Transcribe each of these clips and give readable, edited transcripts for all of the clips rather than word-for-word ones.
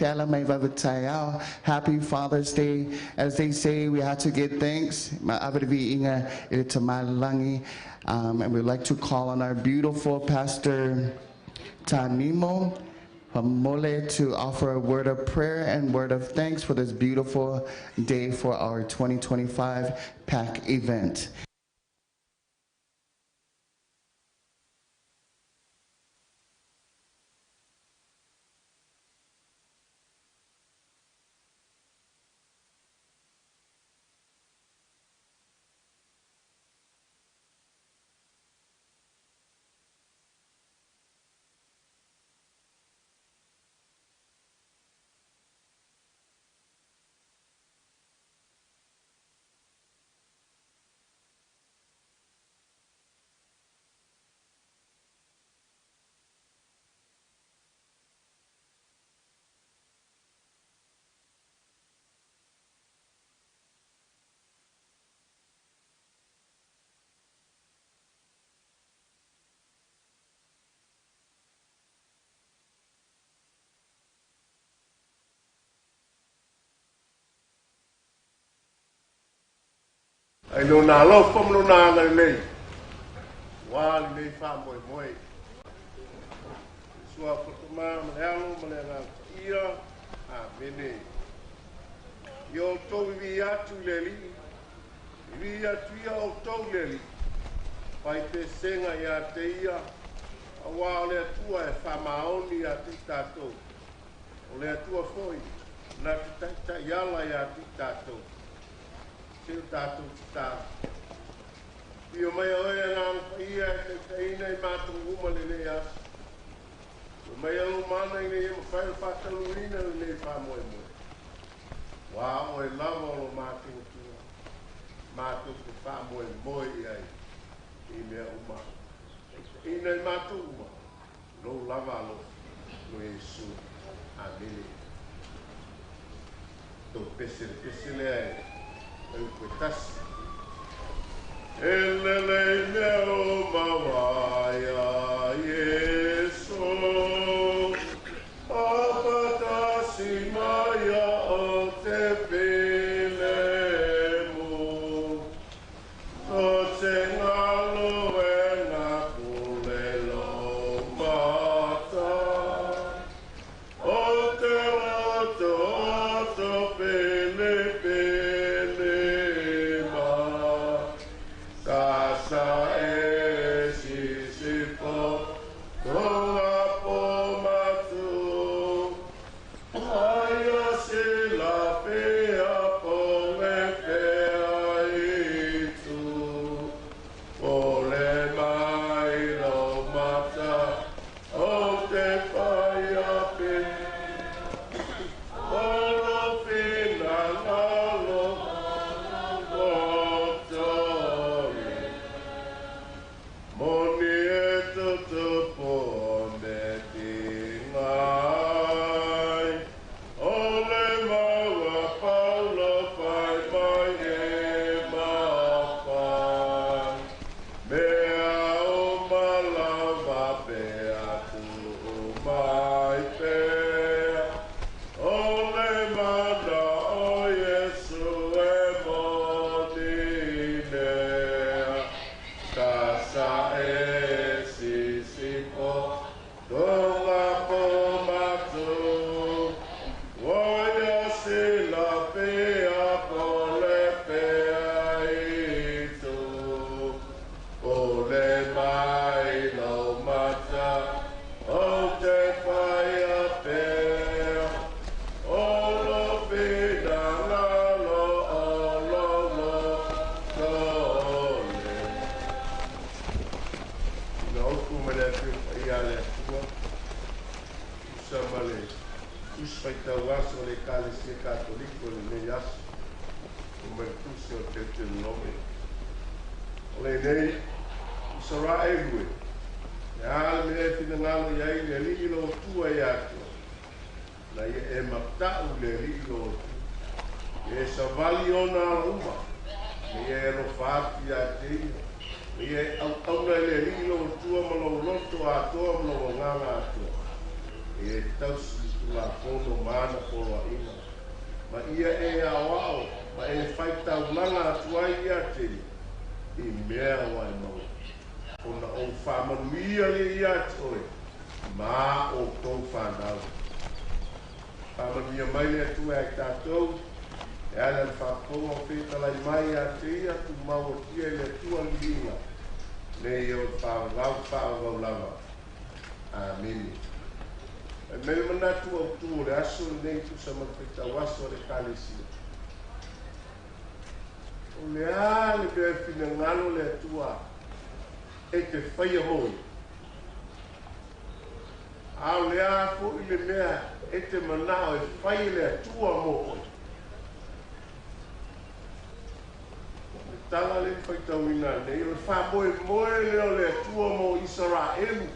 Kela mai vavatayao. Happy Father's Day. As they say, we have to give thanks. Ma'avrivi inga ilitamalangi. And we'd like to call on our beautiful Pastor Tanimo Hamole to offer a word of prayer and word of thanks for this beautiful day for our 2025 PAC event. Ai no na lo fom no na na nei. Wa nei fa moi moi. Sua ko ma elo ma le na ia a mene. Yo to vi atu le li. Vi atu ia o to le li. Pai te senga ia te ia. A wa le tua e fa maoni a ti tato. O le tua foi. Na ta yala ia ti tato. Seu tato ta. Io mai oia nga ia te ina I matu uma le le as. Io mai o mana ina ia mawhai o whataluina le wha moe moe. Wa o e lava o matu tua. Matu te wha moe moe ai. I mea uma. Ina I matu uma. Lo lava lo. Lo Yesu. Amene. To pesele ai. Eu cuitas. Ele meu mawaya Yesu. Apatasi maya o te pelemu. O te ngalo e na kulelo mata. O te roto o pele la fono mana polo ina. Ma ia e awao, ma e faitaulanga atua ia te I mea wai mau. Ona o whamanuia le ia te oe, ma o tau whanau. Whamanuia mai le atua e tātou, e ala le whaponga whetalai mai a te ia tu mau o tia le atua linga. Nei o whawau lava. Amen. E mele manatu au tu le aso nei tu sa mawhita waso le kalesi. O le a le bea fina ngalo le atua e te whaia moi. A o le a fo I le mea e te manao e whaia le atua mo. Le tala le whaitawina nei o le whamoe moe leo le atua mo Israelu.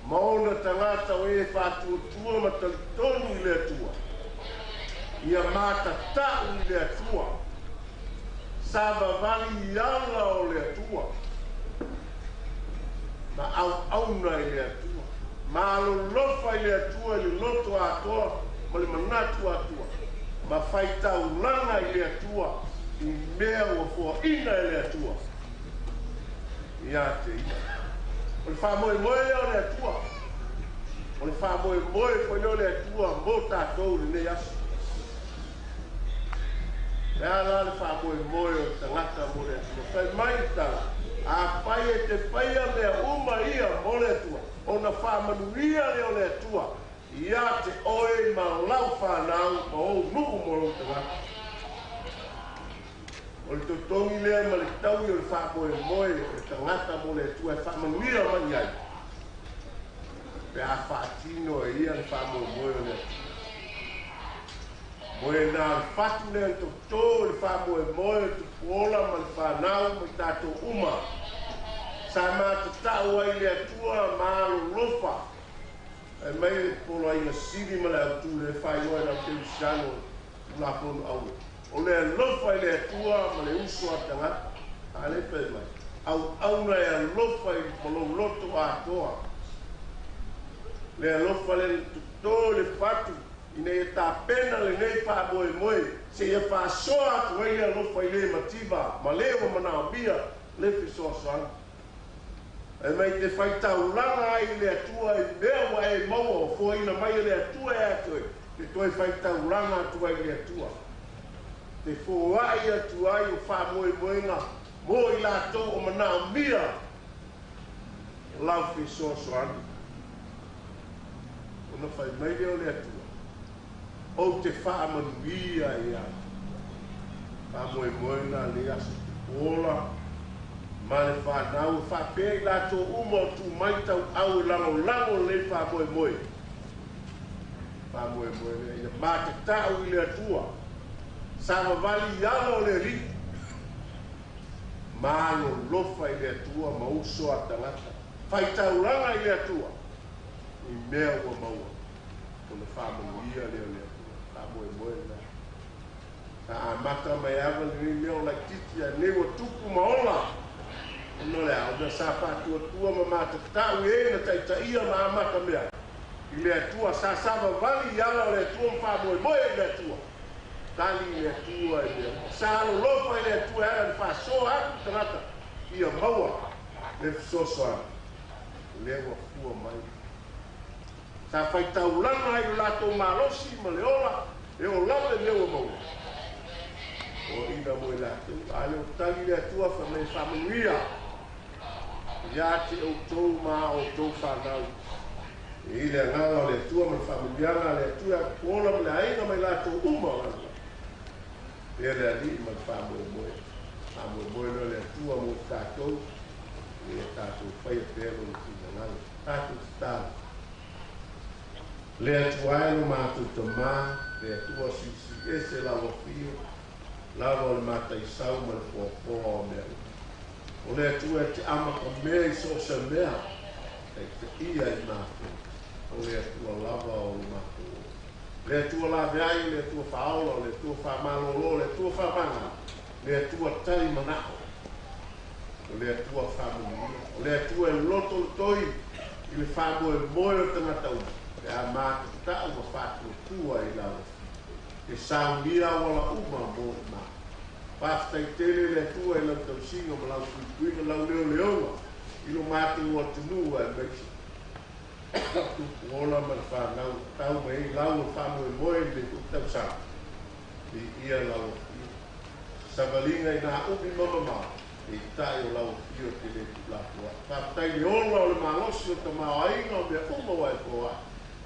Maona tangata o e whātua ma talitonu I le atua. Ia mata tau I le atua. Sava vali I ala o le atua. Ma au na I le atua. Ma alo lofa I le atua I le loto atoa ma le manatu atua. Ma whaitau langa I le atua I mea ua fua ina I le atua. Ia te ina. O le whamoe moe leo le atua. O le whamoe moe koe leo le atua mo tātou le ne asu. E ala le whamoe moe o tangata mo le atua. Whai mai tala. A pai e te whaia mea uma ia mo le atua. O na whamanuia leo le atua. Ia te oe ma lau whanau ma o nuku mo lo tangata. O le totongi lea ma le tau I o le whamoe moe o tangata mo le atua. E whamanuia mani ai. Pe a whaatino e ia le whamoe moe o le atua. Moe nā le whatu lea to tō le whamoe moe tu puola ma le whanau ma tātou uma. Sa mā te tau ai le atua ma alo lofa. E mai le polo ai na siri ma le autu le whai oe na te usano la pono au. O le lofa I le atua ma le uso a tangata. A le pe mai. Au na e lofa I polo loto a toa. Le lofa le tō le whatu. Ina e tā pena le nei whamoe moe, se ia whasoa atu e ia lofa I le mativa, ma lewa mana bia, le whisoa soana. E mai te whaitau langa ai le atua I mea wa e maua o fua ina mai le atua e atu e, te toi whaitau langa atu ai le atua. Te fua ai atu ai o whamoe moe nga, mo I la tō o mana bia, lau whisoa soana. Ona whai mai leo le atua. O te whaamanuia ia. Whamoe moe nā le asu te ola. Ma le whanau, whapea I lato uma o tu maitau au lango le whamoe moe. Whamoe moe le ia. Ma te tau I le atua. Sama vali ala o le ri. Ma lo lofa I le atua ma uso a tangata. Whaitau langa I le atua. I mea ua maua. O le whaamanuia leo leo. Moe na. Ta amata mai ava ni leo la titi a lewa tupu maola. Ono le au na sapa tua ma mata tau e na taita ia ma amata mea. I le atua sa sava vali I ala le atua mpa moe I le atua. Tali I le atua I le. Sa alo lofa I le atua era ni wha soa atu tangata. Ia maua le sosoa. Lewa fua mai. Sa whaitau langa I lato malosi ma le ola. E o lawe leo mau. O ina mo I lato. Ale o tali le atua whanei whamanuia. Ia te o tō ma o tō whanau. E ile nganga le atua ma whamanuianga le atua kuola ma le ainga mai lato uma. E le ali ma whamoe moe. Whamoe moe no le atua mo tātou. E tātou whaia pēro ni tina nganga. Tātou tātou. Le atua e no mātou ta mā. Le atua sisi e se lawa fio. Lawa o le mata I sau ma le fōpōa o mea. O le atua e te amaka mea I so se mea. E te ia I mātou. O le atua lava o le mātou. Le atua lawe ai, le atua whaola, le atua whamalolo, le atua whamanga. Le atua tari manako. O le atua whamunia. O le atua e loto toi. I le whamoe moe o tangatau. Te a mātu tau ma whātua tua I lau. Te saunia wala uma mo ma. Whātai tele le tua I lau tau singa ma lau kuikuina lau leo leonga. Ilo mātu wa tunua e meisi. Tuku ola ma whanau tau me I lau whanau e moe le tau sa. Di ia lau Savalinga I nā ubi mama mao. I tai o lau fio te le tulatua. Whātai le ola o le malosi o ta mao ainga o mea uma wai poa.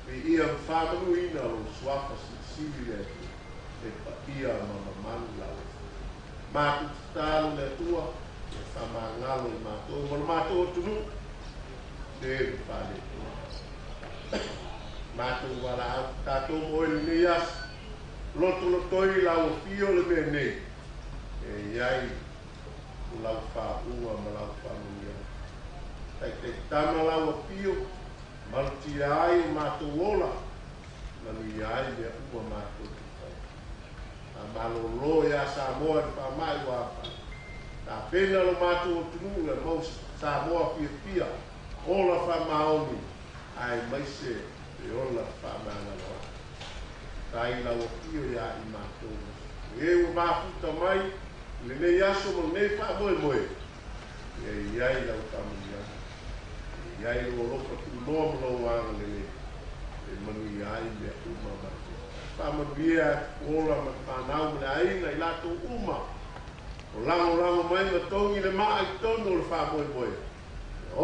I ia whamanu ina o suafa sili e e papia mama manu lau. Mātu tālu le tua. E whamangalo I mātou. Mana mātou o tunu. Te whāle tua. Mātou wala au. Tātou moe le neas. Loto lotoi lau fio le mea nei. E iai. Lau whaua ma lau whamuia. Tai te tama lau pio, marutia ai o mātou ola, nanu iai mea ua mātou tukai. A malolo ia Samoa I whamai wapa. Tā pena lo mātou o tunu le maus Samoa pia pia, ola whamaoni, ai maise e ola whamana loa. Tai lau pio ia I mātou. E ua māputa mai, le nei aso mo nei wha moe moe. E iai lau tamuia. E iai lo lopa tu noa mlo wanga le nei. E manu iai mea uma matu. Wha manuia ola ma whanau mle aina I lato uma. O lango mai ma tongi le maa I tono le wha moe moe. O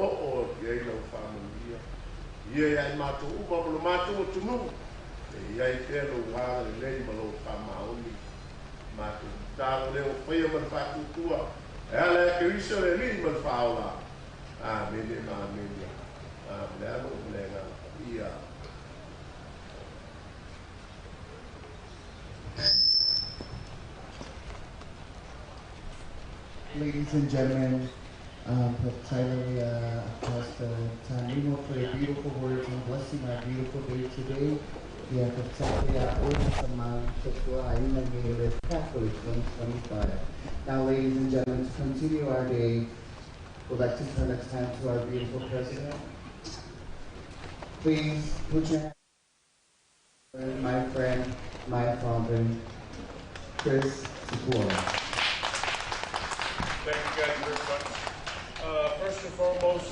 iai lau wha manuia. Iai mato uma mlo mato o tunu. E iai te lo wanga le nei ma lo wha maoni. Mato tālo leo whaia man whātutua. E ala e kerisa le li man whaola. Mene ma mene. Mleano mlenga. Ia. Ladies and gentlemen, Tyler, Pastor Tanino for your beautiful words and blessing our beautiful day today. Yeah, Catholic 2025. Now, ladies and gentlemen, to continue our day, we'd like to turn next time to our beautiful president. Please put your hand on my friend, my father, Chris Sikora. Thank you guys very much. First and foremost,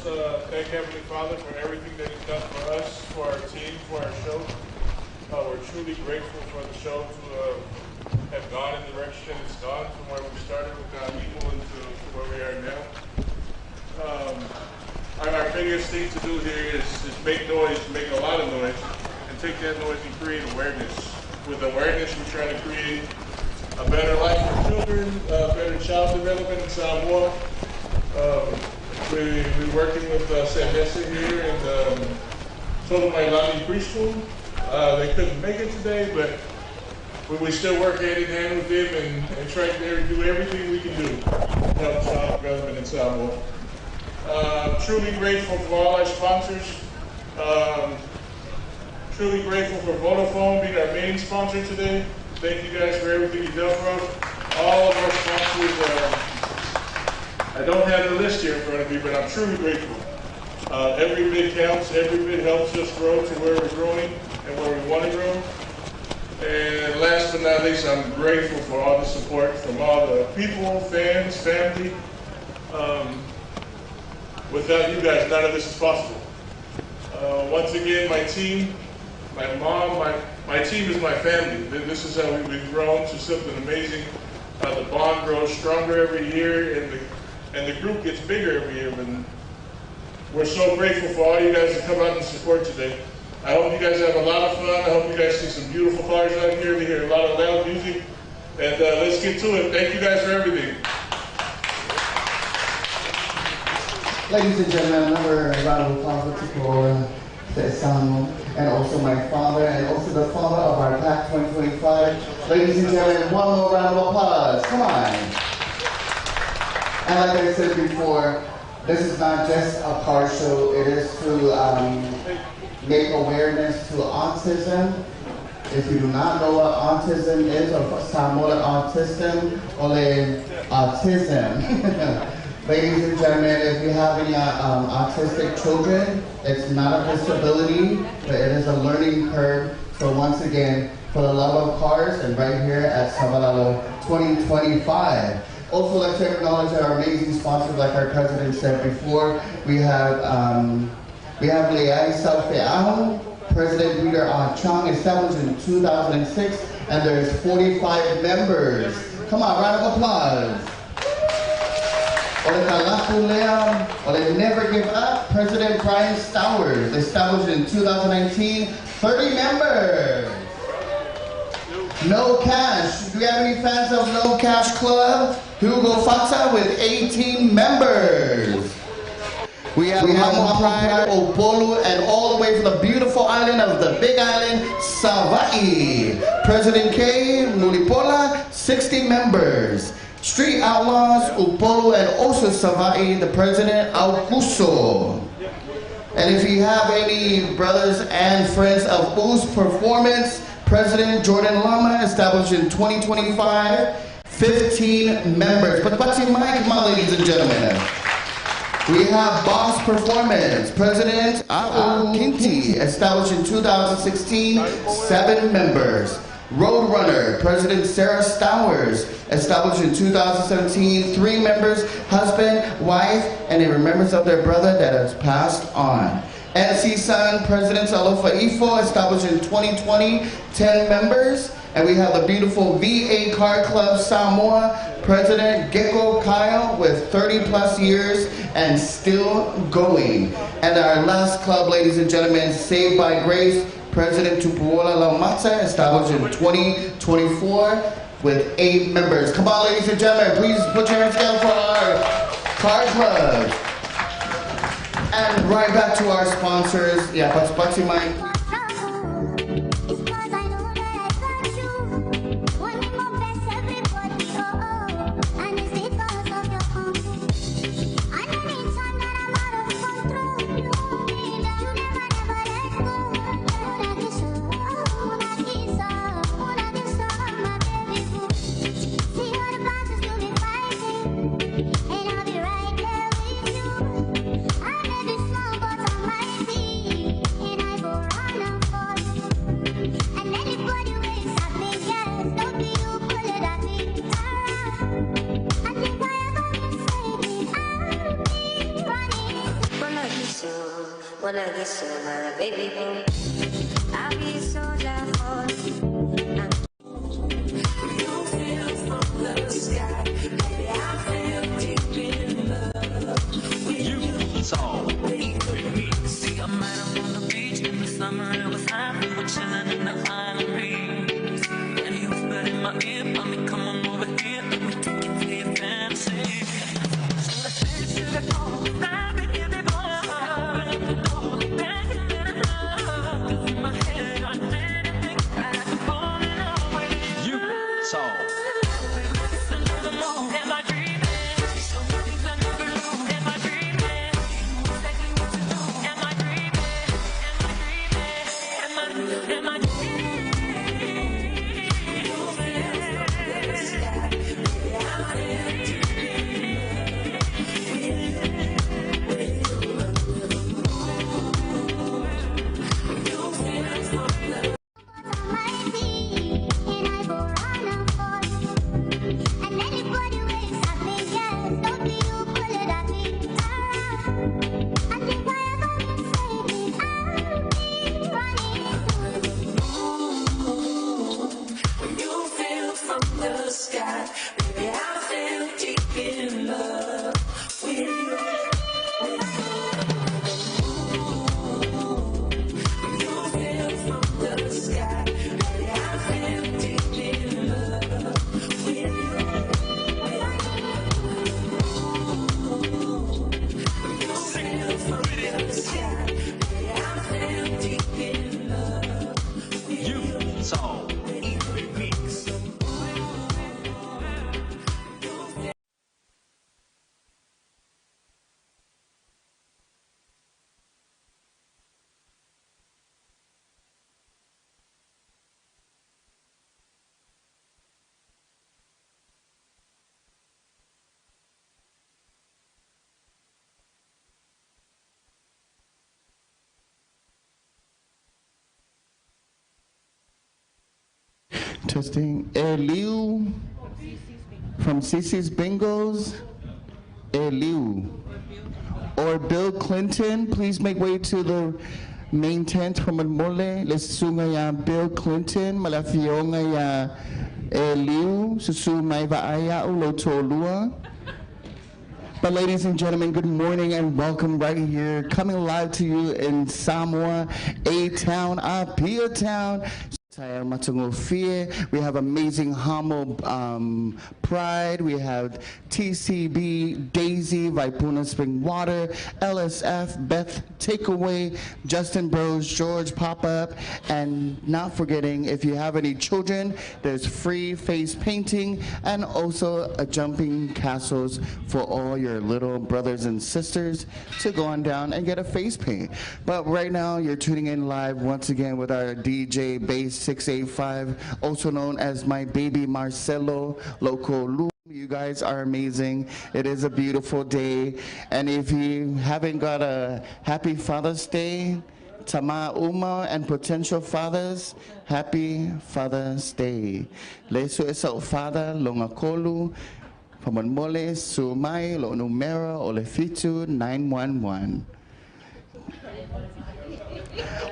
thank Heavenly Father for everything that He's done for us, for our team, for our show. We're truly grateful for the show to have gone in the direction it's gone from where we started with Eagle into where we are now. Our biggest thing to do here is make noise, make a lot of noise, and take that noise and create awareness. With awareness, we're trying to create a better life for children, better child development in Samoa. We're working with St. Vincent here in Tolomailani Preschool. They couldn't make it today, but we still work hand in hand with them and try to do everything we can do to help child development in Samoa. Truly grateful for all our sponsors. Truly grateful for Vodafone being our main sponsor today. Thank you guys for everything you've done for us. All of our sponsors, I don't have the list here in front of me, but I'm truly grateful. Every bit counts, every bit helps us grow to where we're growing and where we want to grow. And last but not least, I'm grateful for all the support from all the people, fans, family. Without you guys, none of this is possible. Once again, my team, my mom, my team is my family. This is how we've grown to something amazing. The bond grows stronger every year, and the group gets bigger every year. And we're so grateful for all you guys to come out and support today. I hope you guys have a lot of fun. I hope you guys see some beautiful cars out here. We hear a lot of loud music. And let's get to it. Thank you guys for everything. Ladies and gentlemen, another round of applause for Tesano, and also my father, and also the father of our PAC 2025. Ladies and gentlemen, one more round of applause. Come on. And like I said before, this is not just a car show. It is to make awareness to autism. If you do not know what autism is, or Samoan autism, or autism, Ladies and gentlemen, if you have any autistic children, it's not a disability, but it is a learning curve. So once again, for the love of cars, and right here at Savalalo 2025. Also, like to acknowledge our amazing sponsors, like our president said before. We have Leai Salfe'aho, President Peter Ah Chung, established in 2006, and there's 45 members. Come on, round of applause. Ole Kalapu Lea, Ole Never Give Up, President Brian Stowers, established in 2019, 30 members. No Cash, do we have any fans of No Cash Club? Hugo Fata with 18 members. We have Mama Pride, Opolu, and all the way from the beautiful island of the Big Island, Savaii. President K, Mulipola, 60 members. Street Outlaws, Upolu, and also Savaii, the president, Augusto. And if you have any brothers and friends of Oost Performance, President Jordan Lama, established in 2025, 15 members. But what's your mic, my ladies and gentlemen? We have Boss Performance, President Ao Kinti, established in 2016, 7 members. Roadrunner, President Sarah Stowers, established in 2017, 3 members, husband, wife, and in remembrance of their brother that has passed on. NC Sun, President Alofa Ifo, established in 2020, 10 members. And we have the beautiful VA Car Club Samoa, President Gecko Kyle with 30 plus years and still going. And our last club, ladies and gentlemen, Saved by Grace, President Tupuola Laumatsa, established in 2024 with 8 members. Come on, ladies and gentlemen, please put your hands together for our car club. And right back to our sponsors. Yeah, Patsi Mike. When I get so my baby boy, I'll be so down for you. You feel from the sky, baby, I feel deep in love with you. See, I met him on the beach in the summer, it was hot, we were chilling in the island breeze. And he whispered in my ear, mommy, come on over here, let me take you to your fantasy. So I said, sugar, oh, I've been here before. Testing. Eliu from CC's Bingos. Eliu. Or Bill Clinton, please make way to the main tent from Mole. Let's sunga Bill Clinton, malafionga ya Eliu, susu mai vaaya ulo tolua. But ladies and gentlemen, good morning and welcome right here, coming live to you in Samoa, A-Town, Apia Town. We have amazing Hamo Pride, we have TCB, Daisy, Vaipuna Spring Water, LSF, Beth Takeaway, Justin Bros, George Pop-Up, and not forgetting, if you have any children, there's free face painting and also a jumping castles for all your little brothers and sisters to go on down and get a face paint. But right now, you're tuning in live once again with our DJ Bass 685, also known as my baby Marcelo Loco Lu. You guys are amazing. It is a beautiful day. And if you haven't got a happy Father's Day, Tama Uma and potential fathers, happy Father's Day. Lesu esa father longa kolu, pamonmole sumai lo numero olefitu 911.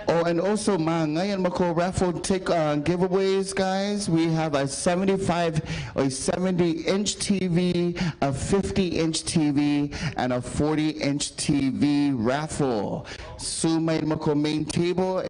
Oh, and also, ngayon mako raffle take giveaways, guys. We have a 75 or 70-inch TV, a 50-inch TV, and a 40-inch TV raffle. So may mako main table.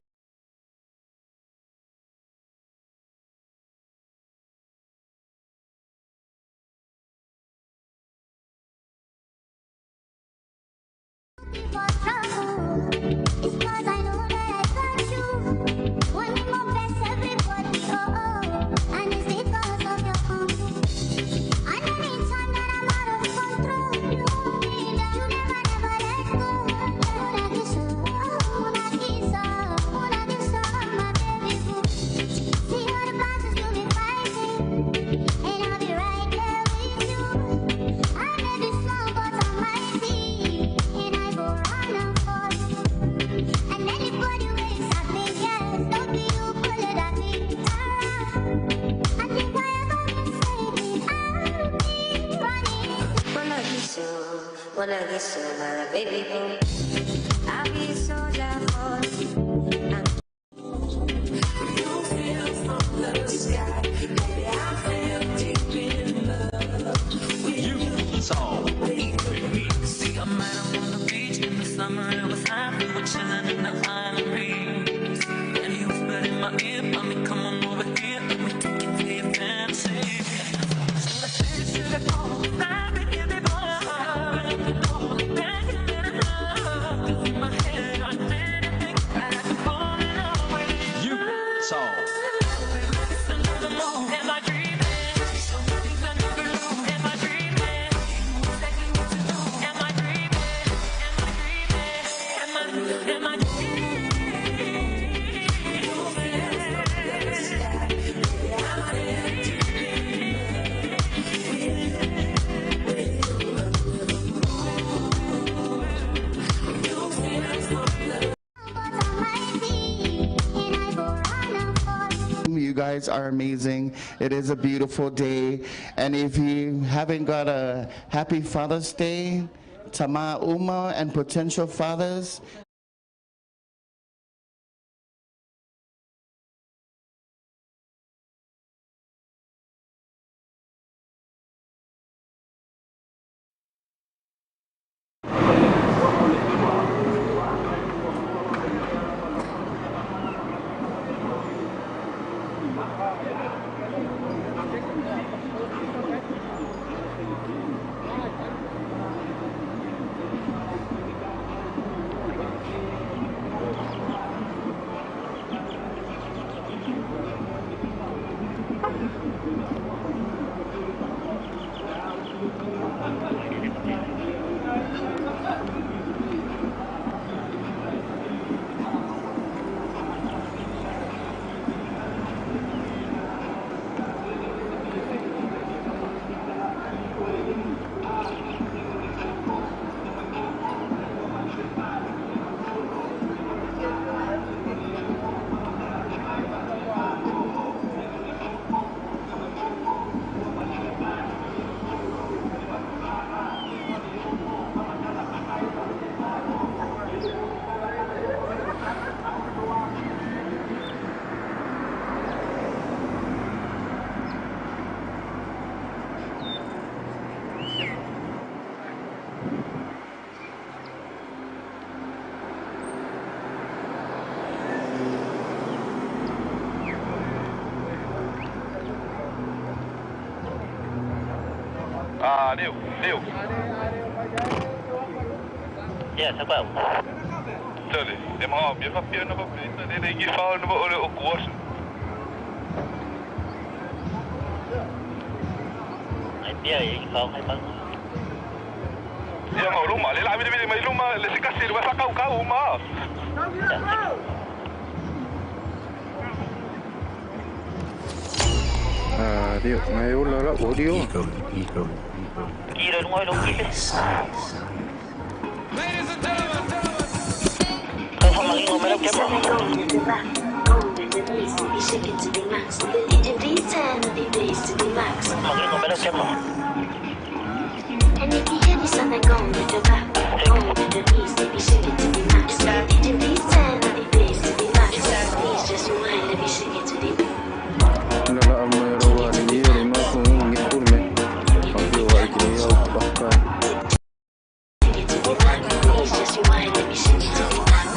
You guys are amazing. It is a beautiful day. And if you haven't got a happy Father's Day, Tama Uma and potential fathers, Leo. Ya, sabar. Betul ni. Dia marah. Biar nampak. Dia lagi faham nampak oleh kuas. Biar kau hai bang. Dia mau rumah. Dia lah bila mai rumah. Lesi kasih dia pasal kau rumah. Dia mai ulah lah audio. Kira ngoi dong kita. Kau sama lagi ngomel apa? Makin ngomel apa? And if you hear this song, then go with the back, go with the knees, they be shaking to the max. DJ please turn on the bass to the max. Please just rewind, let me shake it to the max. Nala amay rawa ni rima kung ngipul me. Pagluwa ikiniyaw bakal. Shake it to the max. Please just rewind, let me shake it to the max.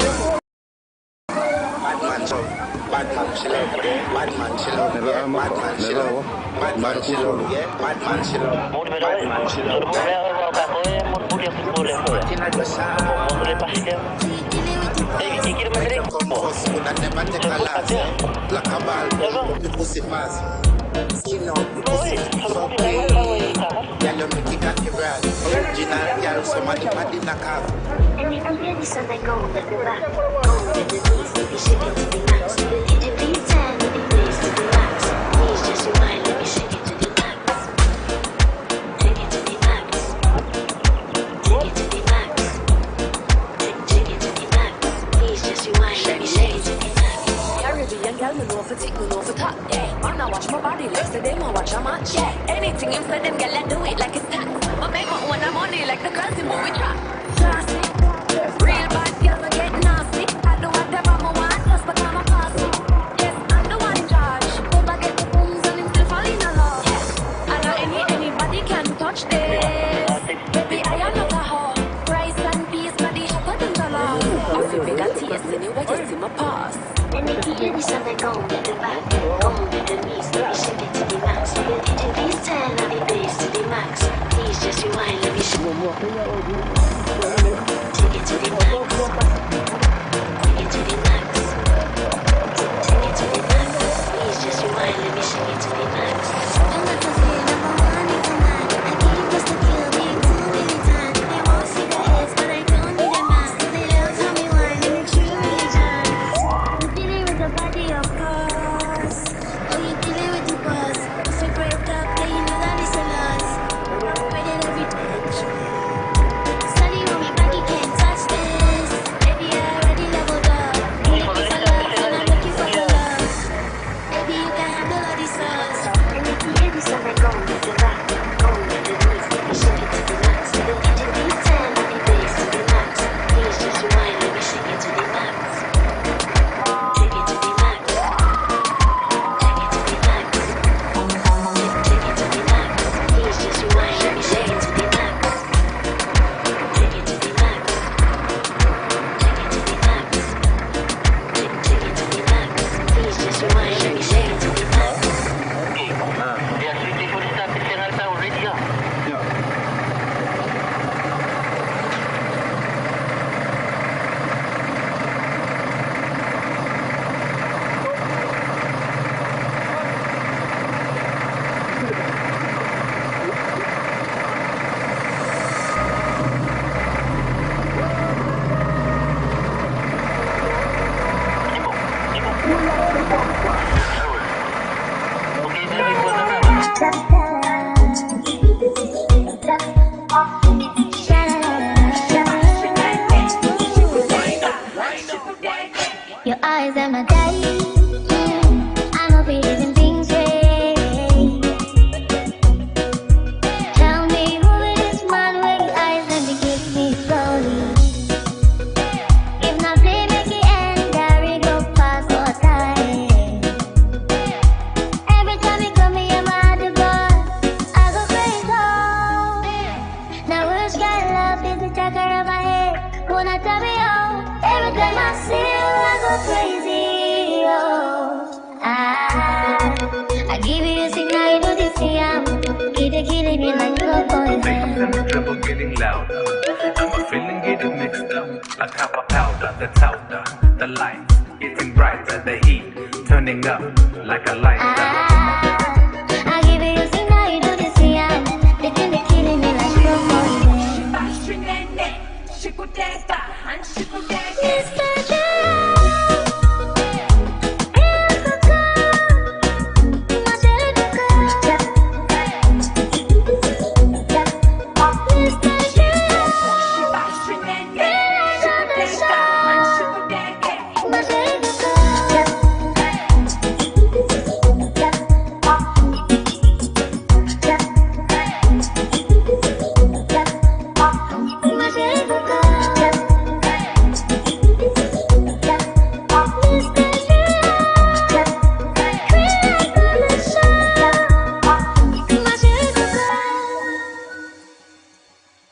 Batman chill out, Batman chill out, Batman chill out, Batman chill out, Batman chill out, Batman chill out. And if you hear this song, then go with the back, go with the knees, they be shaking to the max. DJ please turn on the bass to the max. Please just rewind, let me shake it to the max. Take it to the max. Take it to the max. Take it to the max. Please just rewind, let me shake it to the max. Caribbean girl, me know for tick, me know for top, yeah. Man, I watch my body like say them, I watch a match, yeah. Anything him say them, girl, I do it like it's tax. I make my own money like the girls in movie trap. Classy, real bad girls I get nasty. I do whatever I want, just because I'm a classy. Yes, I'm the one in charge. Never get the booms and him still fall in love. Yeah, I know anybody can touch this. Baby, I am not a hoe. Rice and peas, body hotter than the law. I feel big at taste anyway, you see my pass. And if you hear this song, then go with the back, go with the knees, let me shake it to the max. DJ please turn on the bass to the max. Please just rewind, let me shake it. Take it to the max. Take it to the max. Take it to the max. Please just rewind, let me shake it to the max. I'm not just here, number one in the night. I came just to kill me too many times. They won't see the heads, but I don't need them now. They love how me whine and it's true religion. You dealing with the body, of course. Oh, you dealing with the boss. If we break up, then you know that it's a loss. Right in every bitch. Study on me, body can't touch this. Baby, I already leveled up. Looking for love, and I'm looking for your love. Baby, you can handle all these songs. And if you hear this song, then go with the back, go with the knees, let me shake it to the max. DJ please turn on the bass to the max. Please just rewind, let me shake it to the max. Take it to the max. Take it to the max. Take it to the max. Please just rewind, let me shake it to the max. Take it to the max. Take it to the max. Take it to the max. Please just rewind, let me shake it to the max. Biar sini pun tak kenal tahu ready lah. Okey, dia ikut apa? Your eyes and my daddy. I know we even things right. Tell me who is man with the eyes and they kiss me slowly. If not, they make it end, carry go past all time. Every time you come here, my the boss, I go crazy. Now which kind of love is the checker of my head? Wanna tell me oh, every time I see you, I go crazy. Oh, I give you a signal, you know this, I'm killing me like you getauta. The lights getting brighter, the heat turning up like a lighter. I give you a signal, you do this, yeah. They think they're killing me like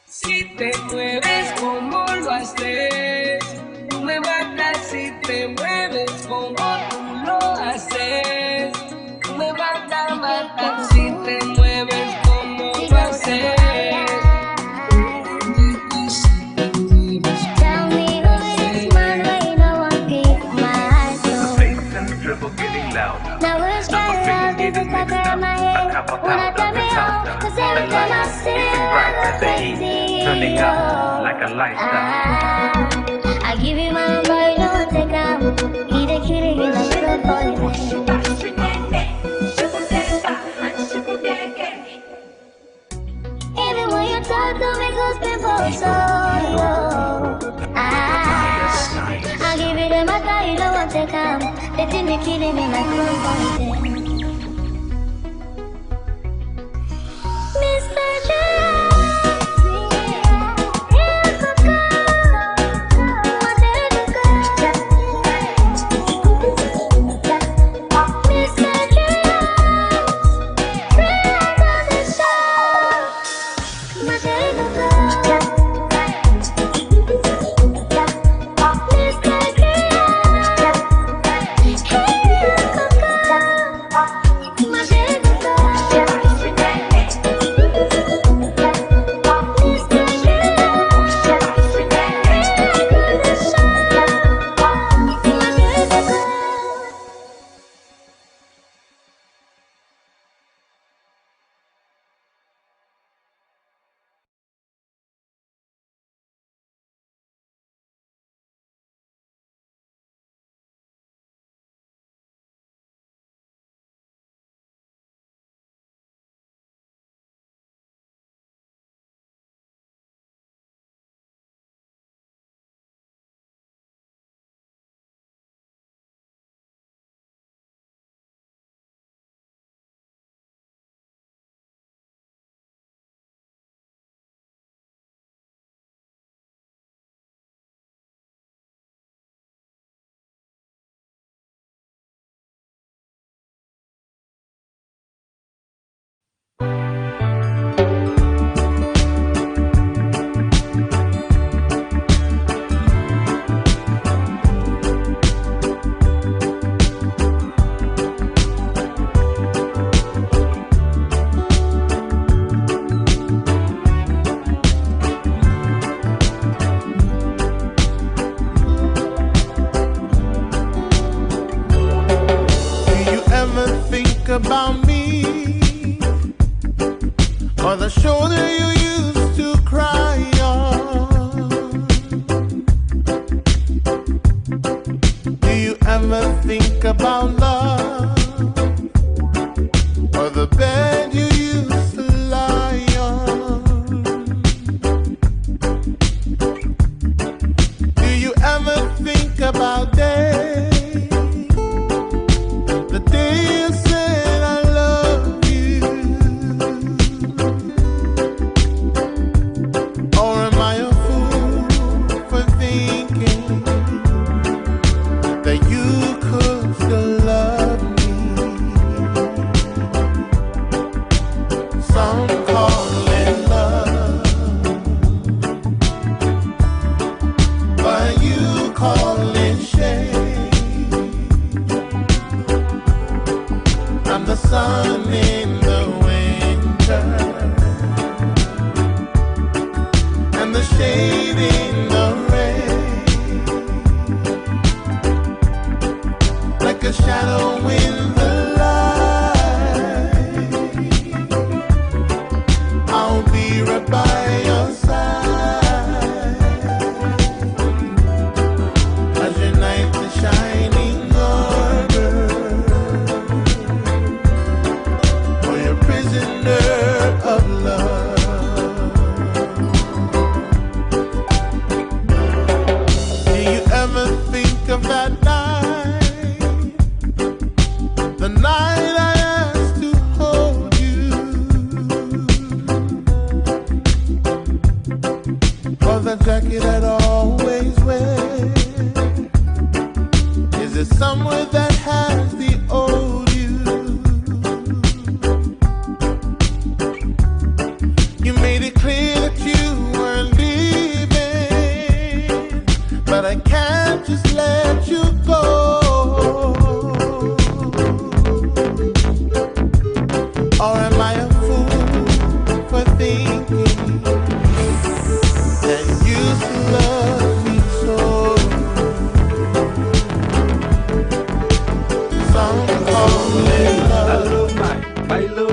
Si te mueves como lo haces, tú me matas. Si te mueves como tú lo haces, tú me matas. Si te mueves como lo haces. Tell me who is man when you know I keep my eyes on. Bass and the dribble getting loud. Now where's my love? There's a sucker in my head. Wanna tell me how? Cause every time I see you, I go crazy. Turning up like a lighter. I give you my number, you know I take out. Either killing you like a poison. Even when you talk to me, cause people so low. I give you the matter, you know I take out. They think they're killing me like a poison. Mr. About me, or the shoulder you used to cry on. Do you ever think about love, or the bed you used to lie on? Do you ever think about days, the days sun in the winter and the shade in the rain.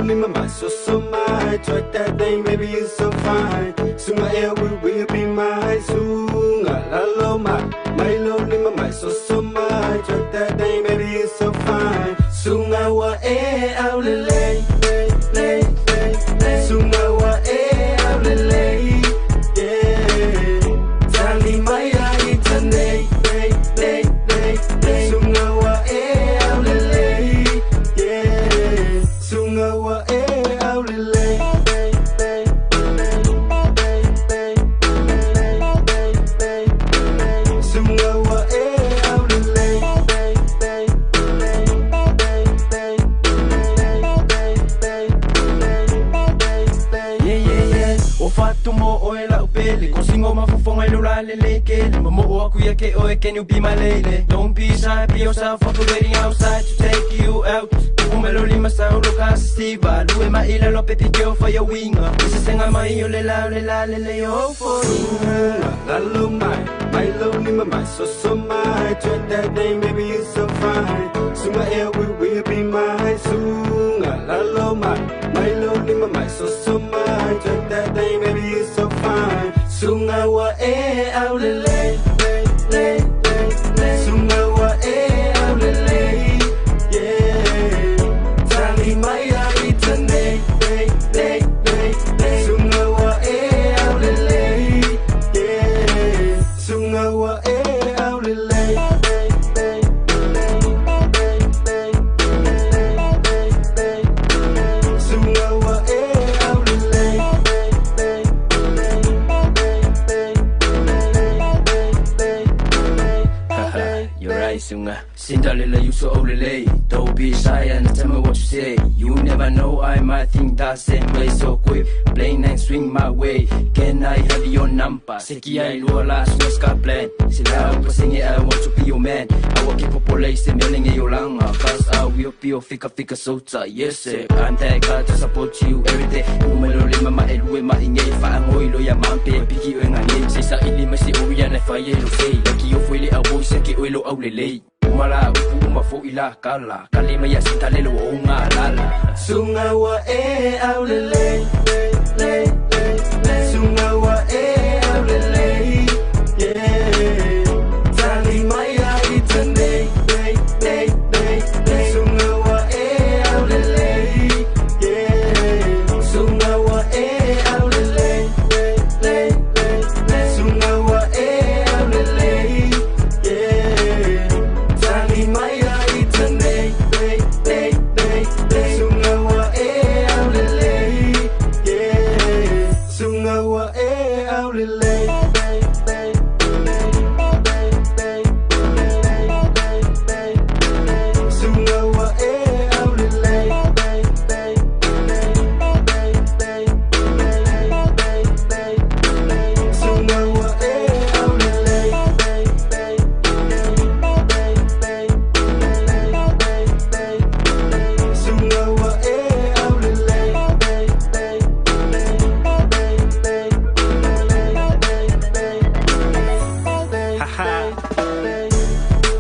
lonely, my so my. Twerk that thing, baby, you so fine. Soon my air will be my soon. La lo my lonely, my so my. Twerk that thing, baby, you so fine. Soon I wa air out the lay. Soon I wa air out the lay. Yeah. Tally my eye, today. Soon I wa air out the lay. Yeah. Soon I wa air out the lay. Soon I wa air out the lay. O fatu mo o e lau pele Ko singo mafufonga ilu la leleke Mo o aku ya ke oe can you be my lady Don't be shy, be yourself, fuck waiting outside to take you out Kumelo lima sa ulo ka sa stiva Lue ma ila lo pepi girl for your winger Isa senga ma iyo le yo for Lalo my lonely my so my Twerk that thing baby you so fine Soon my air will be my soon Lalo my lonely my so my Twerk that thing baby you so fine Soon I wa air out the lay. Soon I wa air out the lay. Yeah. Tally my eye today. Soon I wa air out the lay. Yeah. Soon I wa air out the lay. Soon I wa air out the lay. You're right, Sunga. Cinderella, you so old late. Don't be shy and tell me what you say. You never know, I might think that same way. So quick, plain and swing my way. Can I have your number? Seki I lua la sweska plan. Sila pa singi, I want to be your man. I will keep up place and yelling at your langa. Cause I will be your fika sota. Yes, sir. I'm that guy to support you every day. Umelo lima ma elwe ma inge. Fa ang oilo ya mampe. Piki o nga name. Say sa ili ma si uya na fa yelo say. Laki yo fuili a boy seki oilo au lele. Umala uma fo ila kala. Kalima ya sita lelo o nga lala. Sunga wa au lele. Sunga wa au lele. Yeah. Tally my eye today. Sunga wa au lele. Yeah. Sunga wa au lele. Sunga wa au lele. Yeah. Tally my eye today. Sunga wa au lele. Yeah. Sunga wa au lele.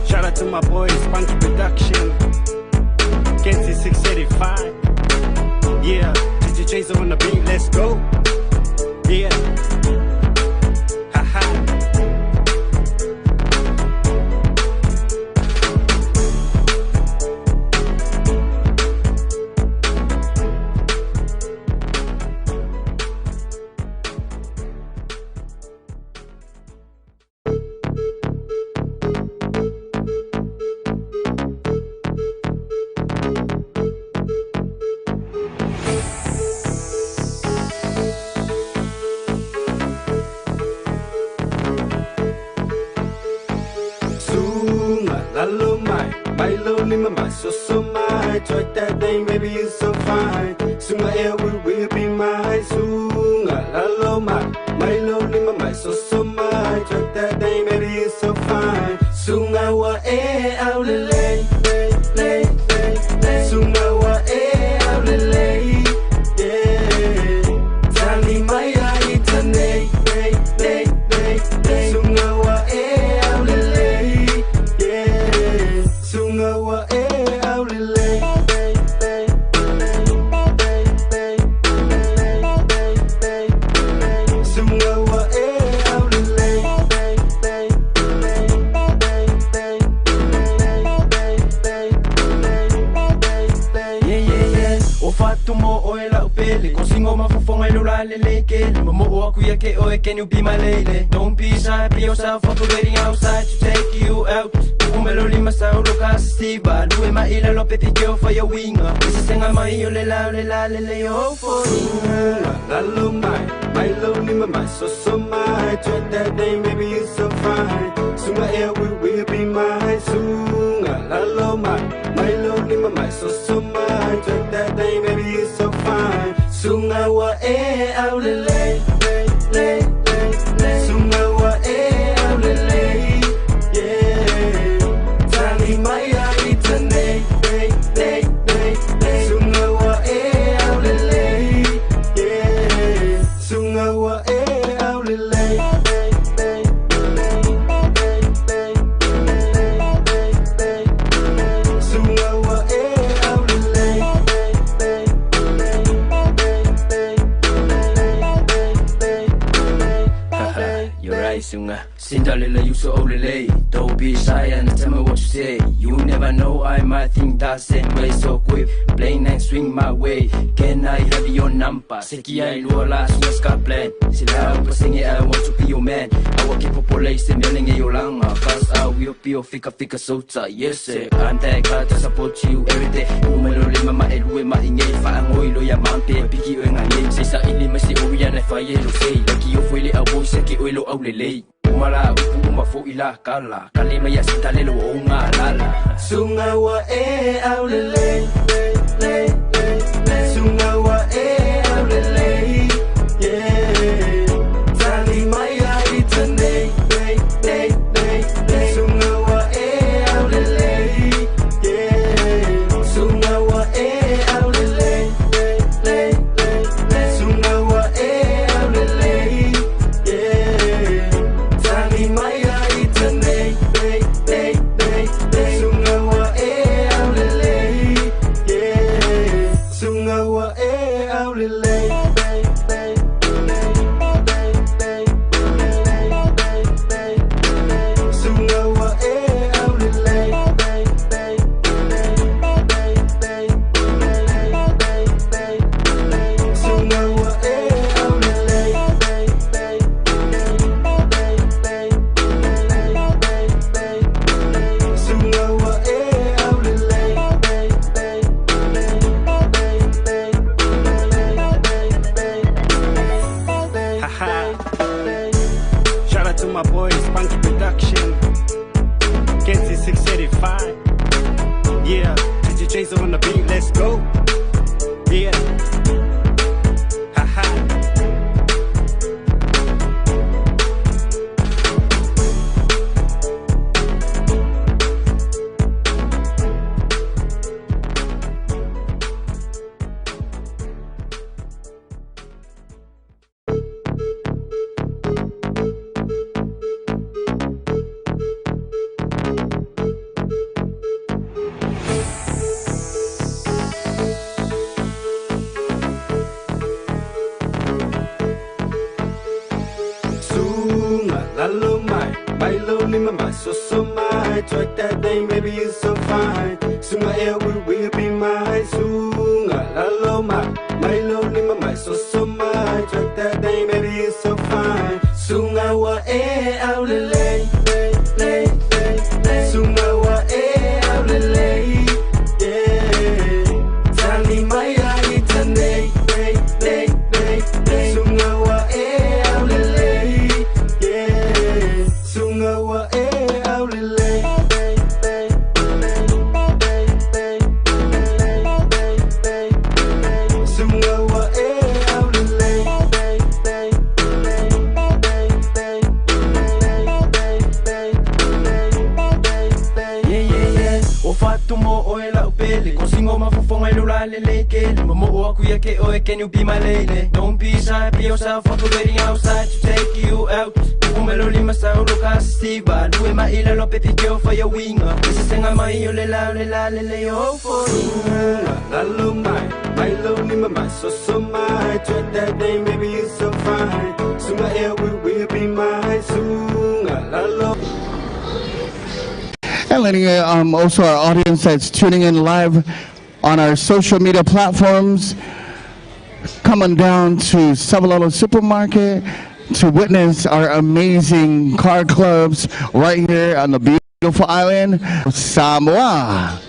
Shout out to my boys, Spunky Production, Kenzie 685. Yeah, DJ Chaser on the beat, let's go. Yeah. Lalo my lonely my so my Twerk that thing, baby, you so fine. Soon my air will be my soon. Lalo my lonely my so my Twerk that thing, baby, you so fine. Soon I wa out the lay. Soon I wa out the lay. Yeah. Tally my eye today. Soon I wa out the lay. Yeah. Soon I wa out the lay. fatu mo o e la upele ko singo mafofonga i lula lele ke mo o aku ya ke o e can you be my lady. Don't be shy, be yourself, I'm waiting outside to take you out. Umelo lima sa ulo ka sa stiba Lue maila lo petitio for your winger. Isi senga mai yo le yo for you. Lalo mai, my lonely mama, so my. Try that day, maybe you so fine. Sunga air will be my sunga. Lalo mai, my lonely mama, so my. Try that day, maybe you so fine. Sunga wa e au le. Sunga wa e au le. Yeah. Tali maya itane. Sunga wa e au le. Yeah. Sunga wa e au le. Sunga, Cinderella, you so olele. Don't be shy and tell me what you say. You never know, I might think that same way. So quick, plain and swing my way. Can I have your number? Seki I luola, sunga ska plan. Sila upa singi, I want to be your man. I will keep up police and yelling at your langa. Cause I will be your fika sota. Yes, sir, I'm that guy to support you every day. Umelo lima ma elue ma inge. Faangoy lo ya mampe, piki o ngangay. Sa ini masi uya na faye lo say. Laki yo fuili abo, seki uilo au lele. Umala uma fo ila kala kalima ya sitalelo o ngalala Sunga wa e au le Sunga wa e au le Yeah Tali maya itane Sunga wa e au le Yeah Sunga wa e au le Sunga wa e au le Yeah Maya itane, sunga wa e au lele, yeah. Sunga wa e au lele, sunga wa e au lele, sunga wa e au lele. Shout out to my boys, Spunky Production, Kenzie 685. Yeah, DJ Chaser on the beat, let's go. Yeah. Haha. Lalo mai, my lonely mama, so my. Try that day, maybe you so fine. Sunga air will be my sunga. Lalo mai, my lonely mama, so my. Try that day, maybe you so fine. Sunga wa e au lele, sunga wa e au lele, yeah. Tali maya itane, sunga wa e au lele. Sunga wa e au lele, sunga wa e au lele, yeah. O fatu mo o e la upele ko singo mafofonga i lula lele ke mo o aku ya ke o e can you be my lady. Don't be shy, be yourself, I'm waiting outside to take you out. Umelo lima sa ulo ka sa stiba Lue maila lo petitio for your winger. Isi senga mai yo le yo for you. Lalo mai, my lonely mama, so my. Try that day, maybe you so fine. Sunga air will be my sunga. Lalo. And letting also our audience that's tuning in live on our social media platforms, coming down to Savalolo Supermarket to witness our amazing car clubs right here on the beautiful island of Samoa.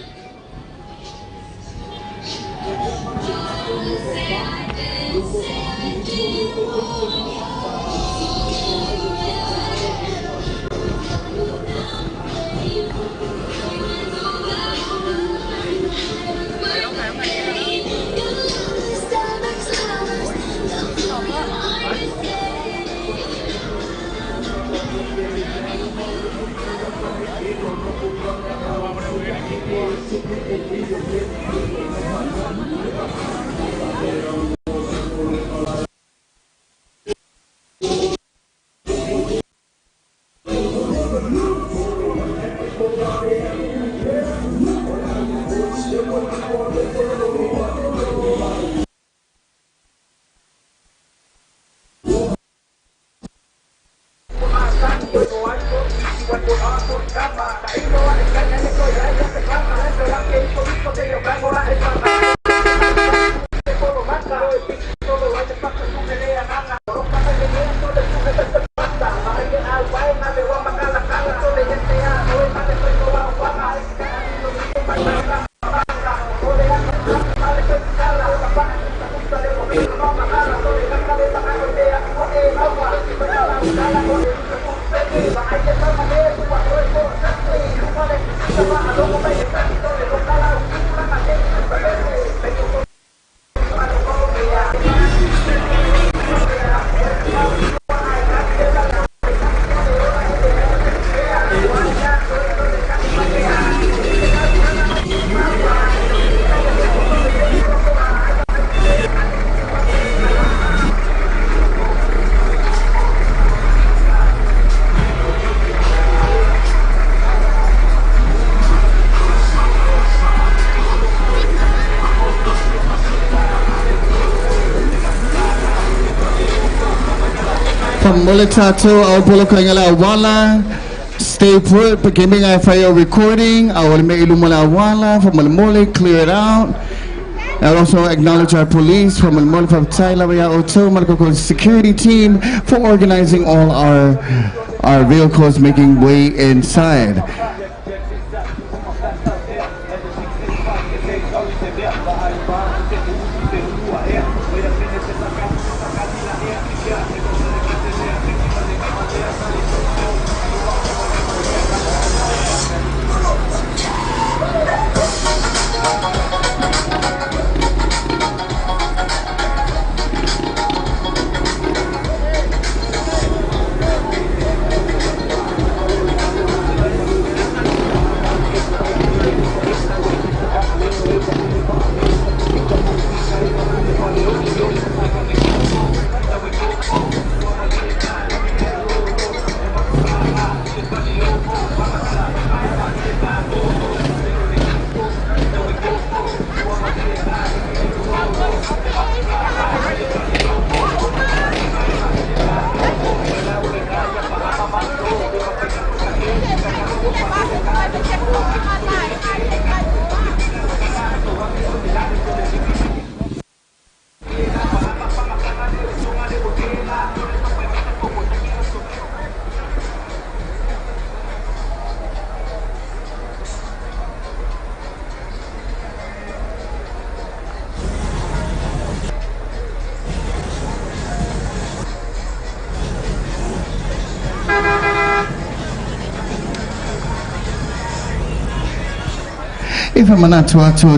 From Molitato, au polo kaingala wala, stay put, beginning I fire recording, I will make ilumala wala from Malmole, clear it out. I also acknowledge our police from Malmole from Tailawaya Oto, Malakoko security team for organizing all our vehicles making way inside.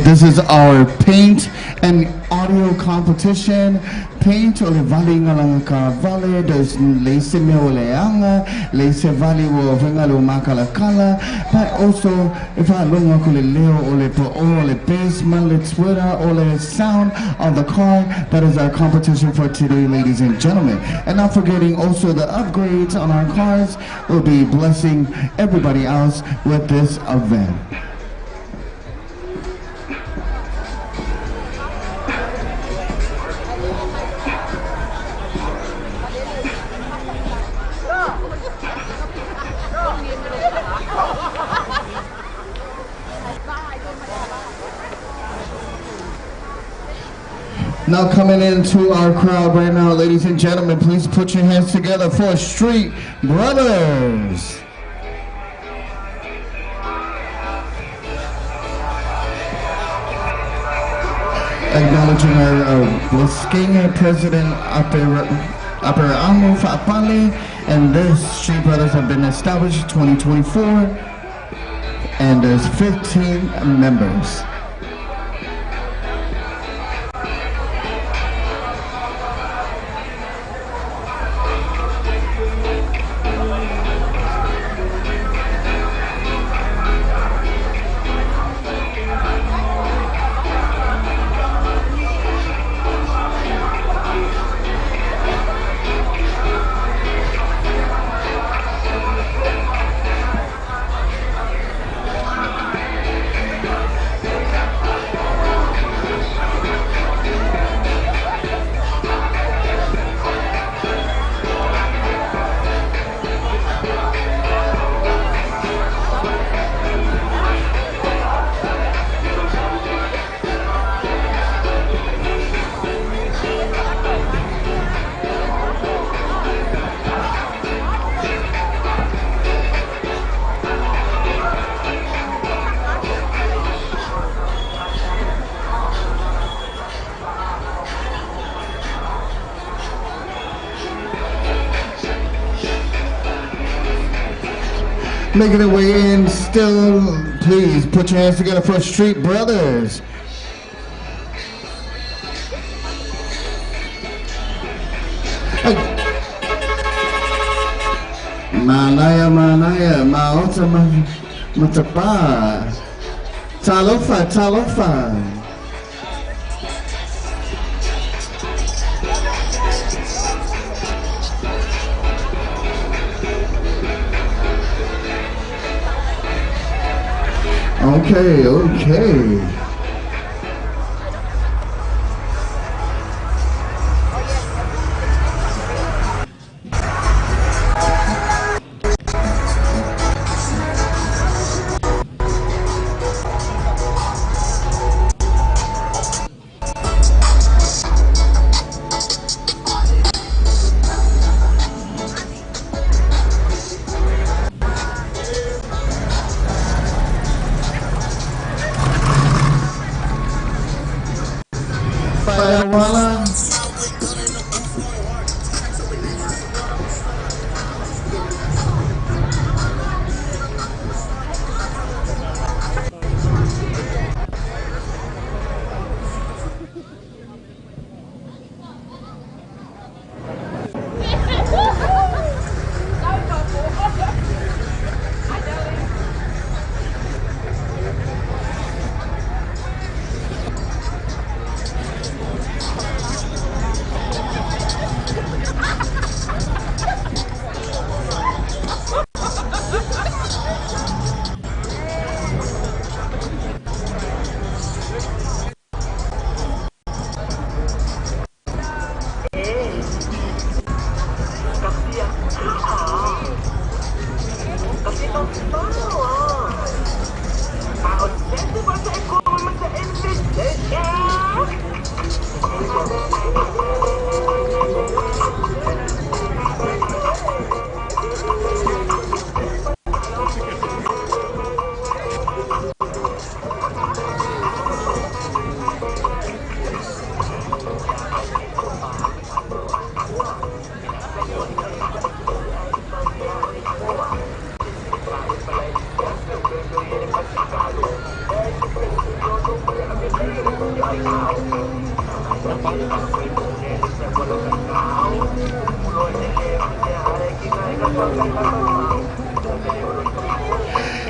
This is our paint and audio competition. Paint ole vali ngalanga vale there's lace me ole anga lace vali wo vengalo makala kala, but also if I longa kule leo ole po ole bass le Twitter ole sound of the car. That is our competition for today, ladies and gentlemen. And not forgetting also the upgrades on our cars. Will be blessing everybody else with this event. Now coming into our crowd right now, ladies and gentlemen, please put your hands together for Street Brothers. Acknowledging our Bosqueña president, Aperamo Fapale, and this Street Brothers have been established 2024, and there's 15 members. Making their way in still, please put your hands together for Street Brothers. Malaya, malaya, maota, matapa. Talofa, talofa. Okay, okay.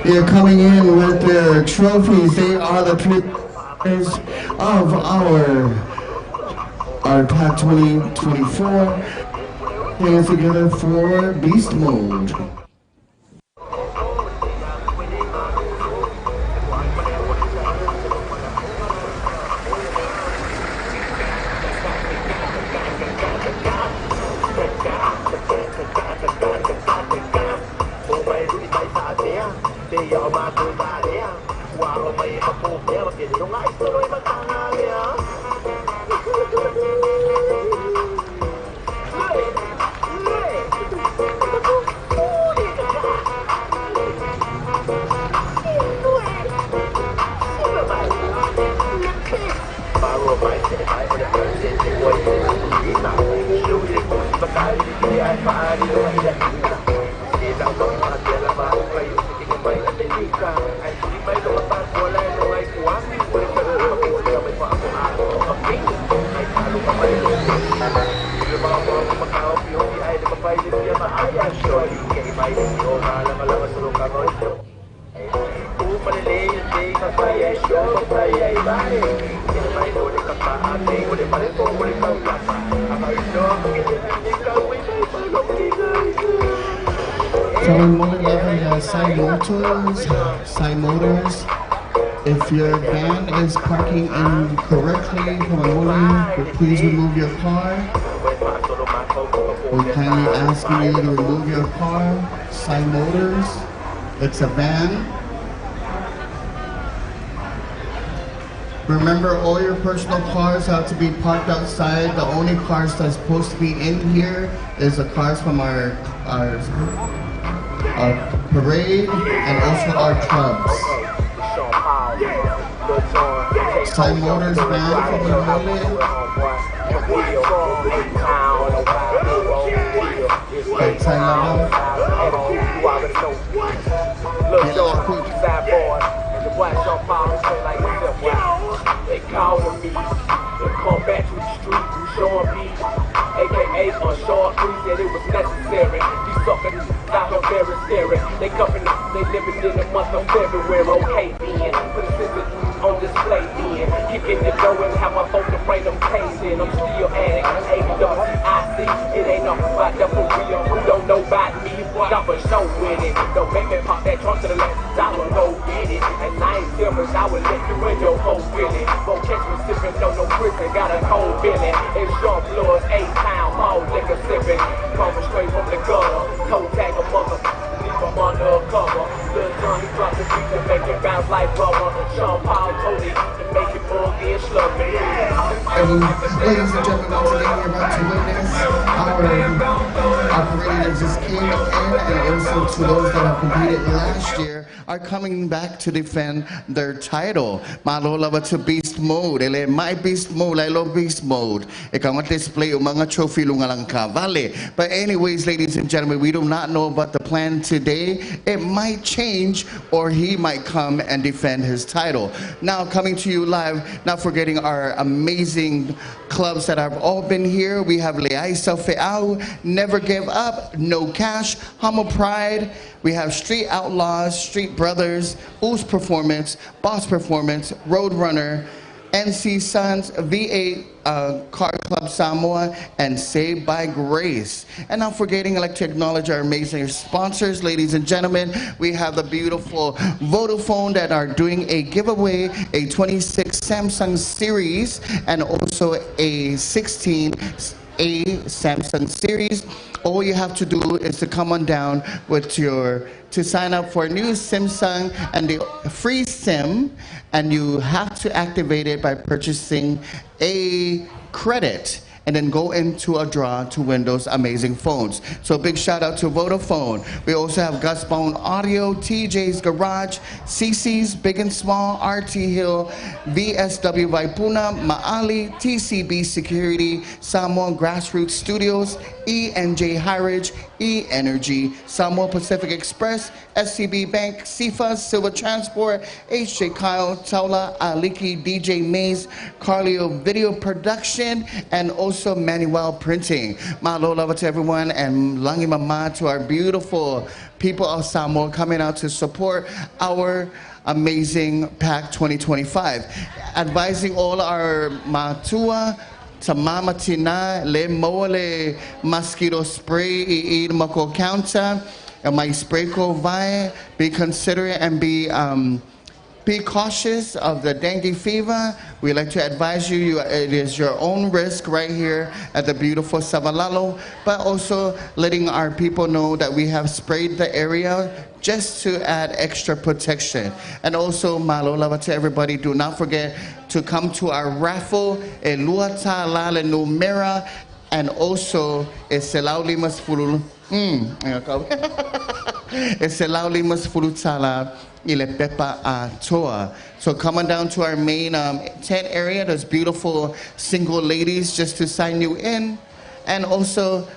They're coming in with their trophies. They are the winners of our Pack 2024. Hands together for Beast Mode. From 111 Side Motors. If your van is parking incorrectly, please remove your car. We're kindly asking you to remove your car. Side Motors. It's a van. Remember, all your personal cars have to be parked outside. The only cars that's supposed to be in here is the cars from our parade and also our clubs. Side Motors van from the village. They calling me, they come back to the street, you showing me, aka on short free, said it was necessary. These suckers out here very scary. They coming, they living in the month of February. Okay then, put a system on display then. Kicking the door and have my phone to bring them case in. I'm still at it, AWCIC. It ain't nothing about the for real. Who don't know about me? Got for show with it. Don't make me pop that trunk to the left. Dollar go get it. And I ain't serious, I would let you in your whole feeling. Won't catch me sipping, no prison, got a cold feeling. It's Jean Blood's 8-town, all liquor sipping. Coming straight from the gutter, toe tag a mother, leave him under a cover. Lil John, he dropped the beat to make it bounce like rubber. Sean Paul told it to make it boogie and sluggy. Ladies and gentlemen, once again, you're about to witness our parade that just came in, and also to those that have competed last year are coming back to defend their title. Malolawa to Beast Mode. Ele my Beast Mode, I love Beast Mode. Ikaw display yung mga trophy lungalang ka. Vale. But anyways, ladies and gentlemen, we do not know about the plan today. It might change, or he might come and defend his title. Now, coming to you live, not forgetting our amazing clubs that have all been here. We have Leaisa Fe'au, Never Give Up, No Cash, Humble Pride. We have Street Outlaws, Street Brothers, Ooze Performance, Boss Performance, Roadrunner, NC Sons, V8 Car Club Samoa, and Saved by Grace. And not forgetting, I'd like to acknowledge our amazing sponsors, ladies and gentlemen. We have the beautiful Vodafone that are doing a giveaway, a 26 Samsung series, and also a 16 Samsung series. All you have to do is to come on down to sign up for a new Samsung and the free SIM, and you have to activate it by purchasing a credit and then go into a draw to win those amazing phones. So big shout out to Vodafone. We also have Gus Bone Audio, TJ's Garage, CC's Big and Small, RT Hill, VSW Vaipuna, Maali, TCB Security, Samoa Grassroots Studios, ENJ Highridge, E-Energy, Samoa Pacific Express, SCB Bank, CFA, Silver Transport, HJ Kyle, Taula, Aliki, DJ Mays, Carlio Video Production, and also Manuel Printing. Mahalo to everyone, and langi mama to our beautiful people of Samoa coming out to support our amazing PAC 2025. Advising all our matua, Tamama tina le moale mosquito spray I mako counter my spray ko vai. Be considerate and be cautious of the dengue fever. We like to advise you, it is your own risk right here at the beautiful Savalalo, but also letting our people know that we have sprayed the area just to add extra protection. And also, malolawa to everybody, do not forget to come to our raffle, Luata Lale Numera, and also Eselau Limas Fulu. Eselau Limas Fulutala. So come on down to our main tent area. There's beautiful single ladies just to sign you in. And also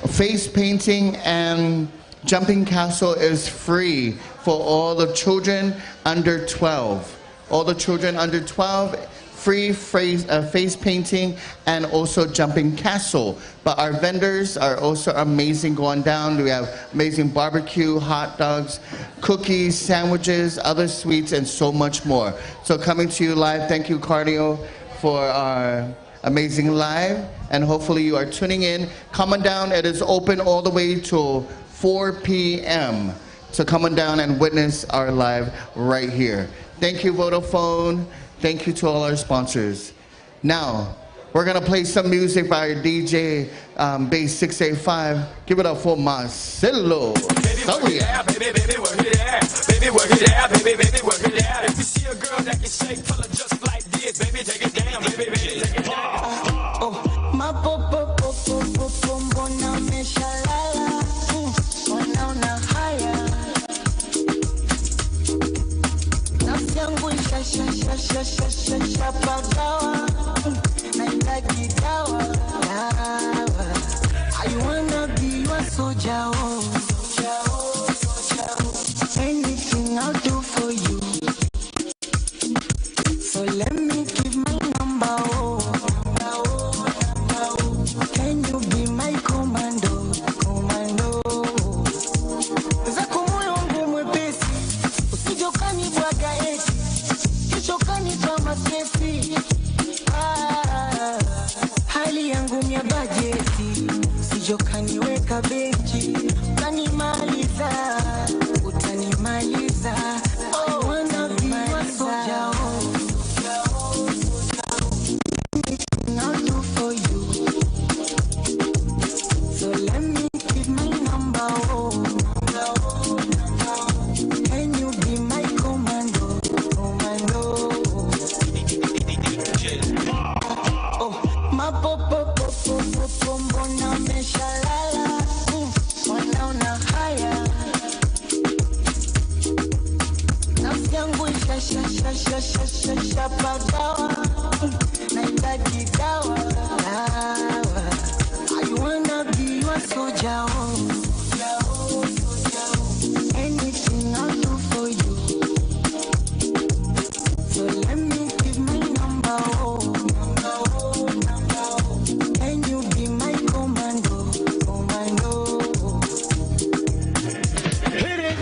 face painting and jumping castle is free for all the children under 12. All the children under 12, free face painting and also jumping castle. But our vendors are also amazing going down. We have amazing barbecue, hot dogs, cookies, sandwiches, other sweets, and so much more. So coming to you live, thank you, Cardio, for our amazing live, and hopefully you are tuning in. Come on down. It is open all the way till 4 p.m. So come on down and witness our live right here. Thank you, Vodafone. Thank you to all our sponsors. Now, we're gonna play some music by our DJ Bass 685. Give it up for Marcelo. Baby, work it out. Baby, work it out. Baby, work it out. If you see a girl that can shake color just like this, baby, take it down. Baby, take it down. Oh, my bona me shalala. Wanaona haya. Nafsi yangu isha pagawa. Nahitaji dawa. I wanna be your soldier. Anything I'll do for you. So let me give my number. Can you be my commando? Zako moyo wangu mwepesi, usije ukanibwaga eti, kesho kanitoa masesi. Hali yangu ni ya bajeti, usije ukaniweka benchi, utanimaliza. I wanna be your soldier. Anything I'll do for you. So let me give my number. Can you be my commando? Oh, my mbona meshalala. Wanaona haya. Nafsi yangu isha pagawa. Nahitaji dawa. I wanna be your soldier. Anything I'll do for you. So let me give my number. Can you be my commando? Hit it.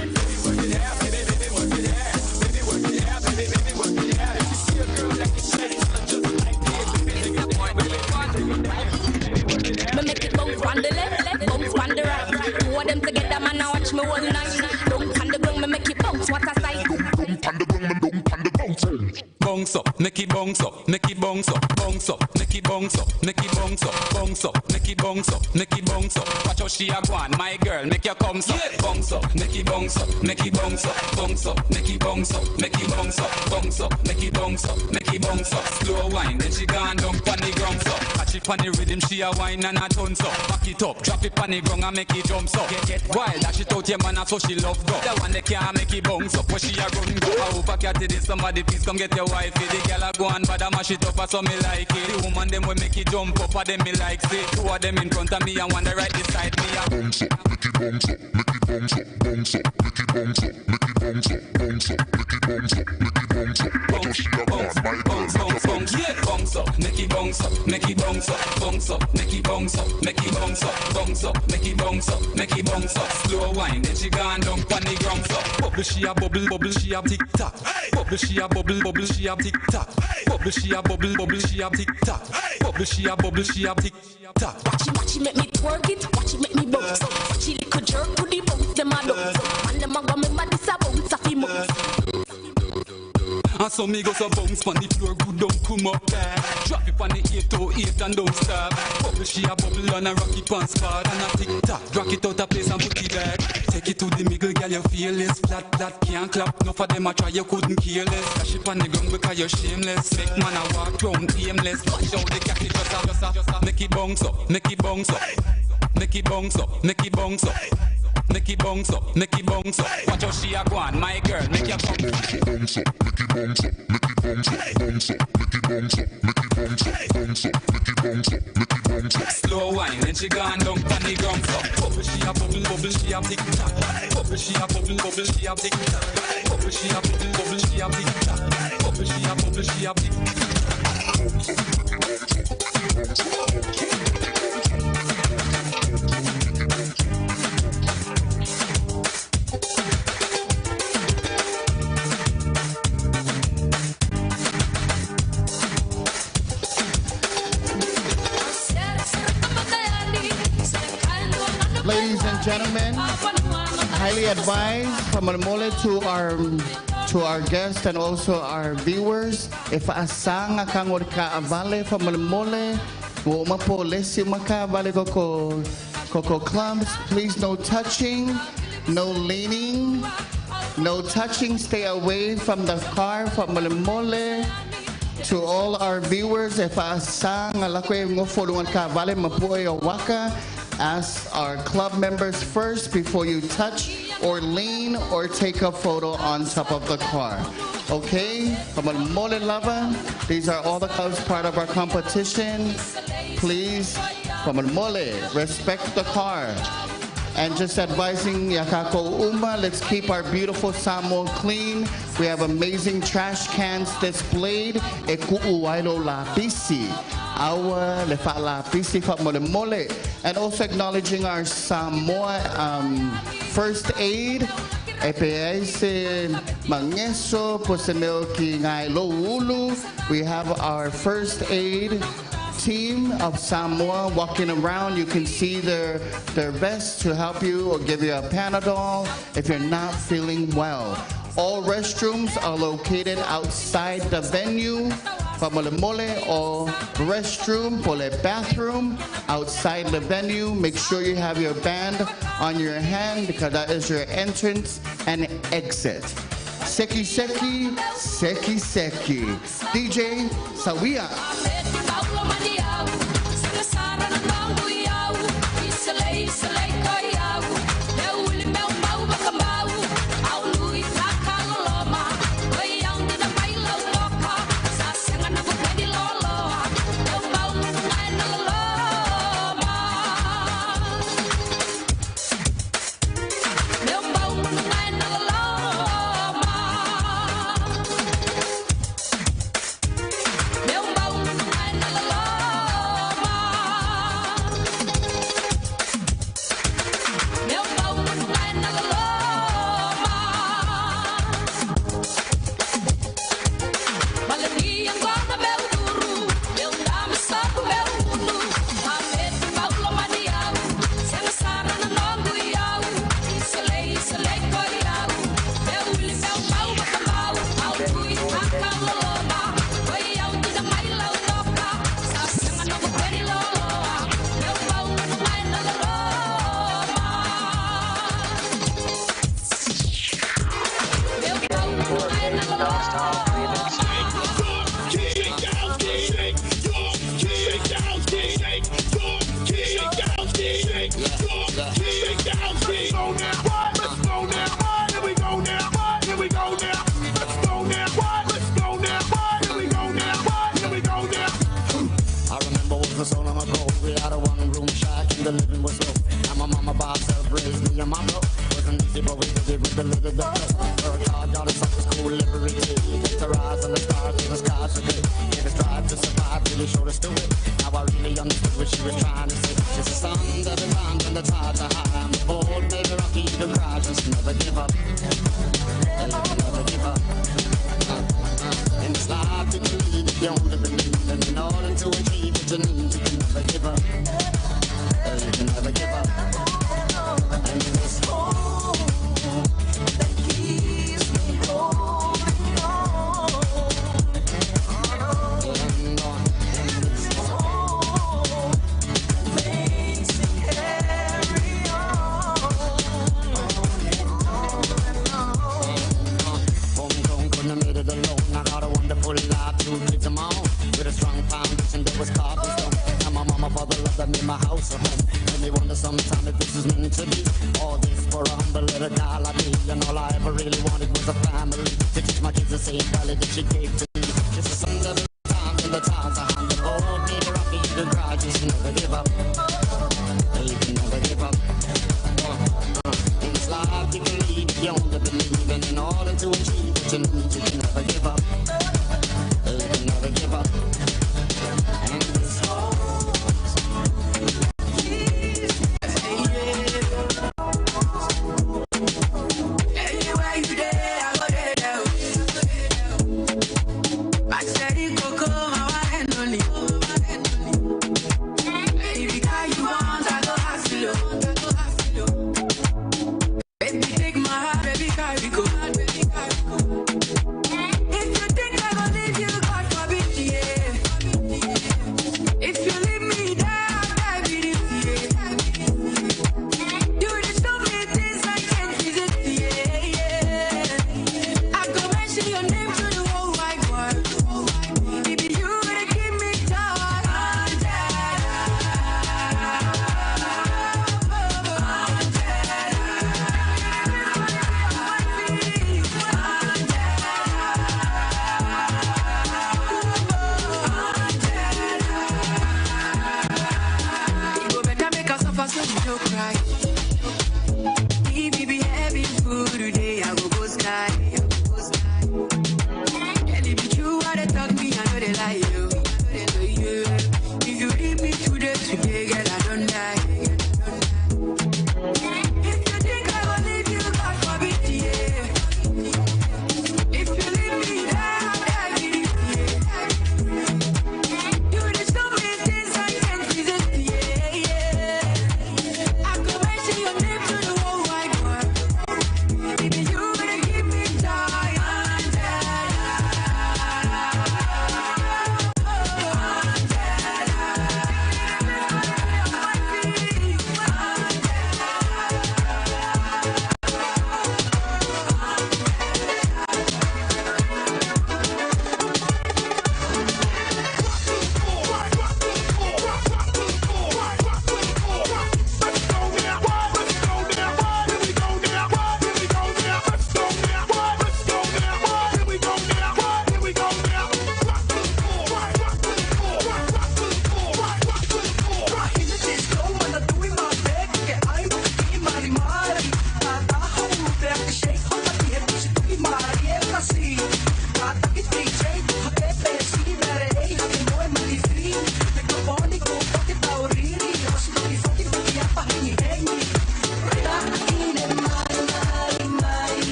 Me make it bounce on the left, bounce on the right. Two of them together, man, now watch me all night. Don't on the ground, me make it bounce. What a sight. Bounce up, make it bounce up, make it bounce up, bounce up, make it bounce up, make it bounce up, bounce up, make it bounce up, make it bounce up. Watch how she a go on, my girl, make your come up, bounce up, make it bounce up, make it bounce up, bounce up, make it bounce up, make it bounce up, bounce up, make it bounce up, make it bounce up. Slow wine, then she gone down on the ground up. Catch it on the rhythm, she a wine and a tons up. Back it up, drop it on the ground and make it jump up. Get wild, that she out your man, so she love go. The one that can't make it bounce up, but she a run go. I hope I catch it, somebody please come get your wife. The girl a go on, but I mash it up, so me like it. The woman them will make it jump up, and them me like say. Two of them in front of me and one right beside me. Bounce up, make it bounce up, make it bounce up, bounce up, make it bounce up, make it bounce up, bounce up, make it bounce up, make it bounce up. Watch how she a go on, my girl, bounce, yeah, bounce up, make it bounce up, make it bounce up, bounce up, make it bounce up, make it bounce up, bounce up, make it bounce up, make it bounce up. Slow wine, then she gone down on the ground up. Bubble she a bubble, bubble she a tick tock. Bubble she a bubble, bubble she a tick tock. Bubble she a bubble, bubble she a tick tock. Bubble she a bubble she a tick tock. Watch it make me twerk it, watch it make me bounce. Watch it like a jerk to the bounce, them a dance. And them a go remember this a bounce of him. And so me go so bounce on the floor, good don't come up there. Drop it on the 808 and don't stop. Bubble she a bubble and a rock it on spot. And a tick tock, rock it out a place and put it back. Take it to the middle, girl, you feel less. Flat, can't clap, enough of them a try, you couldn't care less. Dash it on the ground because you're shameless. Make man a walk round aimless. Watch out the cat, it just a make it bounce up, make it bounce up. Make it bounce up, make it bounce up. Make it bounce up, make it bounce up. Watch how she a go on, my girl, make your come. Bounce up, make it bounce up, make it bounce up, bounce up, make it bounce up, make it bounce up, bounce up, make it bounce up, make it bounce up. Slow wine, then she gone down on the ground up. Bubble she a bubble, bubble she a tick tock. Bubble she a bubble, bubble she a tick tock. Bubble she a bubble, bubble she a tick tock. Bubble she a bubble, she a tick tock. ladies and gentlemen, highly advised from Mole to our guests and also our viewers. If asang kang ka avale from Mole, wo mapo lesi maka avale Coco clubs. Please no touching, no leaning, no touching. Stay away from the car from Mole. To all our viewers, if asang alakwe ngofoluan ka avale mapuoy waka. Ask our club members first before you touch or lean or take a photo on top of the car. Okay? From a Mole Lava, these are all the clubs part of our competition. Please, from a Mole, respect the car. And just advising Yakako Uma, let's keep our beautiful Samoa clean. We have amazing trash cans displayed. Eku uwailo la pisi. Our lefa la pisi fa mole. And also acknowledging our Samoa first aid. EPS Mangeso Poseneo ki ngai lo ulu. We have our first aid team of Samoa walking around. You can see their vest to help you or give you a Panadol if you're not feeling well. All restrooms are located outside the venue. Pamole or restroom, pole bathroom outside the venue. Make sure you have your band on your hand because that is your entrance and exit. Seki Seki, Seki Seki. DJ Sawia. Baby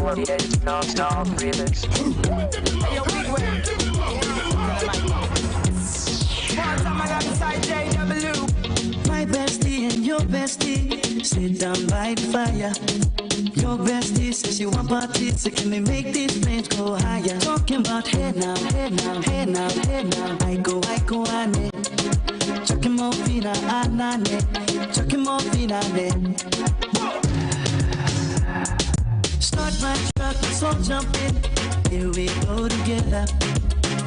Non-stop remix. Hey, yo, big way. One time alongside JW. My bestie and your bestie sit down by the fire. Your bestie says you want parties, so can we make these flames go higher? Talking about hey now, hey now, hey now, hey now. I go, ane. Chucking more fina, anane. Chucking more fina, ne. Start my truck, so jump in. Here we go together.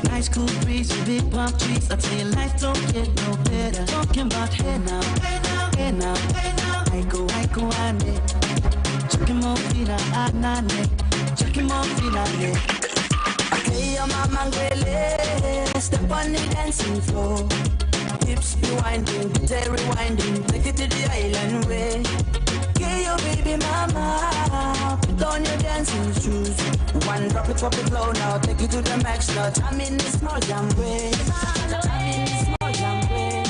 Nice cool breeze, big palm trees. I tell you, life don't get no better. Talking about hey now, hey now, hey now, hey now. I go, ane. Chucking more fina, anane. Chucking more fina, ne. Okay, your mama ngwele. Step on the dancing floor. Hips be winding, they rewinding. Take it to the island way. Okay, your baby mama. Put on your dancing shoes. One drop it low now. Take it to the max now. I'm in the small jam way. I'm in the small jam way.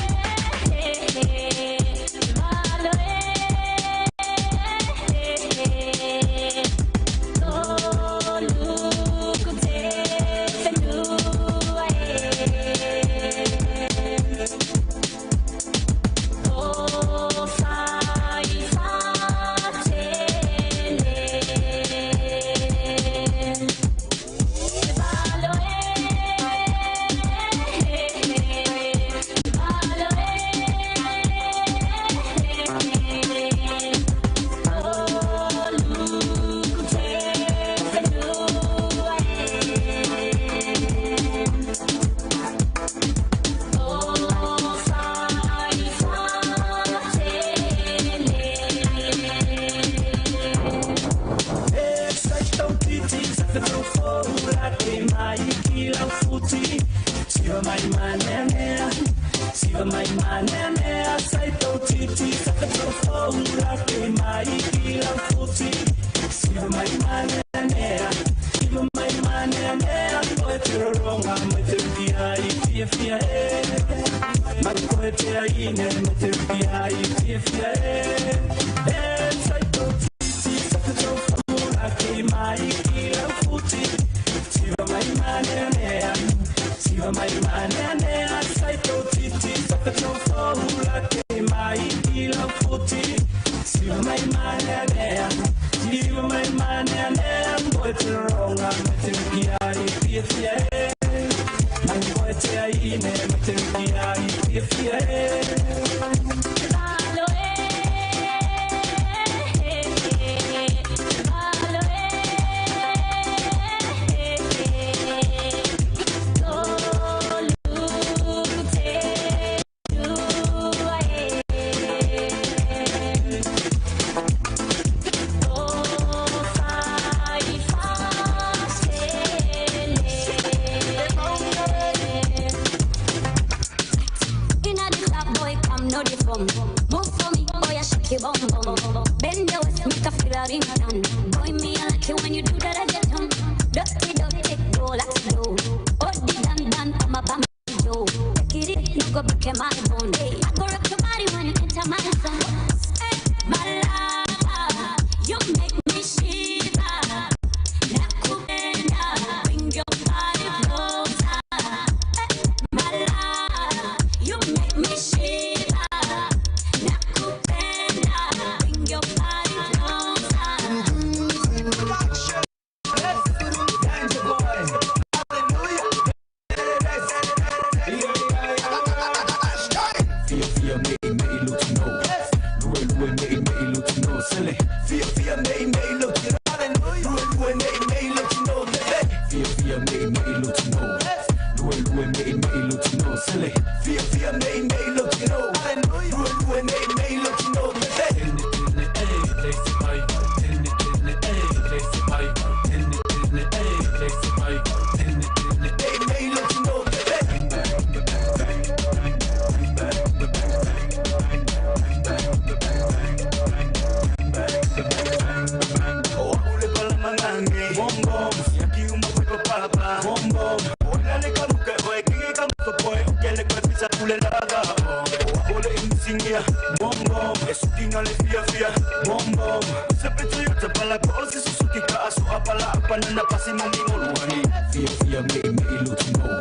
Bombo, se pecho yo te pa' la cosa y Suzuki caso. pala panana pasi mamimolo ani fia fia me lutino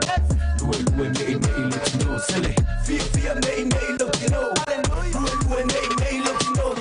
luwe me lutino sele fia me lutino luwe me lutino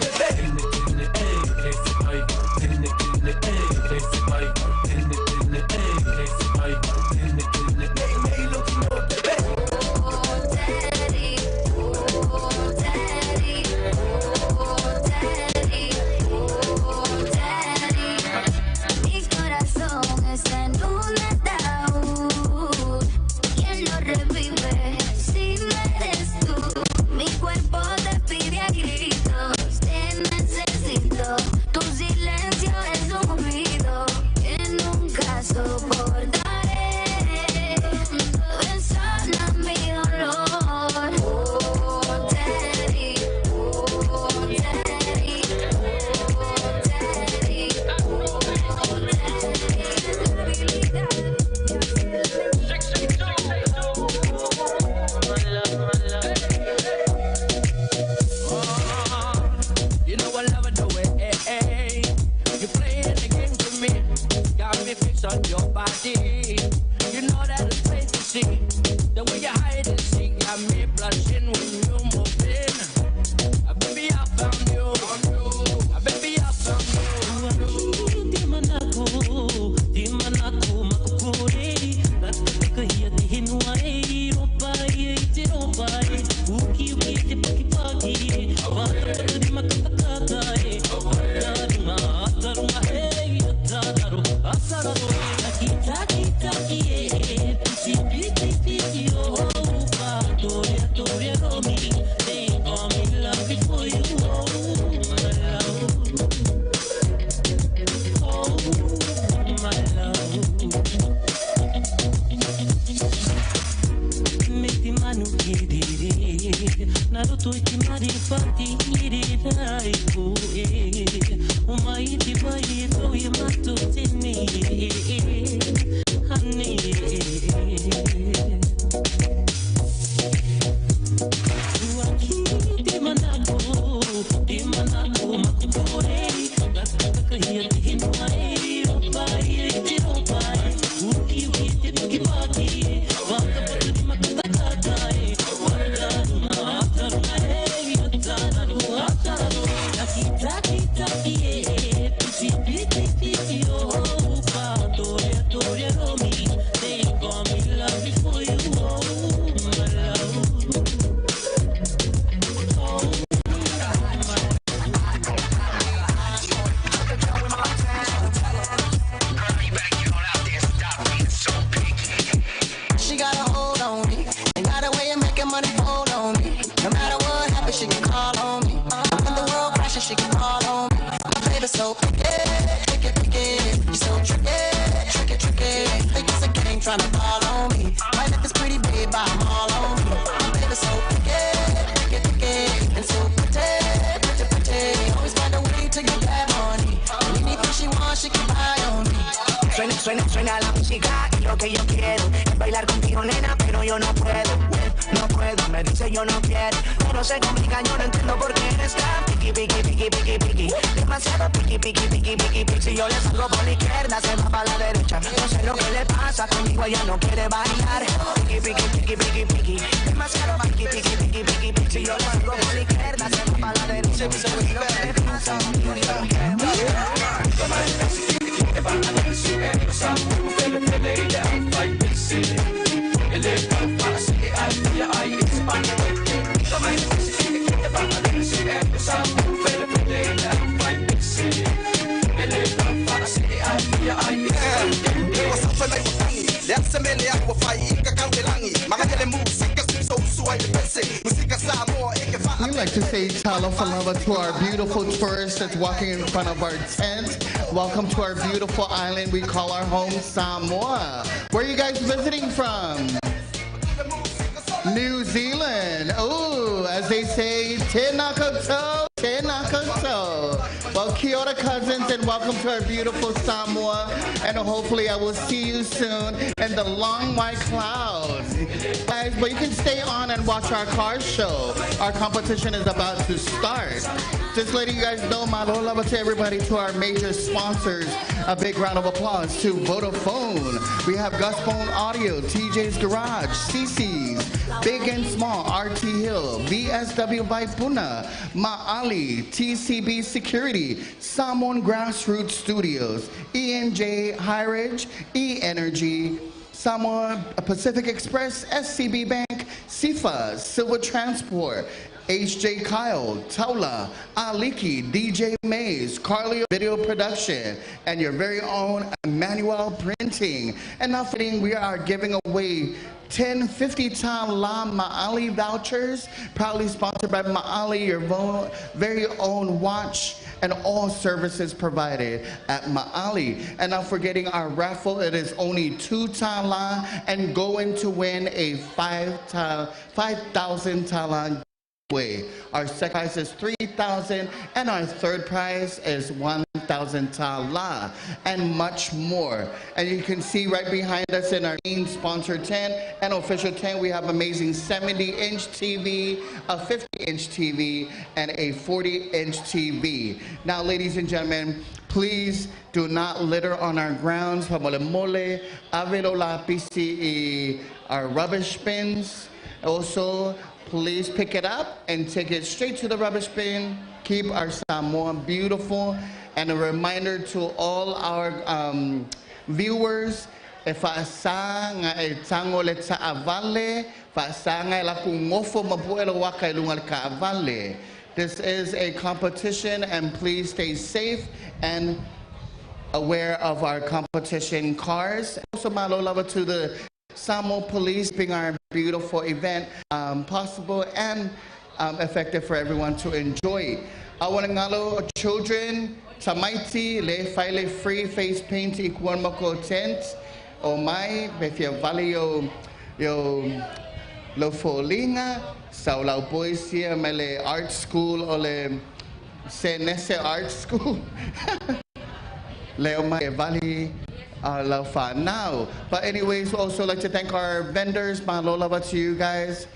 Suena la música y lo que yo quiero es bailar contigo, nena, pero yo no puedo. No puedo, me dice yo no quiero. Pero se complica, yo no entiendo por qué eres tan piqui. Demasiado piqui. Si yo le salgo por la izquierda, se va para la derecha. No sé lo que le pasa, conmigo ella no quiere bailar. Piqui. Demasiado piqui. Si yo le salgo por la izquierda, se va para la derecha. No sé lo que le pasa, conmigo ella no quiere bailar. We like to say talofa to our beautiful tourists that's walking in front of our tent. Welcome to our beautiful island we call our home, Samoa. Where are you guys visiting from? New Zealand. Oh, as they say, tēnā koutou, tēnā koutou. Well, kia ora, cousins, and welcome to our beautiful Samoa. And hopefully I will see you soon in the long white clouds. Guys, but you can stay on and watch our car show. Our competition is about to start. Just letting you guys know, malo love to everybody, to our major sponsors. A big round of applause to Vodafone. We have Gusphone Audio, TJ's Garage, CC's, Big and Small, RT Hill, VSW Vaipuna, Maali, TCB Security, Samon Grassroots Studios, ENJ High Ridge, E-Energy, Samoa Pacific Express, SCB Bank, SIFA, Silver Transport, HJ Kyle, Taula, Aliki, DJ Mays, Carlio Video Production, and your very own Emmanuel Printing. And now we are giving away 10 50-time La Maali vouchers, proudly sponsored by Maali, your very own watch and all services provided at Maali. And now for getting our raffle, it is only 2 La and going to win a 5,000 tala. Our second prize is 3,000 and our third prize is 1,000 tala and much more. And you can see right behind us in our main sponsor tent and official tent, we have amazing 70-inch TV, a 50-inch TV, and a 40-inch TV. Now, ladies and gentlemen, please do not litter on our grounds. Our rubbish bins. Also, please pick it up and take it straight to the rubbish bin. Keep our Samoa beautiful. And a reminder to all our viewers, this is a competition, and please stay safe and aware of our competition cars. Also, malo lava to the Samoa Police, being our beautiful event possible and effective for everyone to enjoy. Awanangalo children, Tamaiti, le file free face paint ikuan tent, o mai, befia vale yo lo folinga, sa lau poesia mele art school o le senese art school. Leo mai vale now. But anyways, also like to thank our vendors. Malolava to you guys.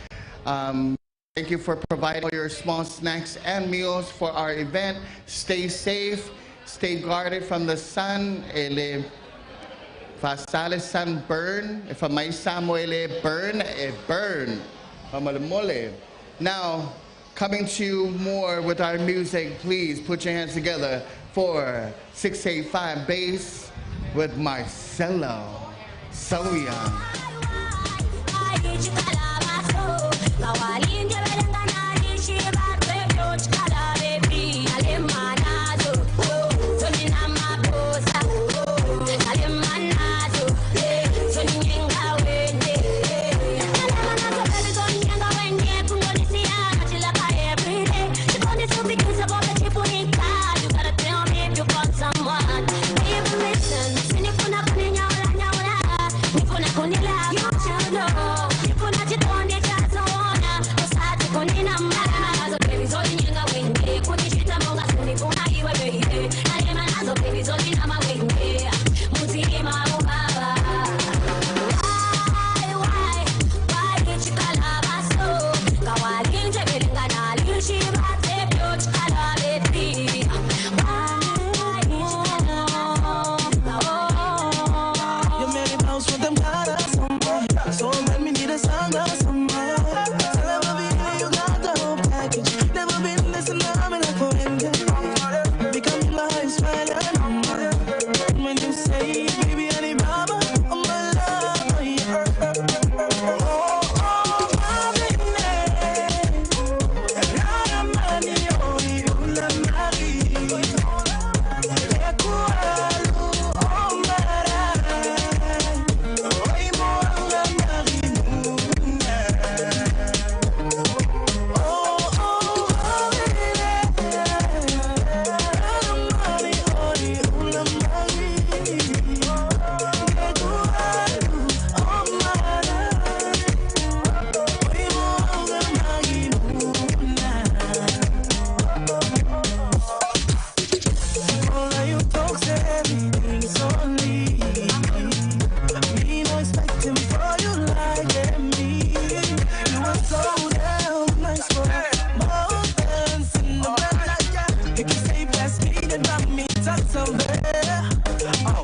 Thank you for providing all your small snacks and meals for our event. Stay safe, stay guarded from the sun. Ele fasale sun burn. If may samuele burn, it burn. Now, coming to you more with our music, please put your hands together for 685 bass with Marcelo Soya.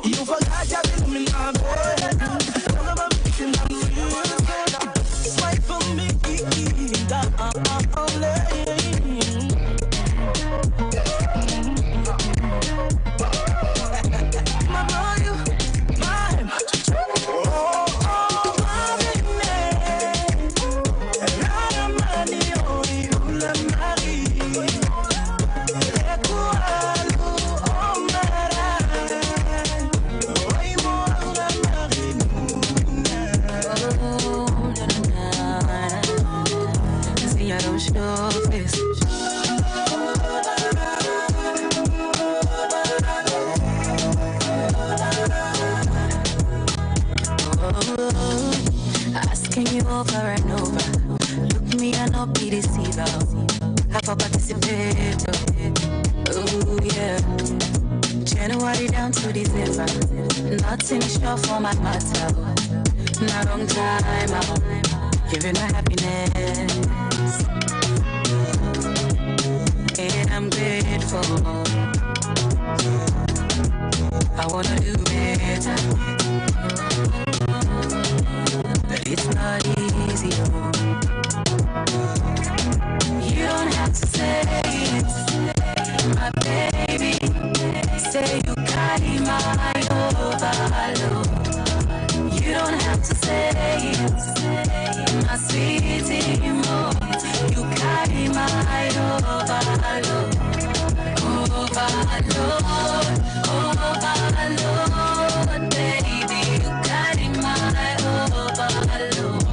You forgot you've been in my bed. Talk about making I'm real. Swipe for me, darling. Mama, you, mine. Asking you over and over. Look me and not be deceiver. Have a participator. Oh yeah. January down to December. Nothing sure for my matter. Not long time out. Giving my happiness. And I'm grateful. I wanna do better. But it's not easy. You don't have to say it, my baby. Say you carry my overload. You don't have to say it, my sweetie. You carry my overload. Overload, overload, baby. You carry my overload.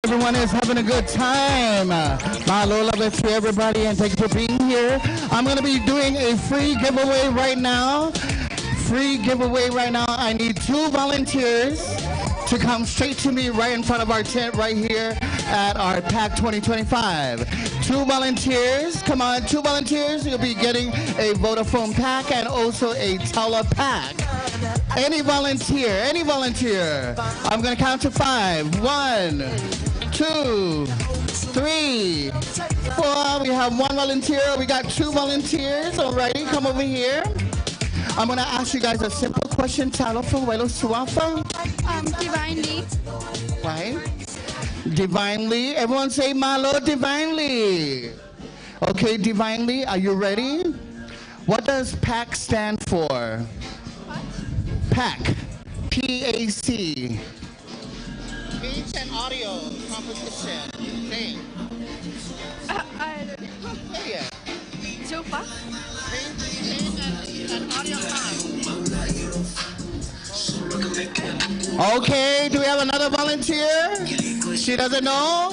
Everyone is having a good time. Mahalo love to everybody, and thank you for being here. I'm going to be doing a free giveaway right now. I need 2 volunteers to come straight to me right in front of our tent right here. at our PAC 2025. 2 volunteers, come on, 2 volunteers, you'll be getting a Vodafone pack and also a Tala pack. Any volunteer, any volunteer. I'm gonna count to 5. 1, 2, 3, 4. We have 1 volunteer. We got 2 volunteers already. Come over here. I'm gonna ask you guys a simple question. Talofa, welo suafa. Divinely. Why? Divinely. Everyone say malo divinely. Okay, divinely. Are you ready? What does PAC stand for? PAC. P-A-C. Speech and audio competition. Name. I don't know. Yeah. Sofa. Okay, do we have another volunteer? She doesn't know?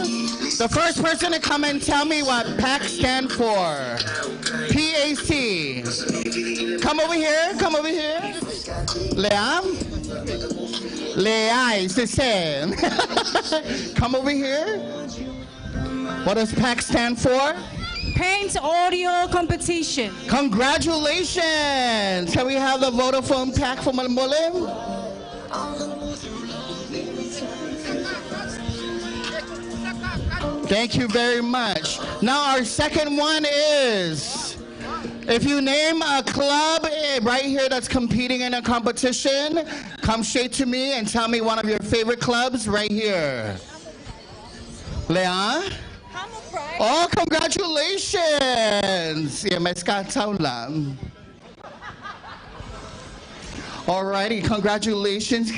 The first person to come and tell me what PAC stand for. P-A-C. Come over here, come over here. Leam? Leai, c'est ça. Come over here. What does PAC stand for? Paint audio competition. Congratulations! Can we have the Vodafone pack for Malmole? Thank you very much. Now our second one is, if you name a club right here that's competing in a competition, come straight to me and tell me one of your favorite clubs right here. Leon? Oh, congratulations! Yeah, alrighty, congratulations.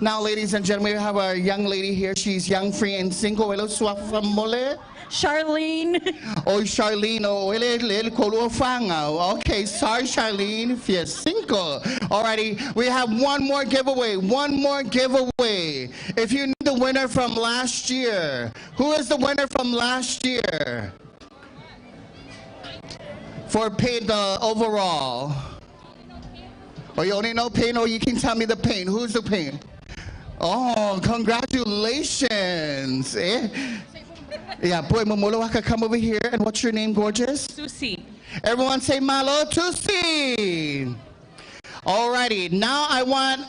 Now, ladies and gentlemen, we have our young lady here. She's young, free, and single. Hello, Charlene. Oh, Charlene. Oh, okay, sorry, Charlene, if you're single. Alrighty, we have one more giveaway. One more giveaway. If you know the winner from last year, who is the winner from last year? For paint the overall. Or you only know paint, or you can tell me the paint. Who's the paint? Oh, congratulations. Yeah, boy, Momolowaka, come over here. And what's your name, gorgeous? Susie. Everyone say Malo Tusi. Alrighty, now I want...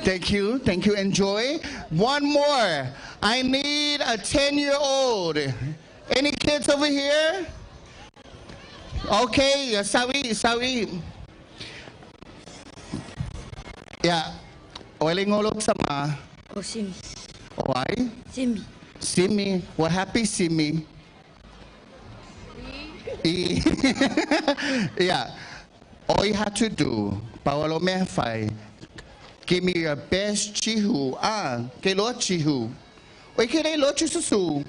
Thank you. Thank you. Enjoy. One more. I need a 10-year-old. Any kids over here? Okay, sawi. Yeah. Oiling olog sama. Oh, Simi. Why? Simi. Simi. What happy Simi? Yeah. All you have to do, Paolo Mefai, give me your best chihu. Que lo chihu. Oi, que lo chisusu.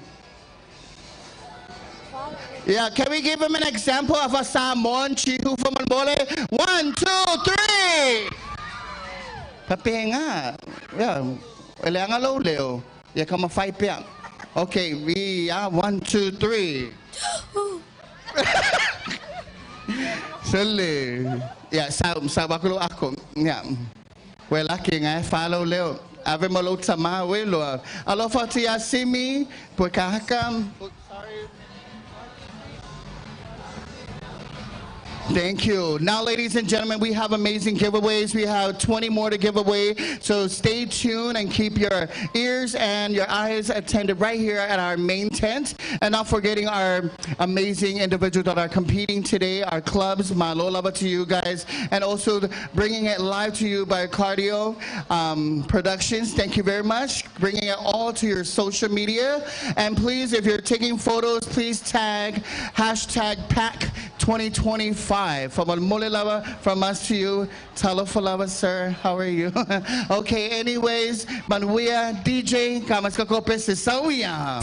Yeah, can we give him an example of a salmon chihu from Malmole? 1, 2, 3. Papenga. Yeah. Elanga low leo. Yeah, come on, 5 p.m. Okay, we are 1, 2, 3. Sali. Yeah, sabakulo ako. Yeah. Well, lucky nga follow leo. Ave malo sama we lo. Alo fatia simi pokahakam. Sorry. Thank you. Now, ladies and gentlemen, we have amazing giveaways. We have 20 more to give away. So stay tuned and keep your ears and your eyes attended right here at our main tent. And not forgetting our amazing individuals that are competing today, our clubs. Malolava to you guys. And also bringing it live to you by Cardio Productions. Thank you very much. Bringing it all to your social media. And please, if you're taking photos, please tag #PAC 2025. From Mulilava, from us to you. Talofalava, sir. How are you? Okay, anyways, Manuia, DJ, Kamas Kakopes, Sawiya.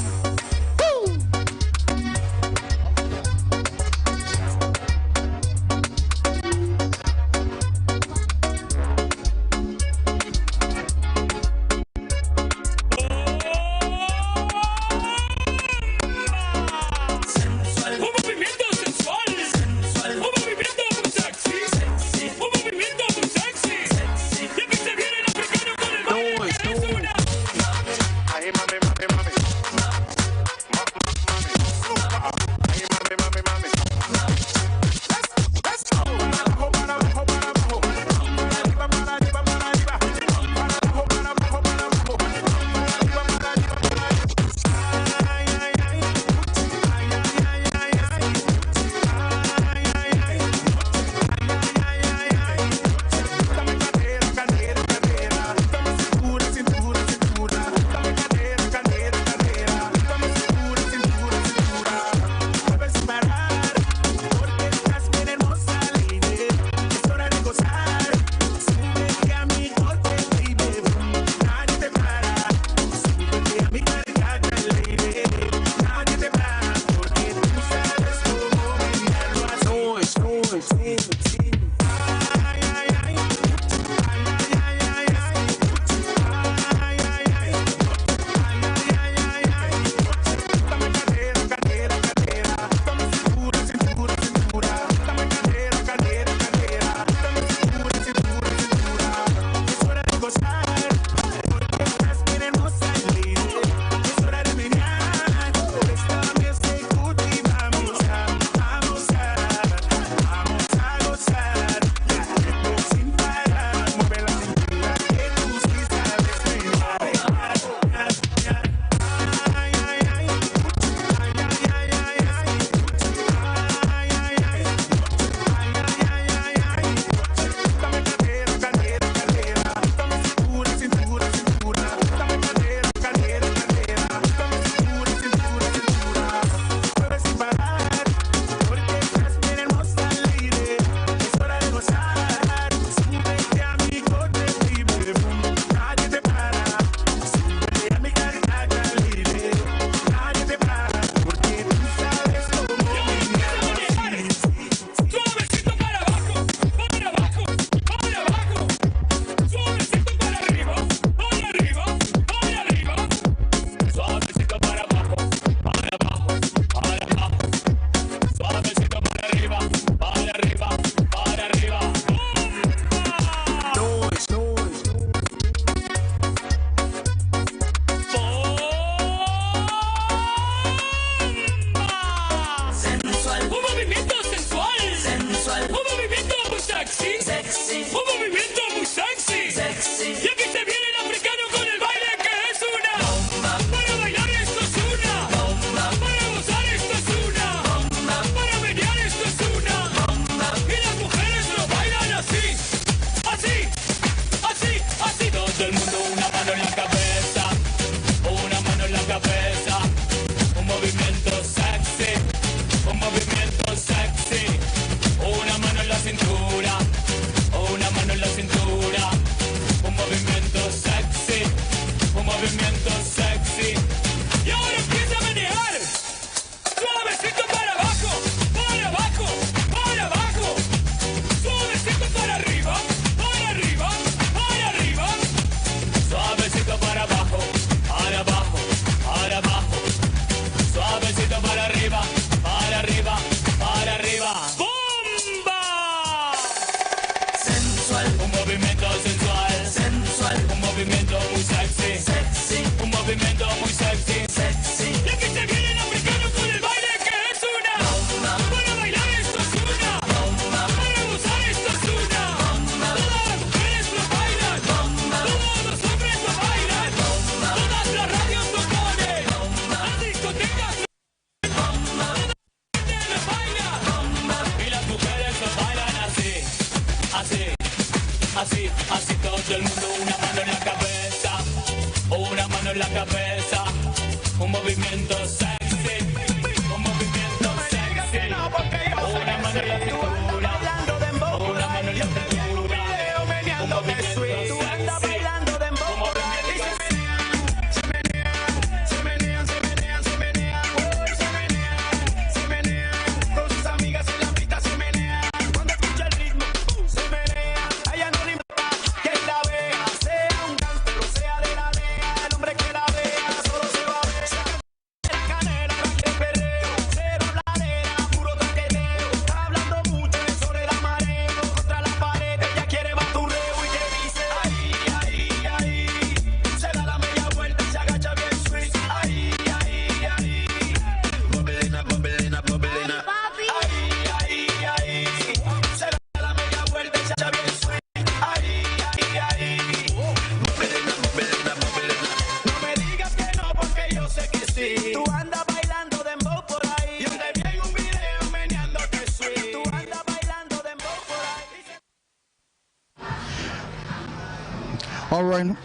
All right.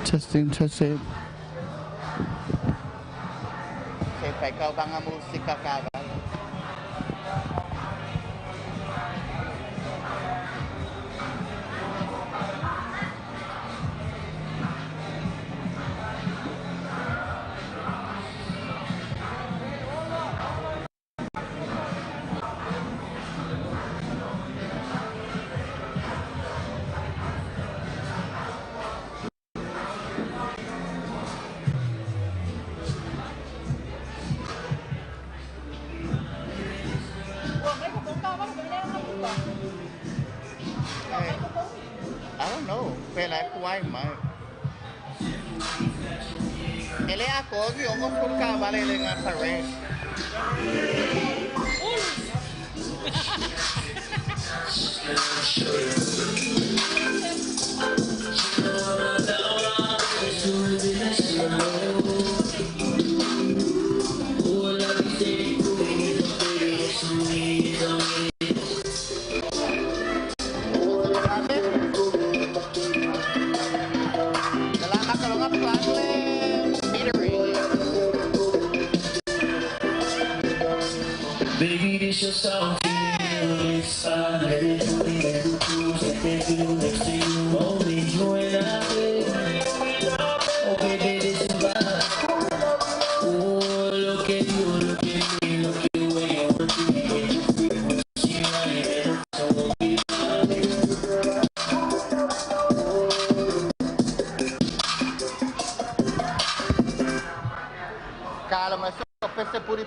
Testing, testing. Phải câu bằng música cả. Pela Kuaima. Ele acorda e eu vou cavalo ele na parede. Baby, this your song, it's fine. Let it do it, let it do it. Let it do next to you, only you and I. Oh, baby, this is vibe. Oh, look at you, look at me, look at the way you're working. She right there, so we'll be Cara, mas só pensa puri.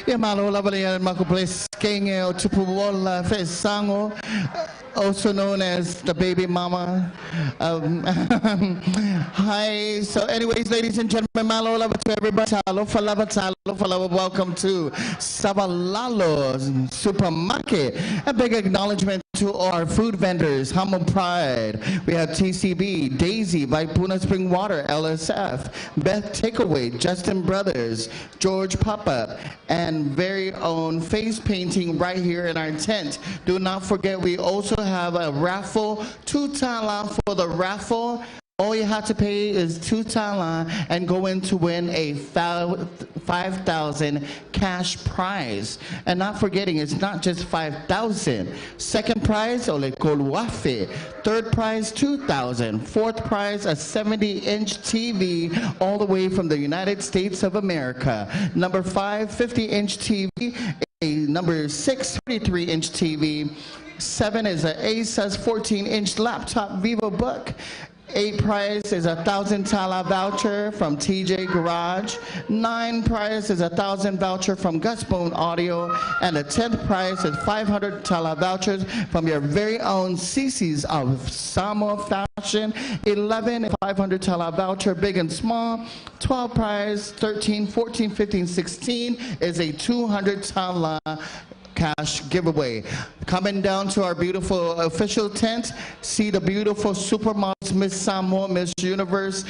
Yeah, malo labalian marketplace king Chupuwola Fesango, also known as the baby mama. Hi. So, anyways, ladies and gentlemen, malo lava to everybody. Talo falava. Welcome to Sabalalo Supermarket. A big acknowledgement to our food vendors, Humble Pride. We have TCB, Daisy by Puna Spring Water, LSF, Beth Takeaway, Justin Brothers, George Papa, and very own face painting right here in our tent. Do not forget, we also have a raffle, 2 tala for the raffle. All you have to pay is 2 tala and go in to win a 5,000 cash prize. And not forgetting, it's not just 5,000. Second prize, ole koluafe. Third prize, 2,000. Fourth prize, a 70-inch TV all the way from the United States of America. Number 5, 50-inch TV. Number 6, 33-inch TV. 7 is an Asus 14-inch laptop VivoBook. 8 prize is a 1,000 tala voucher from TJ Garage. 9 prize is a 1,000 voucher from Gusbone Audio. And the 10th prize is 500 tala vouchers from your very own CC's of Samoa Fashion. 11, 500 tala voucher, big and small. 12 prize, 13, 14, 15, 16 is a 200 tala cash giveaway. Coming down to our beautiful official tent, see the beautiful supermodels, Miss Samoa, Miss Universe,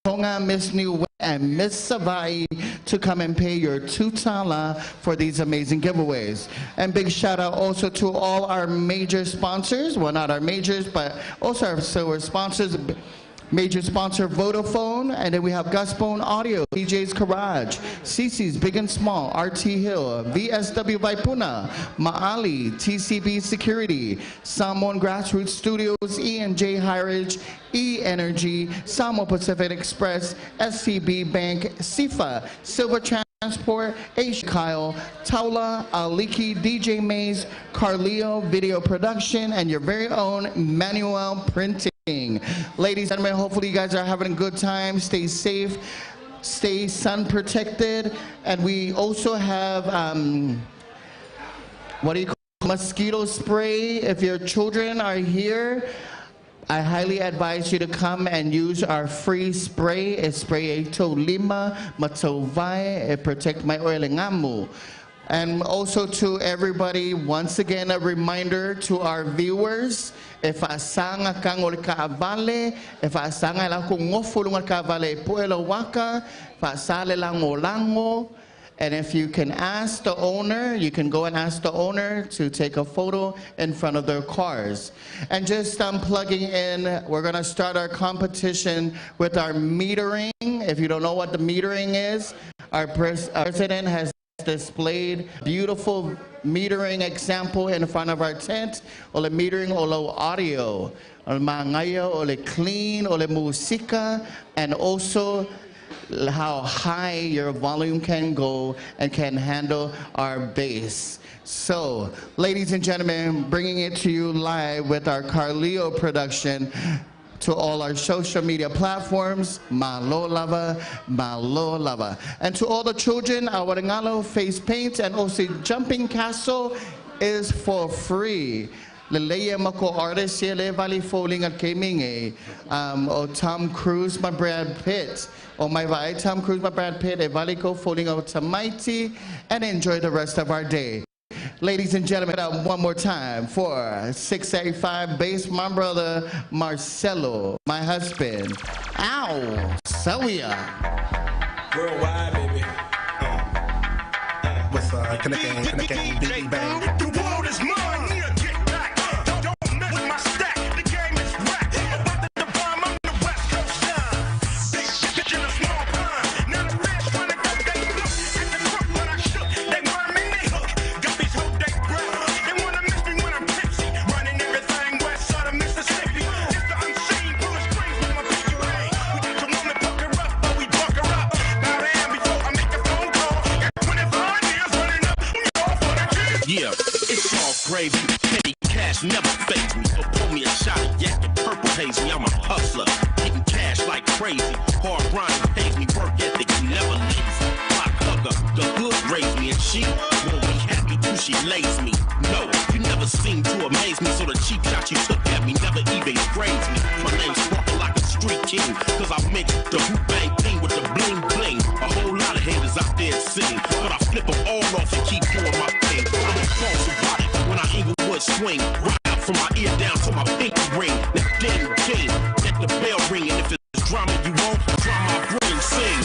Tonga, Miss New Wave, and Miss Savai to come and pay your 2 tala for these amazing giveaways. And big shout out also to all our major sponsors, well not our majors, but also our sponsors. Major sponsor Vodafone, and then we have Gusbone Audio, DJ's Garage, CC's Big and Small, RT Hill, VSW Vaipuna, Maali, TCB Security, Samoan Grassroots Studios, E&J Highridge, E-Energy, Samoa Pacific Express, SCB Bank, SIFA, Silver Transport, H. Kyle, Taula, Aliki, DJ Maze, Carleo Video Production, and your very own Manuel Printing. Ladies and gentlemen, hopefully you guys are having a good time. Stay safe, stay sun protected, and we also have what do you call it? Mosquito spray. If your children are here, I highly advise you to come and use our free spray. It's spray to lima matovai. It protect my oilingamu. And also to everybody, once again, a reminder to our viewers, if asanga kang ol kaavale, if asanga la kung ngofulungan kaavale puelo waka, fa sale lang olango. And if you can ask the owner, you can go and ask the owner to take a photo in front of their cars. And just plugging in, we're gonna start our competition with our metering. If you don't know what the metering is, our president has displayed beautiful metering example in front of our tent. Ole metering, ole audio, ole mangaya, ole clean, ole musika, and also how high your volume can go and can handle our bass. So, ladies and gentlemen, bringing it to you live with our Carleo production. To all our social media platforms, Malo Lava, Malo Lava. And to all the children, our Ngalo face paint and also jumping castle is for free. Leleya mako artist yele valley falling at Kaminge. O Tom Cruise, my Brad Pitt. O my vai Tom Cruise, my Brad Pitt, a valiko falling out to mighty, and enjoy the rest of our day. Ladies and gentlemen, one more time for 685 bass, my brother Marcelo, my husband. Ow, Sawia. Worldwide, baby. What's up? Can I bang, bang? The world is mine. Get back. Don't mess with my stack. The game is whack. About the bomb on the West Coast shine. Big bitch in a small pond. Now the rich trying to go. They look at the truck when I shook. They want me, they hook. Guppies hope they breath. They wanna miss me when I'm tipsy. Running everything west side of Mississippi. It's the unseen Bruce Springs with my picture ring. We got your woman pucker up, but we buck her up. Now damn, before I make a phone call. Got 25 years running up. We all for the kids. Yeah, it's all gravy. Petty cash never fails me. So pull me a shot of yak and purple haze me. I'm a hustler, getting cash like crazy. Hard grind pays me, work ethic never leaves. Block hugger, the hood raised me, and she won't be happy till she lays me. No, you never seem to amaze me, so the cheap shot you took at me never even grazed me. My name's sparkle like a street king, cause I mix the hoop bang thing with the bling bling. A whole lot of haters out there sing, but I flip them all off and keep doing my thing. I'm a false about it when I Inglewood swing. Right out from my ear down to my pinky ring. Now ding ding, let the bell ring, and if it's drama you want, drama I bring, sing.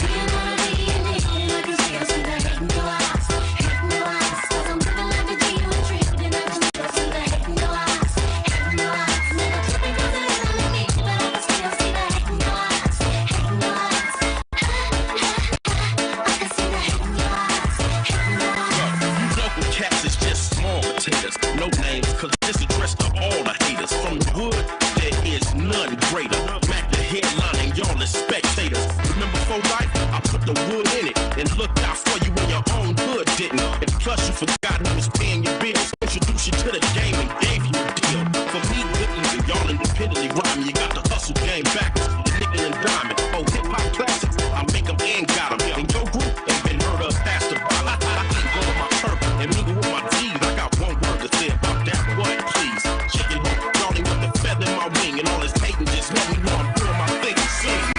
imitators. No names, cause this addressed to all the haters. From the hood, there is none greater. Mac the headline and y'all as spectators. Remember for life, I put the wood in it and looked out for you when your own hood didn't. And plus you forgot who was paying your bills. Introduced you to the game and gave you a deal. For me, and y'all independently rhyme. You got the hustle game backwards, the nickel and diamond. Oh, hip-hop classics, I make them and got them. And your group ain't been heard of past the ball. I can't go to my turf and mingle with my G's. I got one word to say about that. What, please? Chicken hook, Johnny with the feather in my wing. And all this hating just let me know I'm doing my thing. Sing.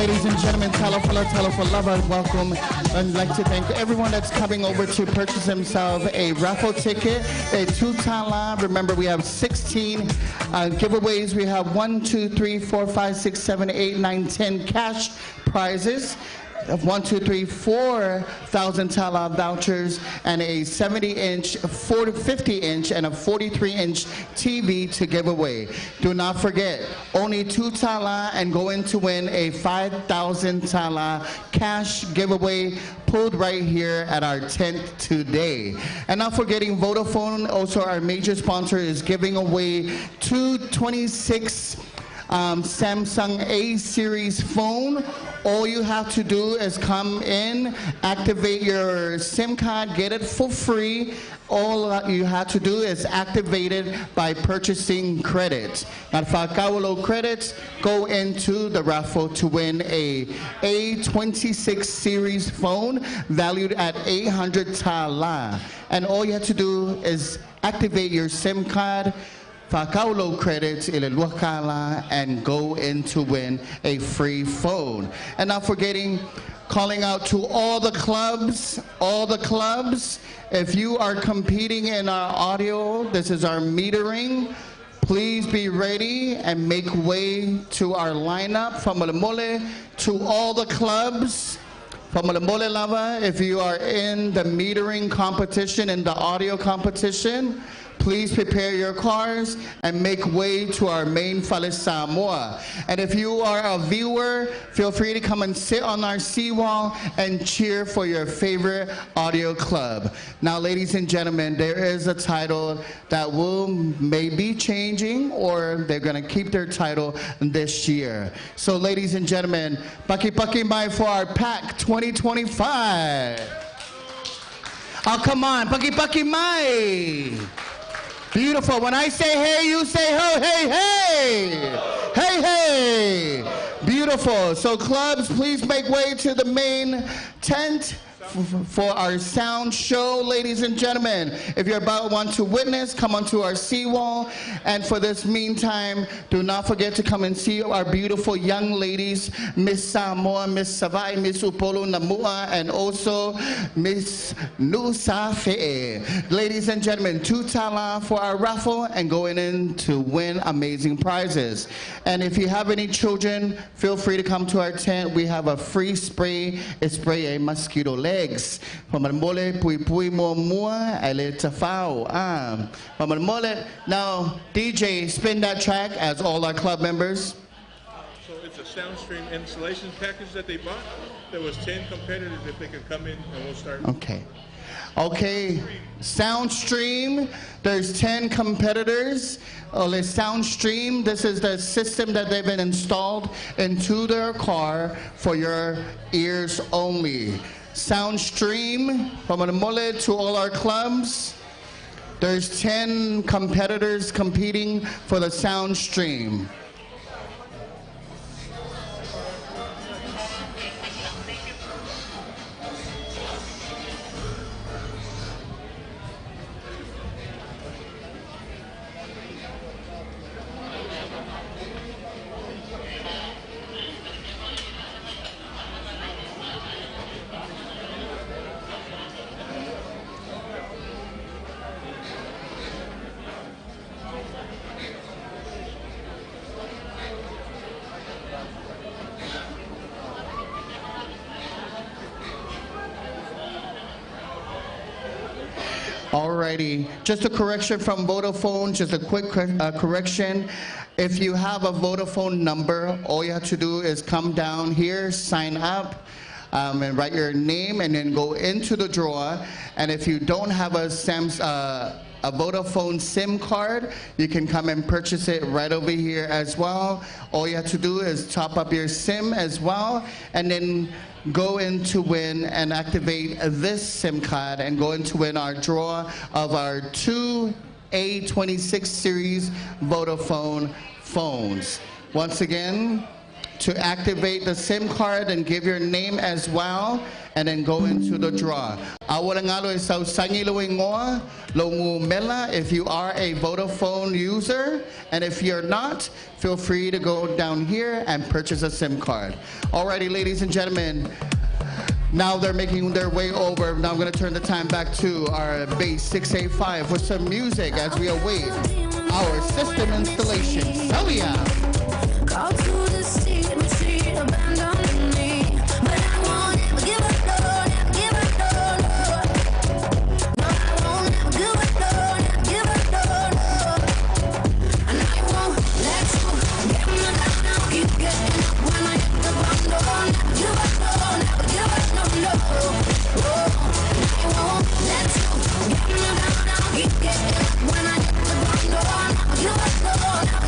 ladies and gentlemen, Talofa Lover, welcome. I'd like to thank everyone that's coming over to purchase themselves a raffle ticket, a $2. Remember, we have 16 giveaways. We have 1, 2, 3, 4, 5, 6, 7, 8, 9, 10 cash prizes. 4,000 Tala vouchers and a 70-inch, 50-inch, and a 43-inch TV to give away. Do not forget, only 2 Tala and go in to win a 5,000 Tala cash giveaway pulled right here at our tent today. And not forgetting, Vodafone, also our major sponsor, is giving away 226 Samsung A series phone. All you have to do is come in, activate your SIM card, get it for free. All you have to do is activate it by purchasing credits. At Fakawalo credits, go into the raffle to win a A26 series phone valued at 800 Tala. And all you have to do is activate your SIM card, Fakaulo credits, Ileluakala, and go in to win a free phone. And not forgetting, calling out to all the clubs, if you are competing in our audio, this is our metering. Please be ready and make way to our lineup from Malamole to all the clubs. From Malamole Lava, if you are in the metering competition, in the audio competition, please prepare your cars and make way to our main Fale Samoa. And if you are a viewer, feel free to come and sit on our seawall and cheer for your favorite audio club. Now, ladies and gentlemen, there is a title that may be changing, or they're gonna keep their title this year. So ladies and gentlemen, Paki Paki Mai for our PAC 2025. Oh, come on, Paki Paki Mai. Beautiful. When I say hey, you say ho, hey, hey. Hey, hey. Beautiful. So clubs, please make way to the main tent for our sound show, ladies and gentlemen. If you're about want to witness, come onto our seawall. And for this meantime, do not forget to come and see our beautiful young ladies, Miss Samoa, Miss Savai, Miss Upolo Namua, and also Miss Nusa Fe'e. Ladies and gentlemen, 2 Tala for our raffle and going in to win amazing prizes. And if you have any children, feel free to come to our tent. We have a free spray. It's spray a mosquito leg. Pamamole pui pui mo mua ele tafao. Pamamole. Now, DJ, spin that track as all our club members. So it's a SoundStream installation package that they bought. There was 10 competitors. If they could come in, and we'll start. Okay. Okay, SoundStream, there's 10 competitors. SoundStream, this is the system that they've been installed into their car for your ears only. SoundStream, from Mole to all our clubs, there's 10 competitors competing for the SoundStream. Alrighty, just a correction from Vodafone, just a quick correction. If you have a Vodafone number, all you have to do is come down here, sign up, and write your name, and then go into the draw. And if you don't have a Vodafone SIM card, you can come and purchase it right over here as well. All you have to do is top up your SIM as well, and then go in to win and activate this SIM card and go in to win our draw of our 2 A26 series Vodafone phones. Once again, to activate the SIM card and give your name as well, and then go into the draw. If you are a Vodafone user, and if you're not, feel free to go down here and purchase a SIM card. Alrighty, ladies and gentlemen, now they're making their way over. Now I'm gonna turn the time back to our base 685 for some music as we await our system installation. Oh yeah. Call to the sea, abandon me, but I want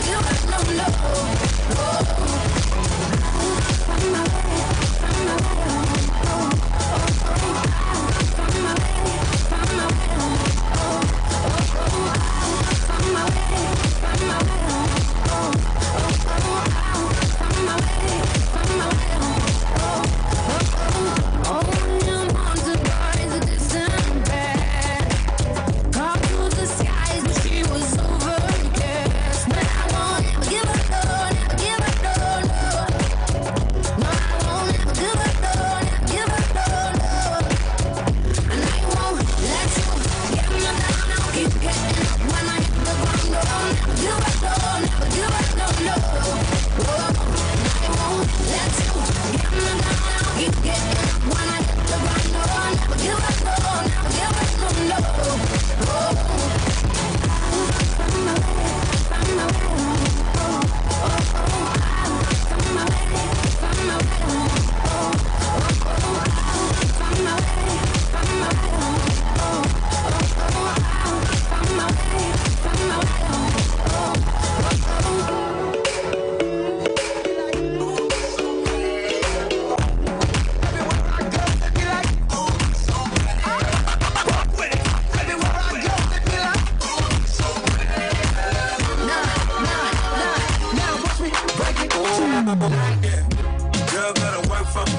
give up, no, no. Girl, gotta work for me.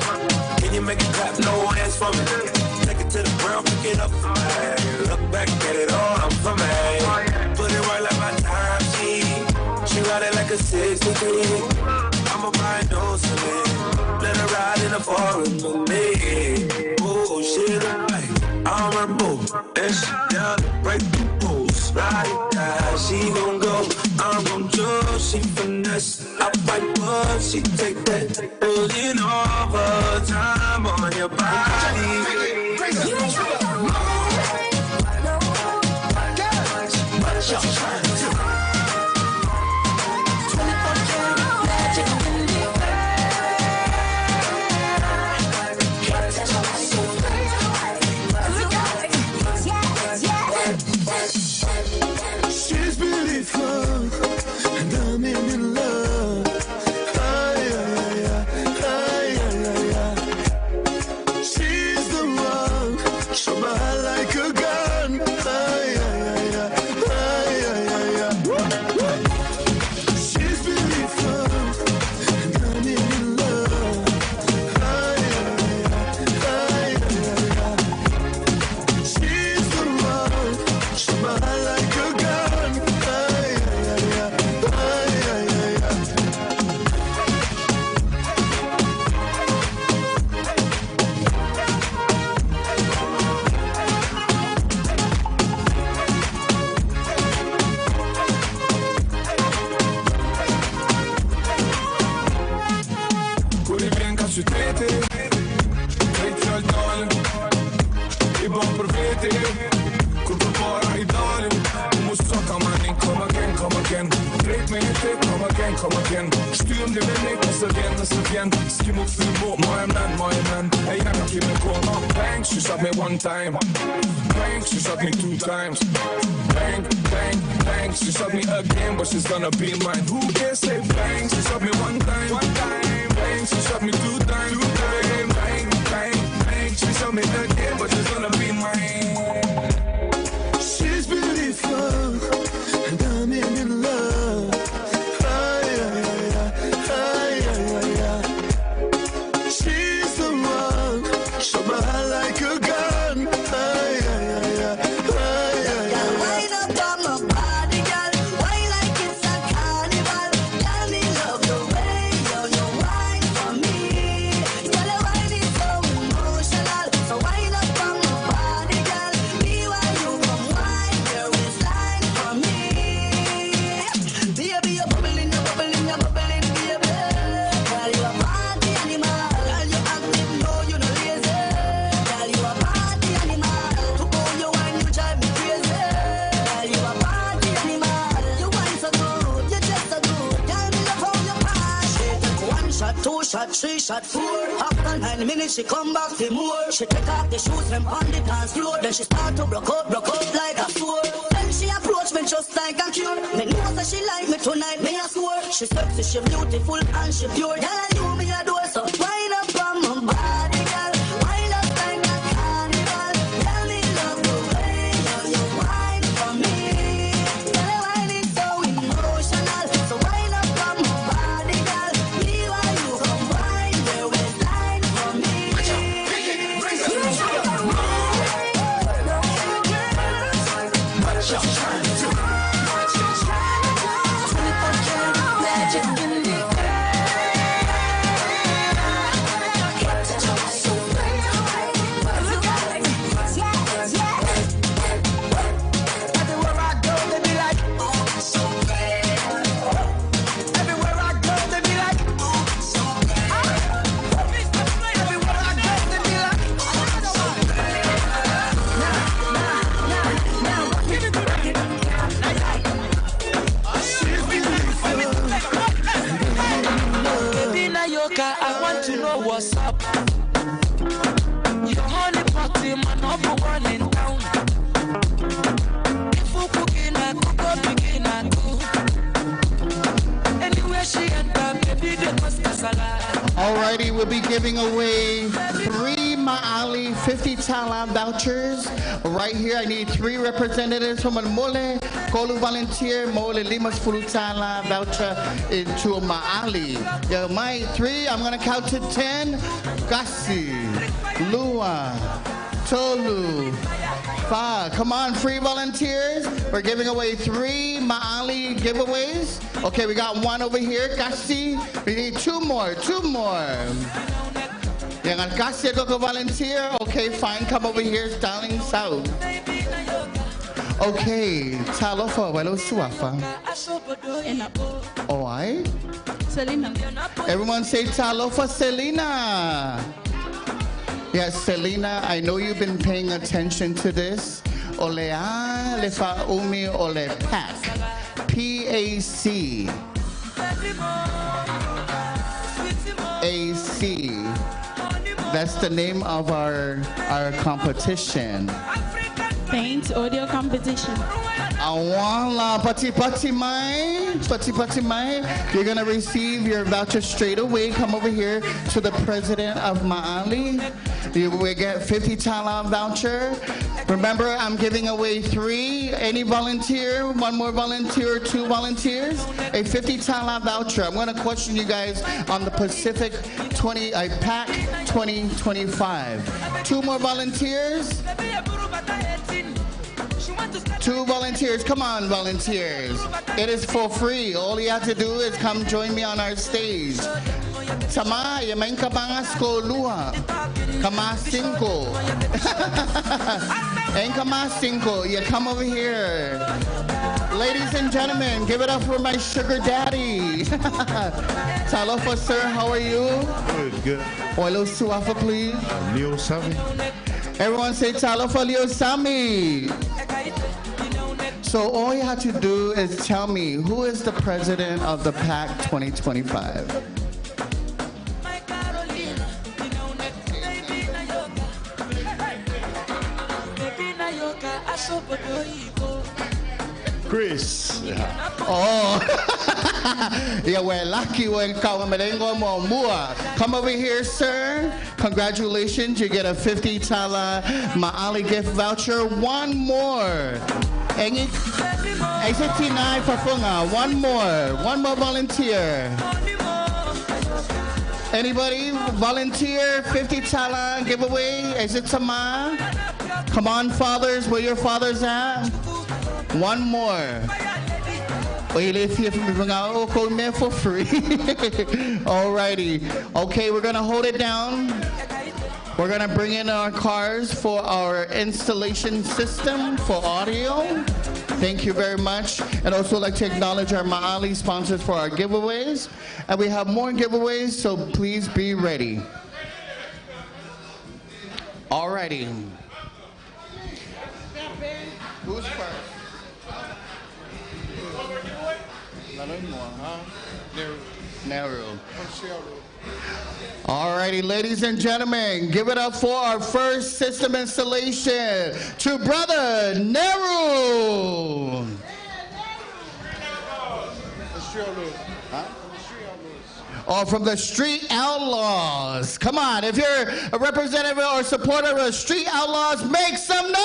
Can you make it clap? No hands for me. Take it to the ground, pick it up for me. Look back, get it all up for me. Put it right like my time she ride it like a 63. I'ma buy no cement. Let her ride in the forest with me. Oh shit, I'm her boo. And she down to break the rules. Ride it, she gon' go. I'm gon' judge, she finesse. I fight but she take that. Pulling over time on your body. What y'all trying to do? 24 karat magic in the She's beautiful, and I'm in love. She's the one, so bad like a gun. She's beautiful, and I'm in love. She's the one, so bad like a gun. Corri bien quand tu t'étais, Rachel Dolan, i buon profeti, colpo para idoli, måste come again, break me inte, come again, styr om det vill mig, nästa igen, skim upp för bort, my man, hey jag kan keep it going, bang, she shot me one time, bang, she shot me 2 times, bang, she shot me again, but she's gonna be mine, who can say bang, she shot me one time, bang, she shot me 2 times, bang, she shot me again, but she's gonna be mine. She's beautiful, and I'm in love. She's the one, so bad like a gun. Wind up on my body, girl. Wine like it's a carnival. Girl, me love the way you wine for me. Girl, your wine is so emotional. So wind up on my body, girl. Me while you come wine your waistline for me. Baby, you're bubbling, baby. Girl, you a party animal. Girl, you active, no, you no lazy. Girl, you a party animal. To own your wine, you drive me crazy. Girl, you a party animal. You wine so good, you just so good. Girl, me love how you party. Take 1 shot, 2 shot, 3 shot, 4. After 9 minutes, she come back for more. She take off the shoes and on the dance floor. Then she start to broke up like a fool. Then she approach me just like a cure. Me know that she like me tonight, me a swear. She sexy, she beautiful, and she pure. Girl, I know me a do so. Wind up on my body, girl. Wind up like a carnival. Tell me love the way you wind for me. Girl, wind it so emotional. So wind up on my body, girl. Me while you come wind your waistline for me. I want to know what's up. Your honey party, man, number one in town. If you cooking, I cook up, begin, I cook. Anywhere she enter, baby, they must be salad. Alrighty, we'll be giving away 3 Maali 50 Tala vouchers. Right here, I need 3 representatives from Mole, Kolu Volunteer, Mole Limas Fulutala voucher into Maali. Yeah, my 3, I'm gonna count to 10. Gasi, Lua, Tolu, Fa. Come on, free volunteers. We're giving away 3 Maali giveaways. Okay, we got 1 over here, Gasi. We need 2 more, 2 more. Yang Gasi go volunteer. Okay, fine, come over here, Starling South. Okay, Talofa, Walo Suafa. Oh, I? Selena. Everyone say Talofa Selena. Yes, Selena, I know you've been paying attention to this. Olea lefa umi ole pack. PAC. AC. That's the name of our competition. Paint audio competition. Awala pati pati mai. You're gonna receive your voucher straight away. Come over here to the president of Maali. You will get 50 Tala voucher. Remember, I'm giving away 3. Any volunteer, 1 more volunteer, 2 volunteers, a 50 Tala voucher. I'm gonna question you guys on the Pacific PAC 2025. 2 more volunteers. 2 volunteers, come on volunteers. It is for free. All you have to do is come join me on our stage. Sama, yaman ka bang skolua. Kama 5. And kama 5. You come over here. Ladies and gentlemen, give it up for my sugar daddy. Talofa, sir, how are you? Good, good. Oilo Suafa, please. Leo Sami. Everyone say Talofa Leo Sami. So all you have to do is tell me, who is the president of the PAC 2025? Chris. Oh. Yeah, we're lucky when come over here, sir. Congratulations, you get a 50 Tala Maali gift voucher. 1 more. One more volunteer. Anybody volunteer? 50 Tala giveaway. Is it Sama? Come on, fathers, where your fathers at? 1 more. For free. Alrighty. Okay, we're gonna hold it down. We're gonna bring in our cars for our installation system for audio. Thank you very much. And also like to acknowledge our Maali sponsors for our giveaways. And we have more giveaways, so please be ready. Alrighty. Who's first? Nehru. Alrighty, ladies and gentlemen, give it up for our first system installation to Brother Nehru. Or from the Street Outlaws. Come on, if you're a representative or supporter of the Street Outlaws, make some noise!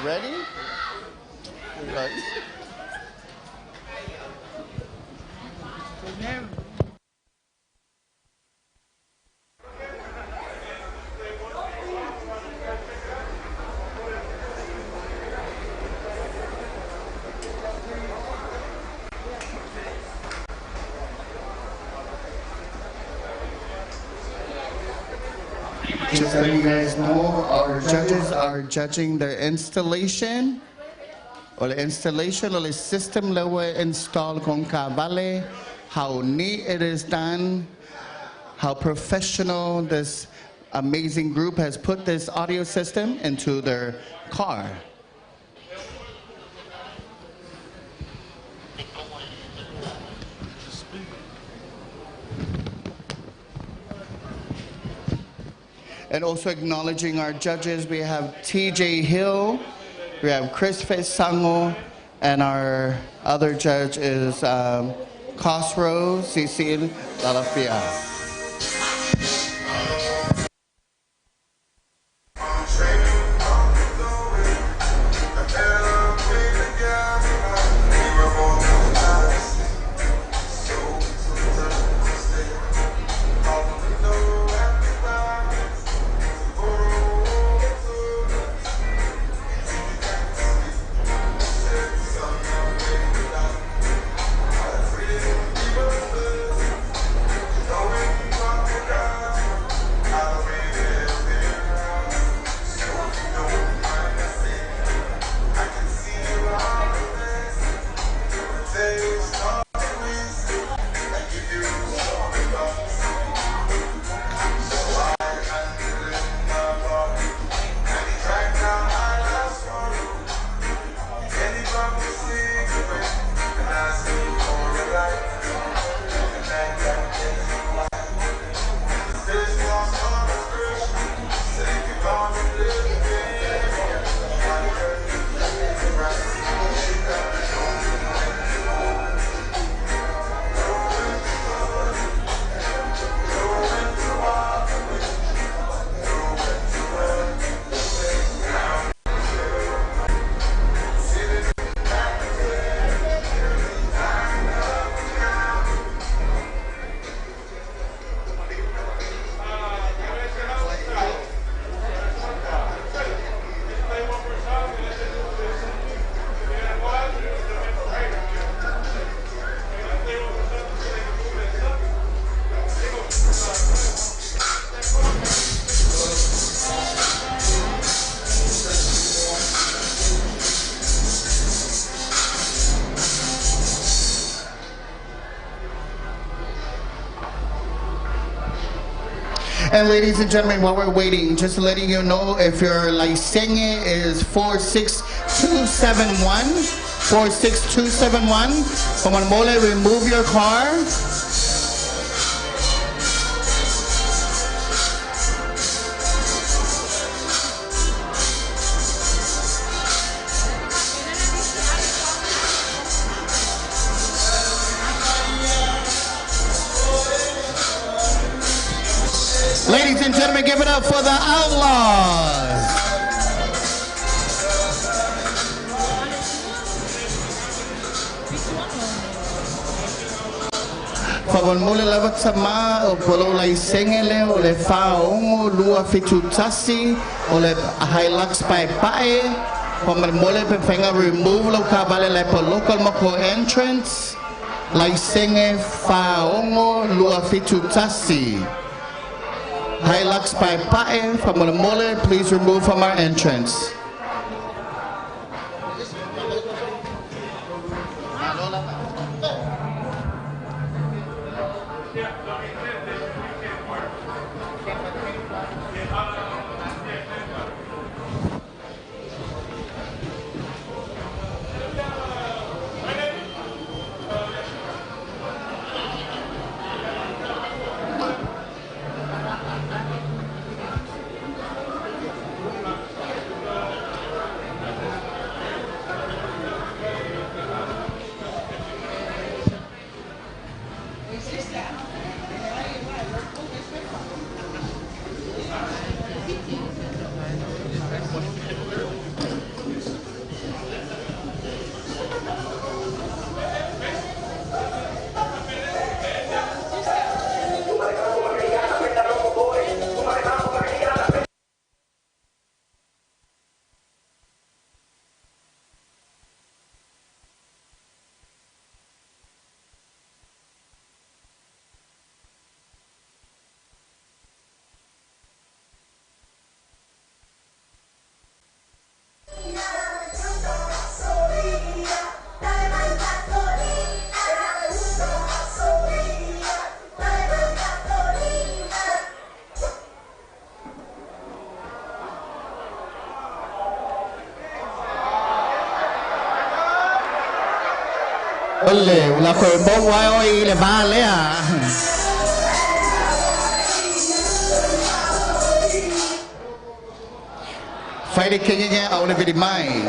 Ready? Right. Just letting you guys know, our judges are judging their installation, or the installation of the system that were installed con Valley, how neat it is done, how professional this amazing group has put this audio system into their car. And also acknowledging our judges, we have TJ Hill, we have Chris Fesango, and our other judge is Cosro Cecil Lalafia. And ladies and gentlemen, while we're waiting, just letting you know, if your Laisenye is 46271, 46271, Pamanmole, remove your car. Ladies and gentlemen, give it up for the Outlaws. Favon mole lavat sama o polo lai sengele o le faongo lua fitutasi o le Hilux pai pai. Paman mole pe fenga remove lo kabale le po local moko entrance. Lai senge faongo lua fitutasi. Hilux by Pae from Mole, please remove from our entrance. Ole, ula ko bong wai oi le ba le a. Fight it king again, I wanna be mine.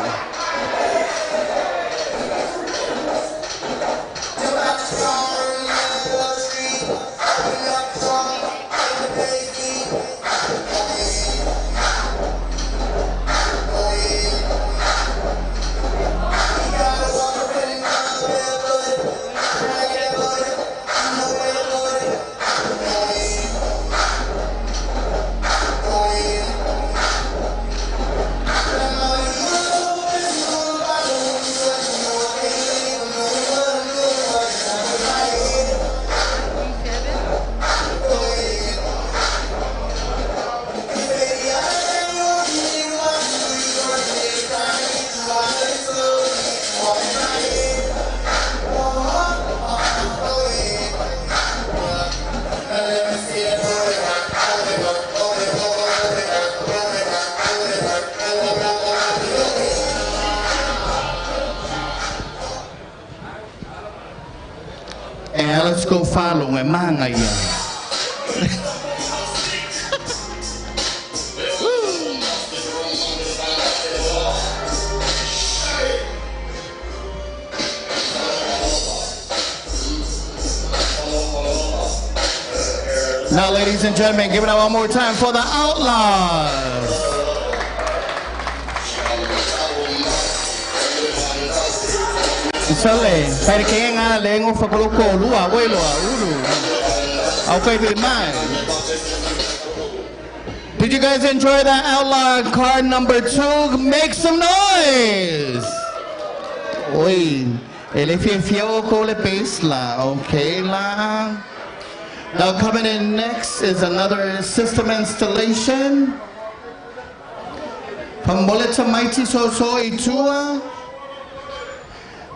And let's go follow and manga yan. Now, ladies and gentlemen, give it up one more time for the Outlaws. Sale, para que nga lengo fa koloko lua welo ulu. Okay, be mine. Did you guys enjoy that Outlaw card number 2? Make some noise. Oi, ele fio ko le pace la. Okay la. Now coming in next is another system installation. Pamboleta Mighty Soso Itua.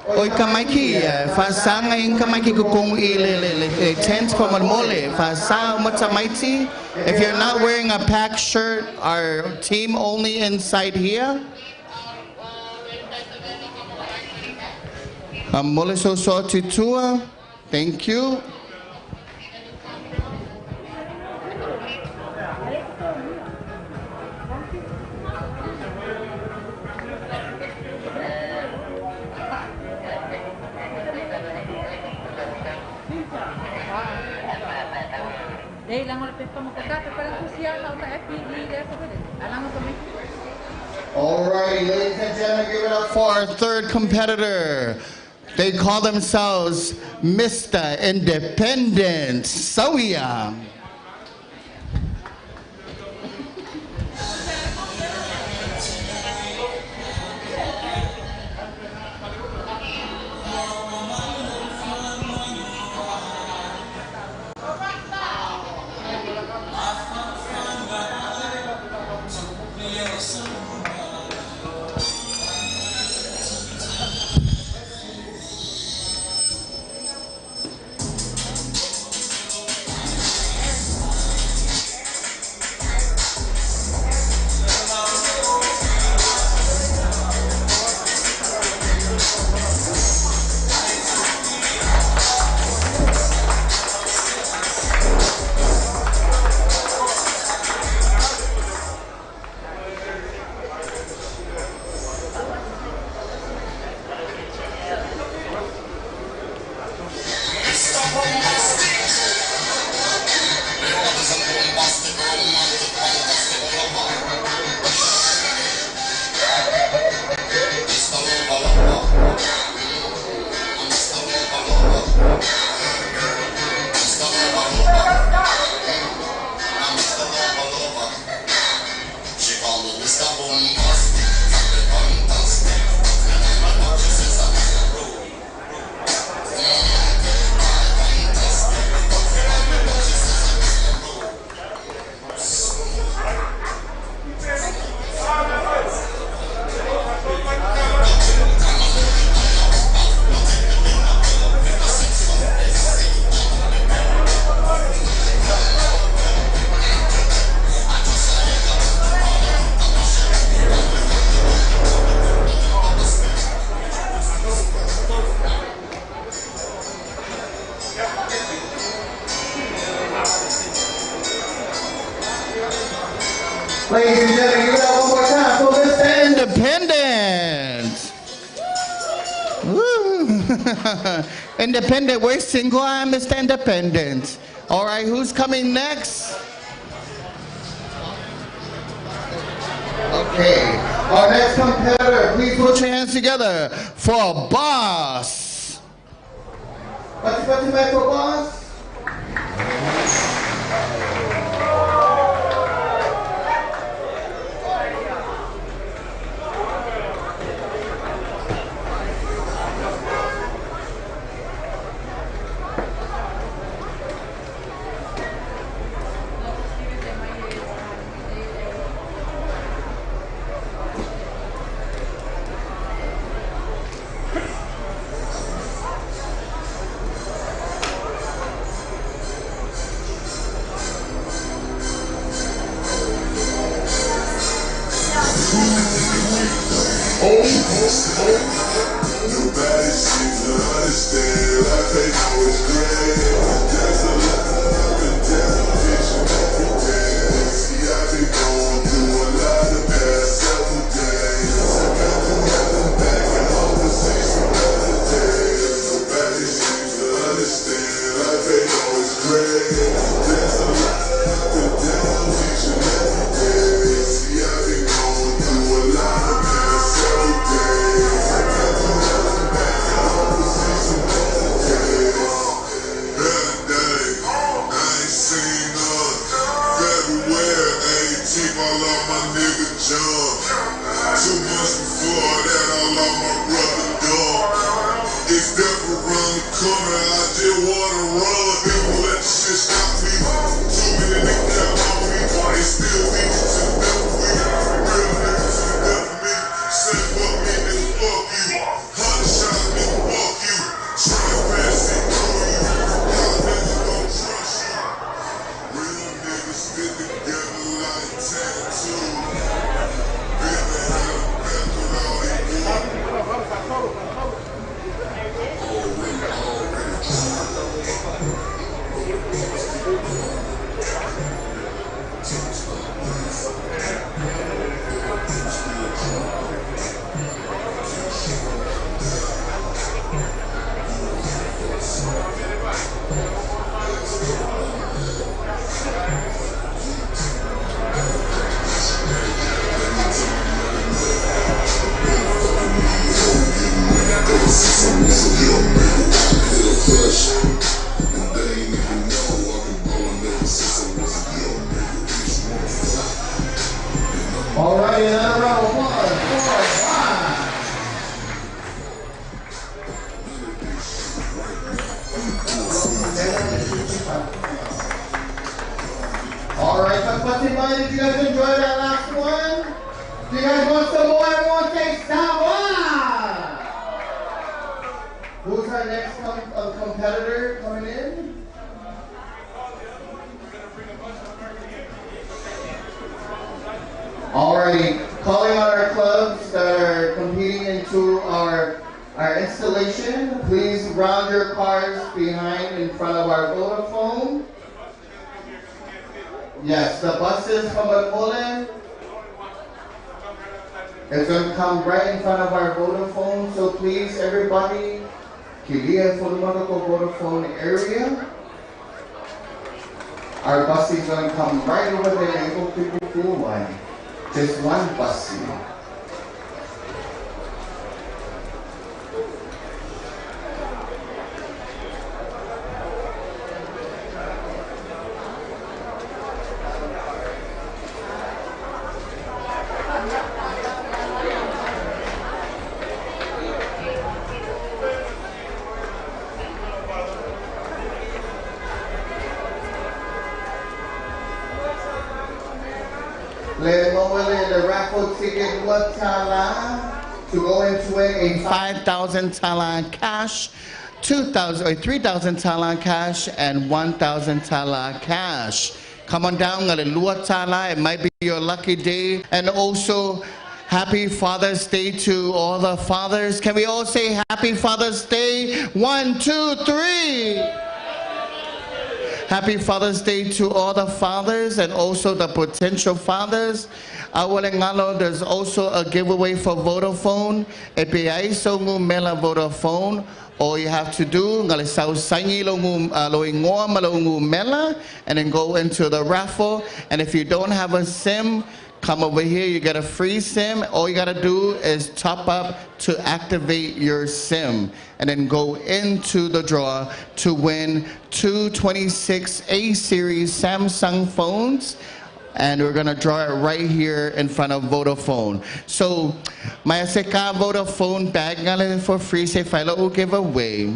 Oi kamaiki fasa ngayon kamaiki ko kung tent for mole fasa matamaiti. If you're not wearing a pack shirt, our team only inside here. Mole so titua. Thank you. All right, ladies and gentlemen, give it up for our third competitor. They call themselves Mr. Independent Sawia. Ladies and gentlemen, give it up one more time for Mr. Independent. Woo. Independent, we're single. I'm Mr. Independent. All right, who's coming next? Okay, our next competitor, please put your hands together for Boss. What's your back for Boss? All right, another round. 1, 4, 5. All right, what's in mind? Did you guys enjoy that last one? Do you guys want some more? Everyone say stop. Who's our next competitor coming in? Alrighty, calling out our clubs that are competing into our installation. Please round your cars behind in front of our Vodafone. Yes, the buses from Poland. It's going to come right in front of our Vodafone. So please, everybody, kilia for the Vodafone area. Our bus is going to come right over there and go to the full line. Just one bus. The raffle ticket to go into it, a 5,000 tala cash, 2,000 or 3,000 tala cash, and 1,000 tala cash. Come on down, it might be your lucky day. And also, happy Father's Day to all the fathers. Can we all say Happy Father's Day? 1, 2, 3. Happy Father's Day to all the fathers and also the potential fathers. There's also a giveaway for Vodafone. Mela Vodafone. All you have to do, and then go into the raffle. And if you don't have a SIM, come over here, you get a free SIM. All you gotta do is top up to activate your SIM and then go into the draw to win 2 26 A series Samsung phones. And we're gonna draw it right here in front of Vodafone. So, my seka Vodafone bag for free, say will give away.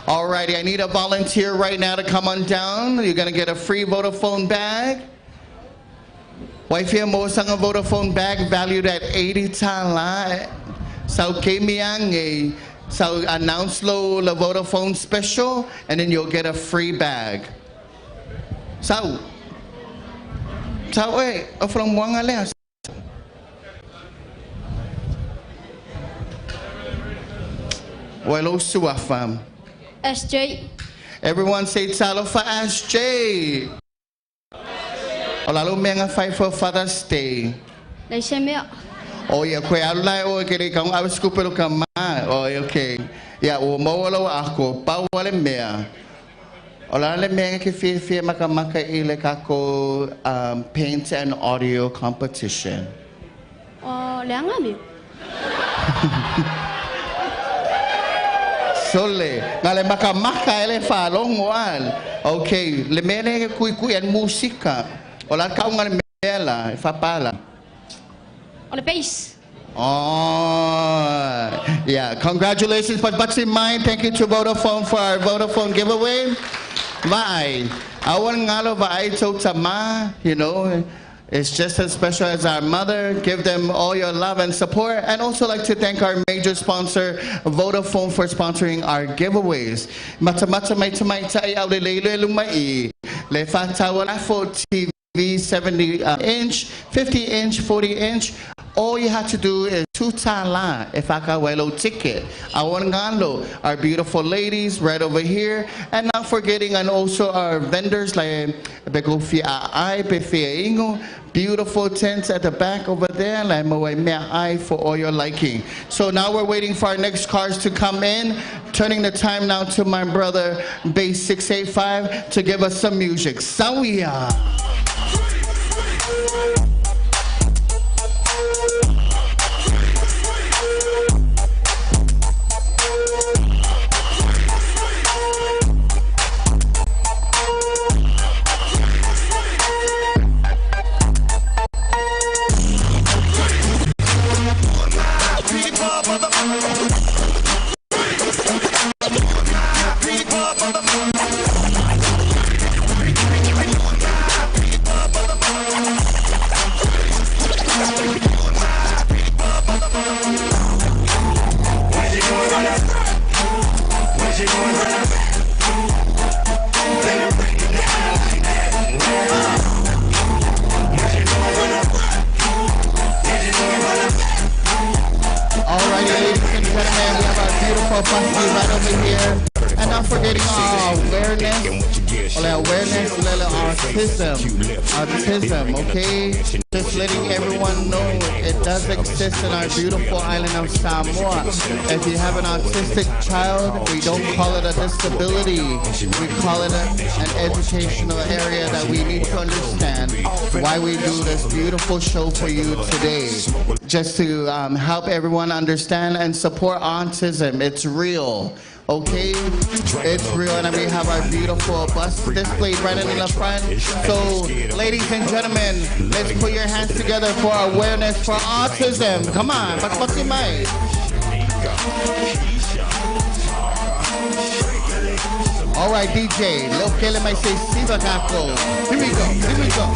Alrighty, I need a volunteer right now to come on down. You're gonna get a free Vodafone bag. Wifey mo sang a Vodafone bag valued at 80 tala. So kemiang so announce lo la Vodafone special, and then you'll get a free bag. So from Wangales. Well, Suafam. SJ. Everyone say talo for SJ. Olalo menga fight for Father's Day. Oh yeah, kwe alai o kere kang awas kupelo kama. Oh okay. Yeah, o mawalo ako pa wale mea. Olala menga ke fi maka ile kako paint and audio competition. Oh, leangami. Sole, ngale maka ele fa long wal. Okay, le mene kui and musika. Ola ka ngale mela fa pala. Ola base. Oh, yeah. Congratulations, but what's in mind? Thank you to Vodafone for our Vodafone giveaway. Bye. I want ngalo vai to tama, you know. It's just as special as our mother. Give them all your love and support. And also like to thank our major sponsor, Vodafone, for sponsoring our giveaways. Matamata mai tamai tai au le lumai. Le fatawala for TV 70 inch, 50 inch, 40 inch. All you have to do is tutala if I got well ticket. Our beautiful ladies right over here, and not forgetting and also our vendors like beautiful tents at the back over there for all your liking. So now we're waiting for our next cars to come in. Turning the time now to my brother Bass 685 to give us some music. Sawiya. Right over here, and not forgetting awareness, autism, okay? Just letting everyone know it does exist in our beautiful island of Samoa. If you have an autistic child, we don't call it a disability. We call it an educational area that we need to understand why we do this beautiful show for you today. Just to help everyone understand and support autism. It's real. Okay, it's real, and we have our beautiful bus displayed right in the front. So, ladies and gentlemen, let's put your hands together for awareness for autism. Come on, but what's in mind? All right, DJ, Lil Kelly might say Siva Kako. Here we go, here we go.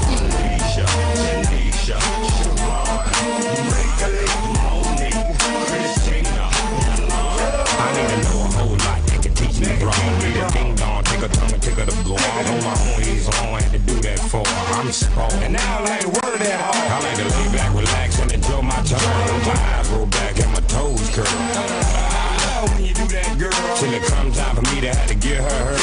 Take a tongue and take her to blow. I hold my own ease on, had to do that for I'm strong. And now I like to word that hard. I like to lay back, relax, and enjoy my time. My eyes roll back and my toes curl. I love when you do that, girl. Till it comes time for me to have to get her.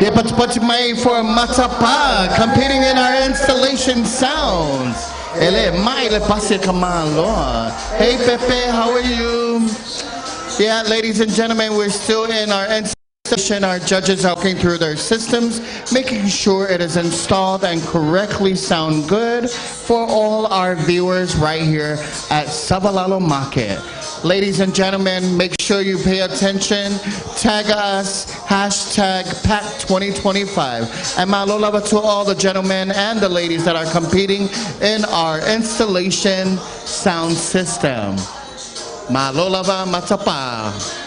May for Matapa, competing in our installation sounds. Ele mai le pase kamalo. Hey Pepe, how are you? Yeah, ladies and gentlemen, we're still in our installation. Our judges are looking through their systems, making sure it is installed and correctly sound good for all our viewers right here at Sabalalo Market. Ladies and gentlemen, make sure you pay attention. Tag us, hashtag PAC2025. And malolava to all the gentlemen and the ladies that are competing in our installation sound system. Malolava matapa.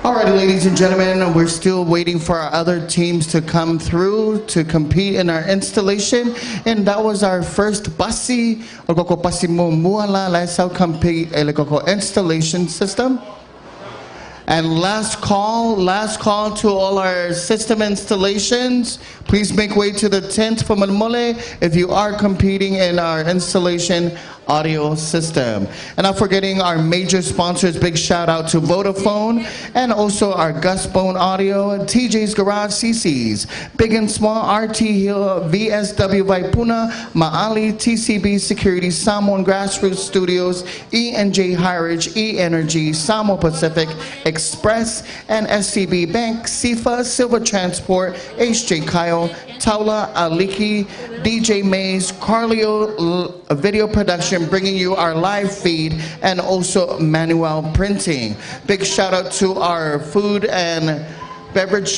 Alrighty, ladies and gentlemen, we're still waiting for our other teams to come through to compete in our installation, and that was our first basi o koko pasi mo muala la sa compete ele koko installation system. And last call to all our system installations. Please make way to the tent for Manmole if you are competing in our installation audio system. And not forgetting our major sponsors, big shout out to Vodafone and also our Gusbone Audio, TJ's Garage, CC's, Big and Small, RT Hill, VSW Vaipuna, Maali, TCB Security, Samoan Grassroots Studios, E&J Highridge, E Energy, Samo Pacific, Express, and SCB Bank, SIFA, Silver Transport, HJ Kyle, Taula, Aliki, DJ Mays, Carlio Video Production, bringing you our live feed, and also Manuel Printing. Big shout out to our food and beverage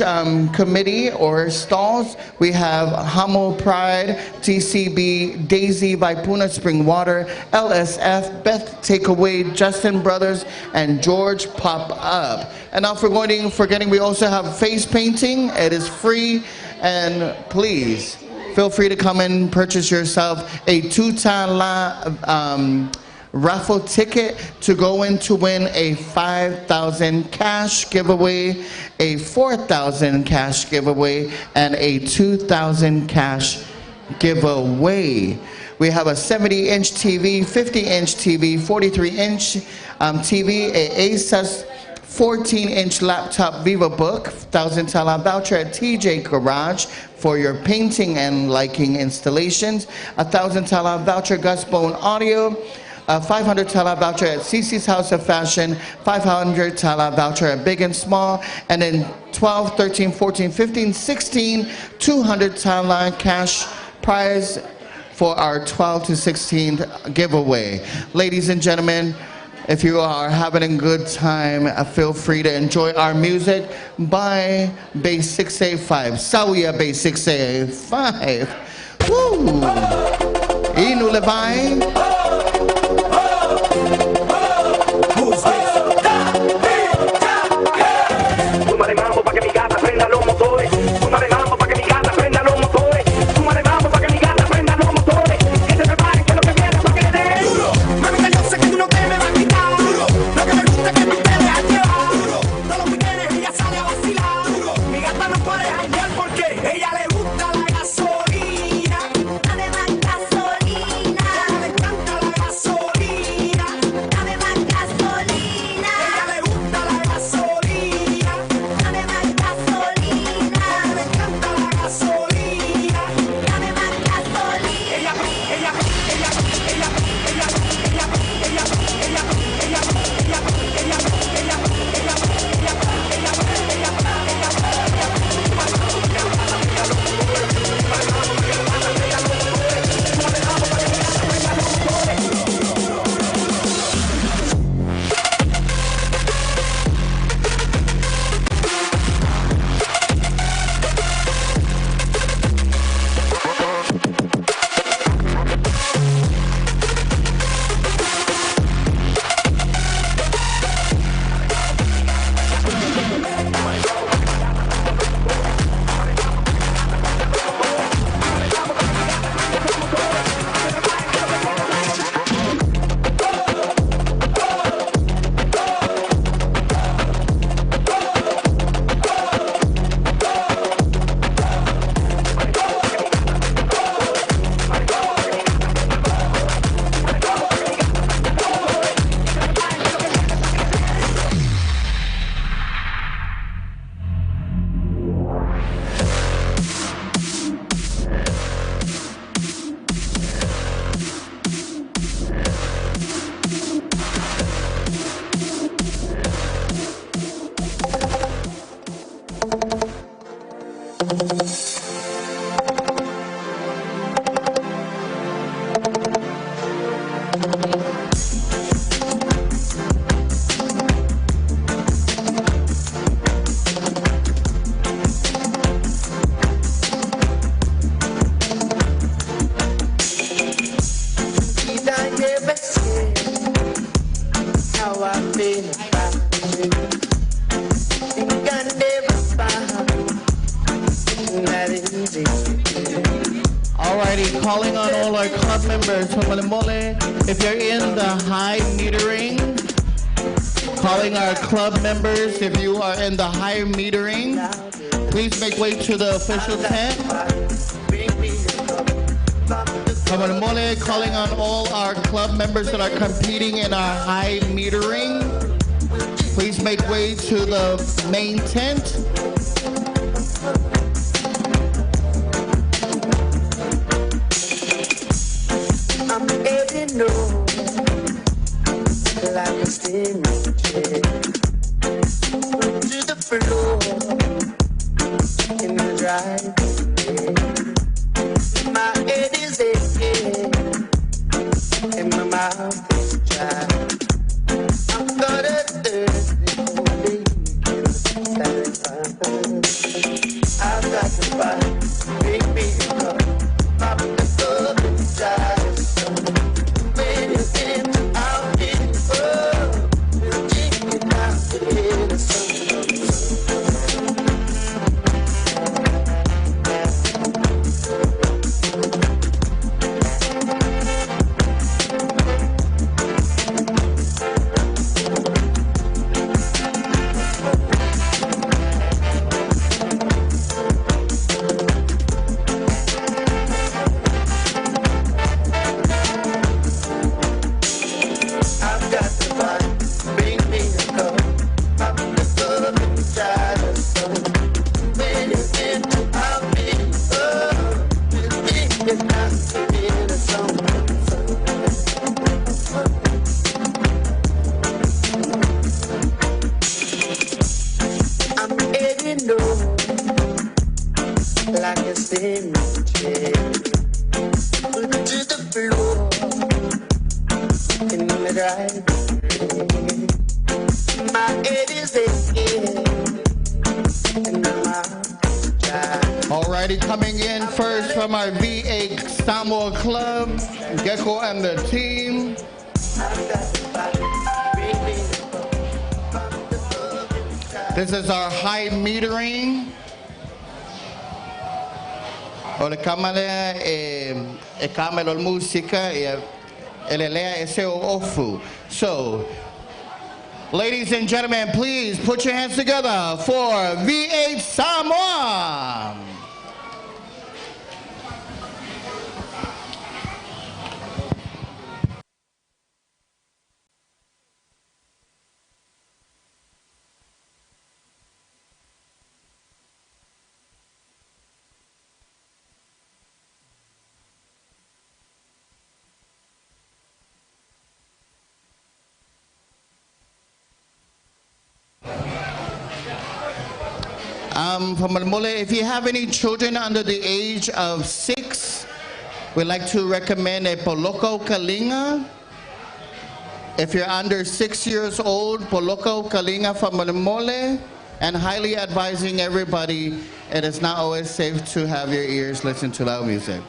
committee or stalls. We have Hamo Pride, TCB, Daisy, Vaipuna Spring Water, LSF, Beth Takeaway, Justin Brothers, and George Pop Up. And not forgetting we also have face painting. It is free, and please feel free to come and purchase yourself a Tutala raffle ticket to go in to win a 5,000 cash giveaway, a 4,000 cash giveaway, and a 2,000 cash giveaway. We have a 70-inch TV, 50-inch TV, 43-inch TV, a Asus 14-inch laptop VivaBook, 1,000 Tala voucher at TJ Garage for your painting and lighting installations, 1,000 Tala voucher Gusbone Audio, 500 Tala voucher at CC's House of Fashion, 500 Tala voucher at Big and Small, and then 12, 13, 14, 15, 16, 200 Tala cash prize for our 12 to 16 giveaway. Ladies and gentlemen, if you are having a good time, feel free to enjoy our music by Base 685. Sawia Base 685. Woo! Inu Levi. Súmale mambo pa' que mi gata prenda los motores. Súmale mambo. something about you. Think I never found that easy to do. Alrighty, calling on all our club members from Malemole. If you're in the high metering, calling our club members, if you are in the high metering, please make way to the official tent. From Malemole, calling on all our club members that are competing in our high metering, please make way to the main tent. I'm heading home like a steaming train to the floor in the driveway. My head is aching and my mouth is dry. I'm gonna Thursday I've got to find bring me a cup of the club inside. Alrighty, coming in first from our V8 Samoa Club, Gecko and the team. This is our high metering. Ole kamale e kamelo música e elelea ese ofu. So, ladies and gentlemen, please put your hands together for V8 Samoa. From Malemole, if you have any children under the age of 6, we'd like to recommend a Poloko Kalinga. If you're under 6 years old, Poloko Kalinga from Malemole, and highly advising everybody, it is not always safe to have your ears listen to loud music.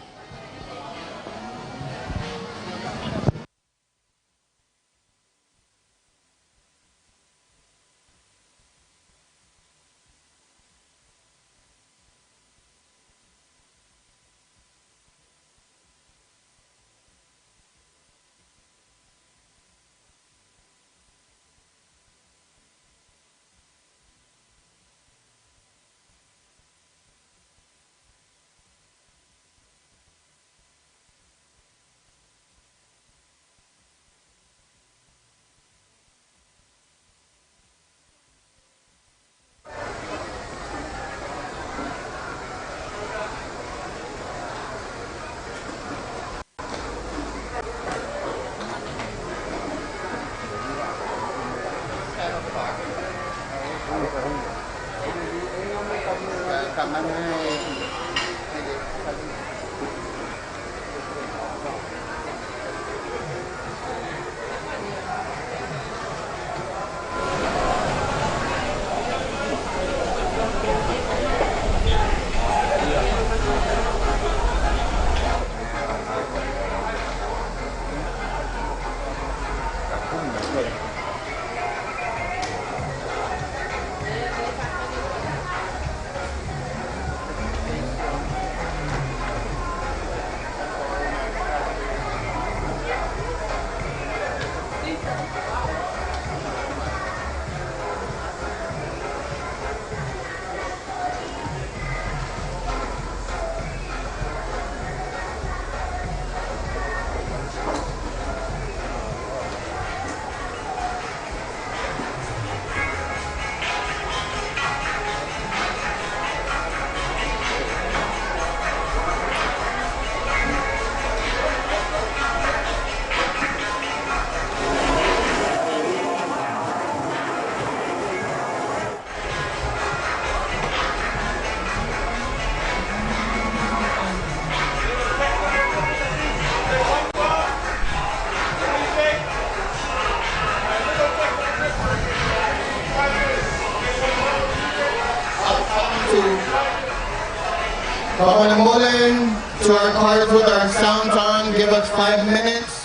Papalamulin to our cars with our sounds on. Give us 5 minutes.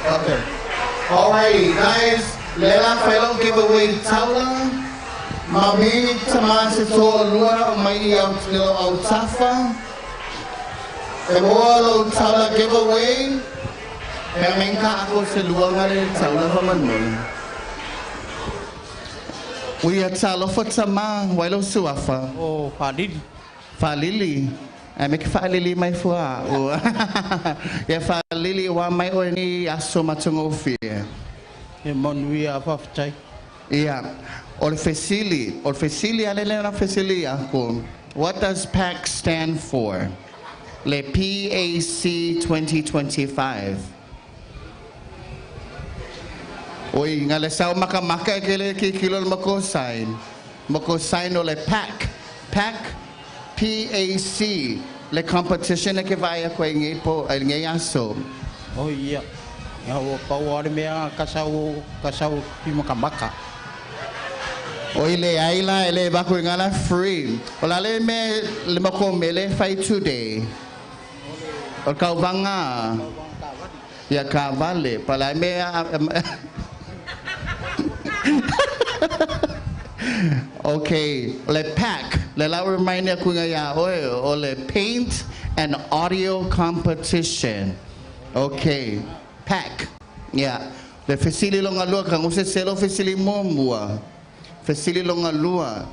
Okay. Alrighty, guys. Lela fellow giveaway taula. Mami tamasi so lua mai au tafa. Ewolo taula giveaway. Pemengka ako sa lua ngari taula pamanul. We are talo for tama wailo suafa. Oh, Falili. Falili. Make Falili my fua. Yeah, Falili wa mai oni aso matungo fie. Mon we are chai. Yeah. Olfesili alele na fesili ako. What does PAC stand for? Le PAC 2025. Oy, ngale sao makamaka kele kikilol mako sign ole PAC PAC le competition na kivaya ko ngipo ngayaso. Oh iya. Yawo pawar me kasau pi makamaka. Oy le aila ele bako ngala free. Ola le me le mako mele fight today. O kauvanga. Ya kavale pala me Okay, le PAC, le la reminder kungaya o le paint and audio competition. Okay, PAC. Yeah. Le fesili longa lua kang use selo fesili momua. Fesili longa lua.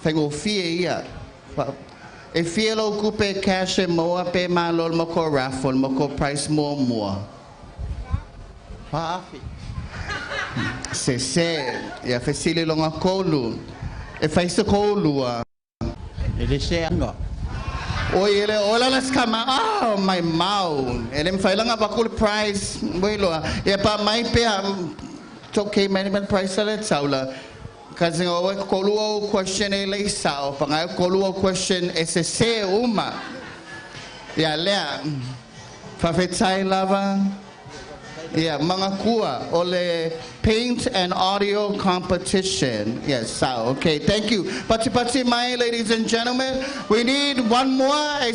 Fengo fie ia. E fie lo kupe cash e moa pe malol moko raffle moko price momua. Paafi. Se ya fesili longa kolu e faz kolu ele se anga o ele ola las kama oh my mouth ele me faz longa bakul price boilo e pa mai pe okay management price la saula kazi o kolu o question ele sao pa ngai kolu o question sse uma ya le fa fetai lava. Yeah, mga kuha ole paint and audio competition. Yes, so okay, thank you. Pati my ladies and gentlemen, we need one more. We're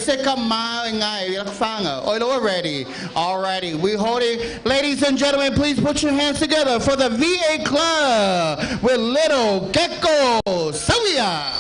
ready. Alrighty, we're holding. Ladies and gentlemen, please put your hands together for the VA Club with Little Gecko Sylvia.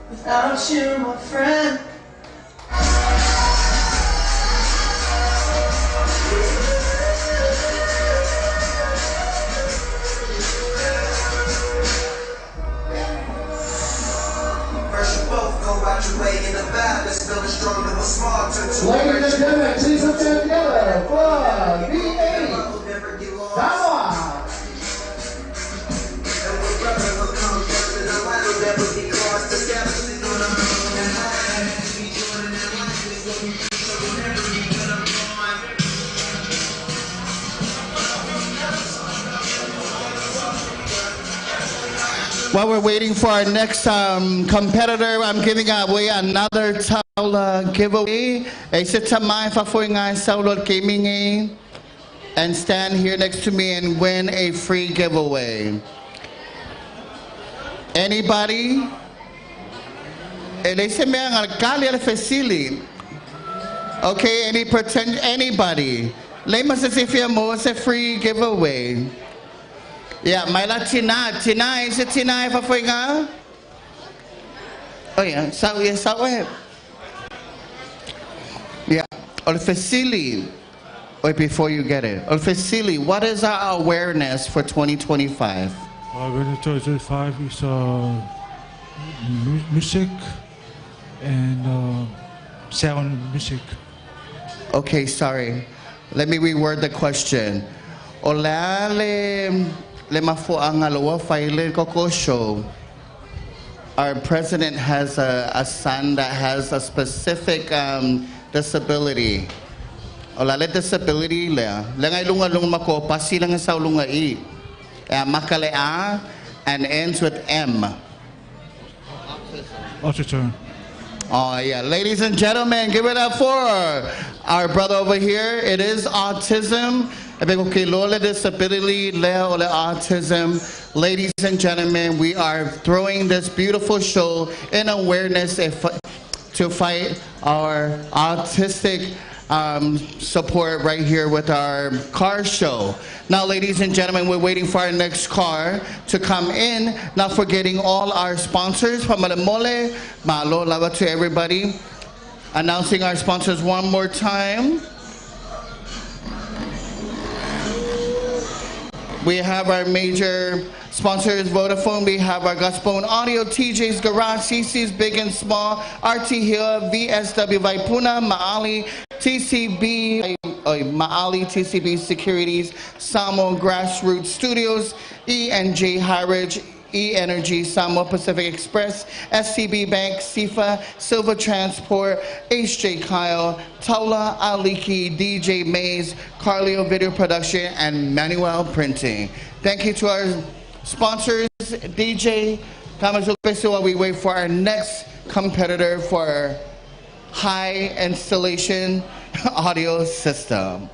Without you, my friend. Ladies and gentlemen, please put your hands together for VA Samoa. Never be lost, established on While we're waiting for our next competitor, I'm giving away another Taula giveaway. Isa tamay fafoingan Saulot Gaming and stand here next to me and win a free giveaway. Anybody? Okay, anybody? Lema says if you're it's a free giveaway. Yeah, Myla Tina, is it Tina if I Oh yeah, so yeah, Olfesili. Wait, before you get it. Olfesili, what is our awareness for 2025? 2025 is music and sound music. Okay, sorry. Let me reword the question. Ola le mafo ang aloha faile koko show. Our president has a son that has a specific disability. Ola le disability le. Lengai lunga lunga mako pasi lang sa lunga I. Makalea and ends with M. Autism. Oh yeah, ladies and gentlemen, give it up for our brother over here. It is autism. Disability, autism. Ladies and gentlemen, we are throwing this beautiful show in awareness to fight our autistic support right here with our car show. Now, ladies and gentlemen, we're waiting for our next car to come in. Not forgetting all our sponsors. Pamalamole, malo lava to everybody. Announcing our sponsors one more time. We have our major sponsors, Vodafone. We have our Gaspone Audio, TJ's Garage, CC's Big and Small, RT Hill, VSW Vaipuna, Maali, TCB Securities, Samo Grassroots Studios, E&J High Ridge, E-Energy, Samoa Pacific Express, SCB Bank, SIFA, Silva Transport, HJ Kyle, Taula Aliki, DJ Mays, Carlio Video Production, and Manuel Printing. Thank you to our sponsors, DJ Kamazupesu, while we wait for our next competitor for high installation audio system.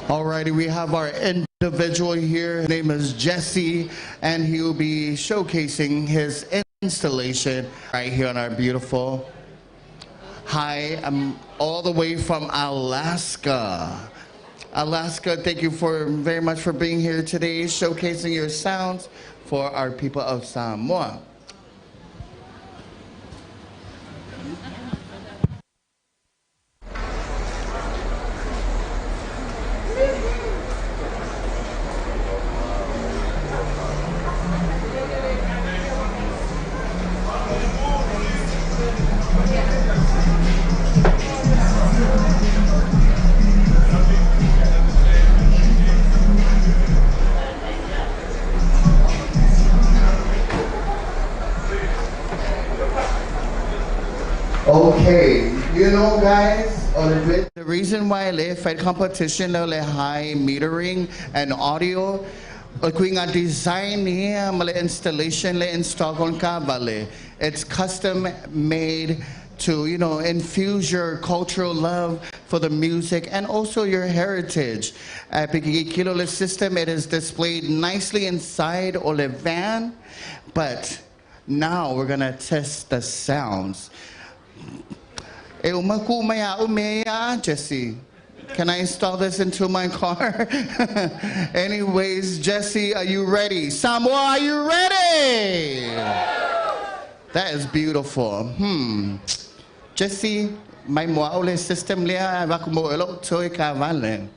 Alrighty, we have our individual here. His name is Jesse, and he will be showcasing his installation right here on our beautiful Hi, I'm all the way from Alaska. Alaska, thank you very much for being here today, showcasing your sounds for our people of Samoa. reason why le fight competition le high metering and audio, we got design here, male installation le install kon ka vale. It's custom made to, you know, infuse your cultural love for the music and also your heritage. At Piggy Kilo system, it is displayed nicely inside the van, but now we're gonna test the sounds. Jesse, can I install this into my car? Anyways, Jesse, are you ready? Samoa, are you ready? That is beautiful. Jesse, my moaule system lea vakumo elo toi ka vale.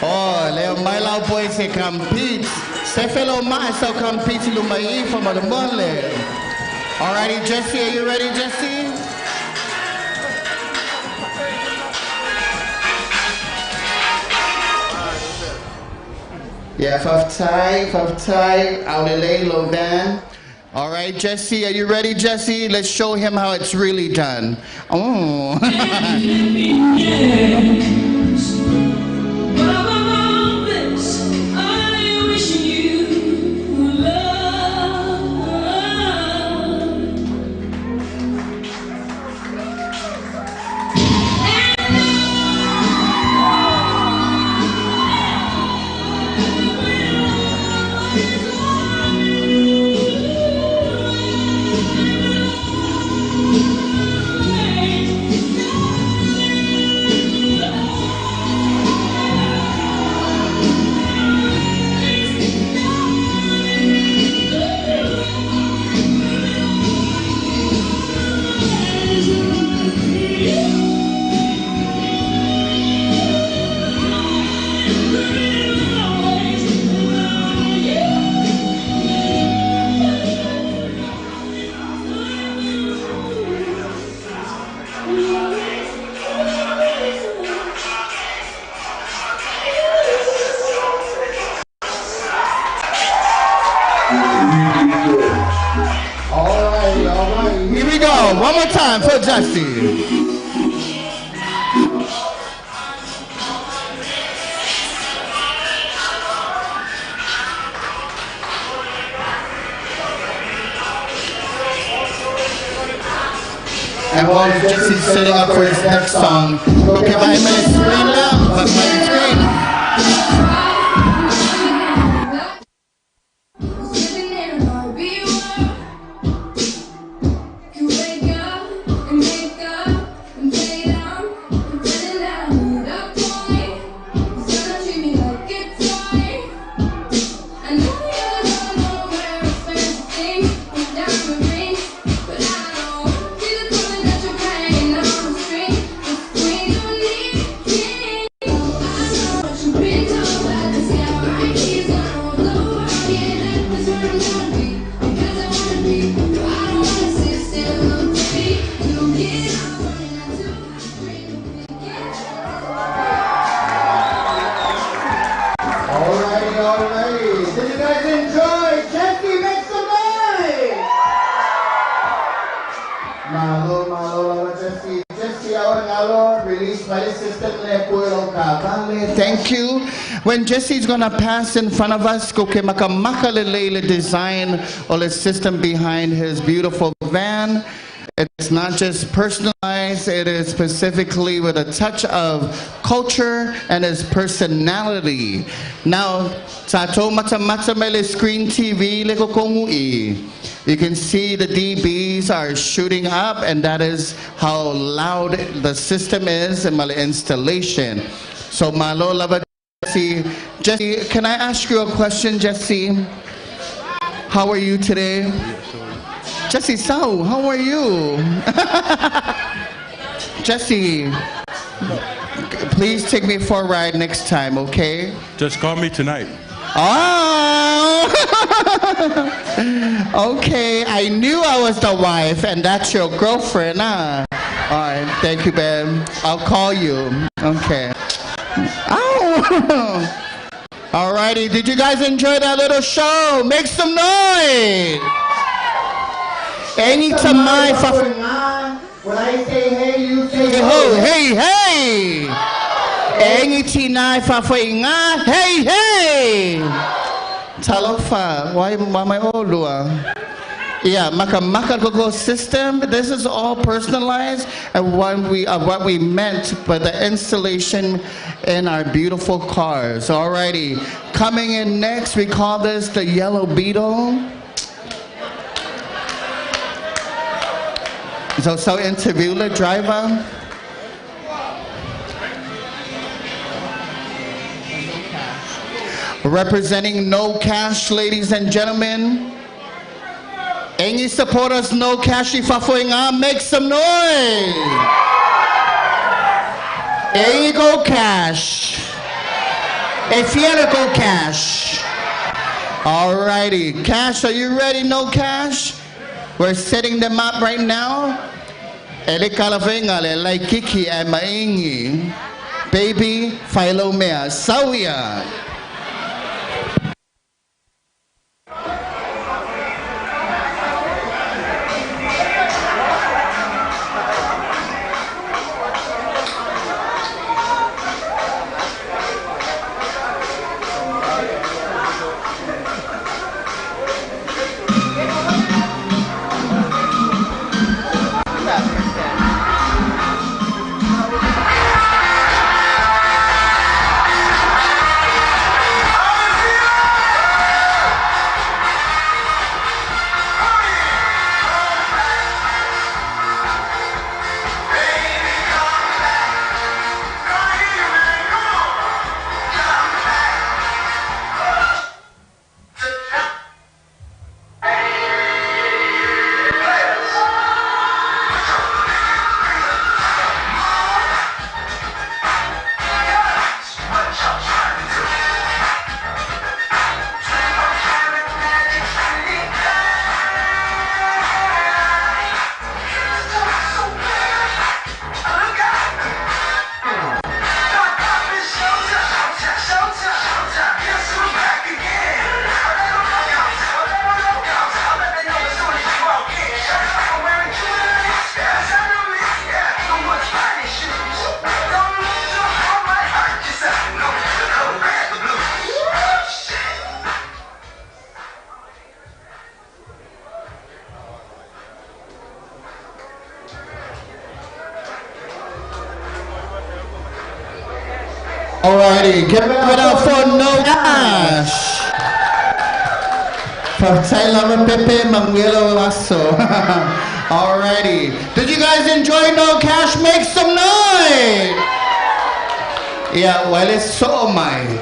Oh, Leo Milo boy se compete. Se fellow ma so compete lumai from the mole. Alrighty, Jesse, are you ready, Jesse? Yeah, five tie, out the van. All right, Jesse, are you ready, Jesse? Let's show him how it's really done. Oh. Jesse. And while Jesse's setting up for his next song, okay, my minute screen now, but my screen. Alrighty. Did you guys enjoy? Jesse, make some noise! Malo, Jesse. Jesse, awang released by the system. Thank you. When Jesse's gonna pass in front of us, the design or the system behind his beautiful van. It's not just personalized, it is specifically with a touch of culture and his personality. Now, Tato Matamatsamele Screen TV, you can see the DBs are shooting up, and that is how loud the system is in my installation. So, Malo Lava Jesse, can I ask you a question, Jesse? How are you today? Jesse Sao, how are you? Jesse, please take me for a ride next time, okay? Just call me tonight. Oh! Okay, I knew I was the wife, and that's your girlfriend, huh? All right, thank you, babe. I'll call you. Okay. Oh! Alrighty, did you guys enjoy that little show? Make some noise! Anytime when I say hey, you say ho. Hey, hey! Anytime hey, hey! Talofa, why my old yeah, Maka system. This is all personalized and what we meant by the installation in our beautiful cars. Alrighty, coming in next, we call this the Yellow Beetle. So interview the driver. Representing No Cash, ladies and gentlemen. Any supporters No Cash ifafoinga, make some noise. There you go, Cash. If you go, Cash. Alrighty, Cash, are you ready? No Cash. We're setting them up right now. Ele kalavenga le like Kiki and Maingi. Baby Philomea Sawia. Alrighty, give it up for No Cash. For Taylor Pepe Manguelo Lasso. Alrighty. Did you guys enjoy No Cash? Make some noise! Yeah, well, it's so mine.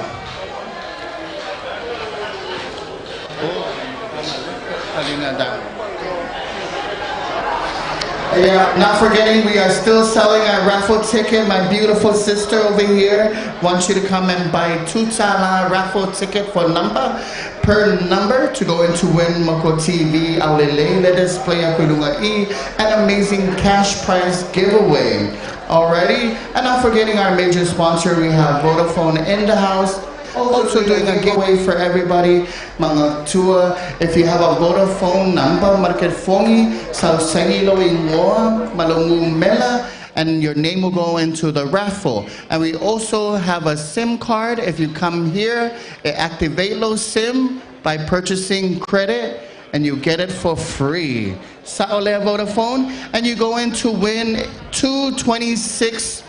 Yeah, not forgetting we are still selling our raffle ticket. My beautiful sister over here wants you to come and buy 2 tala raffle ticket per number to go into Win Moko TV Aulele. Let us play a an amazing cash prize giveaway. Alrighty, and not forgetting our major sponsor, we have Vodafone in the house. Also doing a giveaway for everybody. Mga tua, if you have a Vodafone number, market fongi sa sangilo ingoa malungu mela, and your name will go into the raffle. And we also have a SIM card. If you come here, activate low SIM by purchasing credit, and you get it for free. Sa ole Vodafone, and you go in to win 226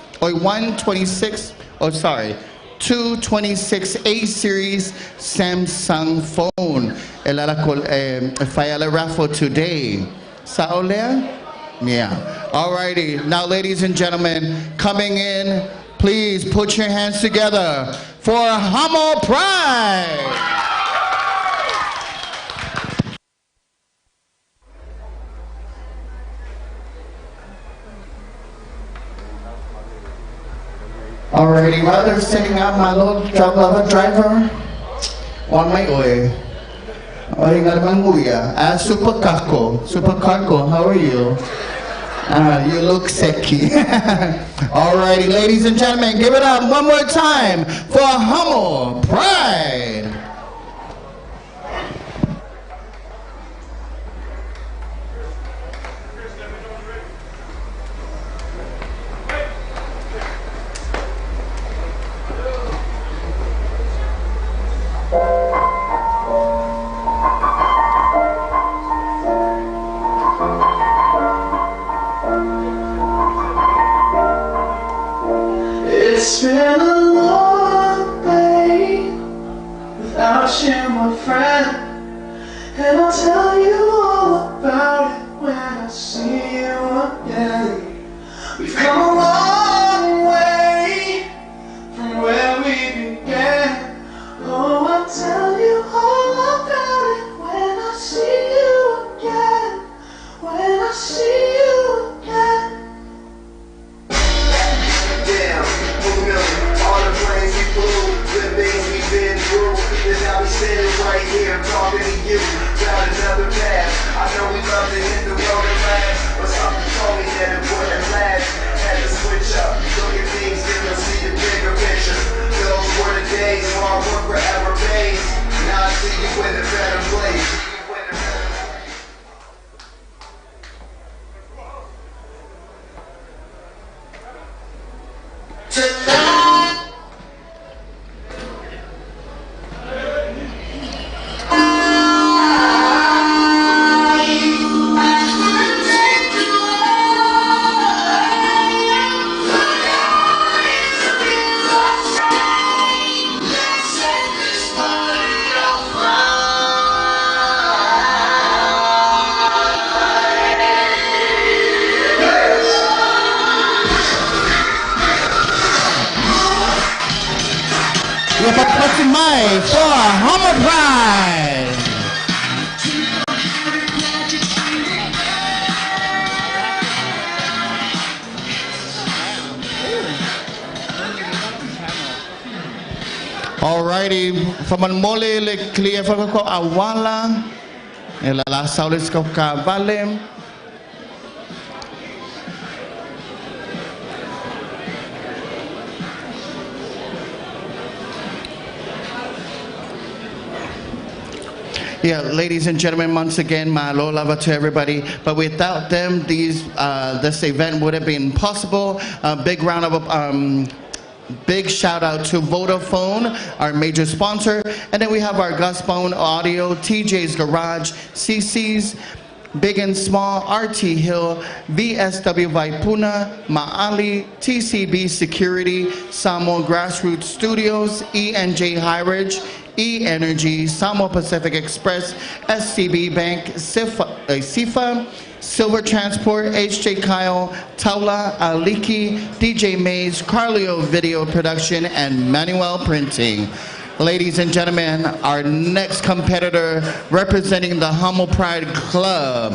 A series Samsung phone. Fayala raffle today. Saolea? Yeah. Alrighty. Now, ladies and gentlemen, coming in, please put your hands together for Hamo Pride. Alrighty, while they're setting up my little driver, on my way. Super Carco, how are you? You look sexy. Alrighty, ladies and gentlemen, give it up one more time for Hamo Pride. It's been a long day without you, my friend, and I'll tell you all about it when I see you again. We've come a long way from where we began. Oh, I'll tell you all about it when I see you again. When I see you again. All the planes we flew, the things we've been through, and now we standing right here talking to you about another path. I know we love to hit the road and laugh, but something told me that it wouldn't last. Had to switch up, look at things different, see the bigger picture. Those were the days, hard work forever pays. Now I see you in a better place. For Hamo Pride. Alrighty, from mole le clear for awala, la saulis ko vale. Yeah, ladies and gentlemen, once again, mahalo lava to everybody. But without them, this event would have been possible. Big round of big shout out to Vodafone, our major sponsor, and then we have our Gusbone Audio, TJ's Garage, CC's, Big and Small, RT Hill, VSW Vaipuna, Maali, TCB Security, Samoa Grassroots Studios, ENJ High Ridge, E-Energy, Samoa Pacific Express, SCB Bank, SIFA, Silver Transport, HJ Kyle, Taula, Aliki, DJ Mays, Carlio Video Production, and Manuel Printing. Ladies and gentlemen, our next competitor representing the Humble Pride Club.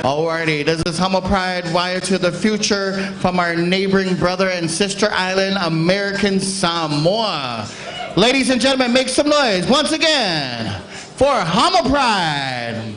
Alrighty, this is Humble Pride Wire to the Future from our neighboring brother and sister island, American Samoa. Ladies and gentlemen, make some noise once again for Humble Pride.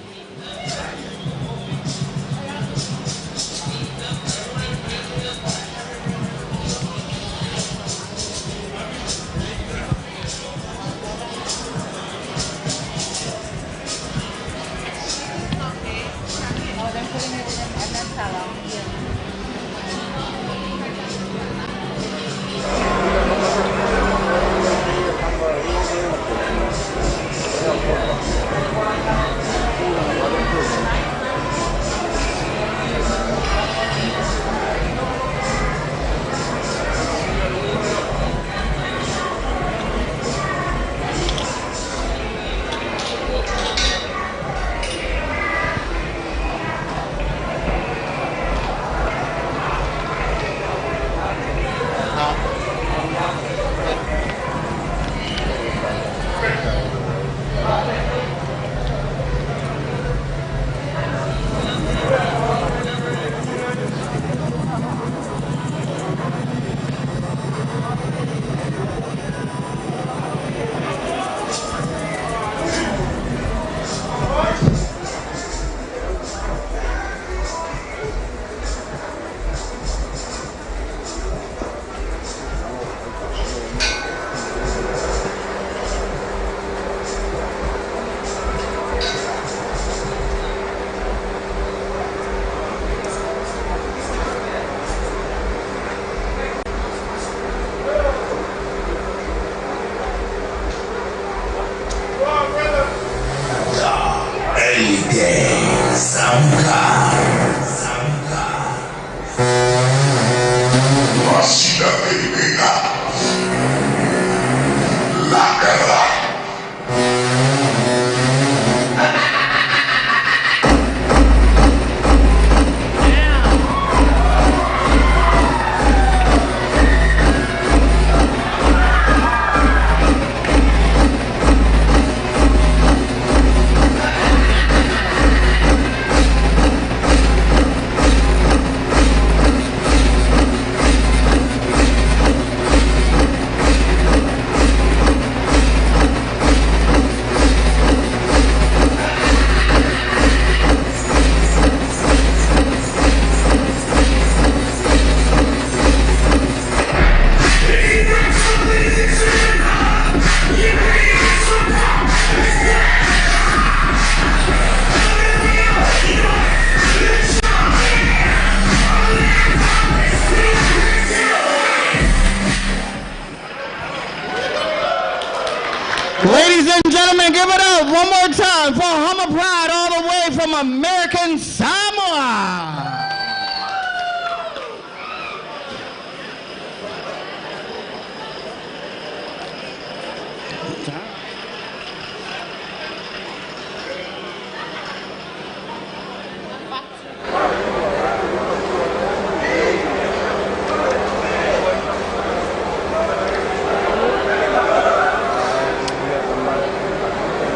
Ladies and gentlemen, give it up one more time for Humble Pride all the way from American Samoa.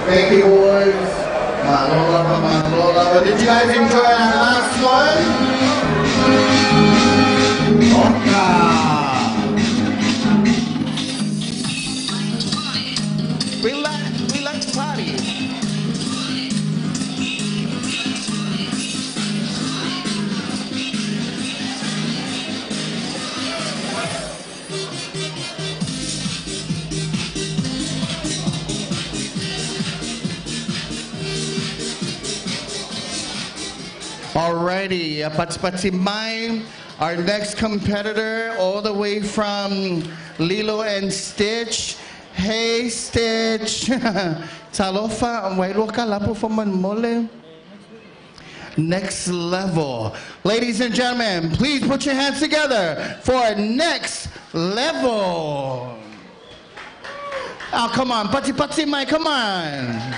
Thank you, boys. Malola. Did you guys enjoy our last one? We like to party. Alrighty, pati-pati mai Our next competitor, all the way from Lilo and Stitch. Hey, Stitch. Talofa, wailoka lapo mole. Next Level. Ladies and gentlemen, please put your hands together for Next Level. Oh, come on. Pati, Mike, come on.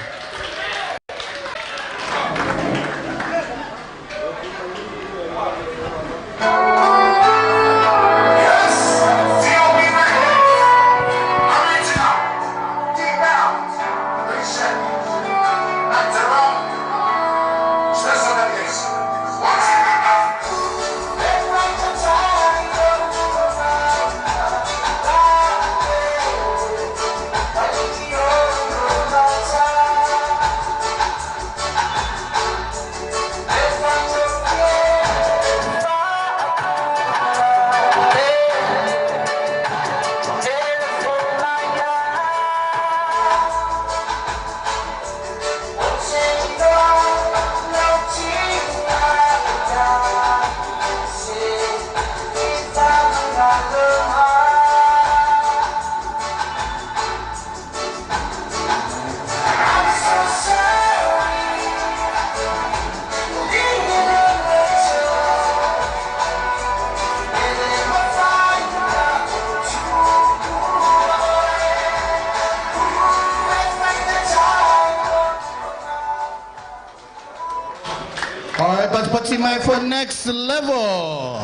For Next Level.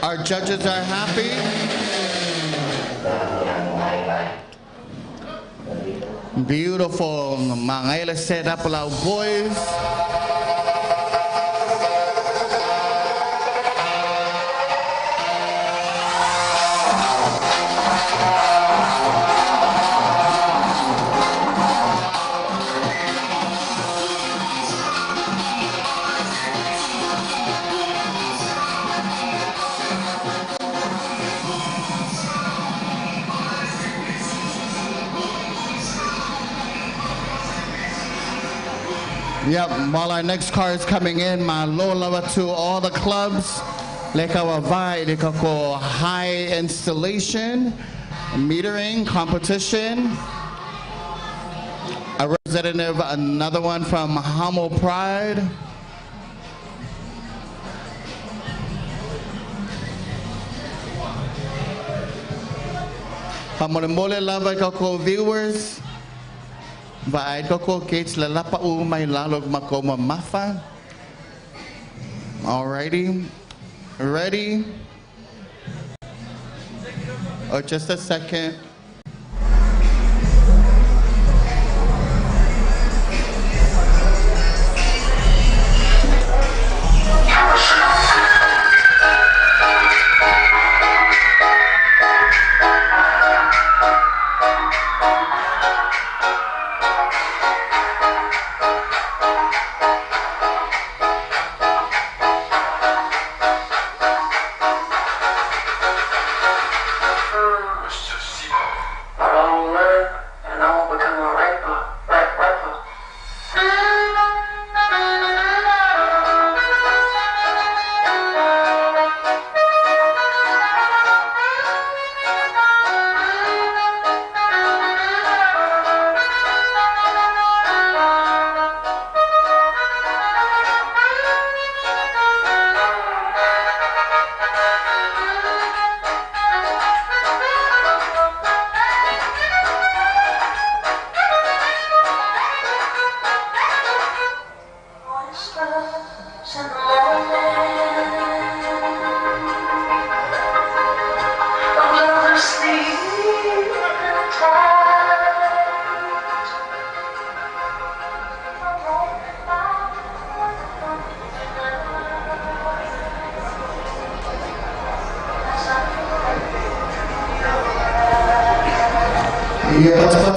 Our judges are happy. Beautiful. Mga set up our boys. Yep, while our next car is coming in, my low level to all the clubs. Leka wavai, leka ko high installation, metering, competition. A representative, another one from Hummel Pride. Pamole lava ko viewers. Baid ko kids lalapa umay lalog makoma mafa. Alrighty, ready? Oh, just a second.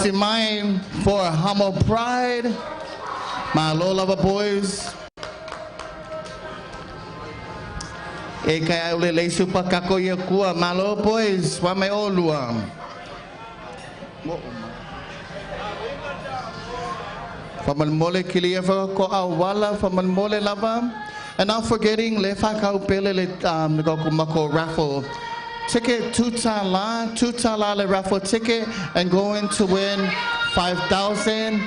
What's in mind for Hummel Pride, my low lover boys. Kaya ulilay supa kakoya kuwa malo boys wa may olua. Famalmole kilia ko awala famalmole lava. And not forgetting Lefa Kaupele Gokumako raffle ticket, two tala le raffle ticket, and going to win 5,000,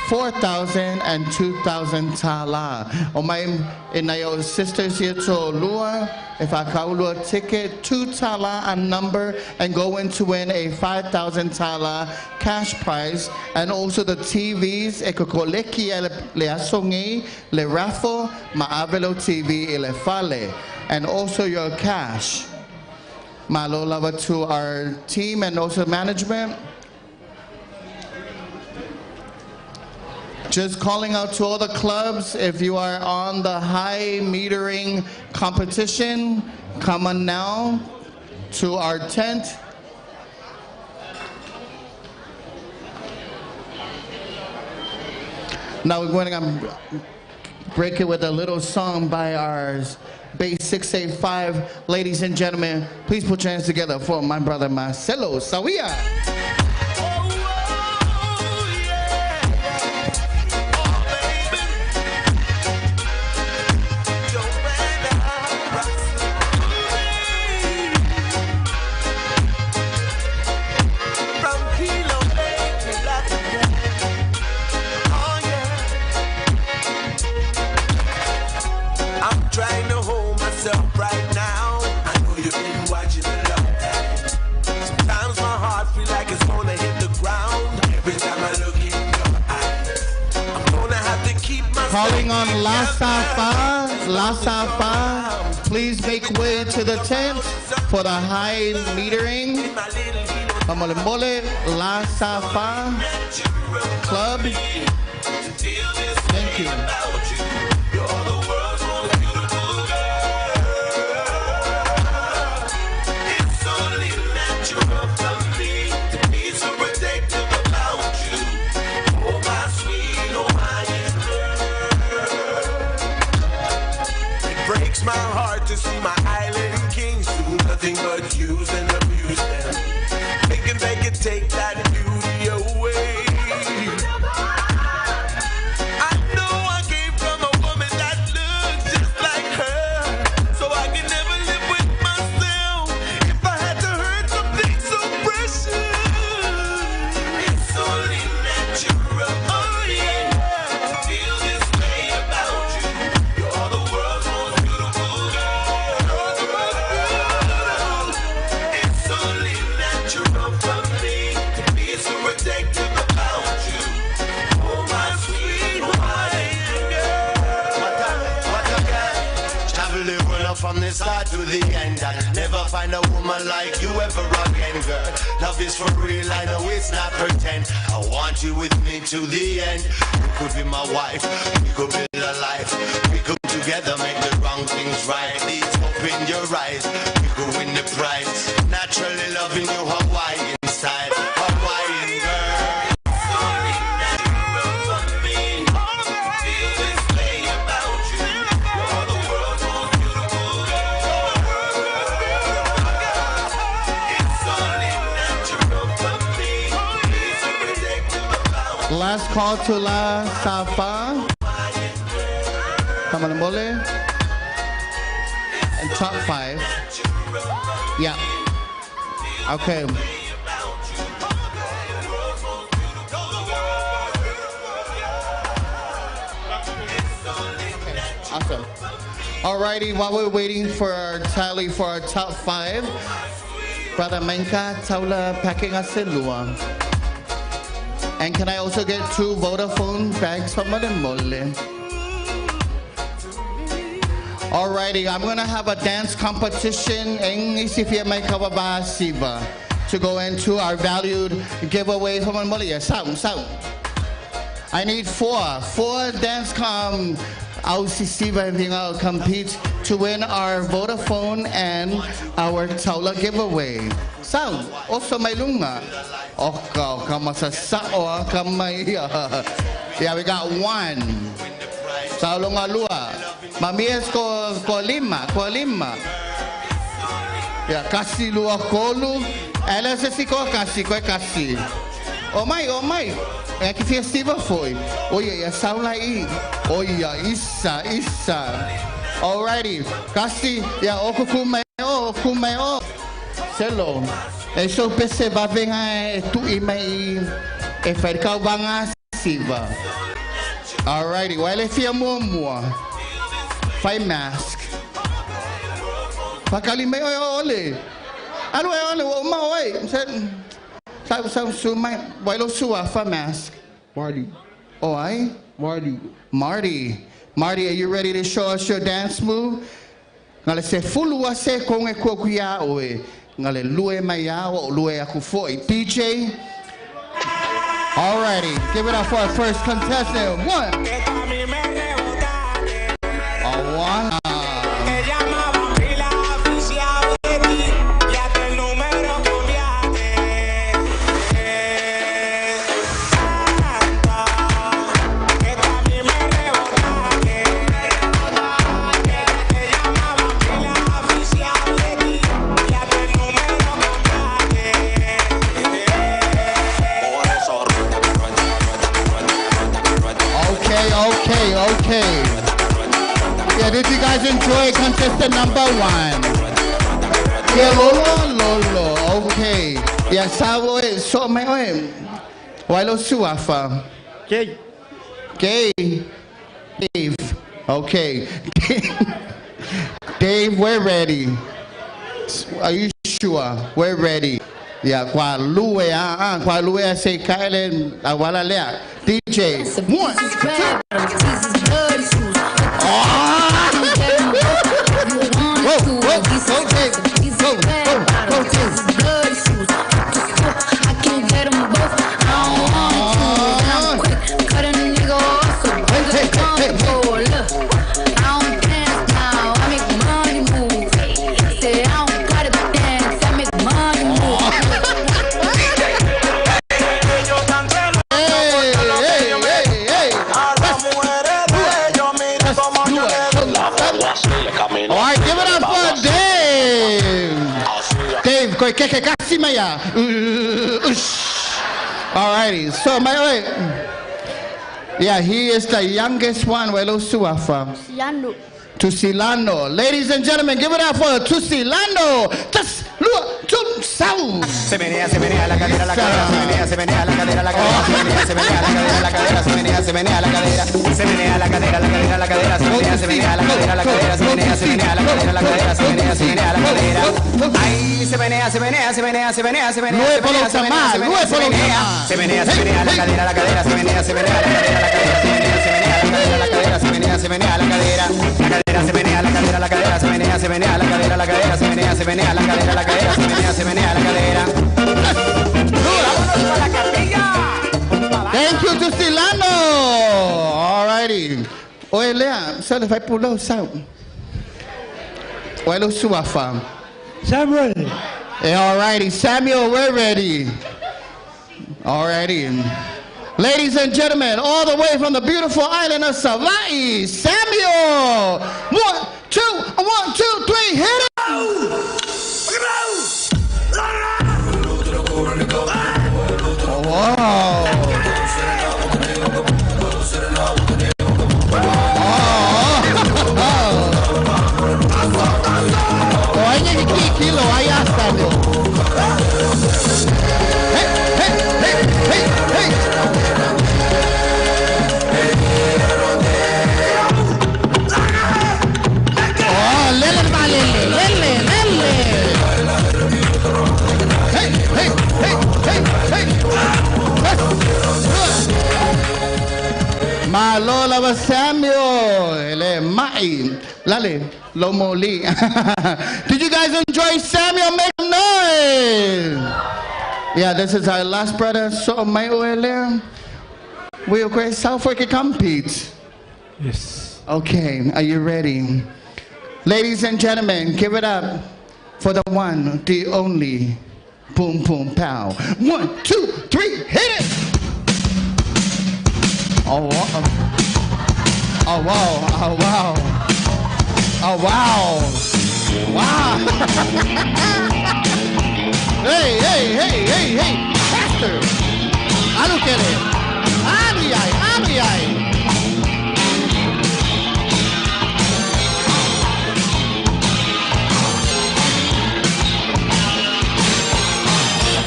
4,000, and 2,000 tala. O my inayo sisters here to Lua, if I call Lua ticket, 2 tala a number, and going to win a 5,000 tala cash prize, and also the TVs, ekokoleki le asongi, le raffle, maavelo TV ile fale, and also your cash. Malo lava to our team and also management. Just calling out to all the clubs, if you are on the high metering competition, come on now to our tent. Now we're going to break it with a little song by our Base 685. Ladies and gentlemen, please put your hands together for my brother Marcelo Sawia. Calling on La Safa, please make way to the tent for the high metering. Mole La Safa Club. Thank you. My heart to see my island kings do nothing but use and abuse them. Thinking they could take that beauty away. I know I came from a woman that looks just like her, so I can never live with myself if I had to hurt something so precious. It's only natural, oh yeah, to feel this way about you. You're the world's most beautiful. From the start to the end, I'll never find a woman like you ever again, girl. Love is for real, I know it's not pretend. I want you with me to the end. You could be my wife, we could build a life. We could together make the wrong things right. It's hope in your eyes, we could win the prize. Naturally loving you Hawaiian style, Hawaiian girl. Last call to La Safa. Kamalambole. And top 5. Yeah. Okay. Awesome. Alrighty, while we're waiting for our tally for our top 5, Brother Menka Taula packing us in Lua. And can I also get 2 Vodafone bags from Malimole? Alrighty, I'm gonna have a dance competition to go into our valued giveaway from Malimole. Sound. I need 4 dance compete to win our Vodafone and our Taula giveaway. Sound, also may lunga. Yeah, we got 1. Saulunga lua. Mamias ko lima. Yeah, kasi lua kolu. LSC ko kasi. Oh my. É que festival foi? Olha, saula aí. Olha, isa. Alrighty. Kasi, ya oko kumeo. Selo. Eso perceba venga tu imei e fai kau banga siva. Alrighty. Wale fia mua. Fai mask. Pakali me ole. Alo ole o ma oi. Sa sumai walo sua fa mask. Marty. Oh, I? Marty, are you ready to show us your dance move? Ngale se fulu ase kong e kokuya oe. Ngale lue maya o lue aku foi. DJ. Alrighty, give it up for our first contestant. One. Okay. Yeah, did you guys enjoy contestant number 1? Yeah, Lolo. Okay. Yeah, sabo so me oe. Wailo suafa. Dave. Okay. Dave, we're ready. Are you sure? We're ready. Yeah, kwa lue say Kyle awala lea. DJ. 1, 2. Alrighty, so yeah, he is the youngest one. Welo Suafa. Tusilano. Ladies and gentlemen, give it up for Tusilano. Se menea la cadera, la cadera, se menea la cadera, la cadera, se menea la cadera, la cadera, se menea la cadera, se menea la cadera, la cadera, la cadera, se menea la cadera, la cadera, se menea la cadera, la cadera, se menea la cadera. Ay, se menea, se menea la cadera, la cadera, se menea la cadera, se menea la cadera, se menea la cadera, se menea la cadera, se menea la cadera, la cadera, se menea la cadera, la cadera, se menea la cadera, la cadera, la cadera, se menea la cadera. Thank you, Tustilano. Alrighty. Oye, Lea, solo vai pular o sal. Oye, Suafa. Samuel. Alrighty, Samuel, we're ready. Alrighty. Ladies and gentlemen, all the way from the beautiful island of Savai'i, Samuel. 1, 2, 1, 2, 3, hit it! Oh, wow. Oh, I need to kilo, I asked that. Hey. Oh, lele. My Lord of Samuel, Mai, Lale, Lomoli. Did you guys enjoy Samuel? Make a noise. Yeah, this is our last brother. So, my OLM, we are great South Africa compete. Yes. Okay, are you ready? Ladies and gentlemen, give it up for the one, the only, Boom Boom Pow. 1, 2, 3, hit it! Oh wow. Oh wow. Oh wow. Oh wow. Wow. Hey. Faster. I look at it. ay, ay.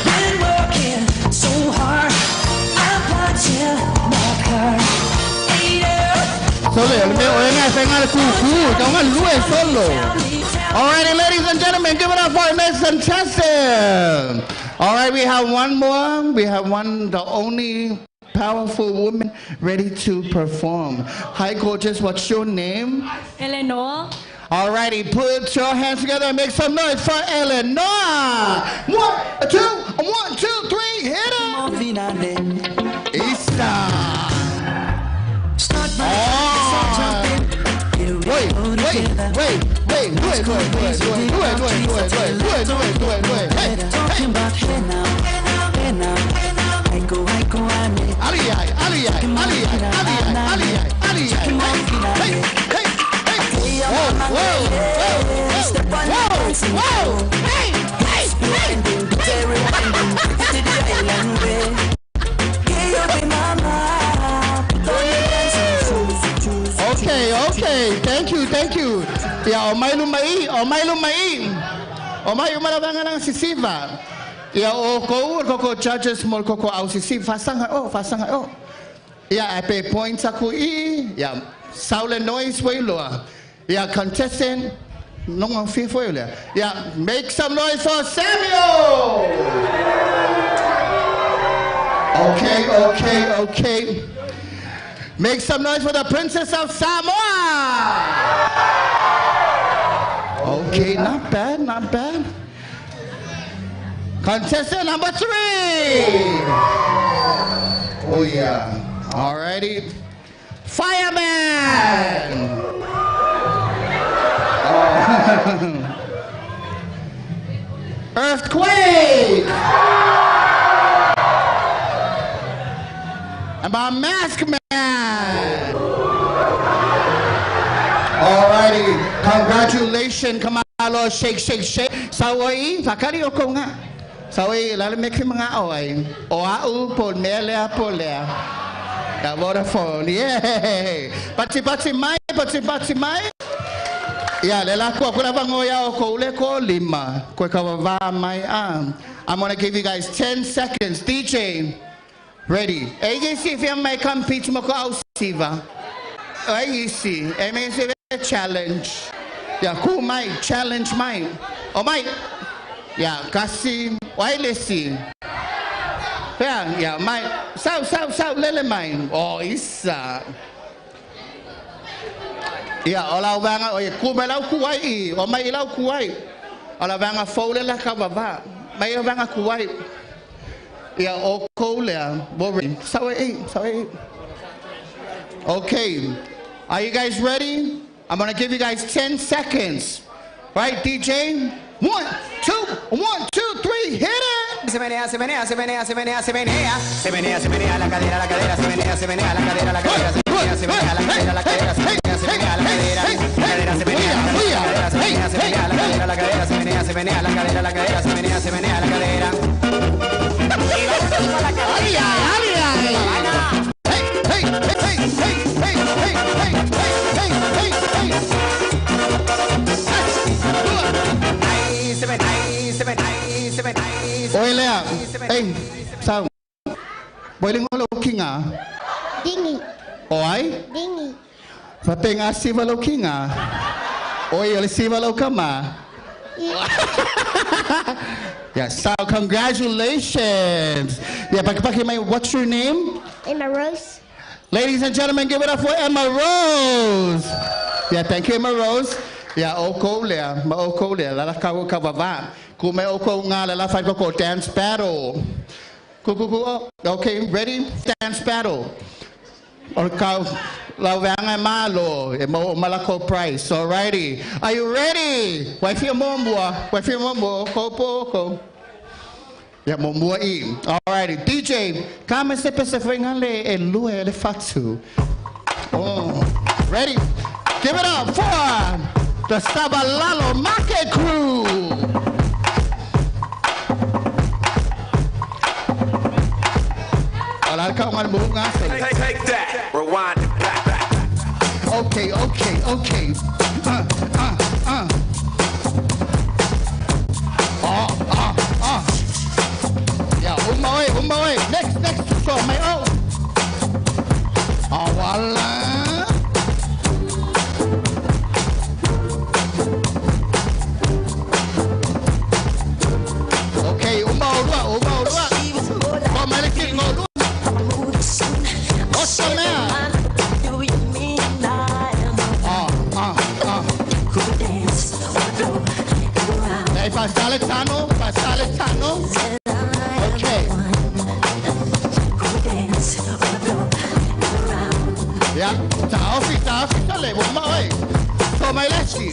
Been working so hard, I'm punching my car. Solo, el mío es en el cucú, que un lue solo. Alrighty, ladies and gentlemen, give it up for Mason Chesson. Alright, we have one more. We have the only powerful woman ready to perform. Hi, gorgeous. What's your name? Eleanor. Alrighty, put your hands together and make some noise for Eleanor. 1, 2, 3, hit it. Isa. Wait. Okay. Thank you. Ya, omay lumai. Omay umalabangan ng sisiva. Ya, koko judges mo koko au sisiva. Fasang. Ya, ape points ako ya, saule noise wailua. Ya, contestant nung ang fifo yun. Ya, make some noise for Samuel. Okay. Make some noise for the Princess of Samoa. Okay, not bad. Contestant number 3. Oh yeah. Alrighty. Fireman. Earthquake. And my mask man. Alrighty, congratulations, Kamalo, shake. Sawai, fakari ako nga. Sawai, lalamig yung mga away. Oau, polmelea. The Vodafone, yay! Patsi mai. Yeah, lalako ako na bangoya ako ule ko 5. Kwe kawawa mai I'm gonna give you guys 10 seconds. DJ, ready? AJC, if you may compete mo ko ausiva. AJC, may say challenge. Yeah, cool mai, challenge mai. Oh mai. Yeah, kasi wirelessy. Yeah, mai. Sao lele mai. Oh, isa. Yeah, ola vanga oye kumelau kuai o mai lau kuai. Ola vanga foule la kababa. Mai vanga kuai. Yeah, o kola bori. Sawe. Okay. Are you guys ready? I'm going to give you guys 10 seconds. Right, DJ? 1, 2, 3, hit it! Se menea la cadera, se menea la cadera, la cadera, se menea la cadera, la cadera, se menea la cadera, se menea la cadera, se menea la cadera, se menea la cadera, la cadera, se menea la cadera. Oi, Lea. Hey, sao? Boiling all looking Dingy. Oi? Dingy. Fatenga siva looking Oi, ole siva lokama. Yeah, so congratulations. Yeah, what's your name? Emma Rose. Ladies and gentlemen, give it up for Emma Rose. Yeah, thank you, Emma Rose. Yeah, oko lea, lala kawo kababa. Kume oko nga lala fight ko dance battle. Okay, ready? Dance battle. Or ka lawanga malo, mo malako price. Alrighty. Are you ready? Waifi mombo, kopo. Yeah, mombo i. Alrighty. DJ, kama se pesefengale elue le fatu. Oh, ready? Give it up for the Sabalalo Market Crew. Take that. rewind it back. Okay. Yeah, umma ơi. Next, cho mày ơi. Voila. Okay, umma dua. Cho mày lên kia ngồi luôn. Awesome man. Hey, Pasaletano. Okay. Yeah, ta office, umma ơi. Cho mày lên kia.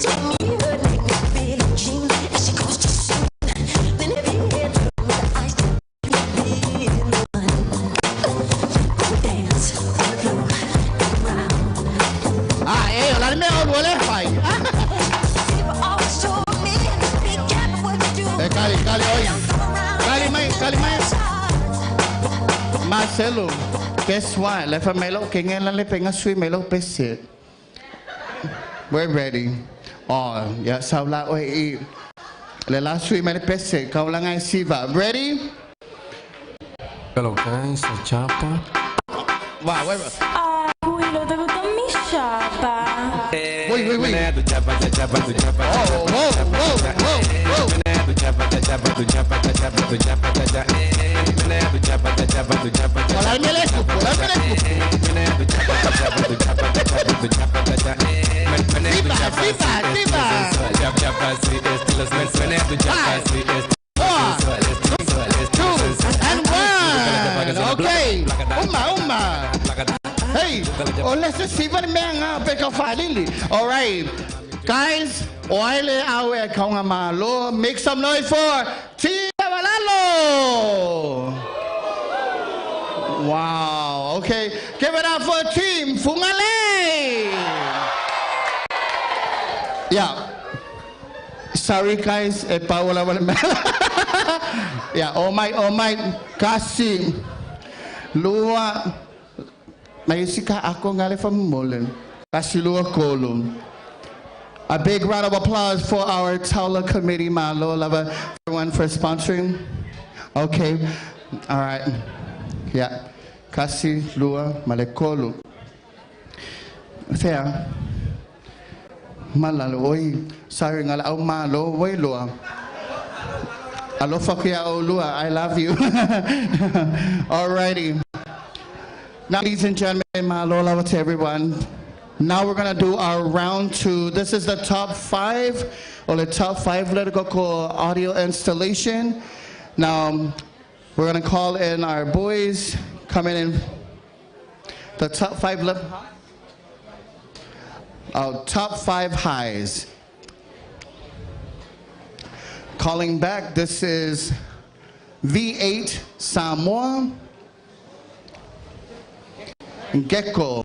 Marcelo, guess what? Lefa melo kengen lan lepe ngasui melo pesit. We're ready. Oh, ya saula oi. Le la sui melo pesit. Kau langai siva. Ready? Hello guys, soy Chapa. Wow, wait. Willow, ¿te gusta mi chapa? Wait. Okay. Umma. Hey, let's just see what man pick up finally. All right, guys. Oile awe kaunga malo. Make some noise for Team Balalo. Wow. Okay, give it up for Team Fungale. Yeah. Sorry guys, Paola. Yeah. Oh my. Kasi Lua. Mayusika ako ngale from Mullen. Kasi Lua Kolum. A big round of applause for our Taula committee, Malo. Love everyone for sponsoring. Okay. All right. Yeah. Kasi Lua Malekolu. Fair. Malalo. Oi. Sorry ngala au malo. Oi Lua. Alo fakia o Lua. I love you. Alrighty. Now, ladies and gentlemen, Malo, love to everyone. Now we're going to do our round two. This is the top 5, or the top 5 lyrical audio installation. Now, we're going to call in our boys coming in. The top 5 top 5 highs. Calling back, this is V8 Samoa. Gecko.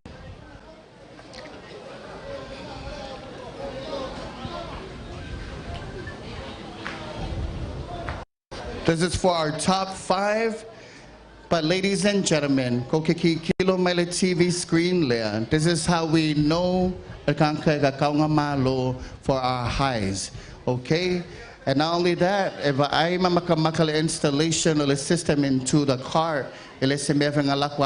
This is for our top 5. But ladies and gentlemen, Kokiki Kilo Mele TV screen layer. This is how we know for our highs. Okay? And not only that, if I makamaka installation of the system into the car, alrighty.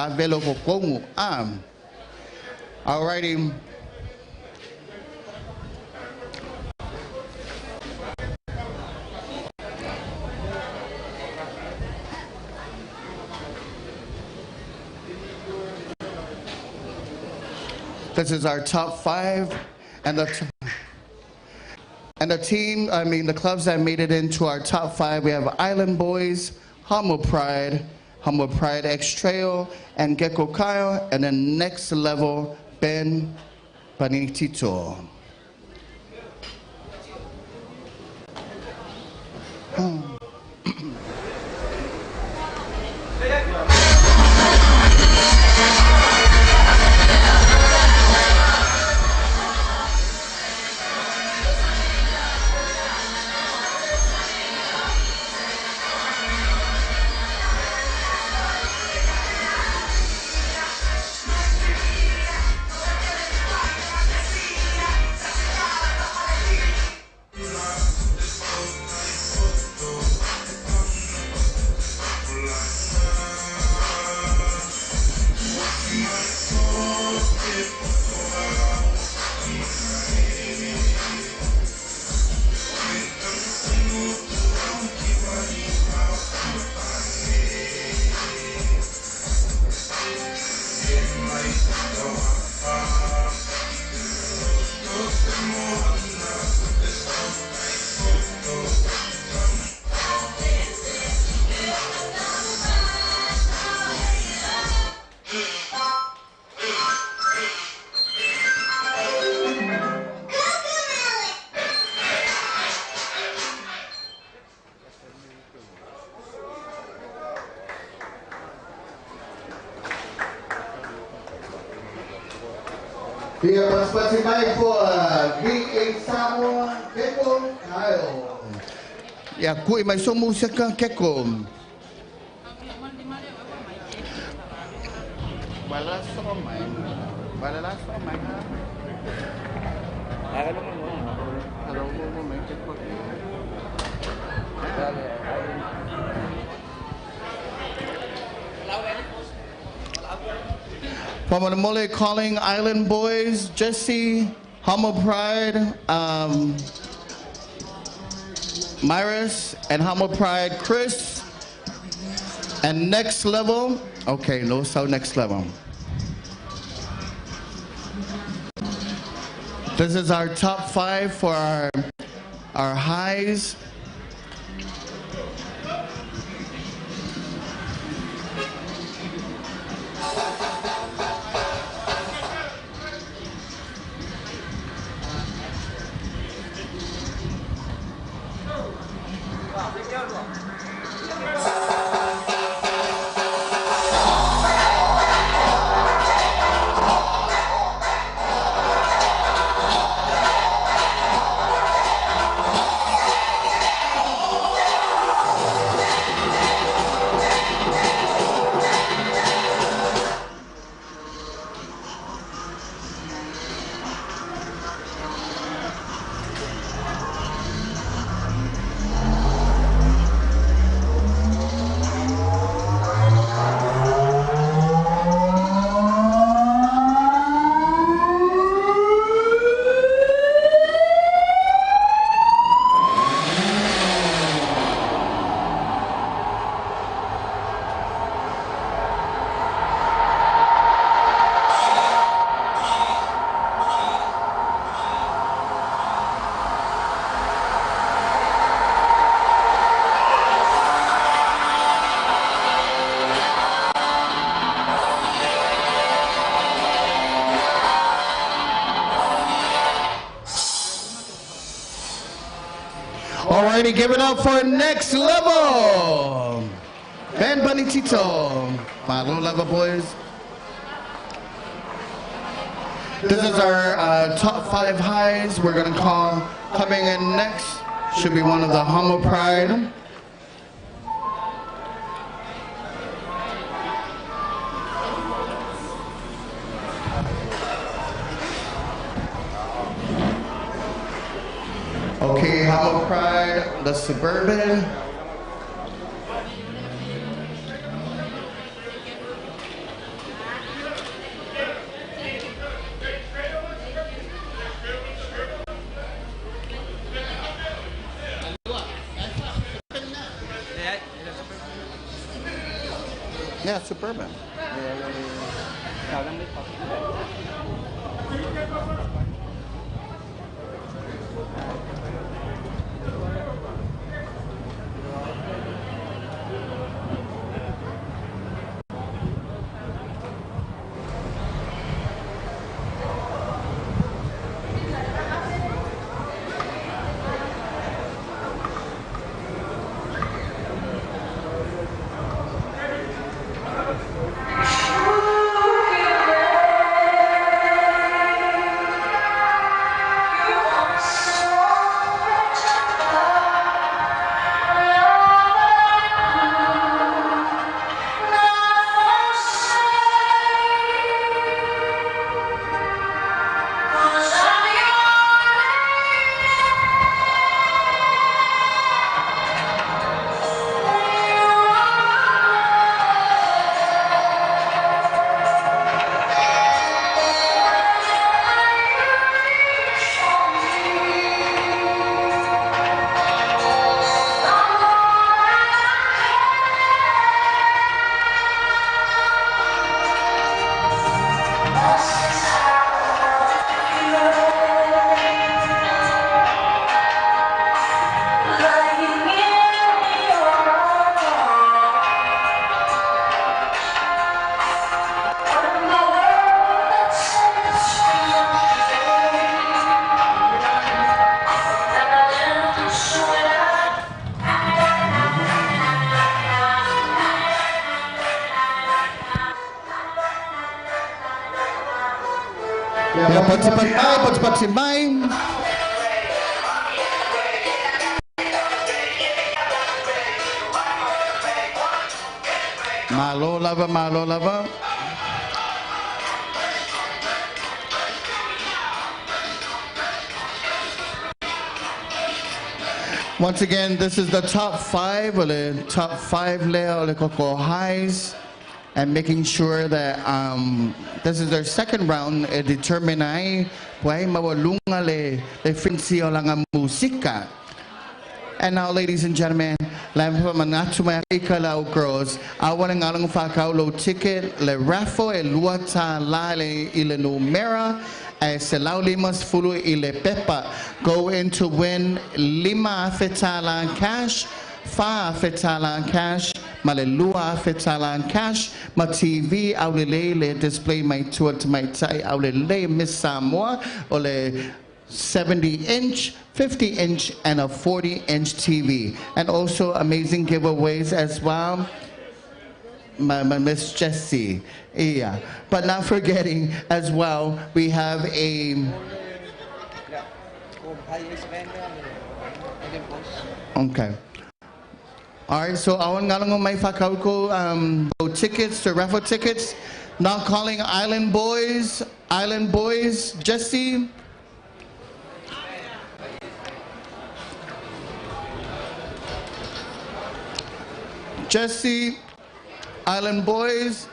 This is our top 5, and the team, the clubs that made it into our top 5, we have Island Boys, Humble Pride X Trail, and Gecko Kyle, and then next level, Ben Panitito. Dia berspesifikasi for V8 Samoa Keko Kyle. Ya, kui mai so musika Keko. Balas so mai. Balas so mai. Kalau mau main Keko. From Mole calling Island Boys, Jesse, Homo Pride, Myris, and Homo Pride, Chris, and Next Level. Okay, no, so Next Level. This is our top 5 for our highs. Alrighty, give it up for Next Level. Ben Bunny Tito. My Low Level Boys. This is our top 5 highs. We're going to call coming in next. Should be one of the Homo Pride. Okay, Homo Pride, the Suburban. Yeah, Suburban. Patipatay. Malo lava. Once again, this is the top five layer Coco highs, and making sure that this is their second round. Determine puay mawalunga le fincio lang musika. And now, ladies and gentlemen, lam pa manatuma ikalaw girls. Awan ang alang fakaulo ticket le raffle e luata la le ile numera. Se limas fulu ile pepa go in to win 5 fetalan cash, 5 fetalan cash, malelua fetalan cash, ma TV aulele le display my tour to my tai aulele Miss Samoa ole 70-inch, 50-inch, and a 40-inch TV, and also amazing giveaways as well. My Miss Jessie, yeah. But not forgetting as well, we have a. Okay. All right. So awan nga lang may fakaw ko tickets to raffle tickets. Now calling Island Boys, Jessie. Jessie. Island Boys.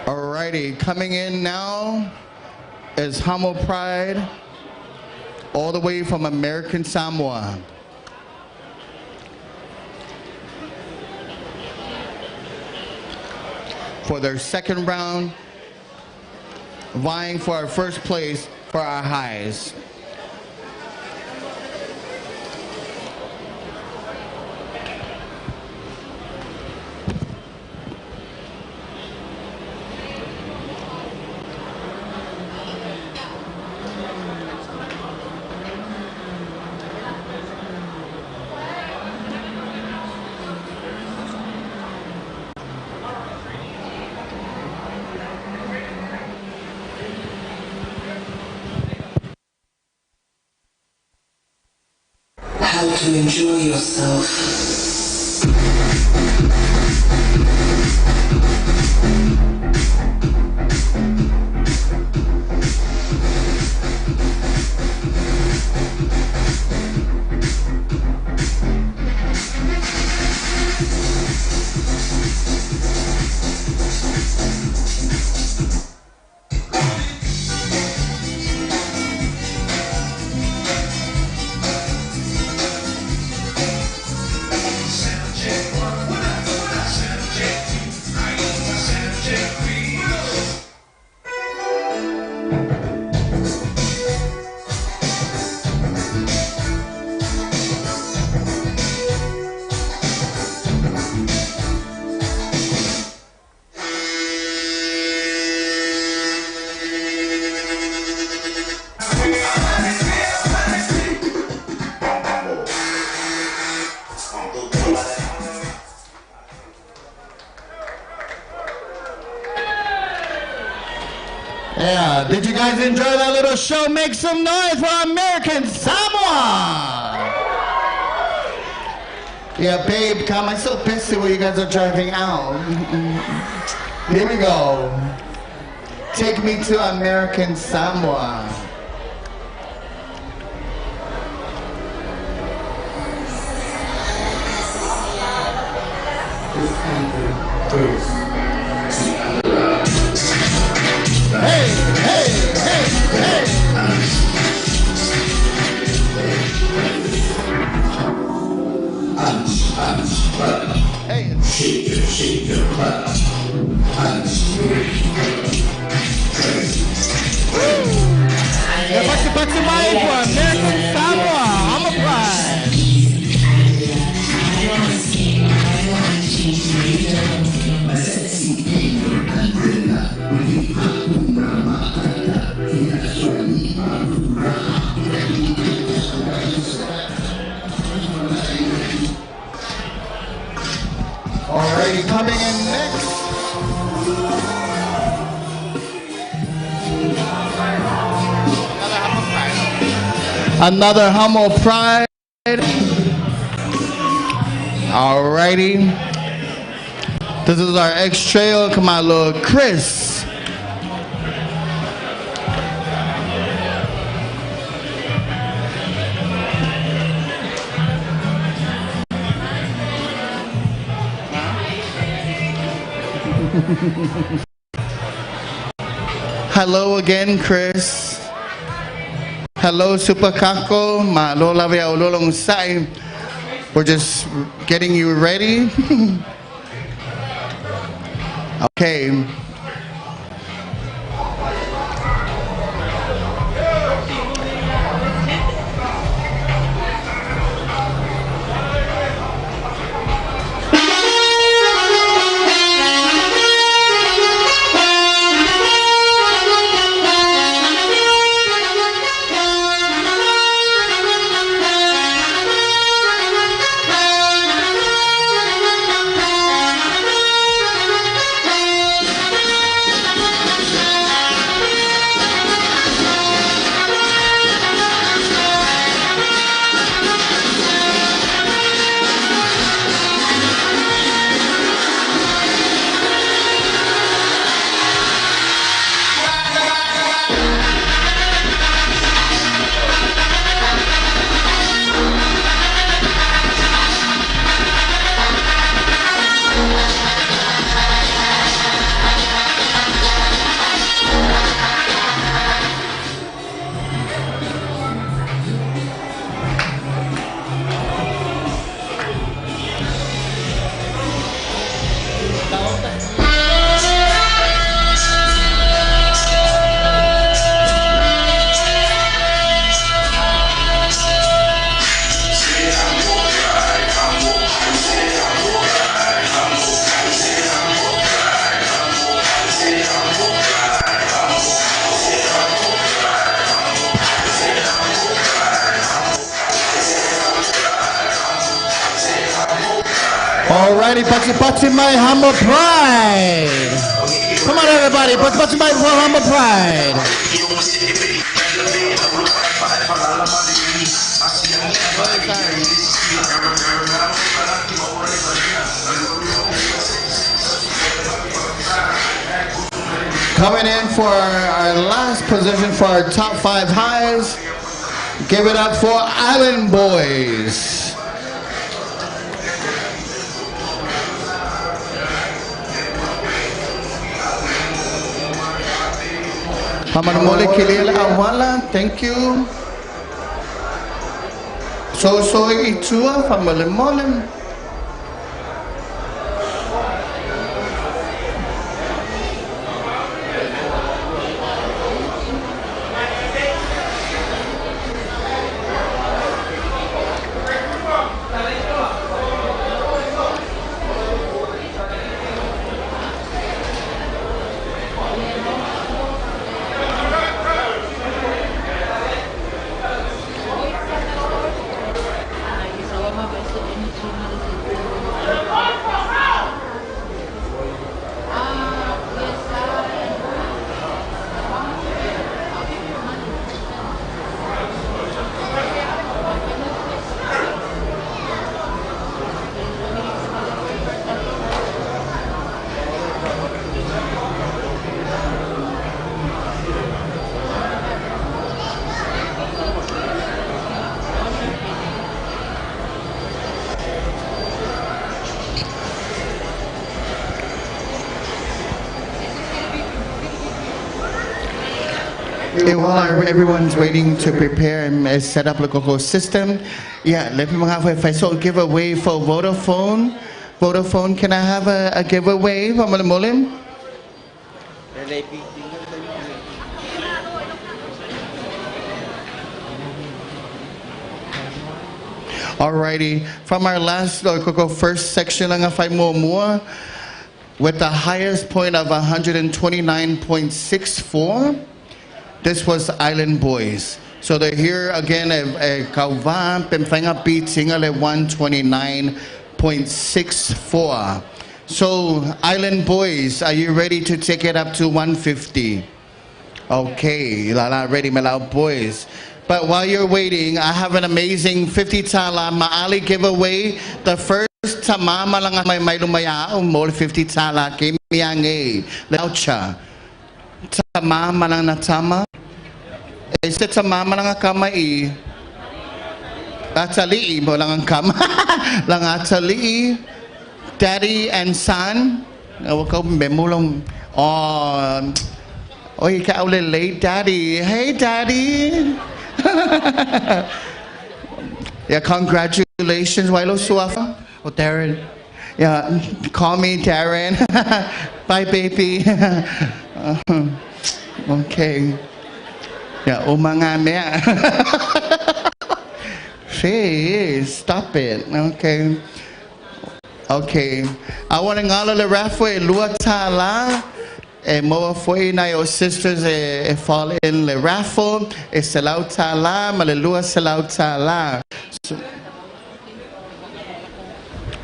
Alrighty, coming in now is Hamo Pride, all the way from American Samoa. For their second round, vying for our first place for our highs. How to enjoy yourself. Yeah, did you guys enjoy that little show? Make some noise for American Samoa! Yeah, babe, come. I'm so pissed when you guys are driving out. Here we go. Take me to American Samoa. Hey, hey, hey, hey! Hey! Shake your butt. Pati for American Samoa. I'm a pride. Alrighty, coming in next. Another Humble Pride. Alrighty. This is our ex-trail. Come on, little Chris. Hello again, Chris. Hello, Super Kako. Ma lola vea ulolong sai. We're just getting you ready. Okay. Alrighty, Pachi my Humble Pride. Come on, everybody, Pachi my Humble Pride. Coming in for our last position for our top 5 highs. Give it up for Island Boys. Pamanmole Kilil Awala, thank you. So Itua, Pamalimolem. While everyone's waiting to prepare and set up the Coco system, yeah, let me have a so giveaway for Vodafone. Vodafone, can I have a giveaway from the Mulim? Alrighty, from our last Coco first section, ang 5 more. with the highest point of 129.64. This was Island Boys. So they're here again at Kauvan, Pemfanga Beat, Singale 129.64. So Island Boys, are you ready to take it up to 150? Okay, Lala ready, Malau Boys. But while you're waiting, I have an amazing 50 tala maali giveaway. The first tamama lang may lumaya mo 50 tala kay Miange Laucha. Tamama lang na tama. Isa tamama lang kamay. Atali mo lang ang kama. Lang atali. Daddy and son. Wakaw memulong. Oh, ikaw late, Daddy. Hey, Daddy. Yeah, congratulations, Wailo Suafa. Oh, Darren. Yeah, call me Darren. Bye, baby. Okay. Yeah, mga mea. Stop it. Okay. Okay. I want to ngala le rafwe luatala. Moa foi na your sisters fall in le raffle. Salau tala, malelua salau tala.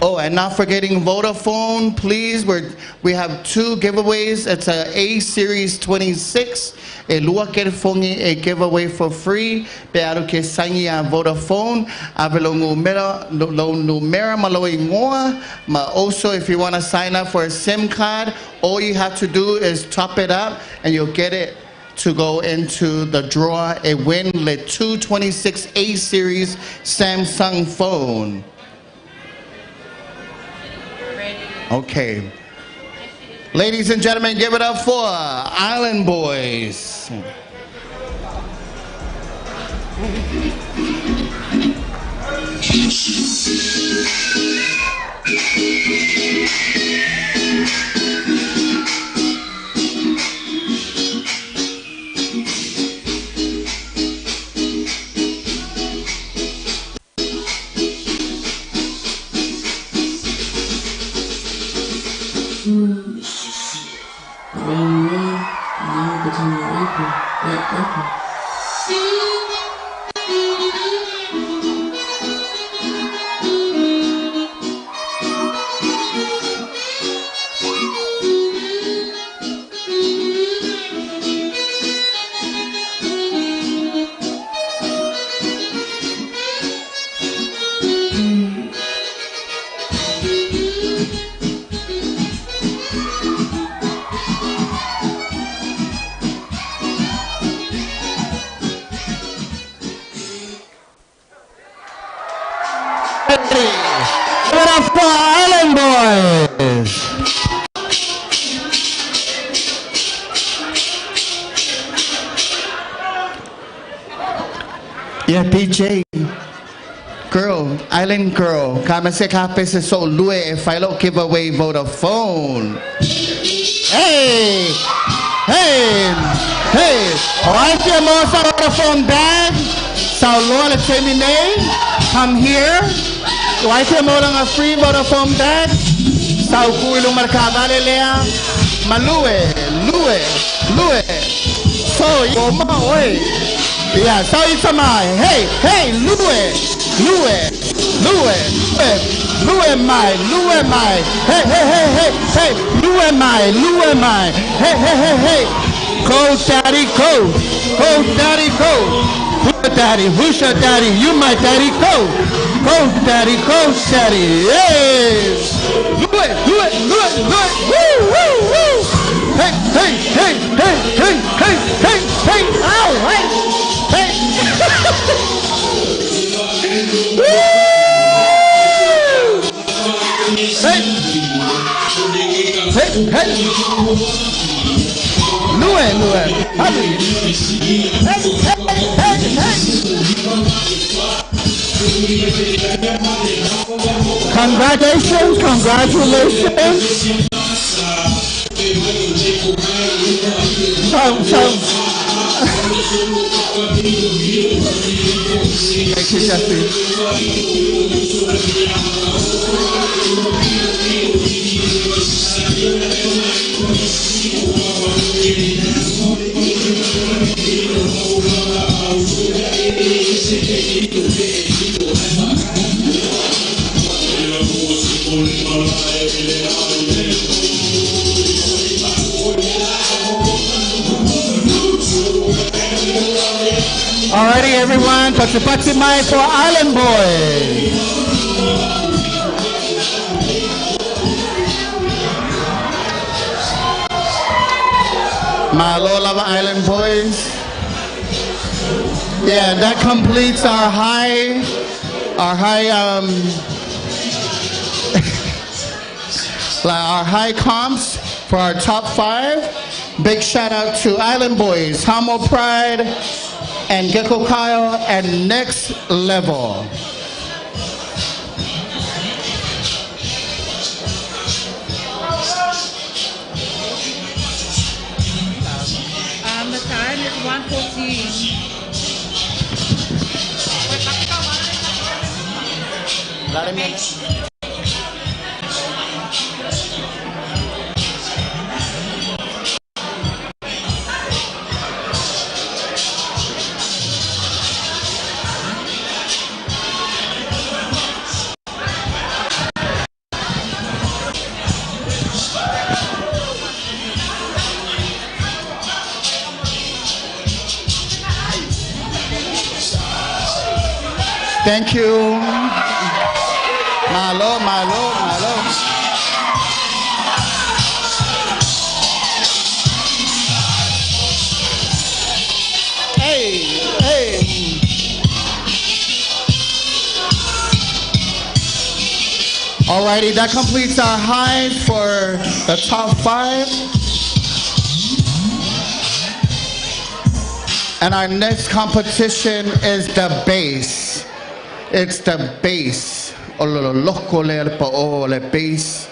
Oh, and not forgetting Vodafone, please. We have 2 giveaways. It's a A-Series 26. A lua kerfongi a giveaway for free. Pearo ke sangi a Vodafone. Avelo numera maloi ngoa. Ma also, if you want to sign up for a SIM card, all you have to do is top it up, and you'll get it to go into the draw. A win le 226 A-Series Samsung phone. Okay. Ladies and gentlemen, give it up for Island Boys. Give it up for Island Boys. Yeah, PJ. Girl, Island Girl. Kamase kapes so lue e filo giveaway Vodafone. Hey! Hey! Hey! Alright, your most Vodafone bag. So Lord, come here. Why say mo lang a free Vodafone bag? Sa kuilong markada lelea. Malue, lue. So yoma oi. Yeah, so it's a my. Hey, lue my. Hey, lue my. Hey. Cold daddy, cold. Daddy, cold. Who's your daddy? You my daddy, cold. Cold daddy. Hey! Do it! Woo! Hey! Ow! Hey! Hey! Lue! Congratulations. Thank you, Jeffrey. Alrighty, everyone. Pati Mai for Island Boys. Malo Lava Island Boys. Yeah, that completes our high our high comps for our top 5. Big shout out to Island Boys, Hamo Pride, and Gecko Kyle, and Next Level. The time is 1:14. Thank you. Malo. Hey. Alrighty, that completes our highs for the top 5. And our next competition is the bass. It's the bass. The bass.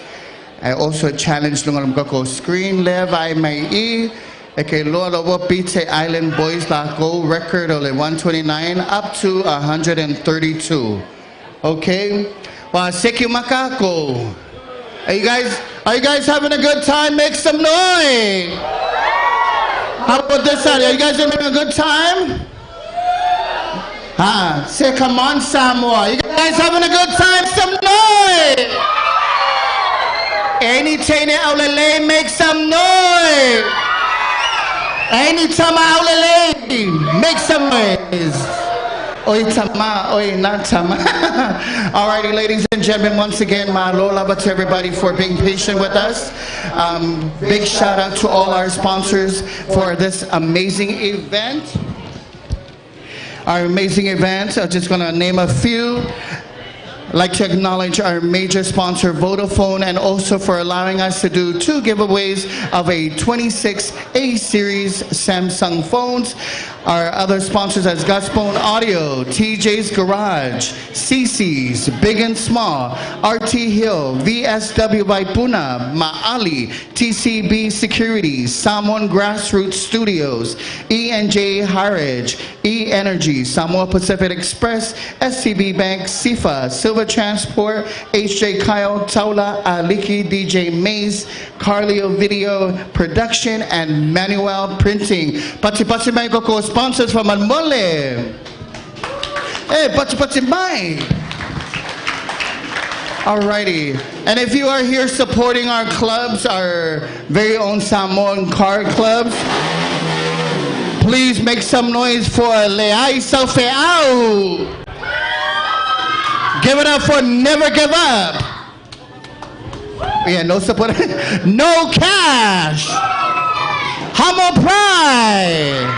I also challenged nung ko screen lev I may okay lola wo beat Island Boys la go record ole 129 up to 132. Okay? Well, Seki Makako. Are you guys having a good time? Make some noise. How about this side? Are you guys having a good time? Say come on, Samoa. You guys having a good time? Some noise. Anytime Aulele, make some noise. Anytime Aulele, make some noise. Oi tama, oi not tama. Alrighty, ladies and gentlemen, once again, mahalo to everybody for being patient with us. Big shout out to all our sponsors for this amazing event. I'm just going to name a few. I'd like to acknowledge our major sponsor, Vodafone, and also for allowing us to do 2 giveaways of a 26 A-series Samsung phones. Our other sponsors as Gusbone Audio, TJ's Garage, CC's, Big and Small, RT Hill, VSW by Puna, Maali, TCB Securities, Samoan Grassroots Studios, ENJ Harage, E-Energy, Samoa Pacific Express, SCB Bank, SIFA, Silver Transport, HJ Kyle, Taula, Aliki, DJ Maze, Carlio Video Production, and Manuel Printing. Pati Mai Koko sponsors from Almole. Hey, Pati Mai. Alrighty, and if you are here supporting our clubs, our very own Samoan car clubs, please make some noise for Leai Saufeau. Give it up for Never Give Up. Yeah, no support. No Cash. Hamo Pride.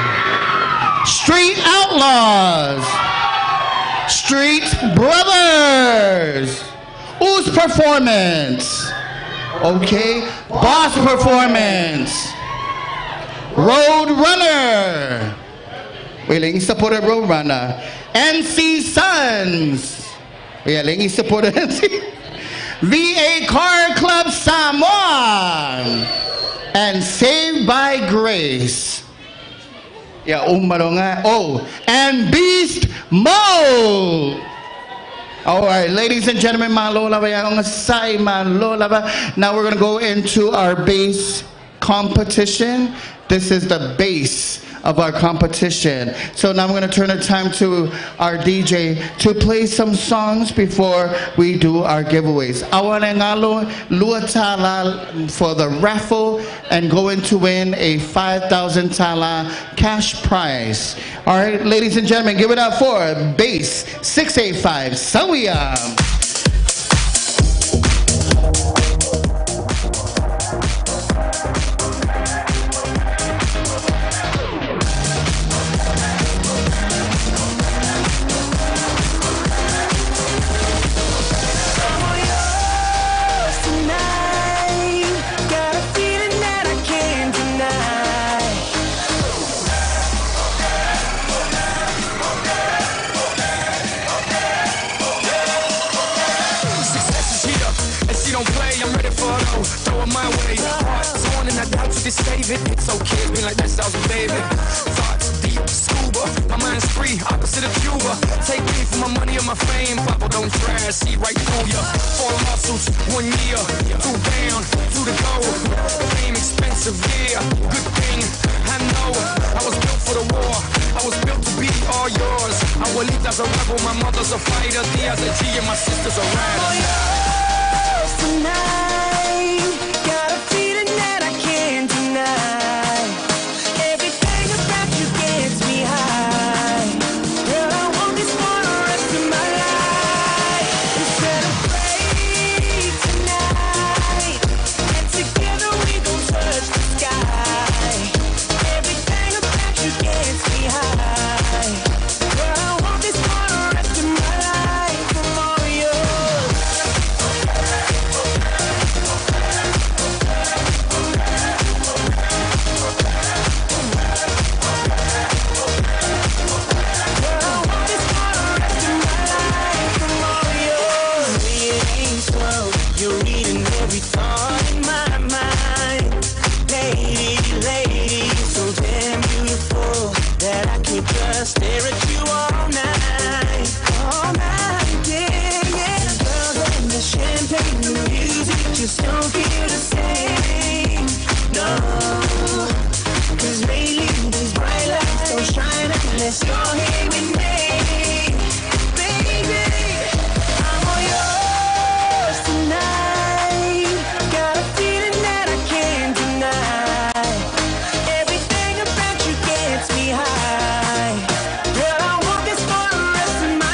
Street Outlaws. Street Brothers. Who's Performance? Okay. Boss Performance. Road Runner. Wait, support Road Runner. NC Sons. Yeah, lengi support VA Car Club Samoa and Saved by Grace. Yeah, umaronga. Oh, and Beast Mode. All right, ladies and gentlemen, now we're going to go into our bass competition. This is the bass of our competition. So now I'm going to turn the time to our DJ to play some songs before we do our giveaways. Awanengalo Luatala for the raffle and going to win a 5,000 tala cash prize. All right, ladies and gentlemen, give it up for Base 685 Sawiya. Save it, it's okay, it's been like that, sounds baby. Thoughts deep, scuba, my mind's free, opposite of Cuba. Take me for my money and my fame, Papa don't try, see right through ya. 4 lawsuits, 1 year, 2 down, 2 to go. Fame expensive, yeah, good thing, I know. I was built for the war, I was built to be all yours. Abuelita's a rebel, my mother's a fighter, Diaz a G and my sister's a rider. Tonight, got a feeling that I can't deny. Everything about you gets me high. Girl, I want this for the rest of my life. We celebrate tonight, and together we gon' touch the sky. Everything about you gets me high. Girl, I want this for the rest of my life. I'm all yours. You're reading every thought in my mind. Lady, lady, so damn beautiful that I could just stare at you all night. All night, yeah, yeah. The girls and the champagne, the music just don't feel the same. No, 'cause lately these bright lights don't shine unless you're here with me. Baby, I'm all yours tonight. Got a feeling that I can't deny. Everything about you gets me high. Girl, I want this for the rest of my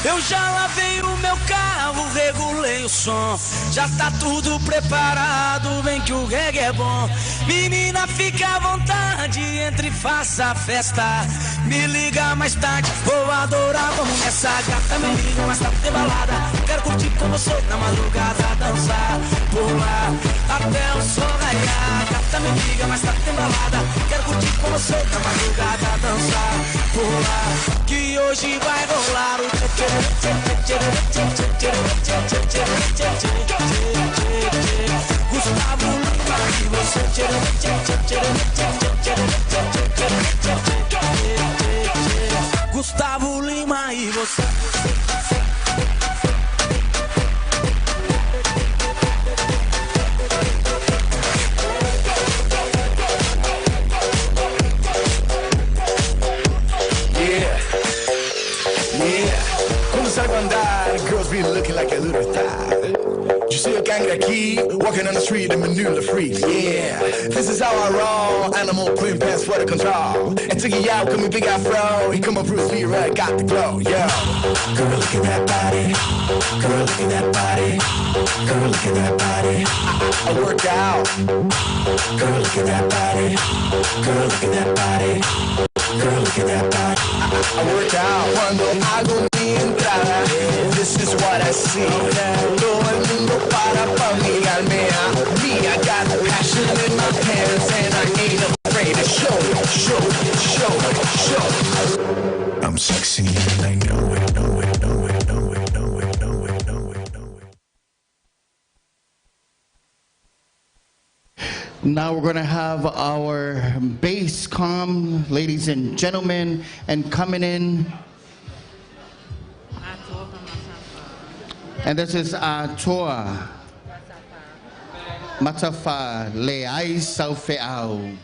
Eu já lavei o meu carro, regulei o som. Já tá tudo preparado, vem que o reggae é bom. Menina, fica à vontade, entre e faça a festa. Me liga mais tarde, vou adorar, vamos nessa. Gata, me liga mais tarde, tem balada. Quero curtir com você na madrugada, dançar, pular até o sol raiar. Gata, me liga mais tarde, tem balada. Quero curtir com você na madrugada, dançar, pular, que hoje vai rolar o Gustavo Lima e você. Gustavo Lima e você. Shawty wanna die, the girls be looking like a little thigh. You see a gang daqui, walking on the street in Manila freaks. Yeah, this is how I roll. Animal putting pants for the control. And took it out, come and big afro. He come up Bruce Lee, right? Got the glow, yeah. Girl, look at that body. Girl, look at that body. Girl, look at that body. I work out. Girl, look at that body. Girl, look at that body. Girl, look at that body. I work out. Cuando hago mi entrada, this is what I see. Todo el mundo para mirarme a mí. I got passion in my pants and I ain't afraid to show. I'm sexy and I know it. Now we're going to have our bass come, ladies and gentlemen, and coming in. And this is Atoa Matafa Leai Saufeau.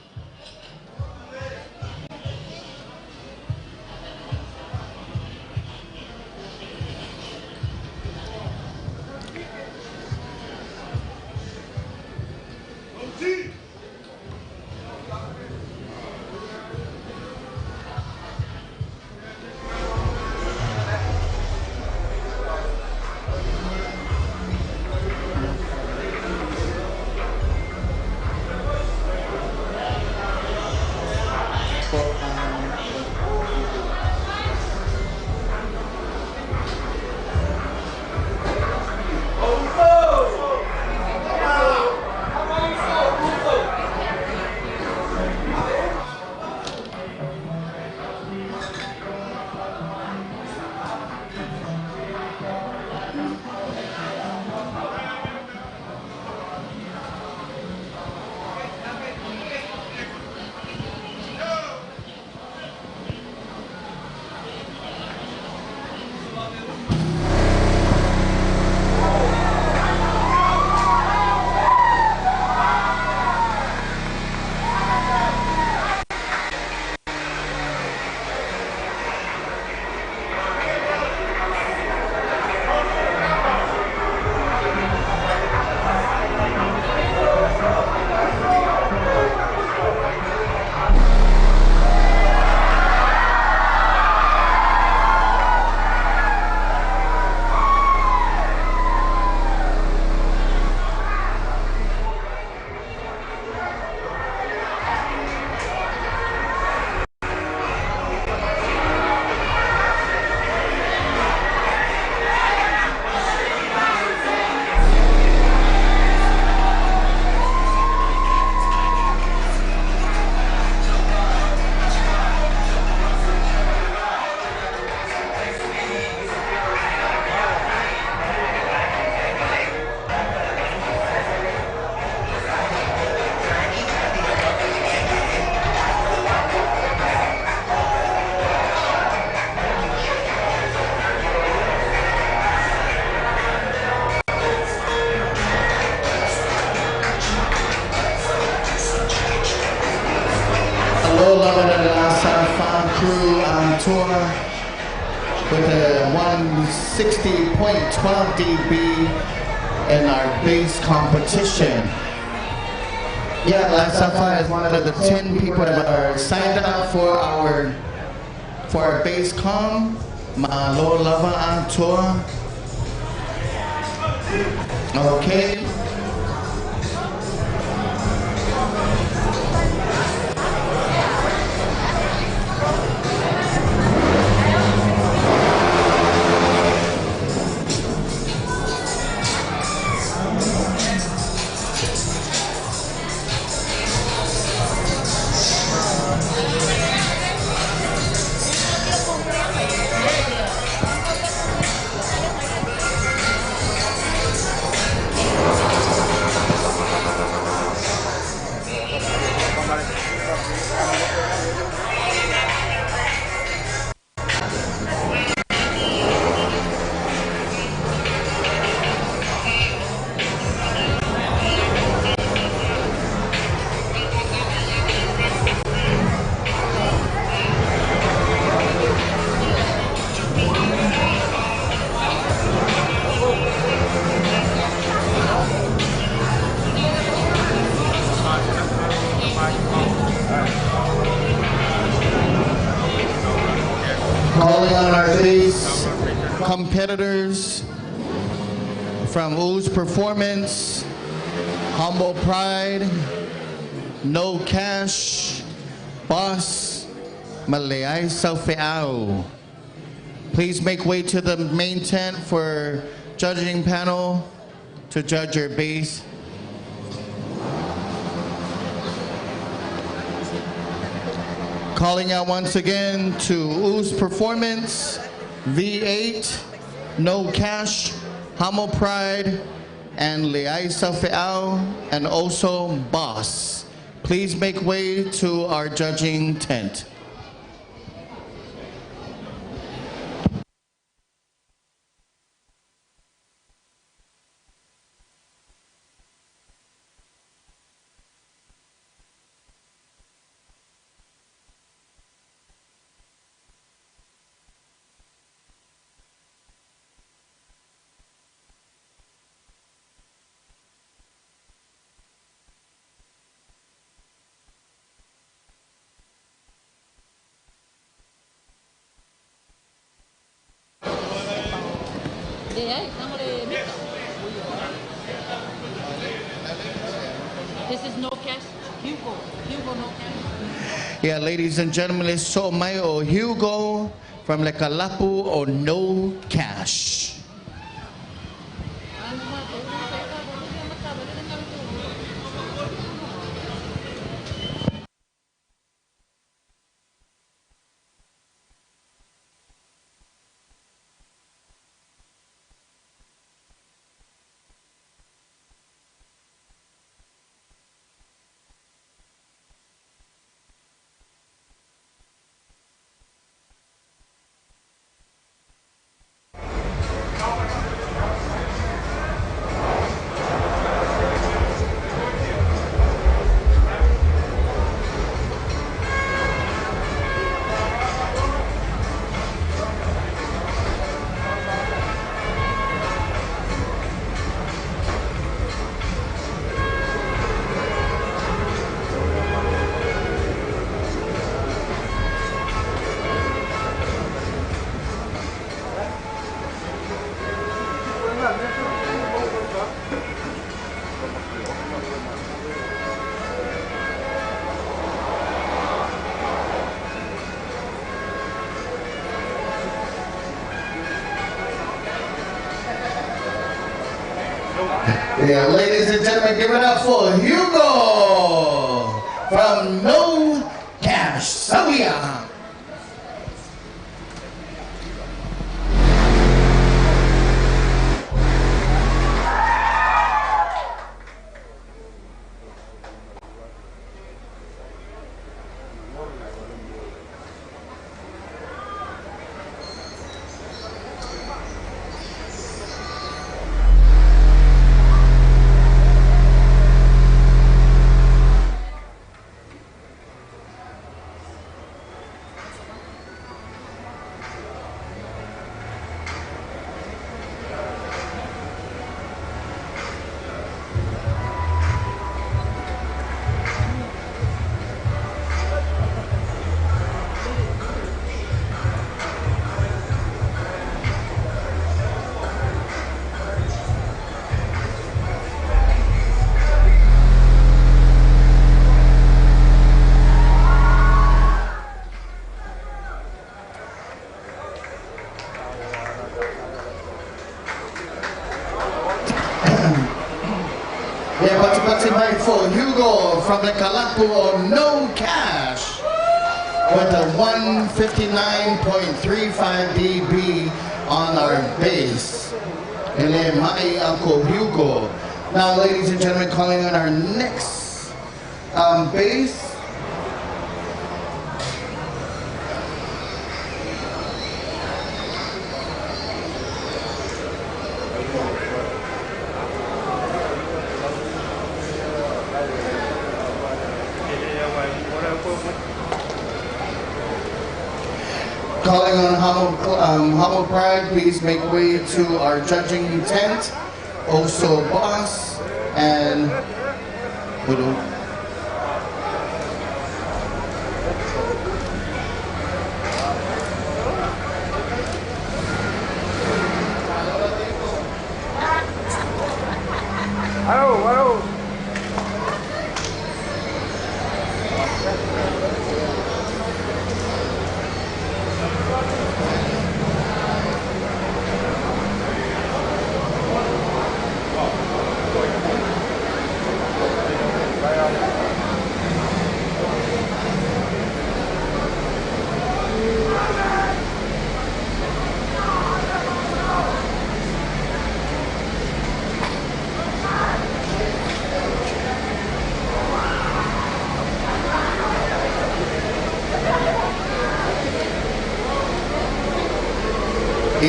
Crew on tour with a 160.12 dB in our bass competition. Yeah, Last Sapphire is one of the 10 people that are signed up for our bass com. Malo Lava on tour. Okay. competitors from Ooze Performance, Humble Pride, No Cash, Boss, Malayay Salfeao. Please make way to the main tent for judging panel to judge your bass. Calling out once again to Ooze Performance, V8, No Cash, Humble Pride, and Leay Salfeao, and also Boss. Please make way to our judging tent. This is No Cash. Hugo. Hugo No Cash. Yeah, ladies and gentlemen, it's Somay o Hugo from Lekalapu o No Cash. Yeah, ladies and gentlemen, give it up for Hugo from No Cash. Sawiya. Yeah, but mic for Hugo from the Kalapu on No Cash with a 159.35 dB on our bass. And then my Uncle Hugo. Now, ladies and gentlemen, calling on our next bass. Calling on Humble Pride, please make way to our judging tent. Also Boss and Udo.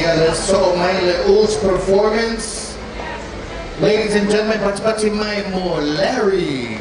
Yeah, let's show my Leo's performance. Ladies and gentlemen, pati mo Larry.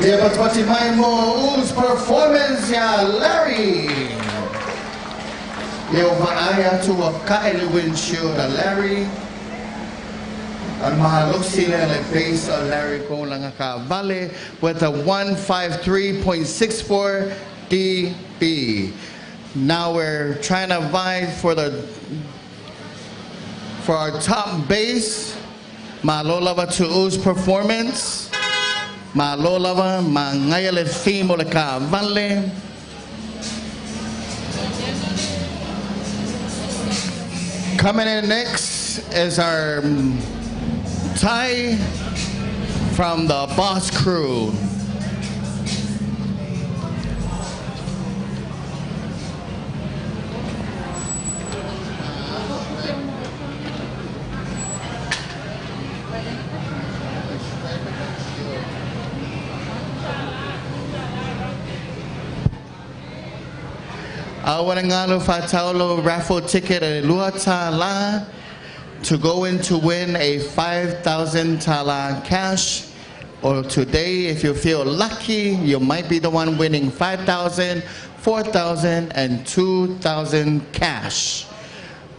Yeah, but who's performance ya Larry. Yo, maaya to a Kyle windshield Larry. Ang mahalok sila na base on Larry ko lang ka vale with a 153.64 dB. Now we're trying to vie for our top bass. Malolava to U's performance. Malolava, mangayale fimo le ka vale. Coming in next is our Ty from the Boss Crew. Awanangalo Fataulo raffle ticket at Luata La to go in to win a 5,000 tala cash. Or today, if you feel lucky, you might be the one winning 5,000, 4,000, and 2,000 cash.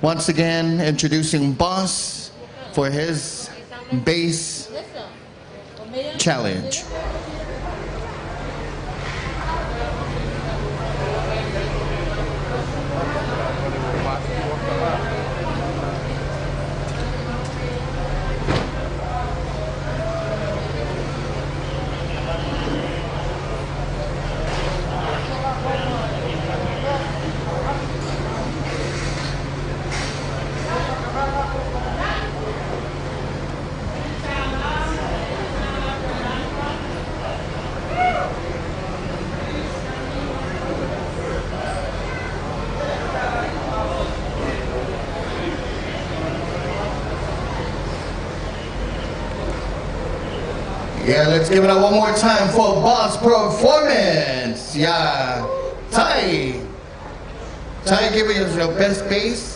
Once again, introducing Boss for his bass challenge. Yeah, let's give it up one more time for Boss Performance. Yeah, Ty. Ty, give us your best bass.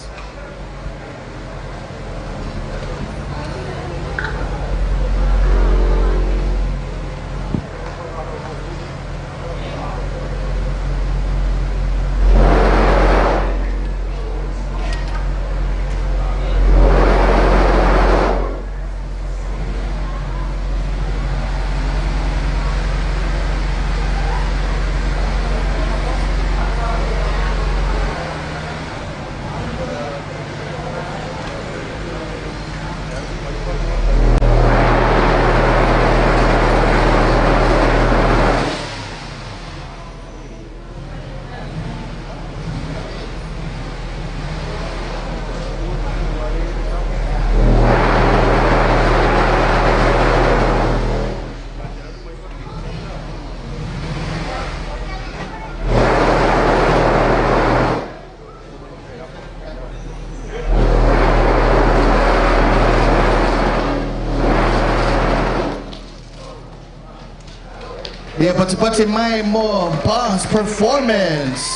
Yeah, but in my more boss performance.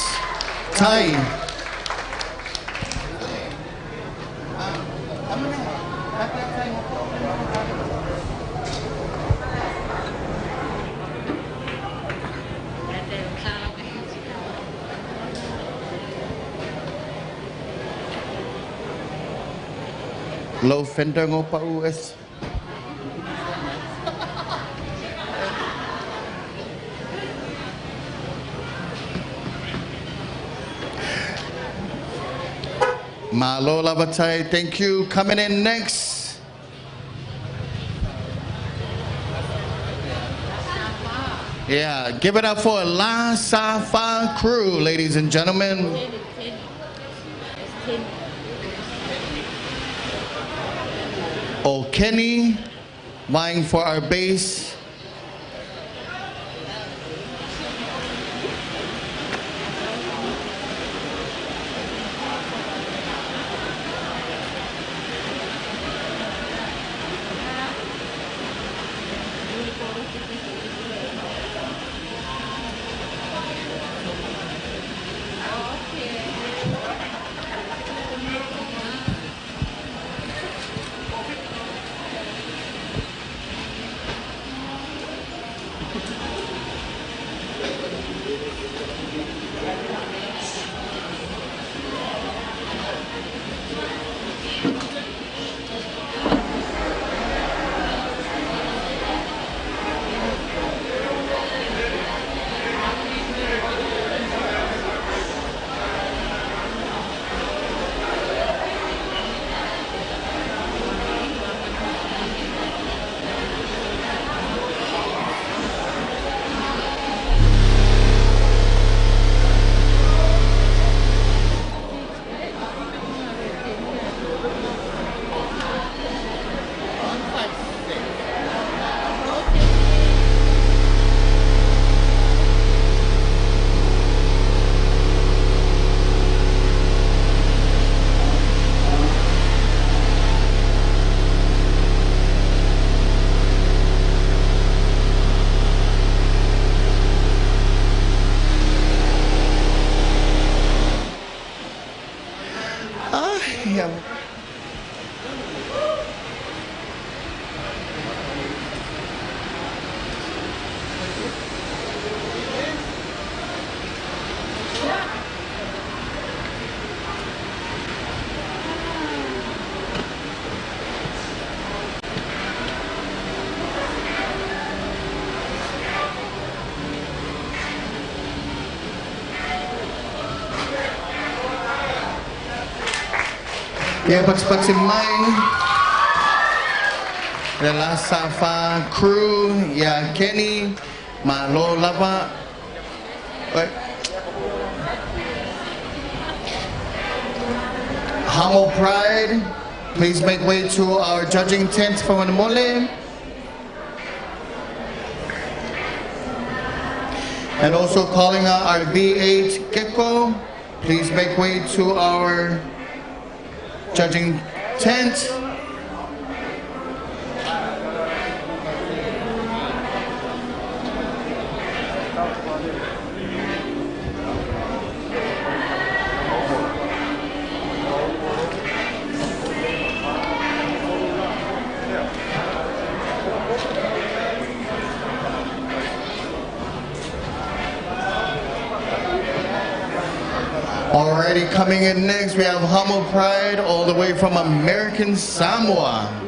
Thai. Low fender ngopa US. Malo Lavatai, thank you. Coming in next. Yeah, give it up for La Safa crew, ladies and gentlemen. Oh, Kenny, vying for our bass. Yeah, but in my the La Safa crew, yeah, Kenny, Malo Lava. Hamo Pride, please make way to our judging tent for Mole. And also calling out our V8 Gecko, please make way to our judging tent. Already coming in next, we have Hamo Pride all the way from American Samoa.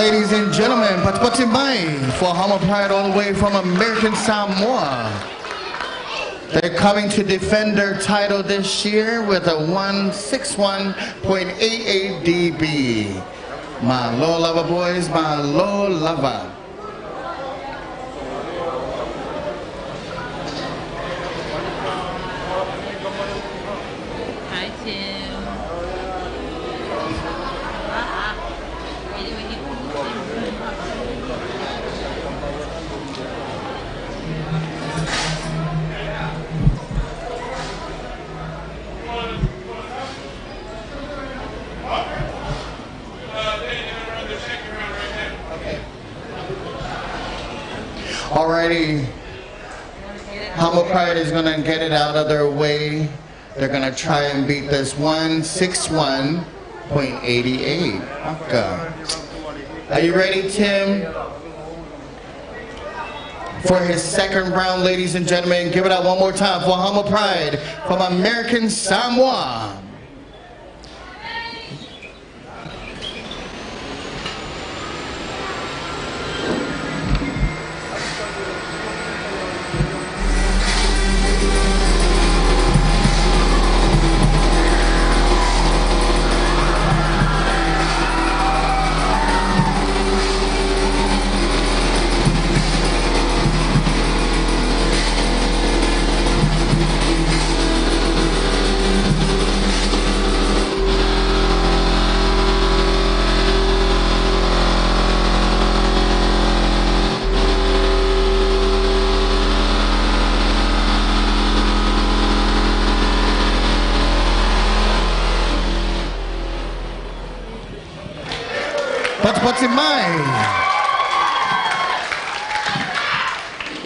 Ladies and gentlemen, Patpatimai for Hamo Pride all the way from American Samoa. They're coming to defend their title this year with a 161.88 dB. Malo lava boys, malo lava. Hi, Tim. Alrighty, Hamo Pride is gonna get it out of their way. They're gonna try and beat this 161.88. Okay. Are you ready, Tim? For his second round, ladies and gentlemen, give it up one more time for Hamo Pride from American Samoa.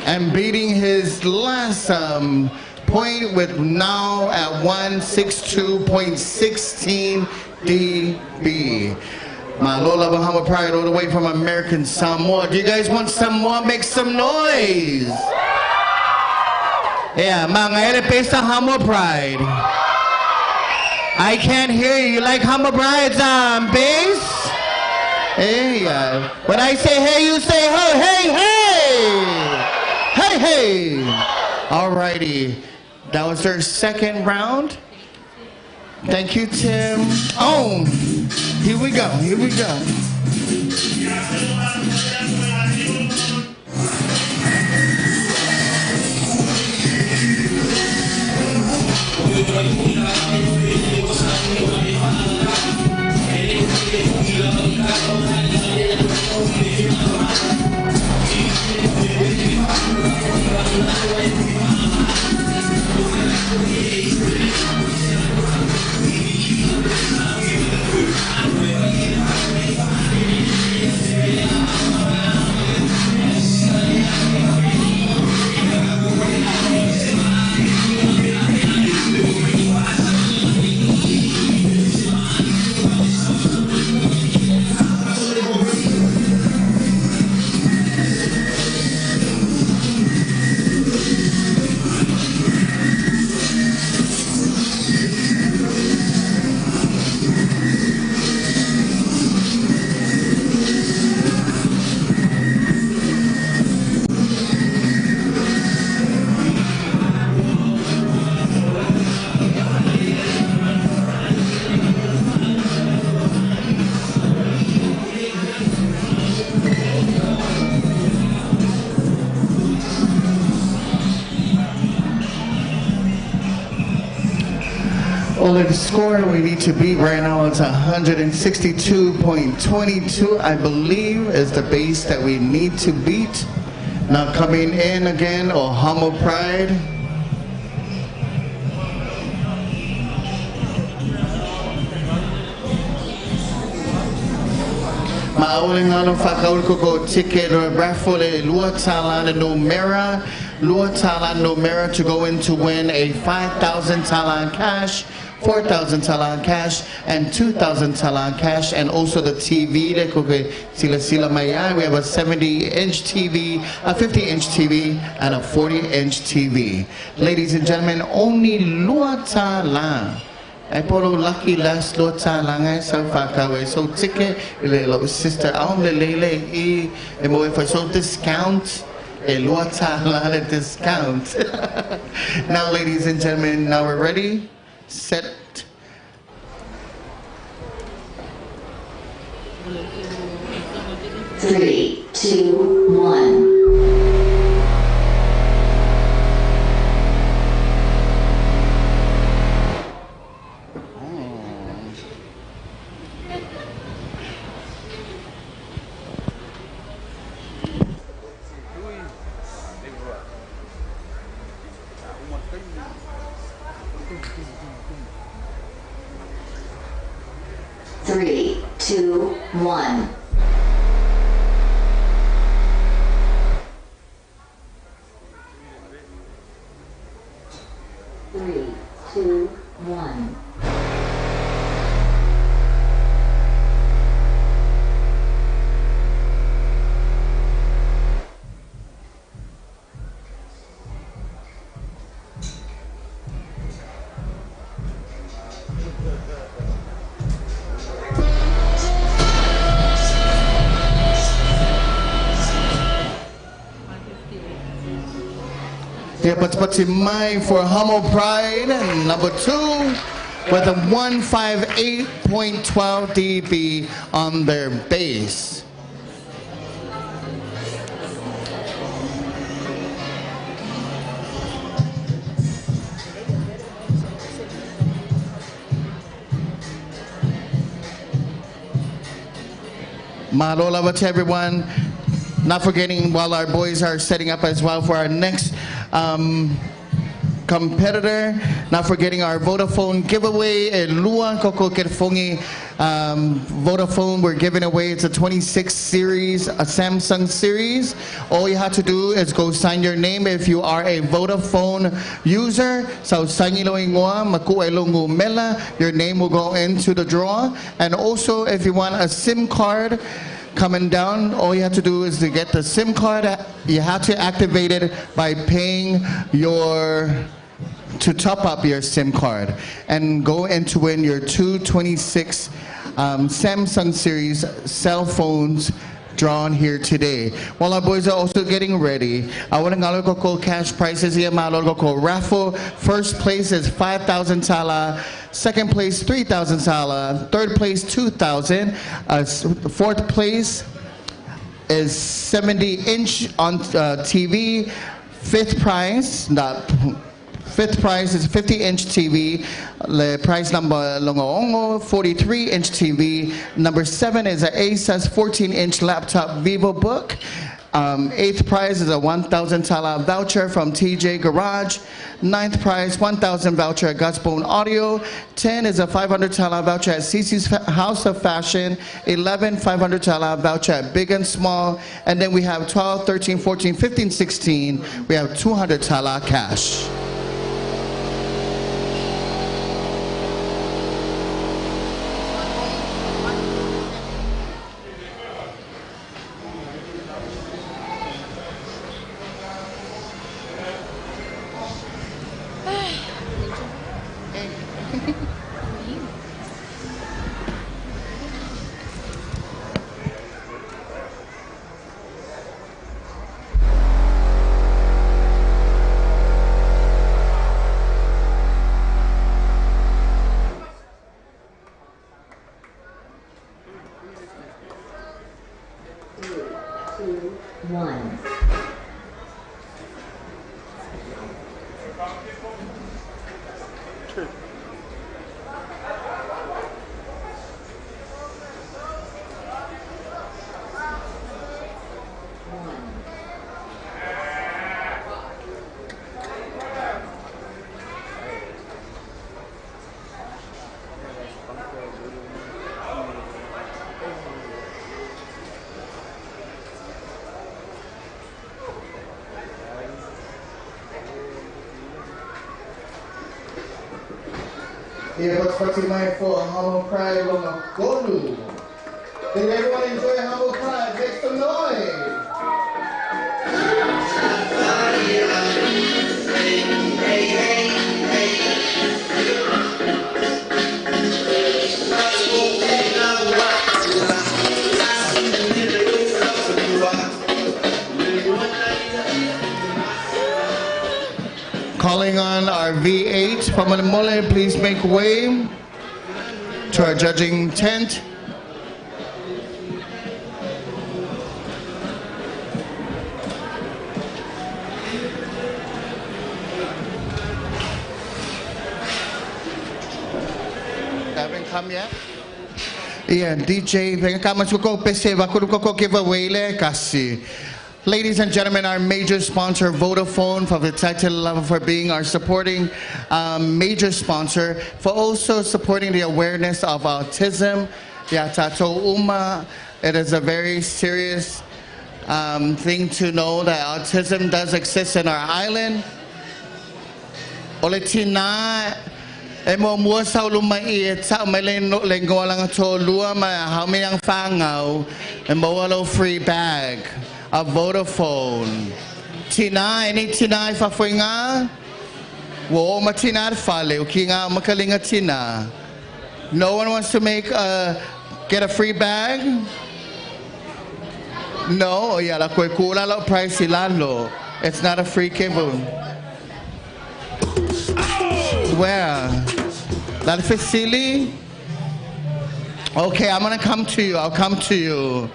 And beating his last point with now at 162.16 dB. My Lola Bahama Pride all the way from American Samoa. Do you guys want some more? Make some noise. Yeah, mga LP sa Hamo Pride. I can't hear you. You like Hamo Pride's bass? Hey, when I say hey, you say hey, hey, hey! Hey, hey! Alrighty, that was their second round. Thank you, Tim. Oh, here we go, here we go. Well, the score we need to beat right now is 162.22, I believe, is the base that we need to beat. Now coming in again, Hamo Pride. Mauling ano fakaul ko ticket or raffle Luatala Numera. Luatala Numera to go in to win a 5,000 talan cash, 4,000 talan cash, and 2,000 talan cash, and also the TV. We have a 70-inch TV, a 50-inch TV, and a 40-inch TV. Ladies and gentlemen, only Luatala I put a lucky last lot lang sa fakawe. So ticket, little sister, I'm the lele e. And if I so discount, a lot of discount. Now, ladies and gentlemen, now we're ready, set. Three, two, one. Three, two, one. Three, two, one. Yeah, but in mind for Humble Pride, and number 2 with a 158.12 dB on their bass. Mahalo to everyone. Not forgetting while our boys are setting up as well for our next competitor. Not forgetting our Vodafone giveaway. Lua Koko Kerfongi Vodafone we're giving away. It's a 26 series, a Samsung series. All you have to do is go sign your name if you are a Vodafone user. So your name will go into the draw. And also if you want a SIM card coming down, all you have to do is to get the SIM card. You have to activate it by paying to top up your SIM card and go in to win your 226 Samsung series cell phones drawn here today. While our boys are also getting ready, I want to go cash prizes here. Go raffle. First place is 5,000 tala. Second place 3,000 tala. Third place 2,000. Fourth place is 70-inch on TV. Fifth prize is 50-inch TV. The prize number 43-inch TV. Number 7 is an Asus 14-inch laptop VivoBook. 8th prize is a 1,000 tala voucher from TJ Garage. 9th prize 1,000 voucher at Gutsbone Audio. 10 is a 500 tala voucher at CC's House of Fashion. 11 500 tala voucher at Big and Small. And then we have 12, 13, 14, 15, 16. We have 200 tala cash. Yeah, but what's in mind for a Humble Pride on a Golu? Did everyone enjoy Humble Pride? Make some noise! Calling on our V8. Pamalimole, please make way to our judging tent. Haven't come yet? Yeah, DJ, giveaway kasi. Ladies and gentlemen, our major sponsor, Vodafone, for the title level for being our supporting major sponsor, for also supporting the awareness of autism. Tato Uma, it is a very serious thing to know that autism does exist in our island. Oletina, emo mua sa lumai sa malen lenggo lang to lua ma hami ang fangaw, emo walo free bag. A Vodafone. Tina, any Tina fa foi nga? Wo ma Tina fale, o ki nga makalinga Tina. No one wants to get a free bag? No, yeah, la kwe kula lo price lalo. It's not a free cable. Where? La silly? Okay, I'm gonna come to you. I'll come to you.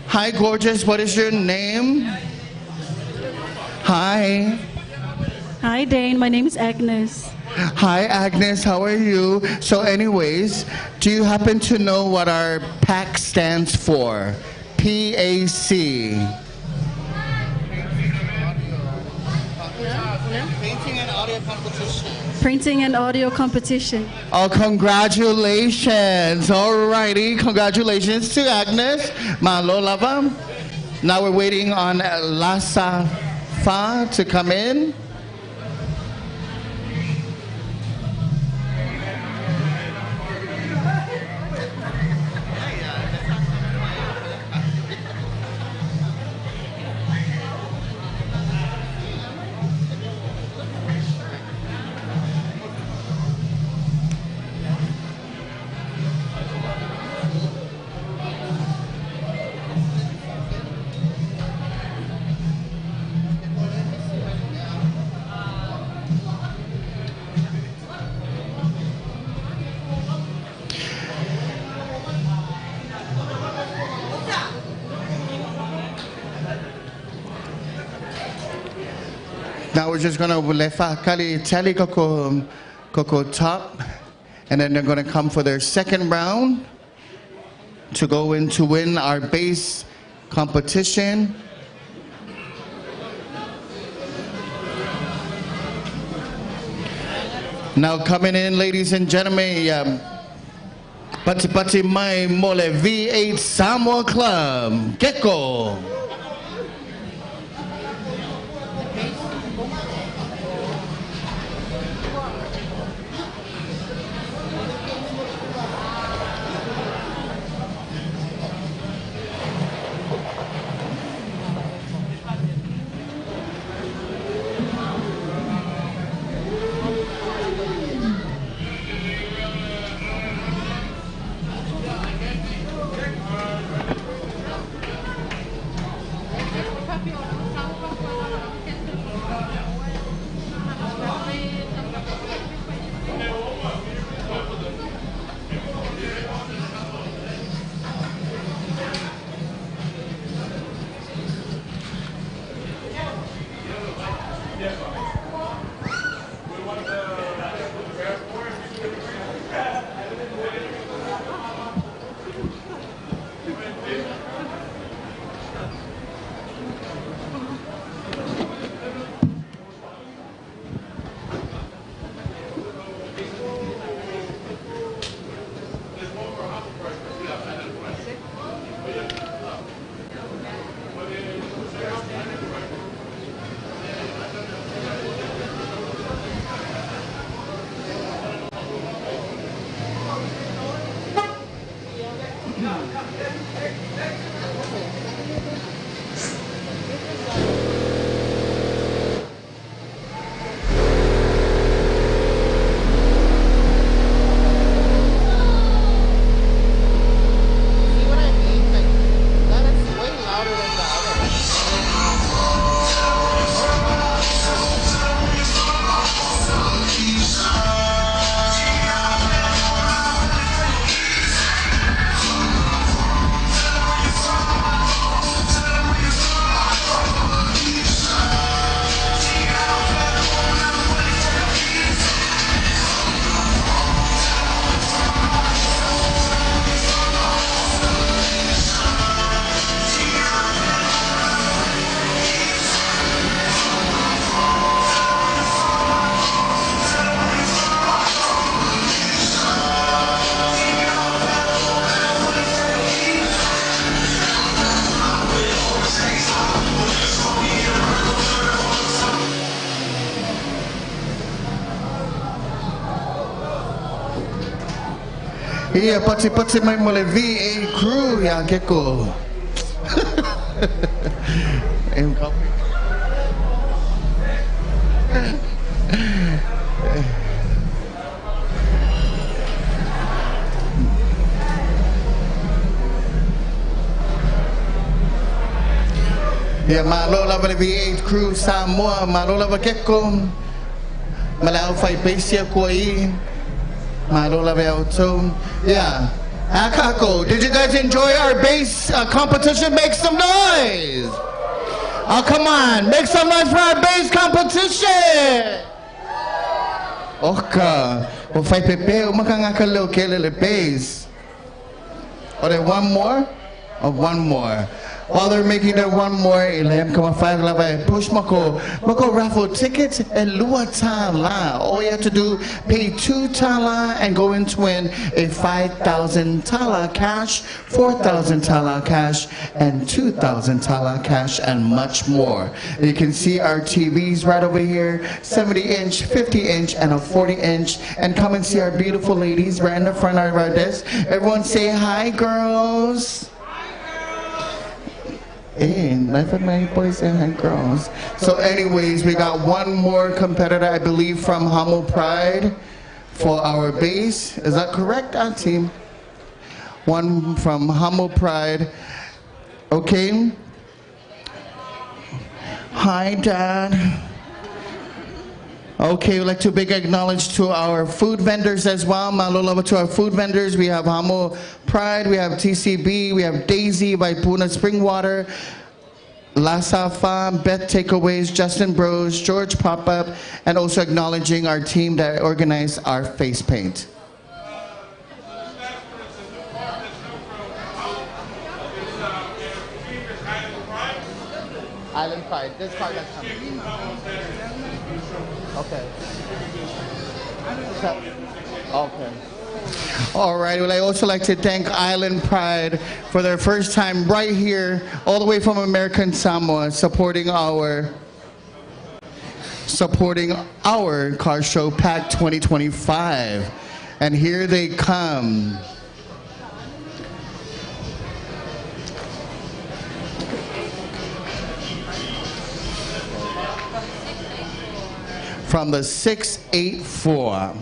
Hi, gorgeous. What is your name? Hi. Hi, Dane. My name is Agnes. Hi, Agnes. How are you? So anyways, do you happen to know what our PAC stands for? PAC. Painting and audio competition. Printing and audio competition. Oh, congratulations. All righty. Congratulations to Agnes. Malo lava. Now we're waiting on Lasa Fa to come in. Now we're just gonna lefa kali tali koko top, and then they're gonna come for their second round to go in to win our base competition. Now coming in, ladies and gentlemen, Pati Pati Mai Mole V8 Samoa Club, Gecko. Iya, pati may mula VA crew ya keko. Ya malola ba VA crew Samoa, malola ba keko. Malao fai pesia koi. Malola ba auto. Yeah. Akako, did you guys enjoy our bass competition? Make some noise! Oh, come on, make some noise for our bass competition! Okay, well, fai pepe, umakangakalo kelele bass. Are there one more? Or one more? While they're making their one more, ilayam kama 5 labay push mako raffle tickets and lua tala. All you have to do, pay 2 tala and go and win a 5,000 tala cash, 4,000 tala cash, and 2,000 tala cash, and much more. You can see our TVs right over here, 70-inch, 50-inch, and a 40-inch. And come and see our beautiful ladies right in the front of our desk. Everyone say hi, girls. Hey, life of my boys and girls. So anyways, we got one more competitor, I believe, from Hamo Pride for our bass. Is that correct, our team? One from Hamo Pride. Okay. Hi, Dad. Okay, we'd like to big acknowledge to our food vendors as well. Malolava to our food vendors. We have Hamo Pride, we have TCB, we have Daisy by Puna Springwater, La Safa, Beth Takeaways, Justin Bros, George Pop-Up, and also acknowledging our team that organized our face paint. Island Pride. This card that's coming. Okay. Okay. All right. Well, I also like to thank Island Pride for their first time right here, all the way from American Samoa, supporting our car show PAC 2025. And here they come. From the 684.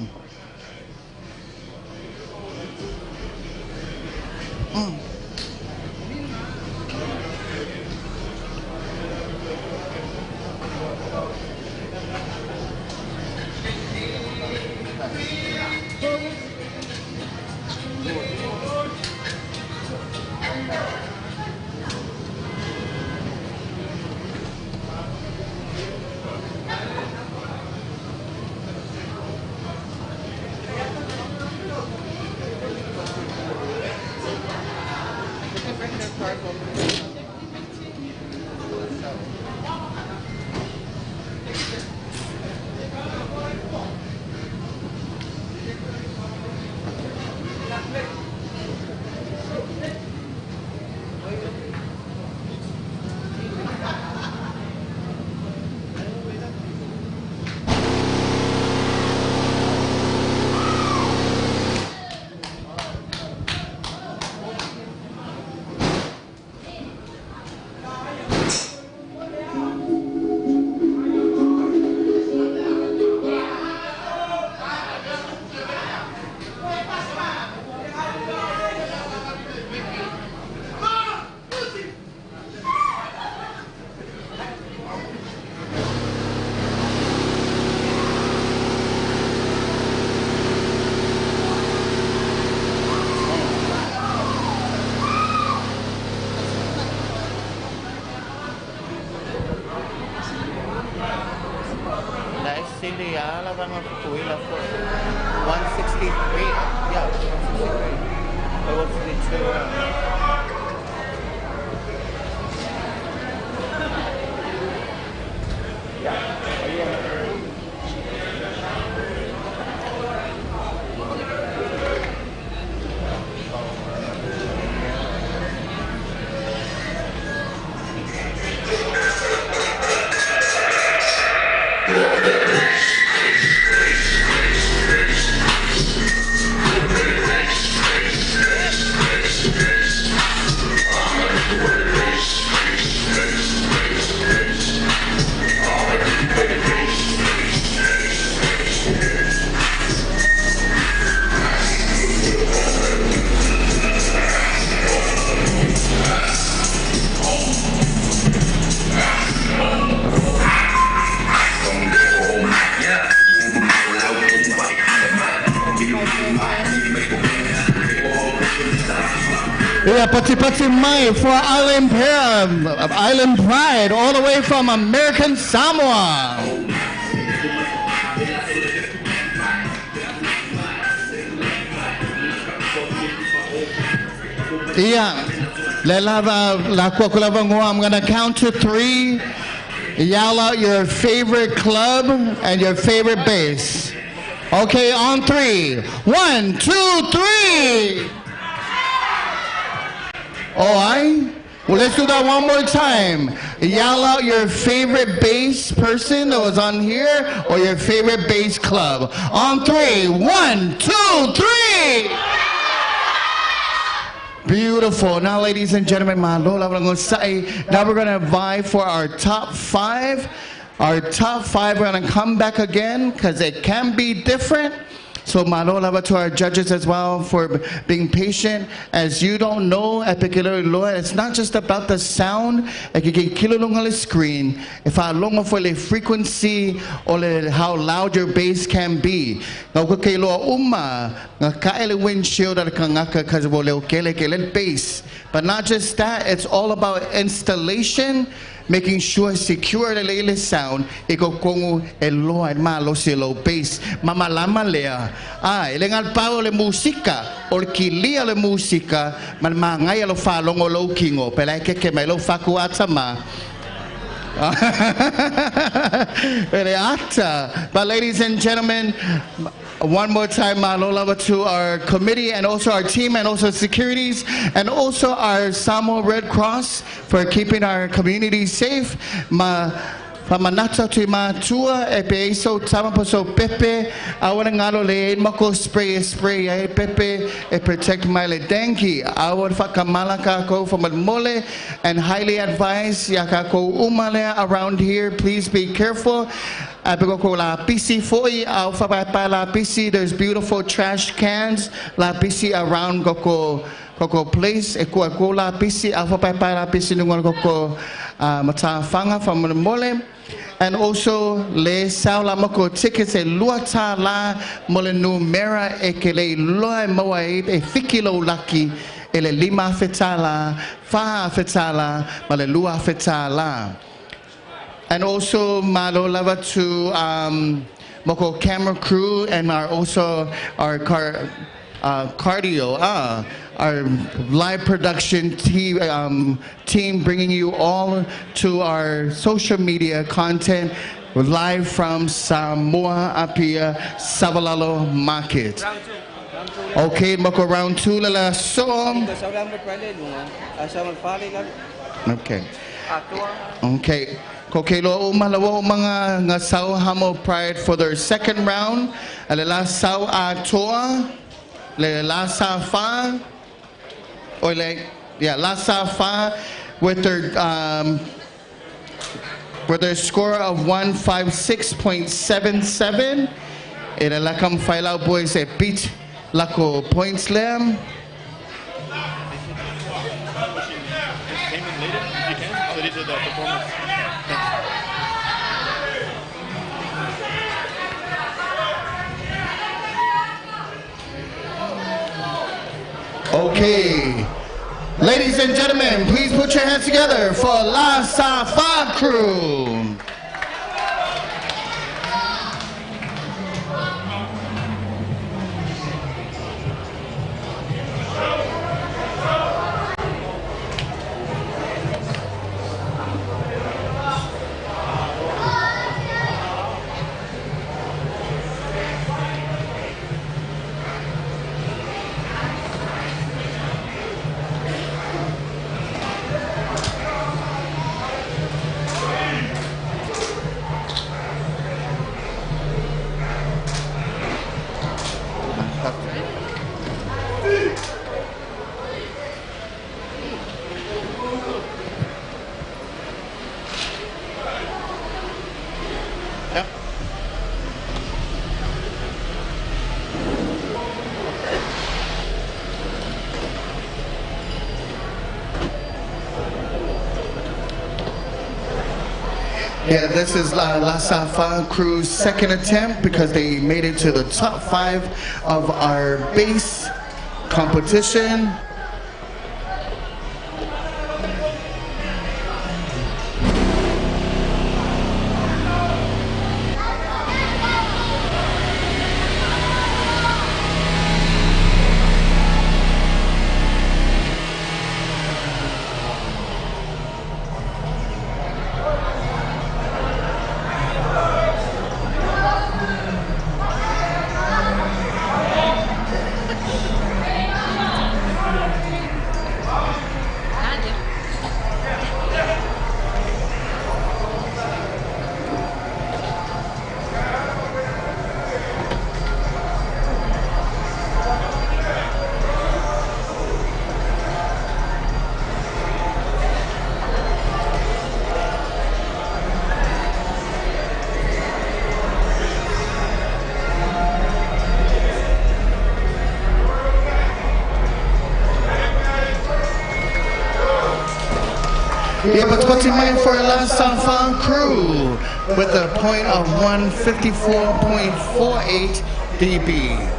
Cindy, ala bang mapupuila for 163? Yeah, 163. Or 162. Yeah, pati mai for Island Pride, all the way from American Samoa. Yeah, I'm gonna count to 3. Yell out your favorite club and your favorite base. Okay, on 3. 1, 2, 3. Alright, well, let's do that one more time. Yell out your favorite bass person that was on here or your favorite bass club. On 3. 1, 2, 3. Beautiful. Now, ladies and gentlemen, now we're going to vie for our top 5. Our top 5, we're going to come back again because it can be different. So, love to our judges as well for being patient. As you don't know, it's not just about the sound. Like you get kilo long on the screen. If I long for the frequency or how loud your bass can be. Windshield bass. But not just that, it's all about installation. Making sure secure the sound. Iko kongu eloa malo silo bass. Mama lama lea. Ilengal pao le musika. Or kilia le musika. Man mangaya lo fa longo lo kingo. Pelake ke melo faku atama. But ladies and gentlemen, one more time, love to our committee and also our team and also securities and also our Samoa Red Cross for keeping our community safe. Pamanata to matua epeso tamaposo pepe awana ngalo le mako spray pepe e protect my le dengue awon fakamalaka ko from mole and highly advised yakako umale around here. Please be careful. La PC foi alpha la PC. There's beautiful trash cans la PC around Coco Place e ko la PC alpha la PC nungon Coco matafanga from mole. And also le saula mako tickets e luata la mole numera e ke le loa moa e fikilo laki e le lima fetala fa fetala male lua fetala. And also malo lava to moko camera crew and our cardio our live production team bringing you all to our social media content live from Samoa Apia Savalalo Market. Okay, moko round 2 lala song. Okay. Kokelo umalawo mga ngasaw hamo Pride for their second round. Alela saw atoa le la safa or like la safa with their score of 156.77. Ila kam file out boys a beat lako point slam. Okay, ladies and gentlemen, please put your hands together for La Safa Crew. Yeah, this is La Safa Crew's second attempt because they made it to the top 5 of our bass competition. Yeah, but what's in mind for last enfant crew with a point of 154.48 dB.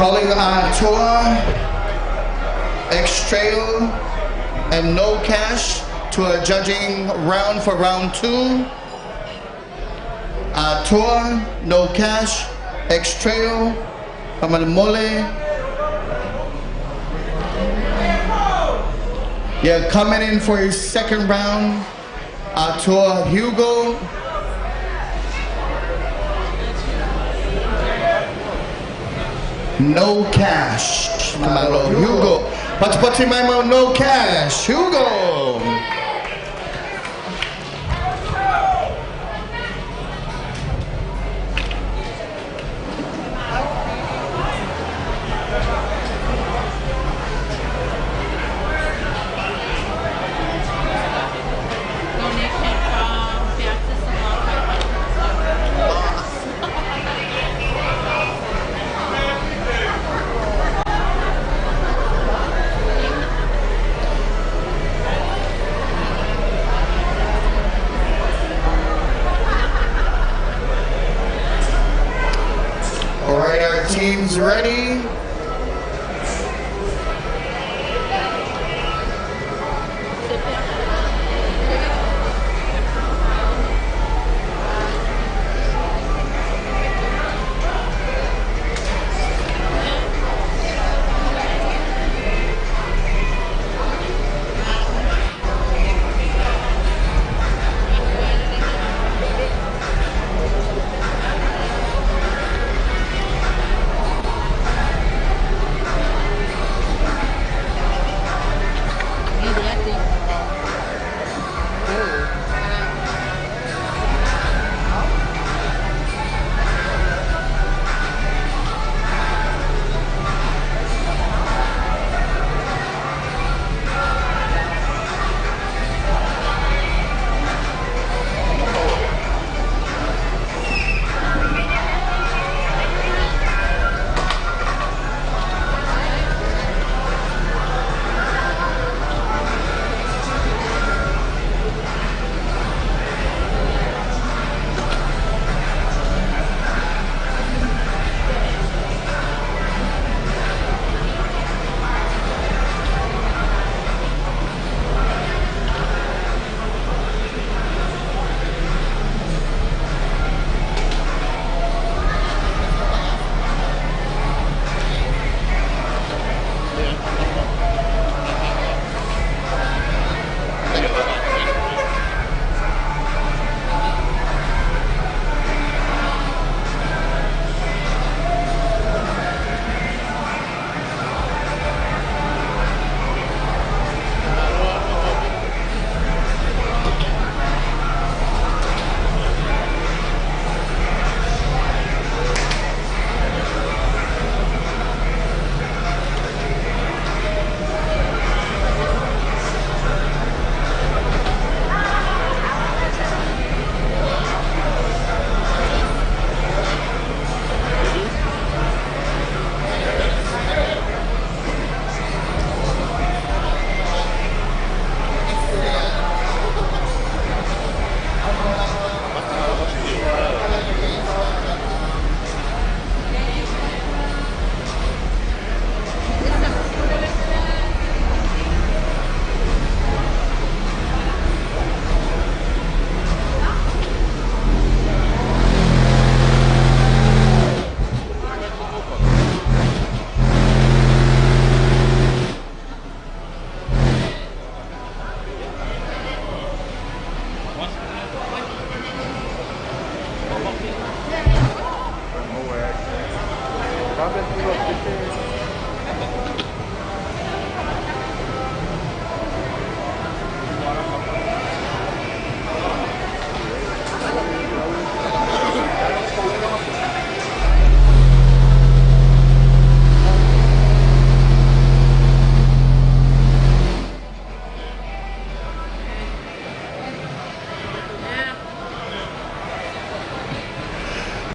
Calling Tour, X-Trail, and No Cash to a judging round for round 2. Tour, No Cash, X-Trail, Pamalmole. Yeah, coming in for his second round, Tour, Hugo. No Cash. Come on, little Hugo. What's in my mouth? No Cash. Hugo. All right, our team's ready.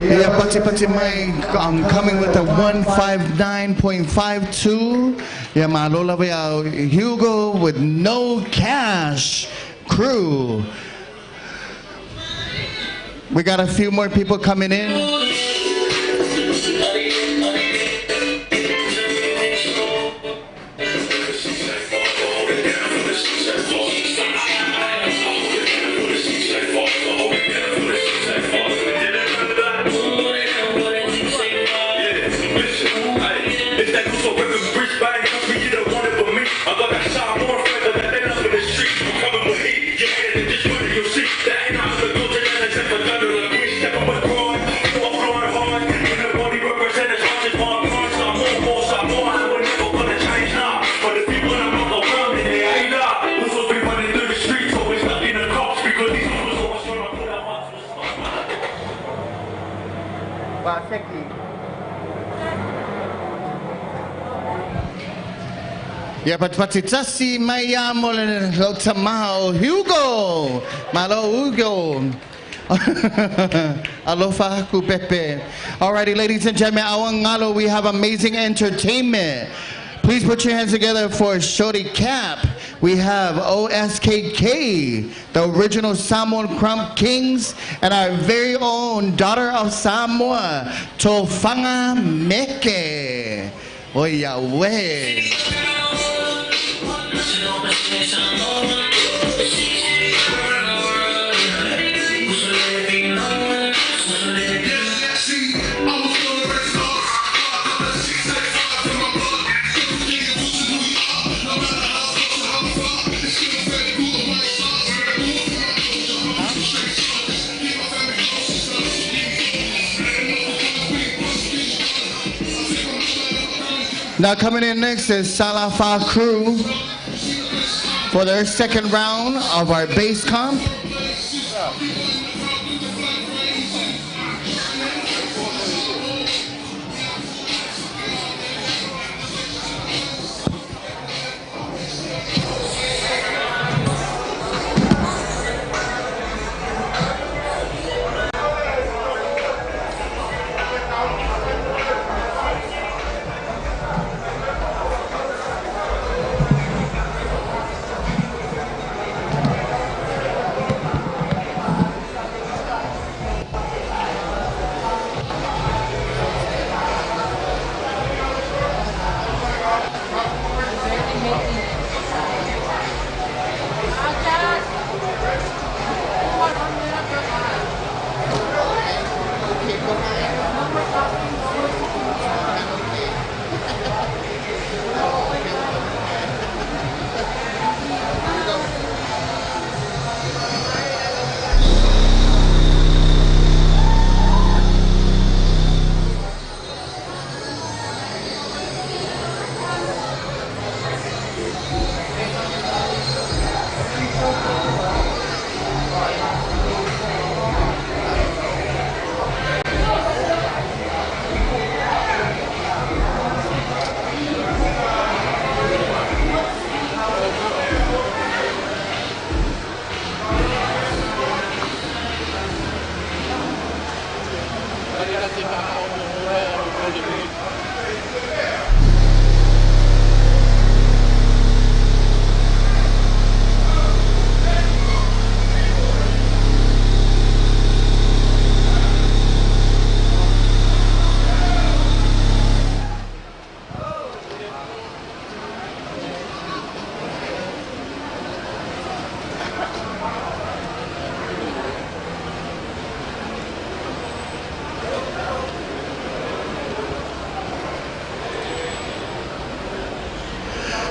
Yeah, Pati Mai coming with a 159.52. Yeah, Malola Hugo with no cash. Crew. We got a few more people coming in. Yeah, but Patitasi Mayamo Lotamao Hugo Malo Hugo. Alofa Kupepe. Alrighty, ladies and gentlemen, Awangalo, we have amazing entertainment. Please put your hands together for Shorty Cap. We have OSKK, the original Samoan Crump Kings, and our very own daughter of Samoa, Tofanga Meke. Oya we. Now coming in next is Salafa Crew for their second round of our bass comp.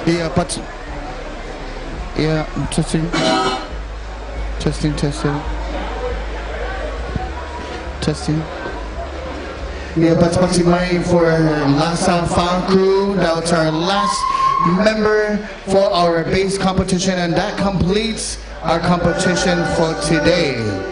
Yeah, but yeah, testing. Yeah, but Patimai for Lasa Fan Crew. That's our last member for our bass competition, and that completes our competition for today.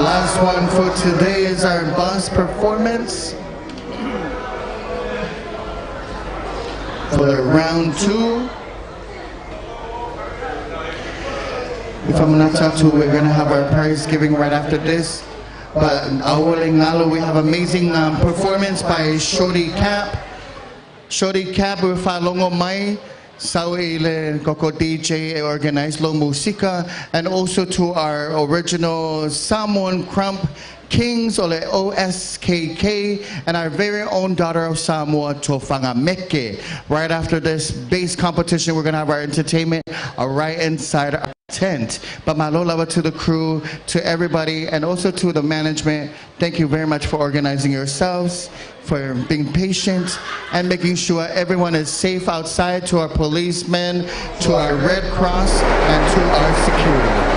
last one for today is our bus performance. For the round 2. If I'm not talking to, we're gonna have our prize giving right after this. But we have amazing performance by Shorty Cap. Shorty Cap with Falongo Mai. Sauile Coco DJ organized Lo Musica, and also to our original Samoan Crump Kings Ole OSKK, and our very own daughter of Samoa, Tofanga Meke. Right after this bass competition, we're gonna have our entertainment right inside our tent. But malolawa to the crew, to everybody, and also to the management. Thank you very much for organizing yourselves, for being patient, and making sure everyone is safe outside. To our policemen, to our Red Cross, and to our security.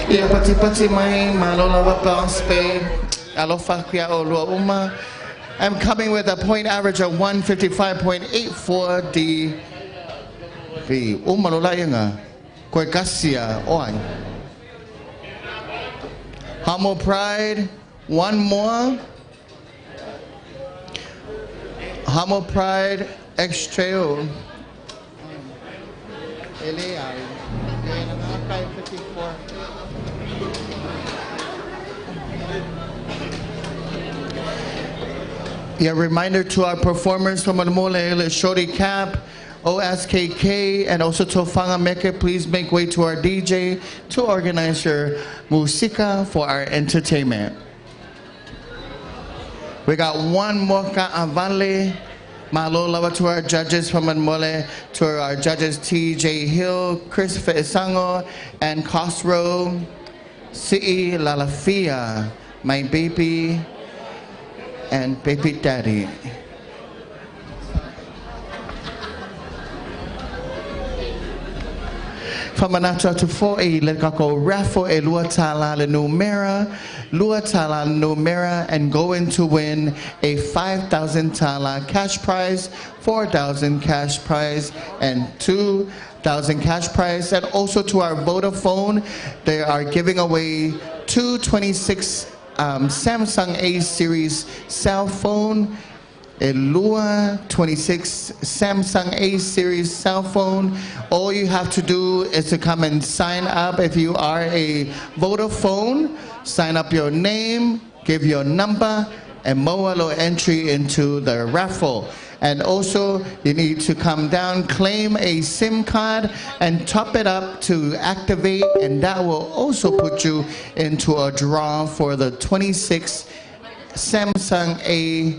Ia pati mai malolawa pa alofa kia o lua uma. I'm coming with a point average of 155.84 di umalola nga koe kasia oai. Hamo Pride, one more. Hamo Pride Extra. Yeah, reminder to our performers from Almole, Shorty Cap, OSKK, and also Tofanga Meke, please make way to our DJ to organize your musica for our entertainment. We got one more Avale. Malo lava to our judges from Almole, to our judges TJ Hill, Christopher Isango, and Cosro, Si'i Lalafia, my baby, and baby daddy. Famanacha to 4A, let go raffle a Luatala numera, and go in to win a 5,000 tala cash prize, 4,000 cash prize, and 2,000 cash prize. And also to our Vodafone, they are giving away 226 Samsung A series cell phone, a Lua 26 Samsung A series cell phone. All you have to do is to come and sign up. If you are a Vodafone, sign up your name, give your number, and Moalo entry into the raffle. And also, you need to come down, claim a SIM card, and top it up to activate, and that will also put you into a draw for the 26 Samsung A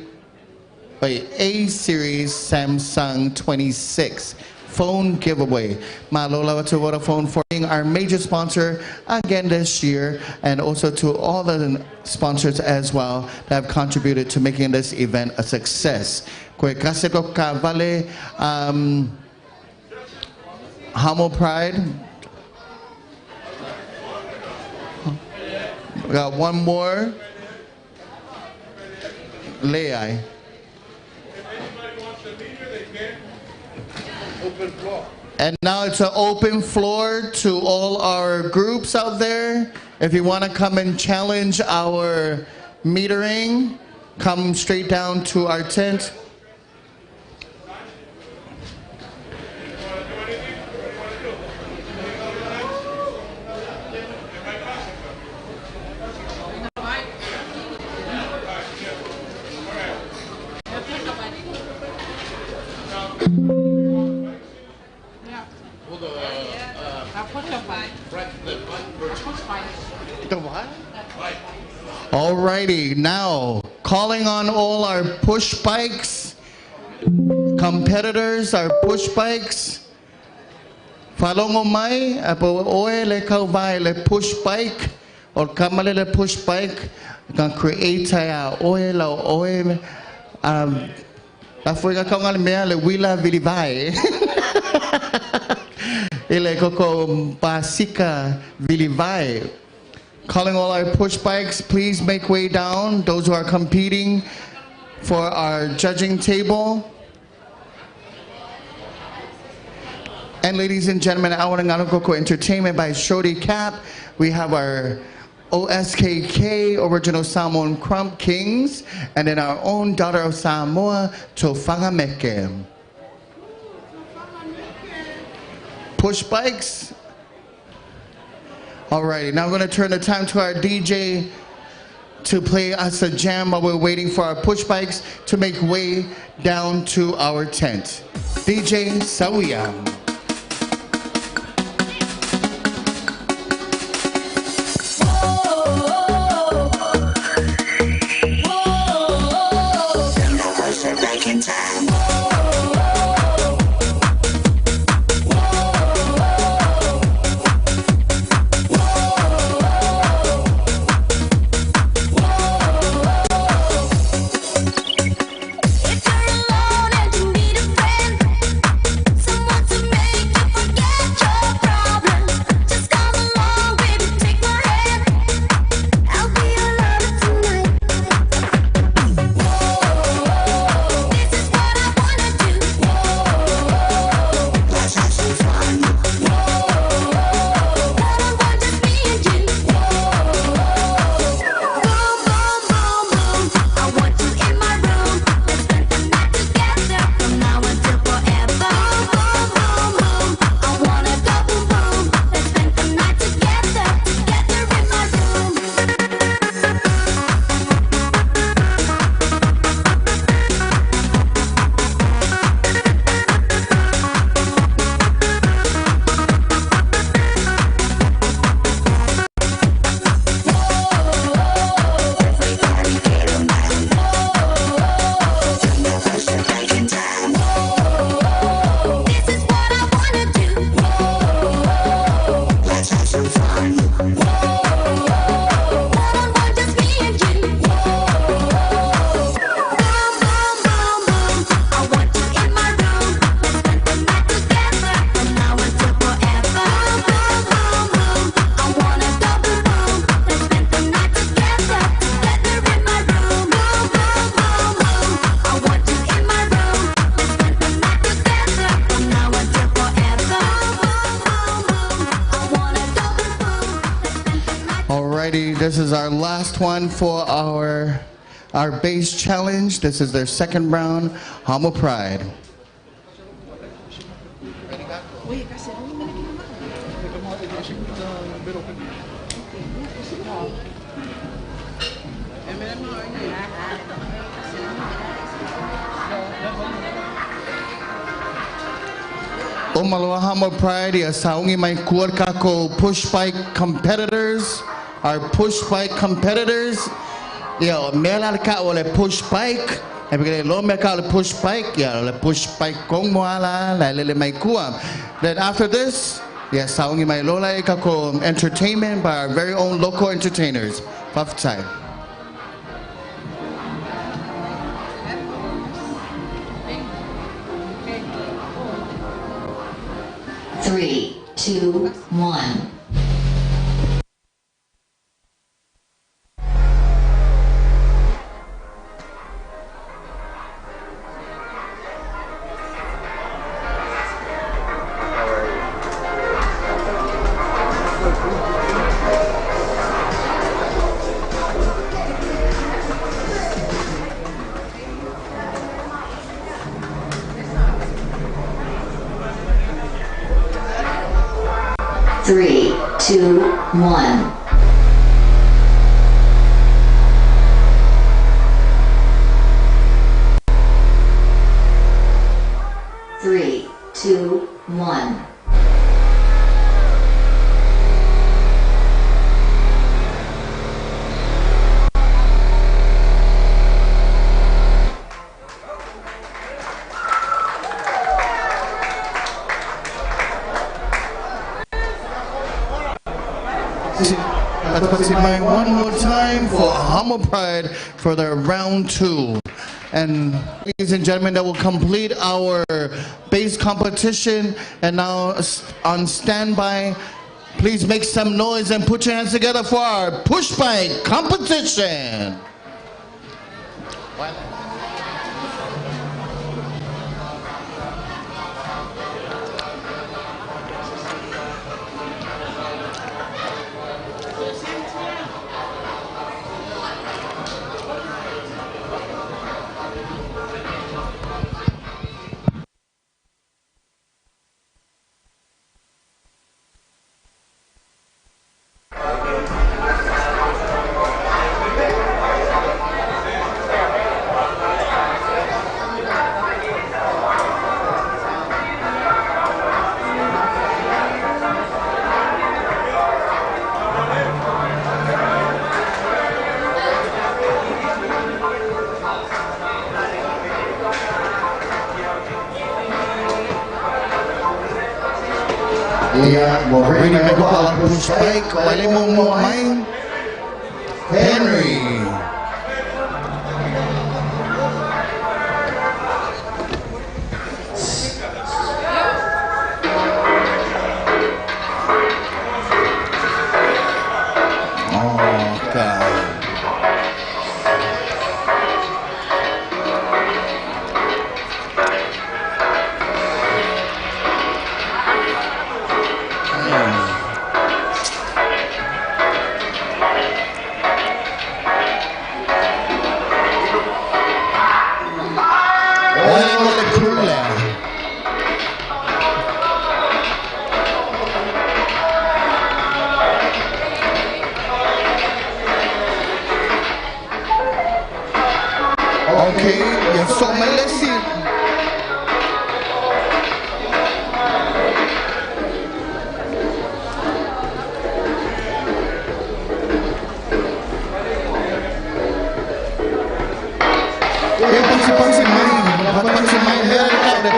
series Samsung 26 phone giveaway. Malola to Vodafone for being our major sponsor again this year, and also to all the sponsors as well that have contributed to making this event a success. Kwe kaseko ka vale Hamo Pride. We got one more. Leai. Open floor. And now it's an open floor to all our groups out there. If you want to come and challenge our metering, come straight down to our tent. Alrighty, now calling on all our push bikes competitors, our push bikes. Falongo mai apo oe le kaubai le push bike or kamale le push bike can create a oe la oe afoi ka kaunga le mea le wila vilivai. Ele koko pasika vilivai. Calling all our push bikes, please make way down. Those who are competing for our judging table. And ladies and gentlemen, Awanangano Koko Entertainment by Shorty Cap. We have our OSKK, Original Samoan Crump Kings, and then our own daughter of Samoa, Tofanga Meke. Push bikes. Alrighty, now I'm going to turn the time to our DJ to play us a jam while we're waiting for our push bikes to make way down to our tent. DJ Sawiya. This is our last one for our bass challenge. This is their second round, Hamo Pride. Omaloa Hamo Pride, saungi mai kuar kako push bike competitors. Our push bike competitors, mela ka ole push bike, e bigay lo me ka ole push bike, ole push bike kong moala la lele mai kuam. Then after this, saungi mai lola ikako entertainment by our very own local entertainers. Puff time. Three, two, one. All 3, 2, 1. 3, 2, 1. One more time for Humble Pride for their round 2. And ladies and gentlemen, that will complete our bass competition. And now on standby, please make some noise and put your hands together for our push bike competition. Ready to make a push bike. Wale mo mine. Henry. Oh God. Okay, you're so malicious.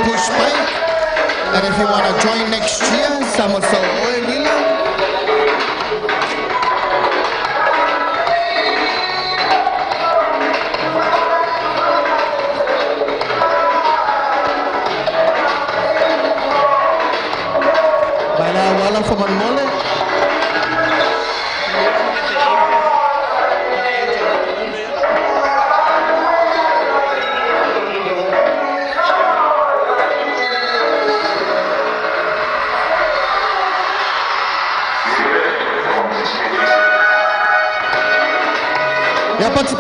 Push bike. And if you want to join next year, some of wala for mole. Ja, pats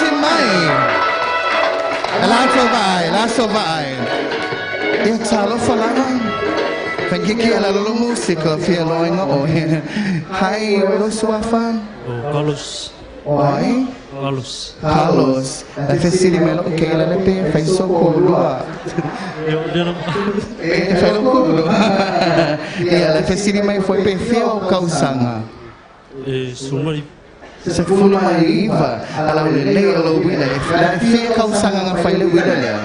in mai. Laat vai. Ja, talo falangan. Kan kiki ala lo música fia loinga o he. Hai, lo suafan. Carlos. Oi? Carlos. La fesiri melo que ela le pe fai socorro. Fai socorro. E la fesiri mai foi pe fia o causanga. Sumari. Se fula maiva, ala le le lo wila. La fia causanga fai le wila le.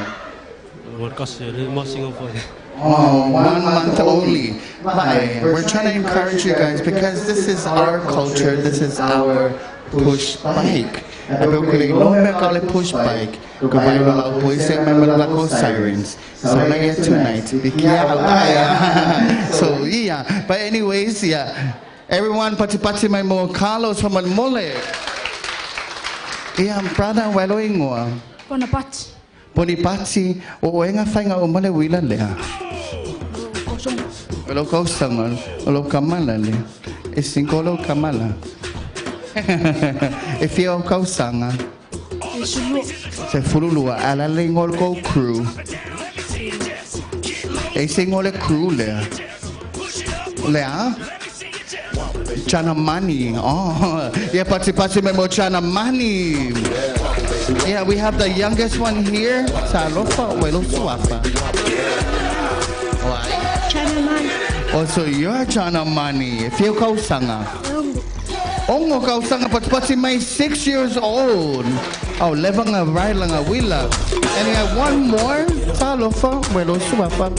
Oh, 1 month only. Bye. We're trying to encourage you guys because this is our culture. This is our push bike. No me call it push bike. Sirens. So not yet tonight. So yeah. But anyways, yeah. Everyone, pati my mo Carlos from Mole. Yeah, brother, walo ingwa. Bonipati, o enga fainga o mole wila lea. Olo kausanga, olo kamala le. E singolo kamala. E fia o kausanga. Se fululua, ala le ngol ko crew. E singole crew lea. Lea? Chanamani. Oh, yeah, pati memo Chanamani. Yeah, we have the youngest one here. Salofa, welo suafa. Chanamani. Also, you're Chanamani. Feel kausanga. Ongo kausanga pati may 6 years old. Oh, levang a right lang a wila. And we have one more. Salofa, welo suafa.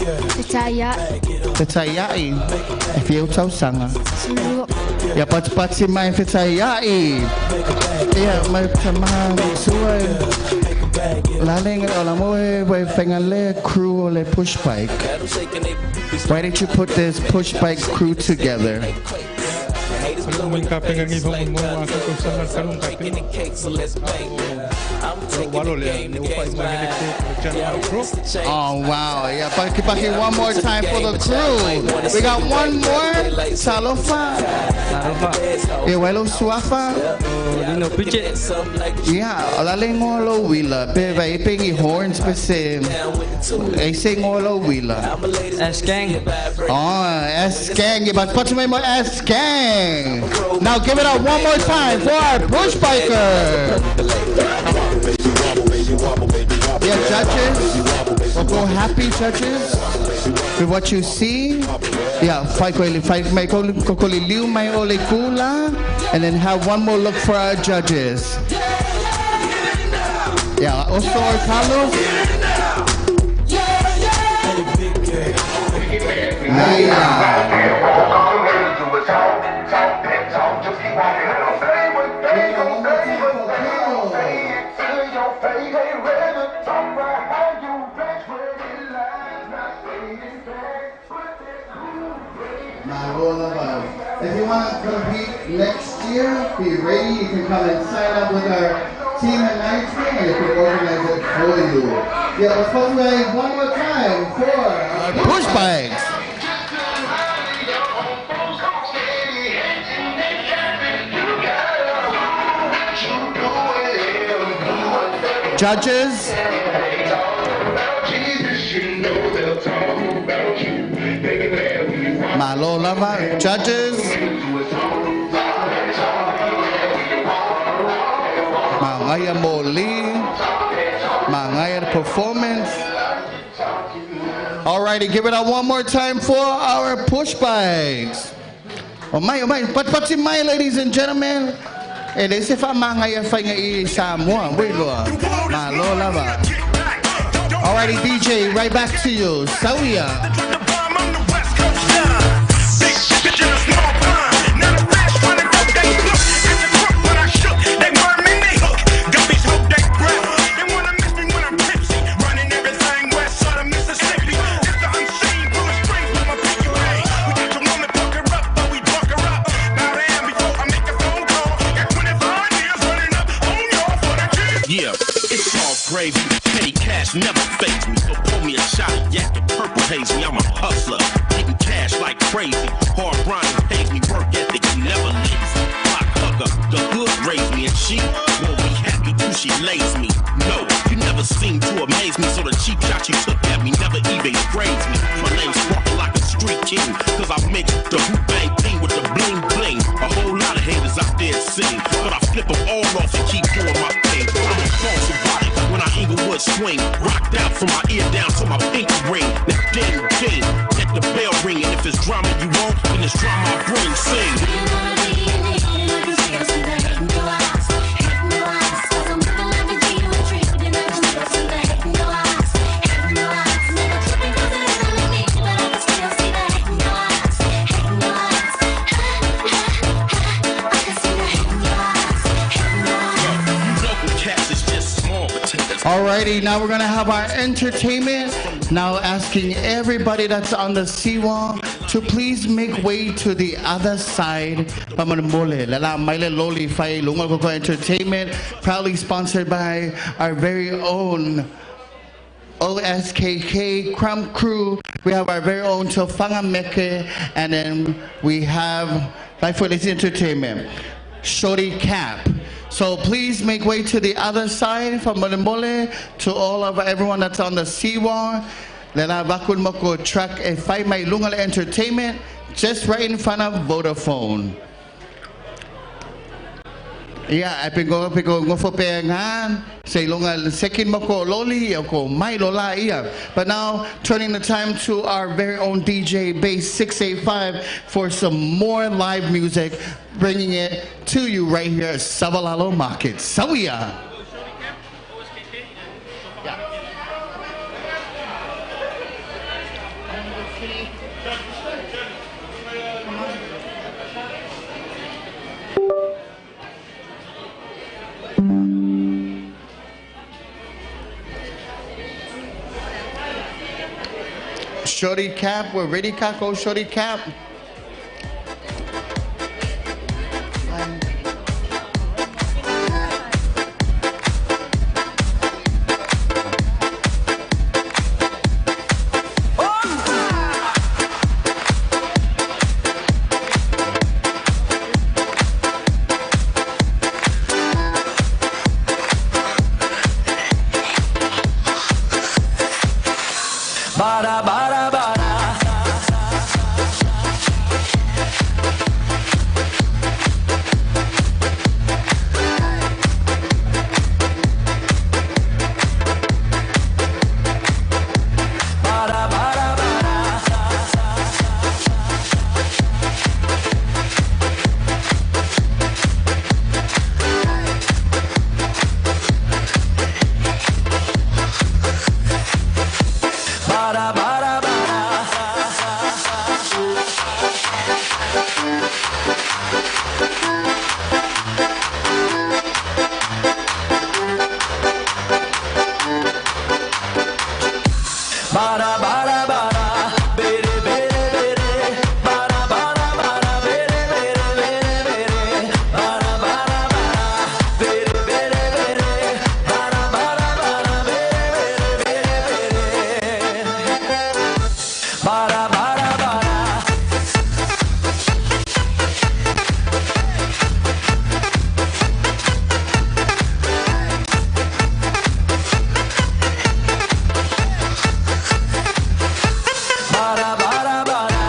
Tetayai. Feel kausanga. Ya pati may tetayai. Yeah, my tamang suay. Laling olamoy by fengale crew le push bike. Why did you put this push bike crew together? Oh wow, yeah, paki one more time for the crew. We got one more. Salofa. Yeah, welo suafa. Yeah, alaling ngolo wila. Pero ipingi horns pese. Ay ngolo wila. S-Gang. Oh, S-Gang. But put me more S-Gang. Now give it up one more time for our push biker. Yeah, judges. We'll go happy judges with what you see. Yeah, fight my kokoli liu my ole kula, and then have one more look for our judges. Yeah, also Carlos. If you want to compete next year, be ready. You can come and sign up with our team at night and we can organize it for you. Yeah, let's put one more time for our push bikes. Judges. Malo Lava, judges. Mangaya Moli, Mangaya performance. Alrighty, give it up one more time for our push bikes. Oh my, but my ladies and gentlemen. It is if I'm Mangaya Fanga Samoa, we go. Malo Lava. Alrighty, DJ, right back to you. Sawia. Gravy, petty cash never fades me. So pour me a shot of yak, the purple haze me. I'm a hustler, getting cash like crazy. Hard grinding pays me, work ethic never lazy. Block hugger, the hood raised me, and she won't be happy till she lays me. No, you never seem to amaze me, so the cheap shot you took at me never even grazed me. My name's sparkle like a street king, cause I mix the hoop bang thing with the bling bling. A whole lot of haters out there sing, but I flip them all off and keep doing my thing. I'm a false body. When I Inglewood swing, rocked out from my ear down to my pinky ring. Now ding, ding, let the bell ring. And if it's drama you want, then it's drama I bring. Sing. Alrighty, now we're gonna have our entertainment. Now asking everybody that's on the seawall to please make way to the other side. Entertainment, proudly sponsored by our very own OSKK Crumb Crew. We have our very own Tofanga Meke, and then we have Life for This Entertainment, Shorty Cap. So please make way to the other side from Molimbole to all of everyone that's on the seawall. Lela Bakun Moko truck a fight my Lungal Entertainment just right in front of Vodafone. Yeah, I pigo ngofo pengan say Lungal second Moko Loli ko my Lola iya. But now turning the time to our very own DJ Bass 685 for some more live music, bringing it to you right here at Savalalo Market. Sawiya. Shorty Cap, we're ready, Kako, Shorty Cap. Bara, bara, bara. Bara, bara, bara, bara, bara, bara, bara, bere, bere, bere, bara, bara, bara, bere, bere, bere, bere, bara, bara, bara, bere, bere, bere, bara, bara, bara, bere, bere, bere, bere, bara, bara, bara. Bara, bara, bara,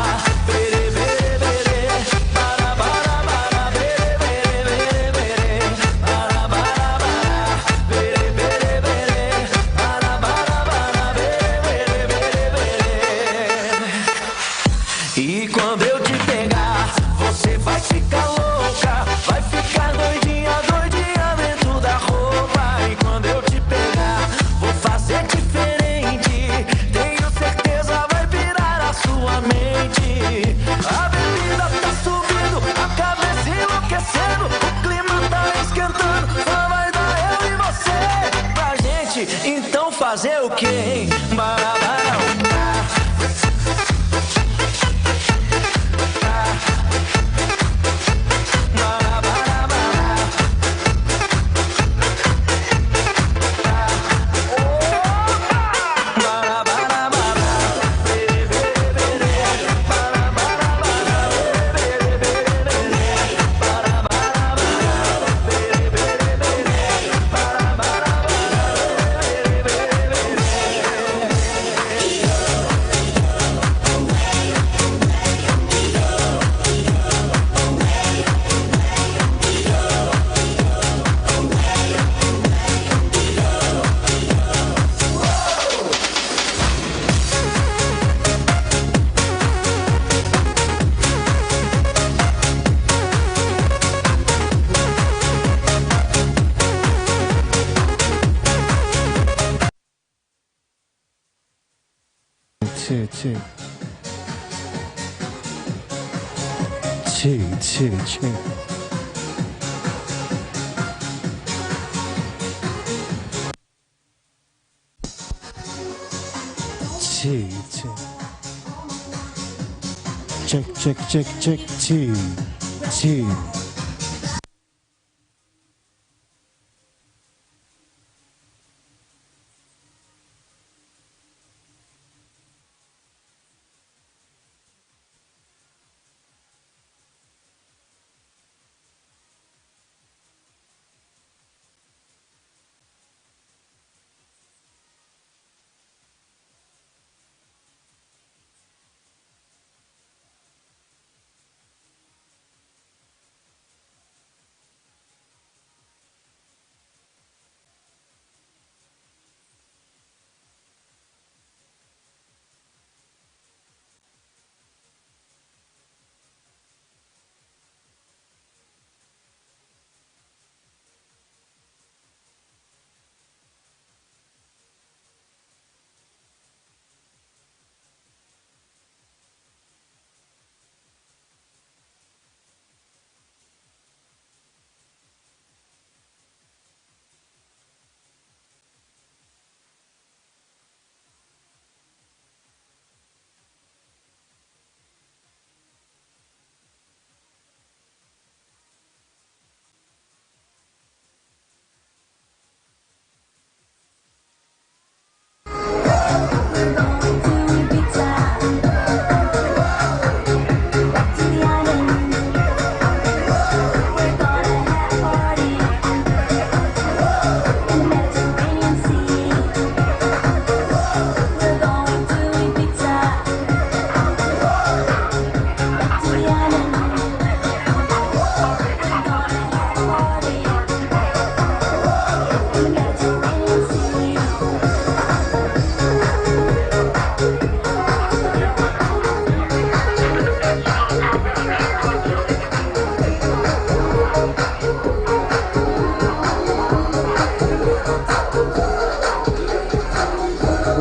bere, bere, bere, bara, bara, bara, bere, bere, bere, bere, bara, bara, bara, bere, bere, bere, bara, bara, bara, bere, bere, bere, bere. E quando eu te pegar, você vai ficar louca, vai ficar doidinha, doidinha dentro da roupa. E quando eu te pegar, vou fazer diferente, tenho certeza vai virar a sua mente. A bebida tá subindo, a cabeça enlouquecendo, o clima tá esquentando, só vai dar eu e você pra gente. Então fazer o quê, hein? Bara, bara, check. Check, two.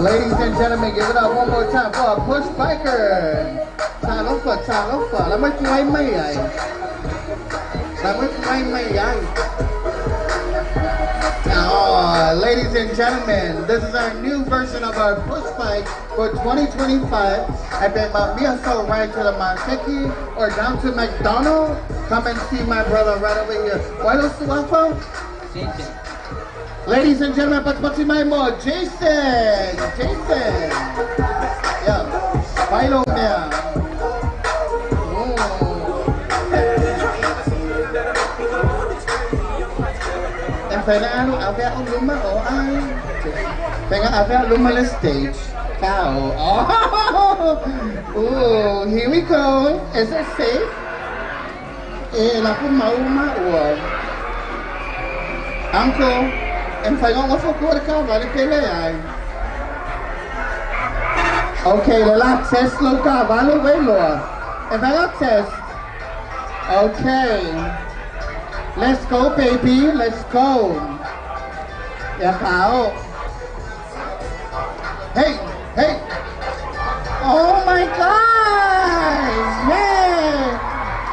Ladies and gentlemen, give it up one more time for a push biker. Talofa. Let me try my eye. Ladies and gentlemen, this is our new version of our push bike for 2025. I bet Mia so ride to the Monteki or down to McDonald's. Come and see my brother right over here. Why don't you want to? Ladies and gentlemen, pati my mo, Jason. Yeah, Philo Mia. Pengen apa rumah ai? Pengen apa rumah stage? Cow. Oh, here we go. Is it safe? Aku mau uang. Uncle, phải ngon có phục vụ được không? Và đi cái này ai? Okay, relax. Test slow car. Và lúc ấy lùa. Phải có test. Okay. Let's go, baby. Let's go. Yeah, pal. Hey. Oh my gosh. Yeah.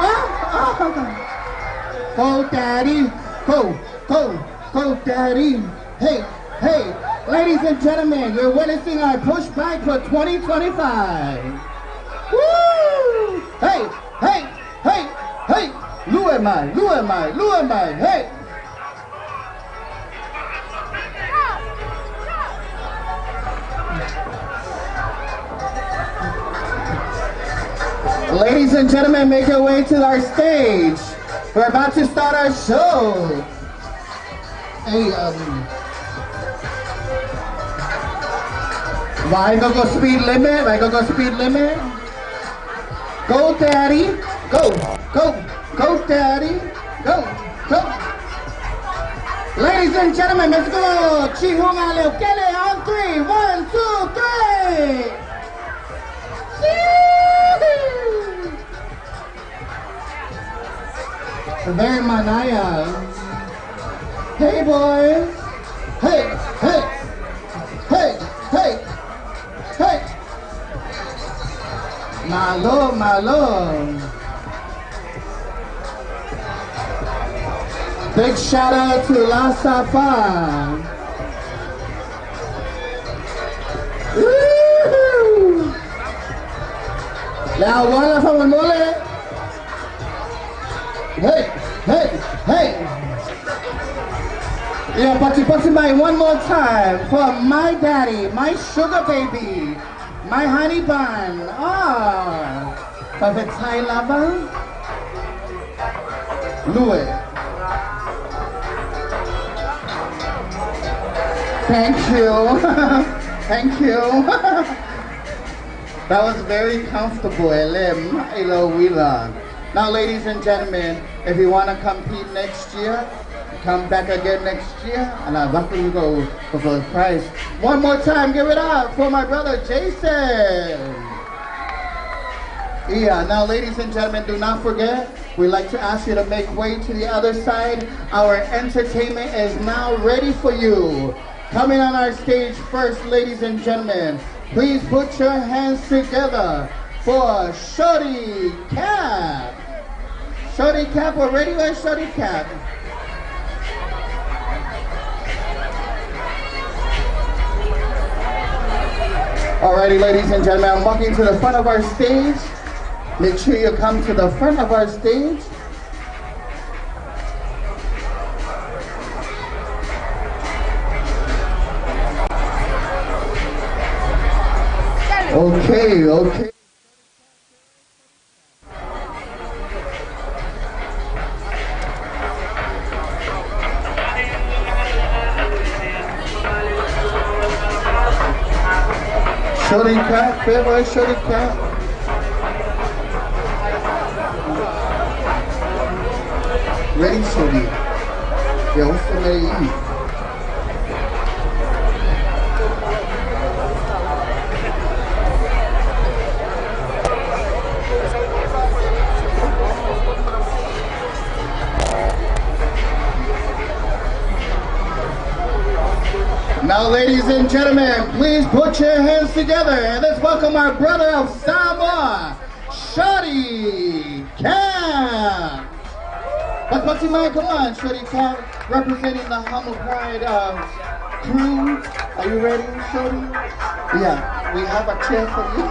Oh. Go, daddy. Go, daddy. Hey. Ladies and gentlemen, you're witnessing our push bike for 2025. Woo! Hey. Who am I? Hey! Ladies and gentlemen, make your way to our stage. We're about to start our show. Hey, why go speed limit? Go, daddy. Go, daddy. Go. Ladies and gentlemen, let's go. Chihunga Leo Kele on 3. 1, 2, 3. Very manaya. Hey, boys. Hey. Malo. Big shout out to La Safa. Now one from the mullet. Hey. Yeah, pati my one more time for my daddy, my sugar baby, my honey bun. Perfect Thai lover. Louis. Thank you. That was very comfortable, Wheeler. Now, ladies and gentlemen, if you want to compete next year, come back again next year, and I'll back you go for the prize. One more time, give it up for my brother Jason. Yeah, now, ladies and gentlemen, do not forget, we'd like to ask you to make way to the other side. Our entertainment is now ready for you. Coming on our stage first, ladies and gentlemen, please put your hands together for Shorty Cap. Shorty Cap, we're ready with Shorty Cap. Alrighty, ladies and gentlemen, I'm walking to the front of our stage. Make sure you come to the front of our stage. Okay. Shorty Cap, favorite Shorty Cap. Ready, Shorty? Yeah, what's the way to eat? Now, ladies Ladies and gentlemen, please put your hands together and let's welcome our brother of Samoa, Shorty Cam. Let's put your mind, come on, Shorty Cam, representing the Humble Pride crew. Are you ready, Shorty? Yeah, we have a chair for you.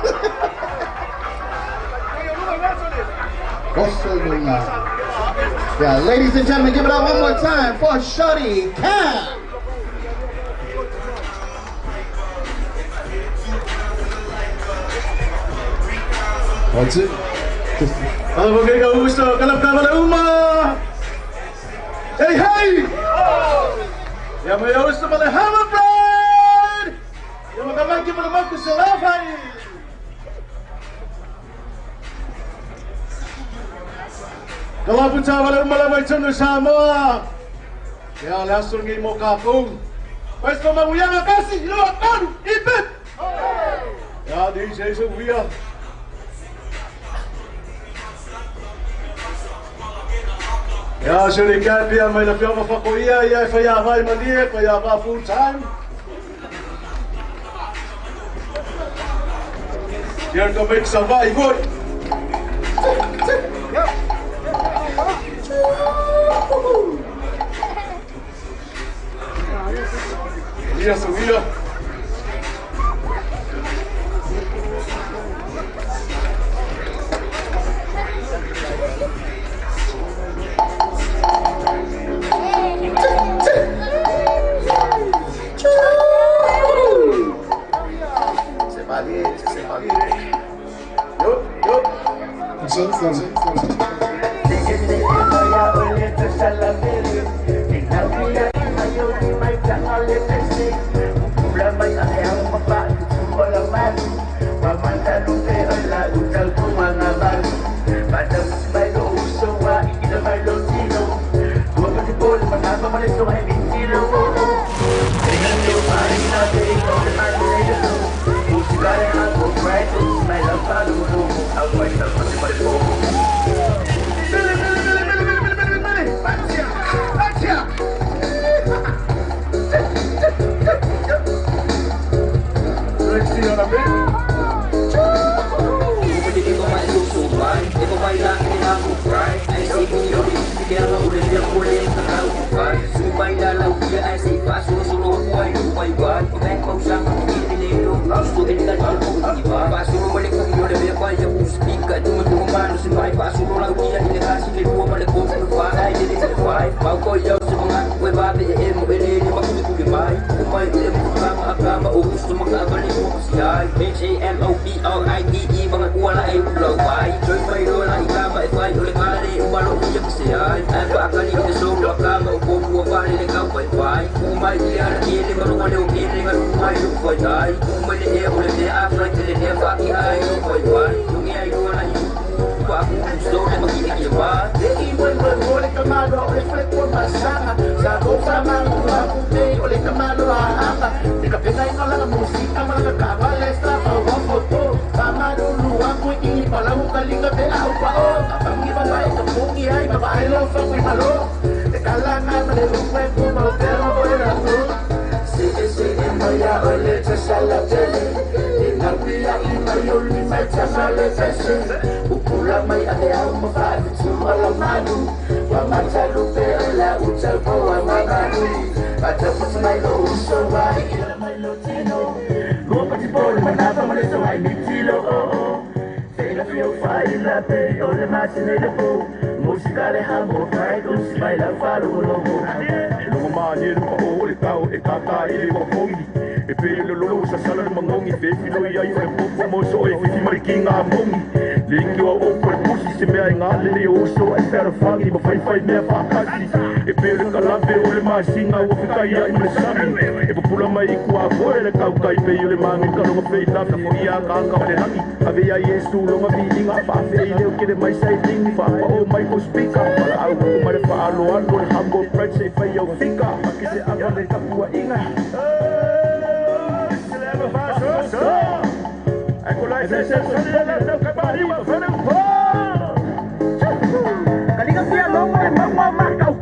Yeah, ladies and gentlemen, give it up one more time for Shorty Cam. That's it. Ako kayo gusto, kalap ka pala uma! Hey, hey! Yang may gusto pala Humble Pride! Yang makamaki pala magkusalafay! Kalapun sa pala umalabay sa Samoa! Kaya lasong ngayon mo kakong! Pwes pa maguyang akasi! Ilawakon! Ipit! Ya, DJ sa uyang! Ja, jullie kijken aan mijn film van Korea. Jij van ja, wij manier, van ja, maar full time. Hier kom ik survive. Hier zo hier.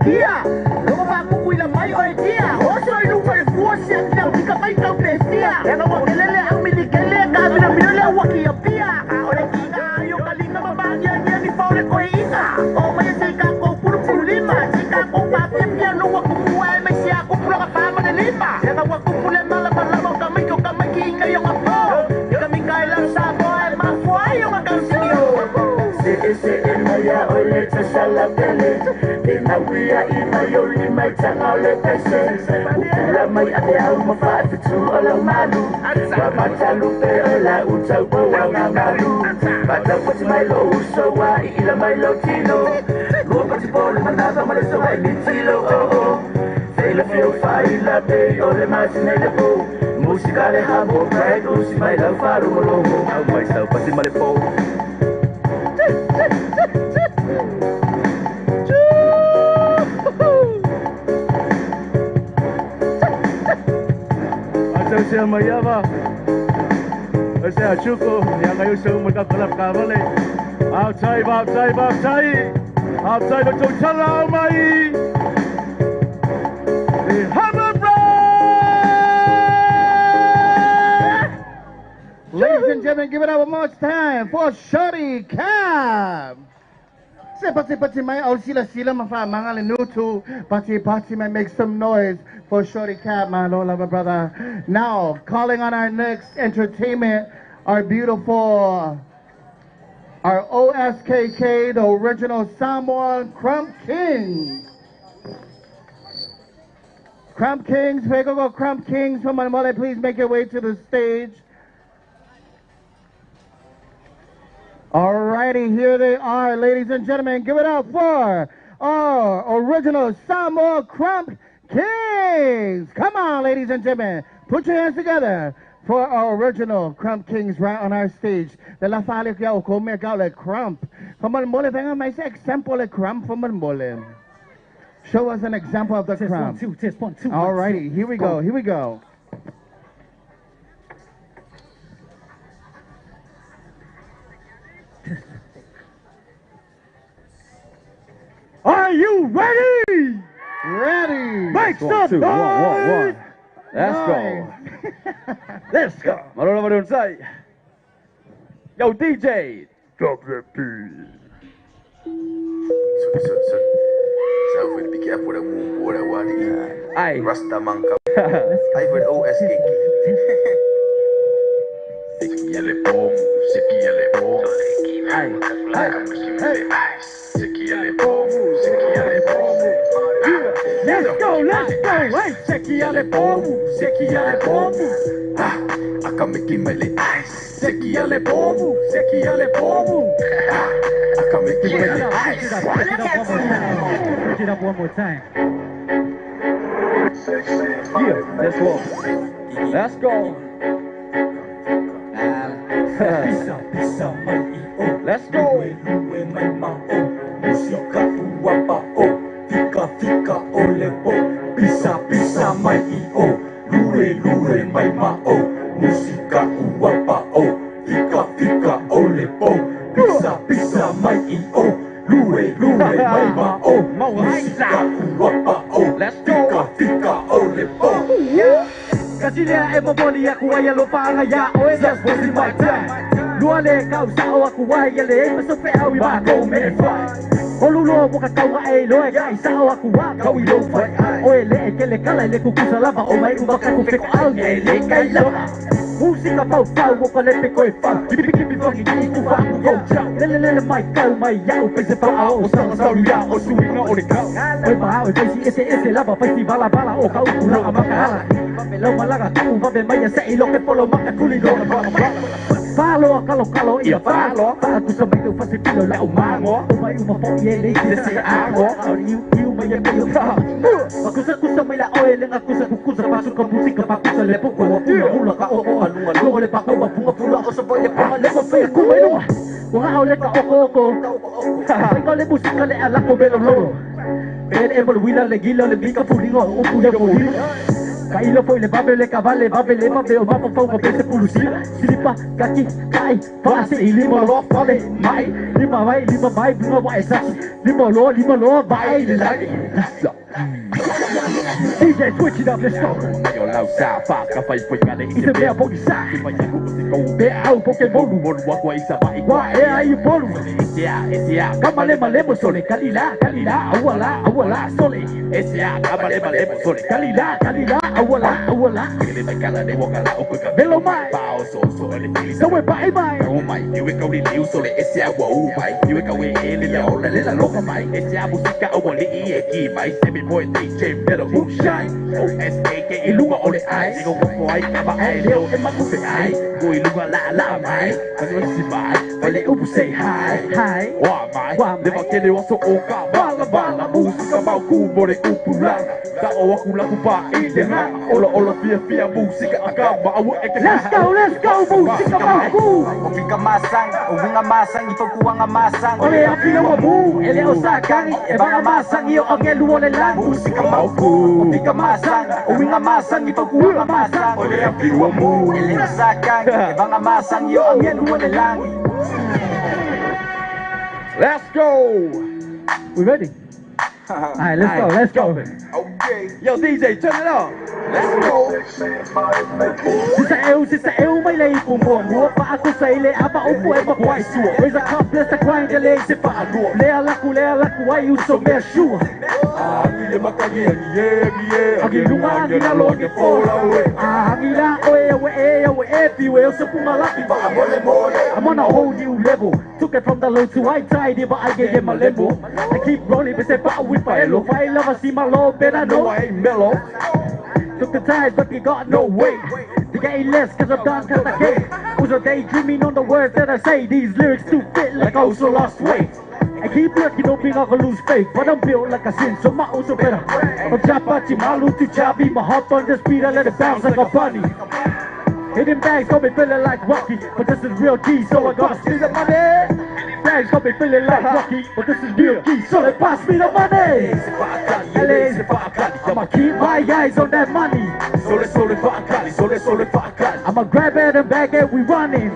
Kia, luego va a cuidar mai hoy día. Oso y nunca es fuerza, que la única país que yung ako. Di kami kailang sabo ay mafuay yung akansiyo. Siin maya ulit sa salatelit. Tinawiya inayo limay tangale peses. Ukula may ayaw mafafitu alang malu. Wamatalupe ala utaw bawang amalu. Batang pati may lo usawa iila may lo tino. Luwa pati polo manasa malasawa imitilo oo. Faila feel faila bay ole matinela po. Musika le habo bright usi may lang faro maloho. Ang may sa pati malipo. Atau siya mayaba, siya chuko, yang kayo sa magkakalap kabali. Outside, outside, outside, outside ng chong may. The Hammer Brand! Ladies and gentlemen, give it up one more time for Shorty Cab. Pati may all sila mafa mga linuto. Pati may make some noise for Shorty Cab, my Lola brother. Now, calling on our next entertainment, our beautiful, our OSKK, the original Samoan Crump Kings. Crump Kings, we go Crump Kings. From Mole, please make your way to the stage. Alrighty, here they are, ladies and gentlemen. Give it up for our original Samoa Crump Kings. Come on, ladies and gentlemen. Put your hands together for our original Crump Kings right on our stage. The la fale kaya o kome kaya le Crump. From Mole, venga may sa example le Crump from Mole. Show us an example of the Crump. Test 1, 2. Alrighty, here we go, here we go. Are you ready? Ready. Make some noise. Let's go. Let's go. Marunong ba dun say? Yo, DJ. Drop that beat. So we be careful that move what I want. Aye. Rasta manka. I would OSKK. Sekiale bom, sekiale bom. Aye. Sekiale bom, sekiale bom. Let's go, let's go. Hey, sekiale bom, sekiale bom. Akamiki mele ice. Sekiale bom, sekiale bom. Akamiki mele ice. Pick it up one more time. Yeah, let's go. Let's go. Let's go. Musika uwapa o, fika fika ole o, pisa pisa mai o, lure mai ma o. Musika uwapa o, fika fika ole o, pisa mai o, lure mai ma o. Musika uwapa o, fika fika ole o. Kasi lea e maboli aku ay alopangaya o just wasting my time. Luale kau sao aku ay ale masuk pe awi ma go me fly. Olulo mo ka kau ay loe kai sao aku wa kau ilo fai. O ele ke le kala le kukusa lava o mai ubaka ku feko al ele kai lava. Música pau o kalete ko e fa. Kipi fangi ki ku fa go cha. Lele mai kau mai ya o pese pa o sa ya o suinga o le kau. Oi pa o pesi ese lava festival bala o kau kula amaka. Lo malaga tu va be mai sa ilo ke polo maka kulido. Falo kalo ia falo. Pa tu sa mai tu fasi pilo la umango. O mai uma po ye le ki se ago. You mai e pilo fa. Akusa mai la o ele akusa kukusa pasu ka musika pa kusa le poko pula ka o Luego le pago a pula o se voy a le fe ku eno. Wa o le ka o. Vengo le música le ala ko belo lo. El evoluila le gila le bica pulingo o puya pulingo. Kailo foi le babe le cavale o mapa fo ko pese pulusia. Silipa kaki kai fase lima lo fale mai. Lima vai bunga wa esa. Lima lo vai le lagi. DJ DJ, switch it up, let's go. Yo lao xa pha cà phê quay ngã It's a bear body sack. Khi mà nhà của tôi câu bé áo Pokemon buồn quá quay sa bảy Wa e ai bolu. Esia kamale male sole kalila awala sole Esia kamale male sole kalila awala Kili mai kala de wakala okuka Belo mai Bao so ele kili Sao e bai mai Kau mai iwe kau li liu sole Esia wa u mai Iwe kau e ele la loka mai Esia musika awali e ki mai Semi boy DJ Metal Moonshine O-S-A-K ilunga ole ai Ikaw mo ay kaba ay leo e makupe ai Go ilunga la mai Kasi si mai Pale upu say hi Wa mai Leva kele waso oka Bala Musika mau kubore kupulang Dao aku laku pa idena Ola fia musika agama Awu eke Let's go musika mau ku Uwinga masang ipagkuwang amasang Ole apila wa mu Ele osakang Ebang amasang iyo ang eluole lang Musika mau ku Uwinga masang ipagkuwang amasang Ole apila wa mu Ele osakang Ebang amasang iyo ang eluole lang Let's go! We ready? Alright, let's go. Okay. Yo, DJ, turn it up. Let's go. Sisa eu, may lay pumbuan Buwa pa ako sa ile, aba upo e makwai suwa Raise a cup, let's grind, delay si pa agua Lea laku, ay uso me shua Agile makagi, Agilunga, agilalo, Agila, oe, epi, uso pumalaki I'm on a whole new level Took it from the low to high tide, but I gave him a limbo I keep rolling, but say, but with my hello If I love, I see my low, but I know I ain't mellow Took the tide, but we got no weight They getting less cause I'm done cause I gave Also daydreaming on the words that I say These lyrics too fit like I also lost weight I keep looking, hoping I can lose faith But I'm built like a sin, so my also better From Chapachi, Malu to Chabi My heart on the speed, I let it bounce like a bunny Hitting bags got me feeling like Rocky But this is real G, so I gotta see the money Bags got me feeling like Rocky But this is real G, so they pass me the money I'ma keep my eyes on that money I'ma grab it and bag it, we running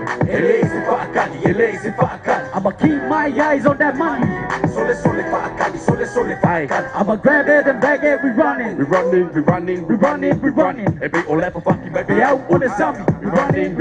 I'ma keep my eyes on that money I'ma grab it and bag it, we running Every all ever fucking baby out on a zombie We running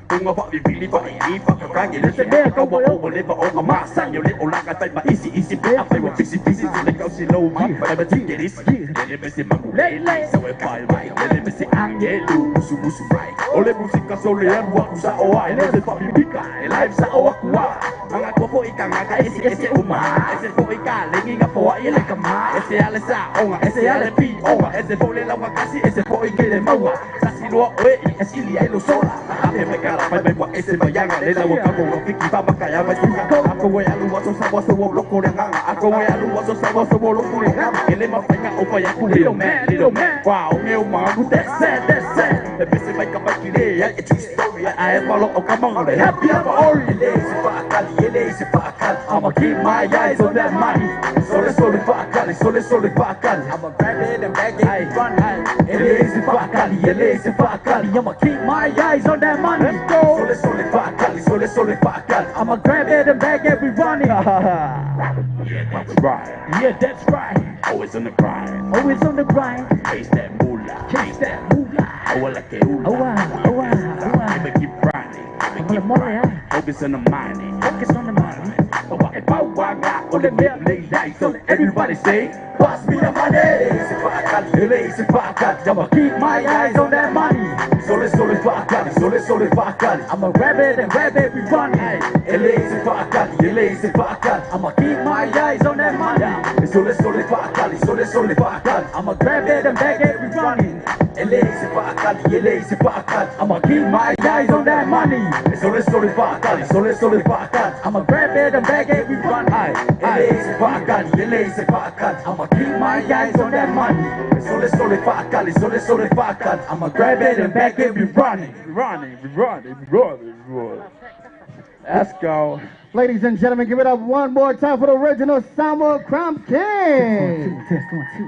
Kung apa bibili pa iipa kakagi Listen there, kau mo o live o kamasang Yo lit o lakatay pa easy Apay mo busy Sila ikaw si low man Ay matigiris Lele me si mangulele Sa webay may Lele me si angelo Musu may Ole musika solian Waku sa oa Lele pa bibika Live sa oa kuwa Ang ako po ikangaka Ese uma Ese po ikalingi nga po Ile kama Ese ale sa onga Ese ale pi onga Ese po lelawa kasi Ese po ikile mawa Sa sinua oe Ese ili ay lo sola Ate me kala Pai wa ese mayanga Lela waka mo Wafiki pa makaya Mayuka Ako we alu waso sa waso wo loko renganga Ako we alu waso sa waso wo loko renganga Ele mapanya opa ya ku little man Wow meu magu that's sad Ebese may kapakile Ya true story I am malo o kamang Le happy I'm ori Ele pa akali I'ma keep my eyes on that money Sole pa akali I'ma grab it and bag it run Ele pa akali I'ma keep my eyes on that money Let's go Sole pa akali I'ma grab it and bag it we running Yeah that's right Always on the grind Chase that moolah Owa like a oolah Never keep grinding Focus on the money On the midnight light So everybody say Pass me the money I'ma keep my eyes on that money Sole pa akali I'ma grab it and we running I'ma keep my eyes on that money Sole pa akali I'ma grab it and bag it we running I'ma keep my eyes on that money Sole pa akali I'ma grab it and bag it we running I'ma keep my eyes on that money Sole pa akali I'ma grab it and bag it we running Let's go. Ladies and gentlemen, give it up one more time for the original Samuel Crump King.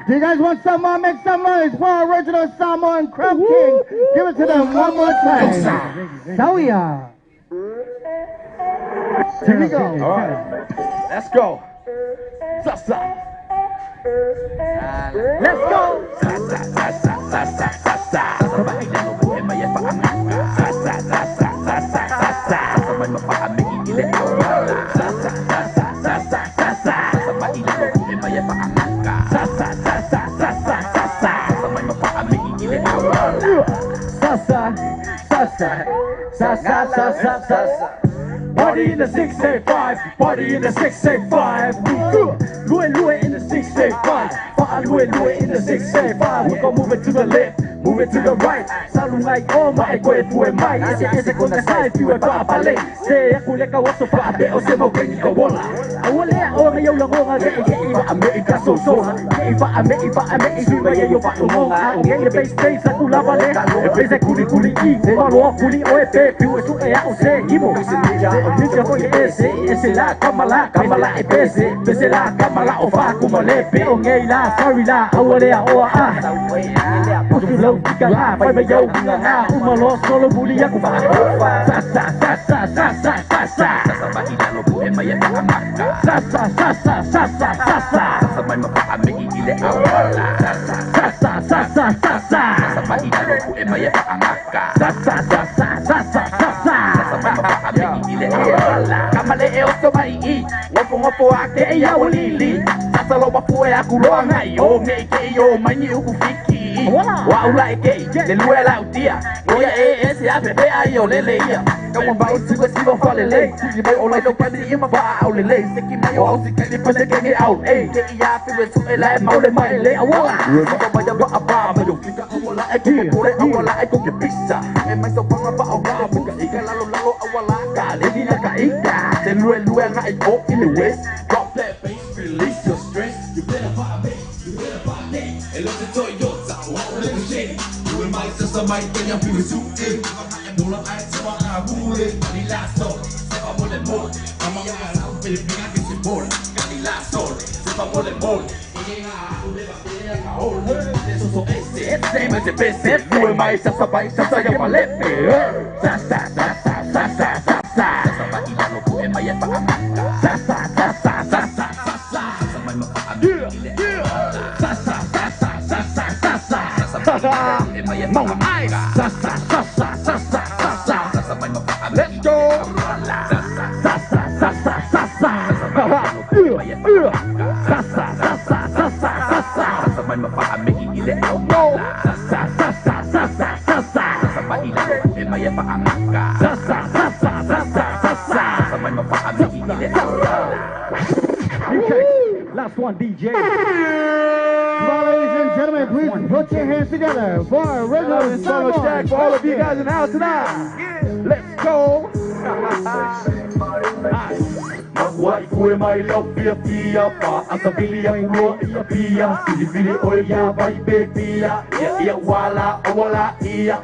Do you guys want some more? Make some noise for original Samuel and Crump King. Give it to them one more time. Sauya. Here we go. All right. Let's go. Sasa. Let's go. Party in the 685, party in the 685. Louis in the 685. Louis in the 685. We're gonna move it to the left, move it to the right. Salung like oh my boy fue mai. Ese con the side view at Papale. Say aku leka waso pa abe o se mo kwenye ka wala. Awale o me yo lango nga ge iba America so so. Iba iba yo pa umonga. Nge base aku lavale. Base kuli i. Malo kuli o epe piu esu e a o se imo. Nisha boy ese la kamala ese la kamala o fa kumale pe o nge la sorry la awale o a. Pusu lo tika la pai ba yo nga umalo solo buli aku fa. Sa bahina no buhe maya pa amaka. Sa may mapaami ile awala. Sa bahina no buhe maya pa amaka. Kamale e oto mai ngopo ake e ya olili sasa lo bapue akuloa ngai o ngeke yo mani ukufiki wa ula eke le luela utia oya ese ape ayo leleia kama ba usiwe sibo falele ni bai olai no padi ima ba au lele seki mayo au sikali pase kenge au ke ya fiwe su ela maule mai le awala ko ba ya ba aba ba yo kika awala eke pore awala eko ke pizza e mai so panga ba awala buka ika lalo awala ka le dina ka ika le lue ngai o in the west drop that bass release your stress you better buy me el otro Toyota o le shit you in my sister might bring up you suit in no la ai se va a bule ni la sol se va por el mol mama ya la Filipina que se bola ni la sol se va por el mol ese me se pese no mai sa bai sa ya malepe sa bahina no buhe maya pa amaka. Let's go. Last one, DJ. Well, ladies and gentlemen, please put your hands together for original Solo Jack for all of you guys in the house tonight. Let's go. Why fue my love pia pa asabilia kulo pia silivili oya bai pia ya wala awala ya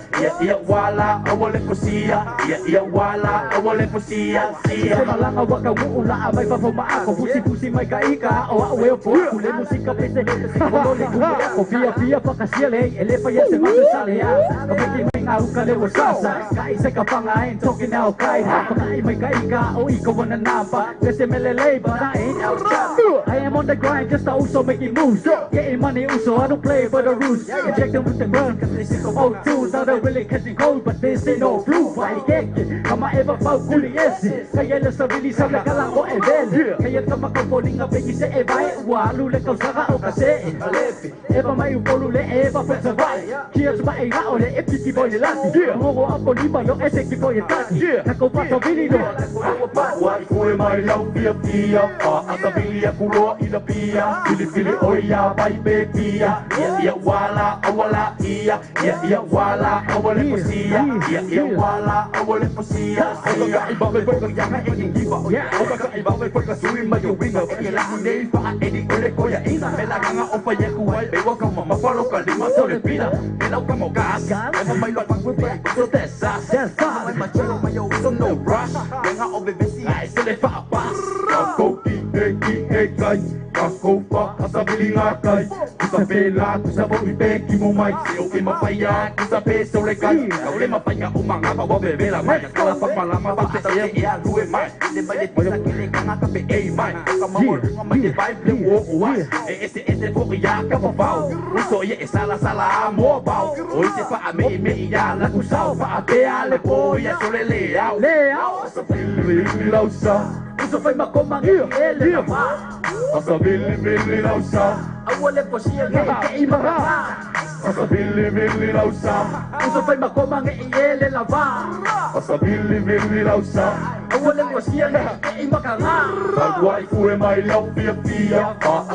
wala awale kusia ya wala awale kusia sia malanga waka ula mai fa ma ako pusi mai kaika o awe po kule musika pese kolole ko pia pa kasiale ele pa yese ma sale ya kapiti mai au kale wasasa kai se kapanga en talking now kai mai kaika o iko wana napa melele, but I ain't out. I am on the grind just to also making moves. Getting money also, I don't play for the rules. Inject them with the gun, cause they sick of O2. Now they're really catching cold, but this ain't no flu. I get it, kama ever pau kuli ese. Kaya la sa bilis sa nakalang ko evel. Kaya kama kaupoling nga begi sa ebay. Walu le kau saka o kasi. Eba may upolo le eba pesabay. Kaya sa nga o le epiti boy le lati. Mongo ako lima yung ese kipo yung tati. Nako pa sa bilino. Why fue my love pia asabilia kulo ila pia Filipili oya bai pia ya wala awala ya wala awale posia ya wala awale posia oka iba be ko yang ai iba oka iba be ko sui ma yo winga ya la nei fa edi ole ko ya ina me la ganga opa ya kuai be ko mama palo ka lima sobre pila pila como gas ema mai lo pangue pe ko tesa mai machero mai yo so no rush venga o bebesi ai se le fa pa go Kopa, kasabili ngakay Kusa pela, kusa mo ipeki mo mic Sino kay mapaya, kusa peso rekay Kau le mapaya umanga pa bebe la mic Kala pagmalama pa sa iya iya luwe mic Di ba di pisa kili ka nga kape ay mic Kamamor nga may vibe le wo uwas ese po kaya ka pabaw Uso iya isala-sala mo baw Oy se pa ame ime iya la kusaw Pa ate ale po iya sole leaw Sa pili law sa Uso fay makomang ele na ba Sa pili law sa Awale po siya kay imaha Sa pili law sa Uso fay makomang ele na ba Sa pili law sa Awale po siya kay imaha Bagway kuwe may law pia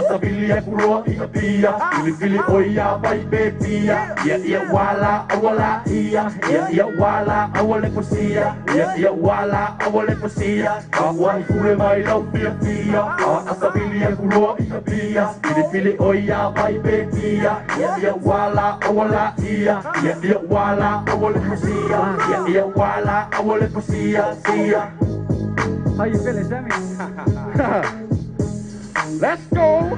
sa pili ay puro ikapia Pili oya bay bepia Iya wala awala iya Iya wala awale po siya Iya wala awale po siya Bagway kuwe may law pia sa pili ay puro ikapia Pili oya bay bepia Iya wala awala iya Iya wala awale po siya Iya wala awale po siya How you feeling, Sammy? Let's go!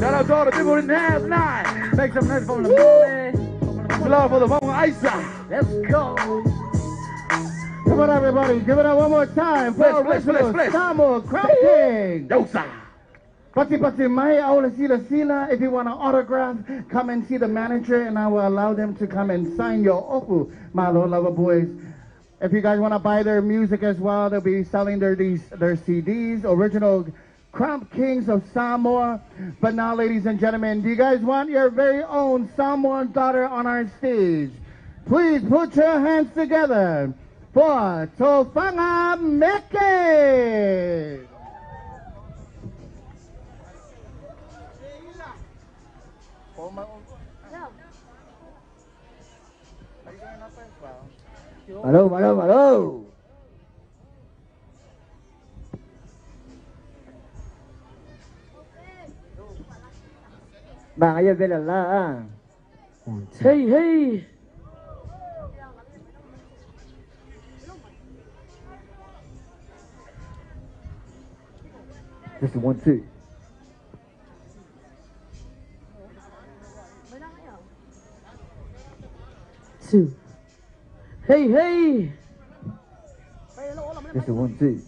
Shout out to all the people in the house tonight. Make some noise for the movie. Love for the Mama Isa. Let's go! Come on, everybody. Give it up one more time. For Bless. Samuel Crump King. Yo, sir. Pati mai, I want to see the sila. If you want an autograph, come and see the manager, and I will allow them to come and sign your opu, my little lover boys. If you guys want to buy their music as well, they'll be selling their CDs, original Crump Kings of Samoa. But now, ladies and gentlemen, do you guys want your very own Samoan daughter on our stage? Please put your hands together for Tofanga Meke. Hello. Bang ayo bela lah. Hey. Just 1, 2. Two. Hey. Just 1, 2.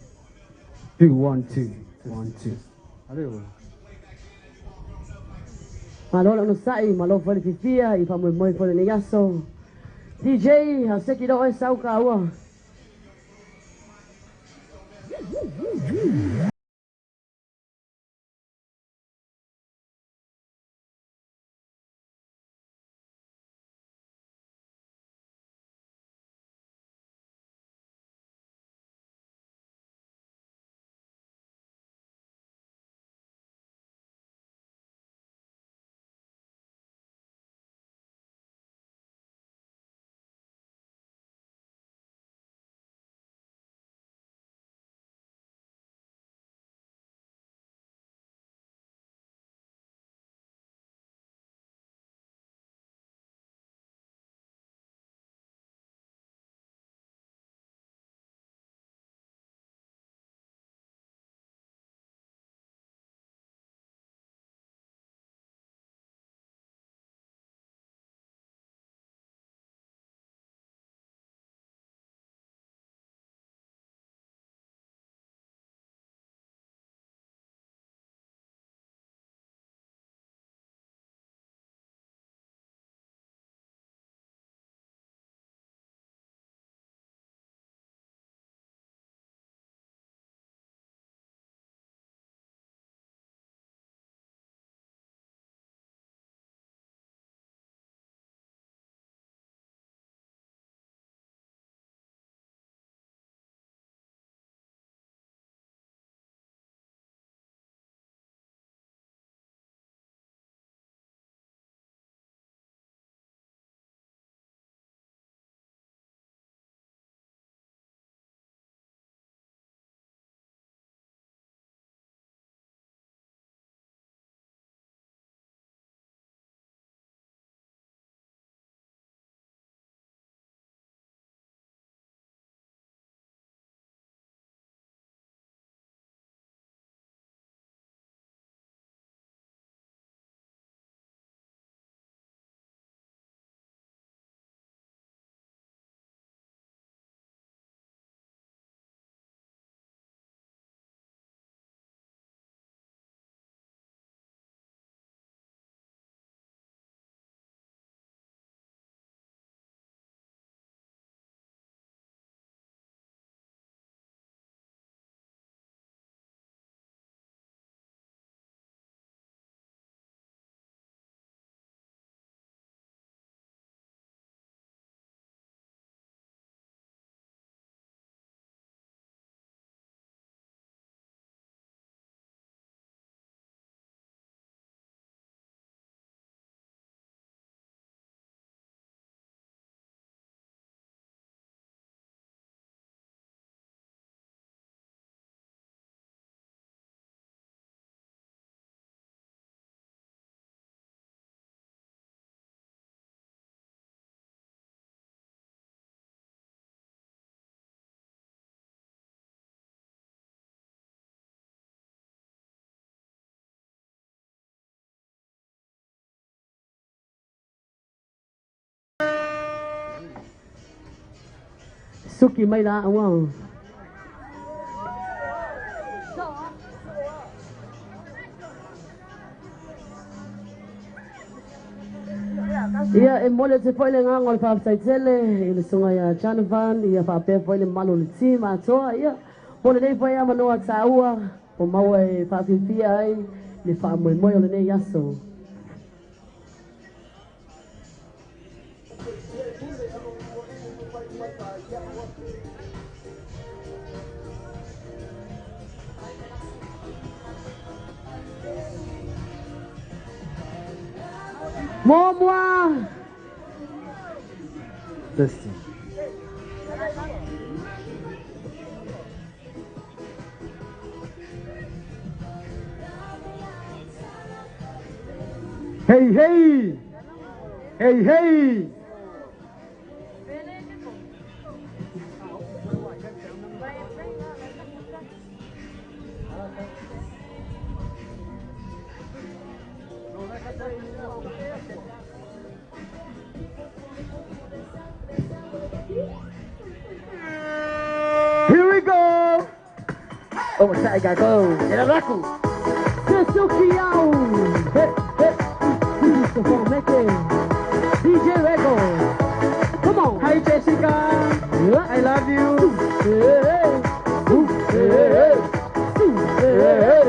2, 1, 2. 1, 2. Hello. Malo lang no sai, malo for the fifia, if I'm with my for the nigaso. DJ, I'll take it all as sauka. Suki mai la wow. Ia e mole te foi le ngangol fa tsaitsele i le sunga ya Chanavan ia fa pe foi le malo le tima toa ia pole nei foi ama no taua o mau e fa fifia ai le fa mo mo le nei yaso Momwa Dusty Hey, hey! Hey, hey! Here we go! Oh, saya gagal. Era laku. Sesukiau Hey, hey Mr. Meke DJ Rego Come on Hi Jessica I love you Hey, hey Hey, hey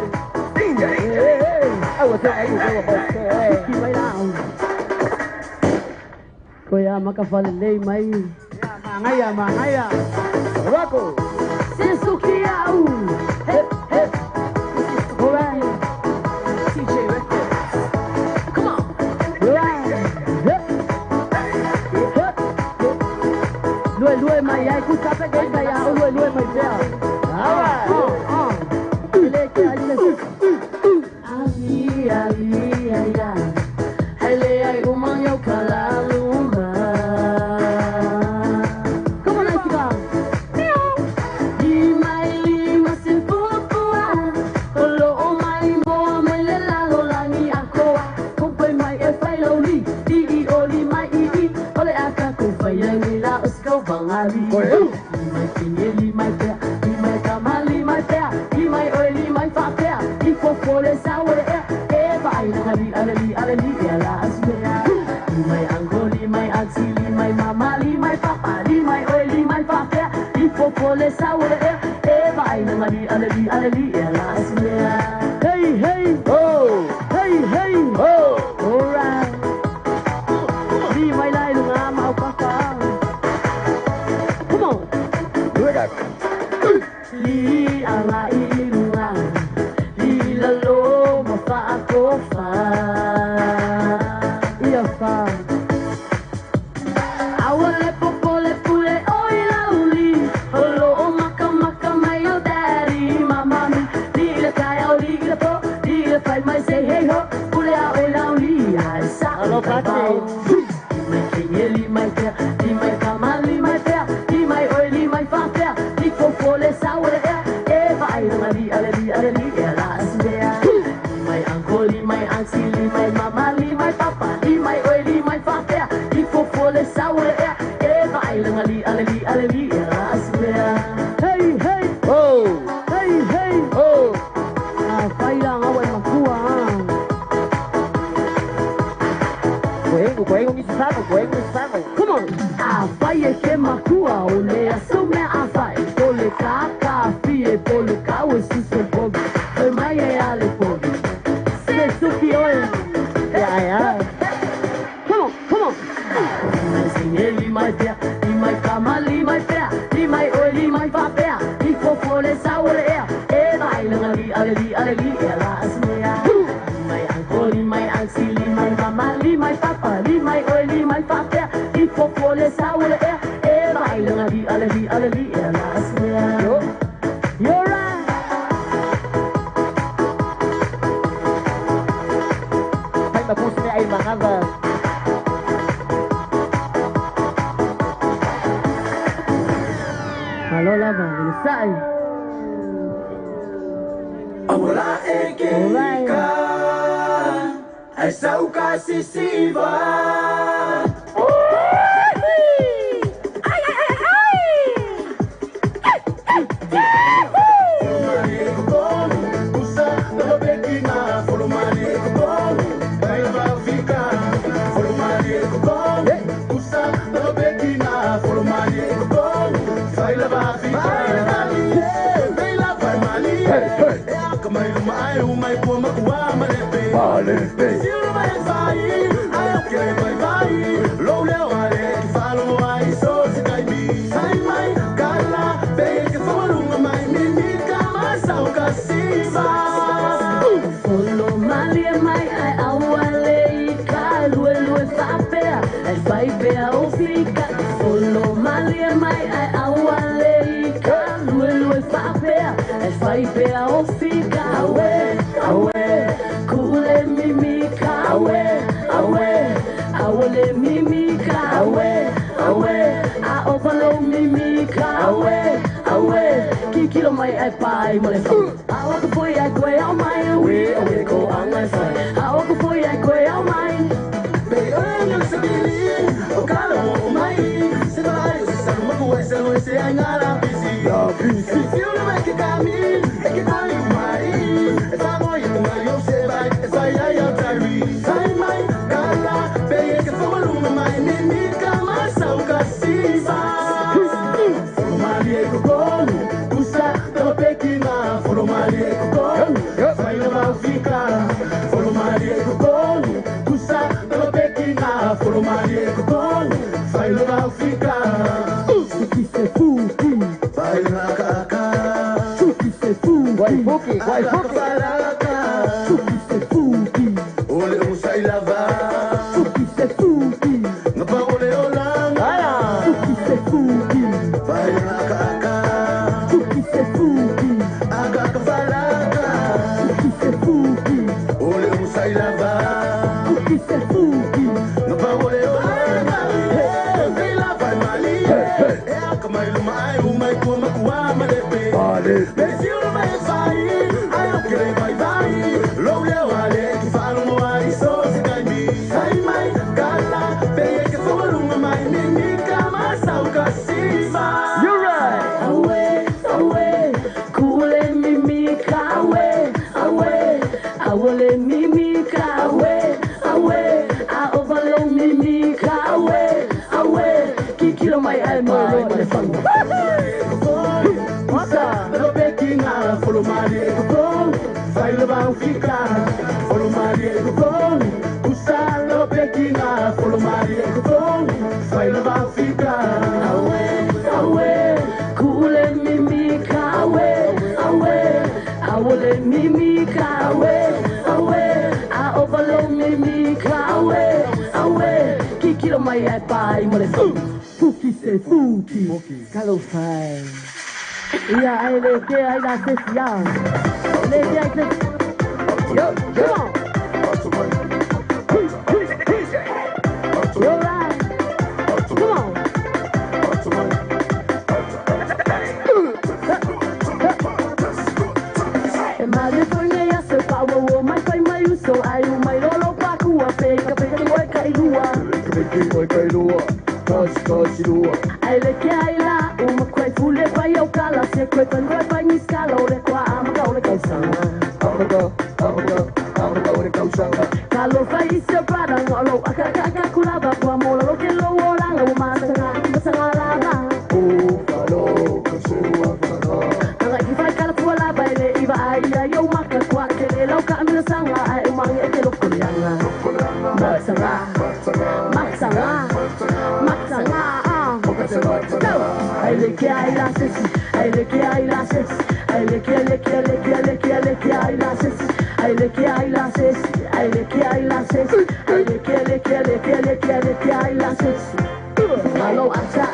Hey, hey I was saying Suki mai lao Koya makafalelei mai Mangaya Rocco Sesukiau Hey, hey Alright DJ Records Come on Lue mai ai ku sabe que kaya lue mai bea Alright Ele que ali Hele ai umang yo kalaluma Come on let's go Di mai lima sin pupua Olo o mai mo mai le la lo la ni ako Kumpai mai e fai lo li Di I oli mai I Ole aka kumpai le ni la usko bangali Limai kinye limai pea Limai kamali mai pea Limai oi limai fa pea I fofole sawe e vai alali e la asmea Limai ango limai aksi limai mama limai papa Limai oi limai fa pea I fofole sawe e vai alali e la asmea Hey hey oh Hey hey oh Alright Limai lai lunga mau papa Come on Li ala ilunga Li lalo mafa ako fa Ia fa Awale popole pule oi lauli Holo o maka mai au daddy mama mi Li le kai au li le po Li le fai mai say hey ho Pule au e lauli ai sa Hello Pati Limai kenye limai pea Limai kama limai pea Limai oi limai fa pea Li fofole saure e vai alali e la asmea Limai anko limai ansi limai mama limai papa Limai oi limai fa pea Li fofole saure e vai alali e la asmea Hey hey oh Hey hey oh Fai lang awan makua Kuengu misisamo Come on Fai e ke makua Ole asume a fai Pole kaka fie pole kawe sise pogi Oi mai e ale pogi Sesuki oi Yeah Come on Limai singe limai pea Limai kama limai pea Limai oi limai fa pea I fofole saure e vai alali e la asmea Limai anko limai ansi limai mama limai papa Limai oi limai fa pea I fofole saure e vai alali e la asmea You're right Hay mapuso ni ay mangava Hello lava inside Amula ekeka Ay sauka sisiva Baila Africa, baila by Mali. Kamay lumay, umay po makuha malepe. Sino may vai, ayaw kaya may vai. Low leo ale, follow mo ay so si Kaibi. Say may kala, bege ka sa walunga may mimit ka masaw ka siba. Follow Mali mai ai awale ka lue fapea ai vai pea ofika. Follow Mali mai ai awale ka lue fapea ai vai pea ofika. Awe kule mimika awale mimika awe a overlow mimika awe kikilo mai ai pai mole awa ko foi ai koe au mai awe ko ang ai fai awa ko foi ai koe au mai Be oi sa bilin, o kala mo mai. Se vai sa makuha sa se ai ngala busy. Feel the way que caminho, é que tá em mai. Essa noite não eu sei vai, essa aí eu traí. Sai mai, cala, bem que foi uma mai, me cama são caciva. Follow Mali e Cocono, puxa pela pequena. Follow Mali e Cocono, vai levar ficar. Follow Mali e Cocono, puxa pela pequena. Follow Mali e Cocono, vai levar ficar. Suki se fuki Vai na caca. Suki se fuki Suki se fuki Ole musai lavar. Suki se fuki Ngapa ole olang. Suki se fuki Vai na caca. Suki se fuki Aga kafalaka. Suki se fuki Ole musai lavar. Suki se fuki Ngapa ole olang. Hey, vai Mali. É a kamay lumay, umay ko makuha malepe. Mas eu não vai sair, aí eu quero vai. Low leo ale, que falo mo ai so se Kaibi. Sai mai kala, bem que foi uma mai mimica, mas ao caciva. You're right. Awe, kule mimika awale mimika awe, a overlow mimika awe, kikilo mai ai mai malefango. Follow Mali e Cocono, vai levar ficar. Follow Mali e Cocono, puxa lo pequena. Follow Mali e Cocono, vai levar ficar. Awe, kule mimika awale mimika awe, a overlow mimika awe, kikilo mai ai pai malefango. Fuki se fuki, kalau fai. Yeah, I live there, I got this young. Live there, I just. Yo, come on. You're right. Come on. In California, ya se pago, my pai, my uso, I do my lolo paku, a fake, boy, kailua. Ai le que ai lá, uma coi fule vai ao cala, se coi pan vai ni scala, ore qua amga ore kausanga. Kalau vai se para ngolo akaka kulaba kwa mola lo que lo oranga o masanga lava. Anga ki vai kala pula vai le iba ai yo maka kwa que le lo ka mina sanga ai mangi e lo kulianga. Masanga. I le que hay la sexy, I le que hay la sexy, I le que hay la sexy, I le que hay la sexy, I le que hay la sexy, I le que hay la sexy. Hello, acha,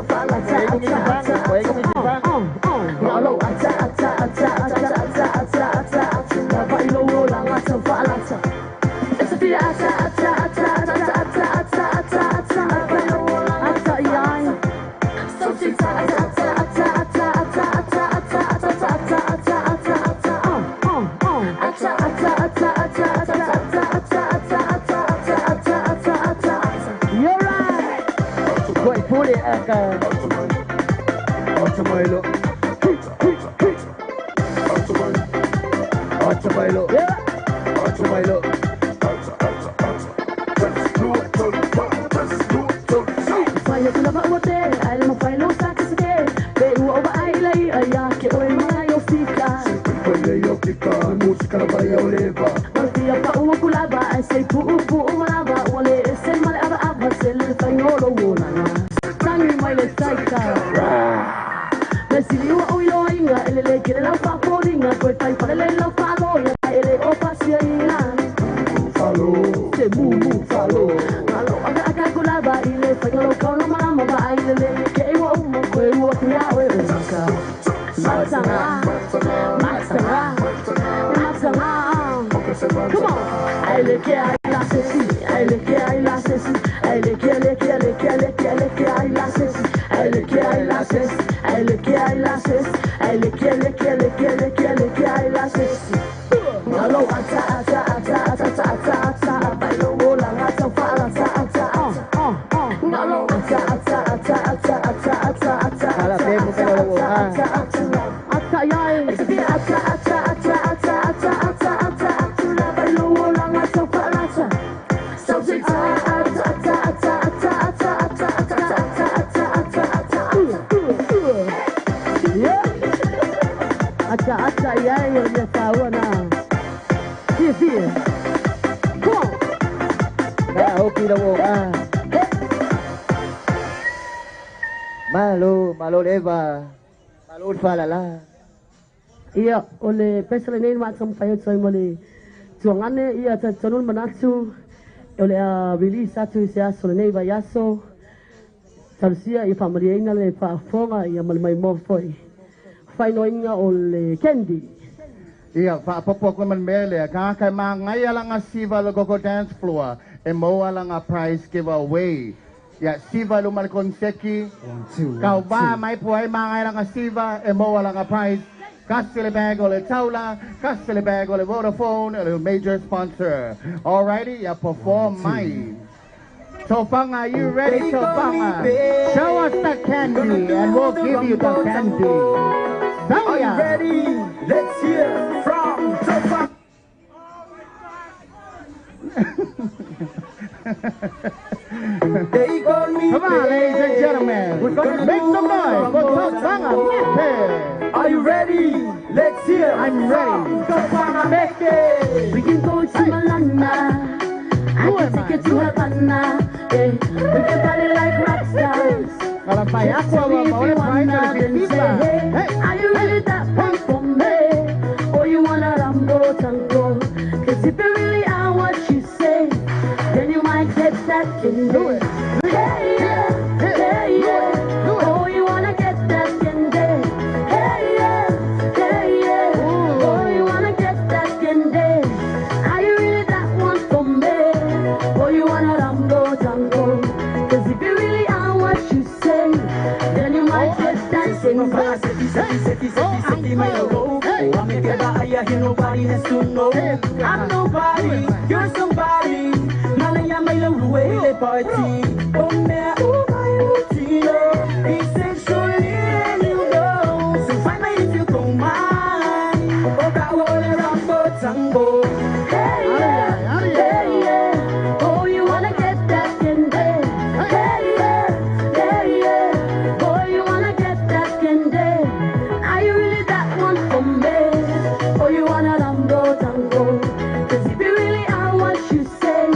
fala, hello, bailo la acha, fala, it's a fia, Maya tula pa wote, ay mo fai lo sa kasike. Be uwa ba ay lay aya ke oi mga yo fika. Pwede yo fika, musika na ba yo leva. Martia pa uwa kulaba, ay say pu umaraba. Wale sen male aba aba sel fai ngolo wona na. Tangi mai le saika. Mesili uwa uilo inga, ele kire la pa poringa, koi fai pa le la pa loya, ele opa sia ina. Follow, se mu follow. Alo aga kulaba ile fai ngolo kono mama ba ile ke uwa umo koi uwa kuya we saka. Matsanga, matsanga, matsanga. Come on, I look here, I lost it. I look here, I lost it. I look here, look here, look here, look here, look here, I lost it. I look here, I lost it. I look here, I lost it. I look here, look here, look here, look here, look here, I lost it. Hello, ata, ata, ata, ata, ata, ata, ata. Bailo bola, ata, fala, ata, ata, ata. Hello, ata, ata, ata, ata, ata, ata, ata. Ala tempo que lo voy a. Ata, ya, ata, ata, ata, ata, ata, ata, ata, ata. Bailo bola, ata, fala, ata. Something, ata, ata, ata, ata, ata, ata, ata, ata, ata, ata, ata. Yeah. Ata, ata, ya, yo le tahu na. Sí. Come on. Kaya okay na mo Malo leva. Malo falala. Iya, oleh pesel ini macam payah saya mali. Tuangannya iya canul manatsu oleh beli satu saya solene bayaso. Tersia ia family ina le pa fonga ia malmai mo foi. Fai noinga oleh candy. Iya, Pak Popok naman mele. Kaya mga lang nga siva logo dance floor. E mo lang nga prize giveaway. Ya, siva lumal konseki. Kau ba may puhay mga lang nga siva. E mo lang nga prize. Kasile bag ole Taula. Kasile bag ole Vodafone. A major sponsor. Alrighty, ya perform my. Topanga, you ready, Topanga? Show us the candy and we'll give you the candy. Are you ready? Let's hear from Topanga. They call me. Come on, ladies and gentlemen. We're gonna make some noise for Topanga Meke. Are you ready? Let's hear. I'm ready. Topanga Meke. We can go to Malana. I can take you to Havana. We can party like rock stars. Kalau saya aku mau main dari Hey, are you really that one for me? Or you wanna rambo tango? Cause if you really are what you say, then you might get that candy. Hey, yeah, hey, yeah. Oh, you wanna get that candy. Hey, yeah, hey, yeah. Oh, you wanna get that candy. Are you really that one for me? Or you wanna rambo tango? Cause if you really are what you say, then you might get that Nobody has to know. I'm nobody, you're somebody. Malaya may laway party. Oh man, oh my routine. Be sexually and you know. So find me if you don't mind. Oh God, what a rambo tango. Hey yeah, hey yeah. Oh, you wanna get that candy. Hey yeah, hey yeah. Oh, you wanna get that candy. Are you really that one for me? Oh, you wanna rambo tango? Cause if you really are what you say,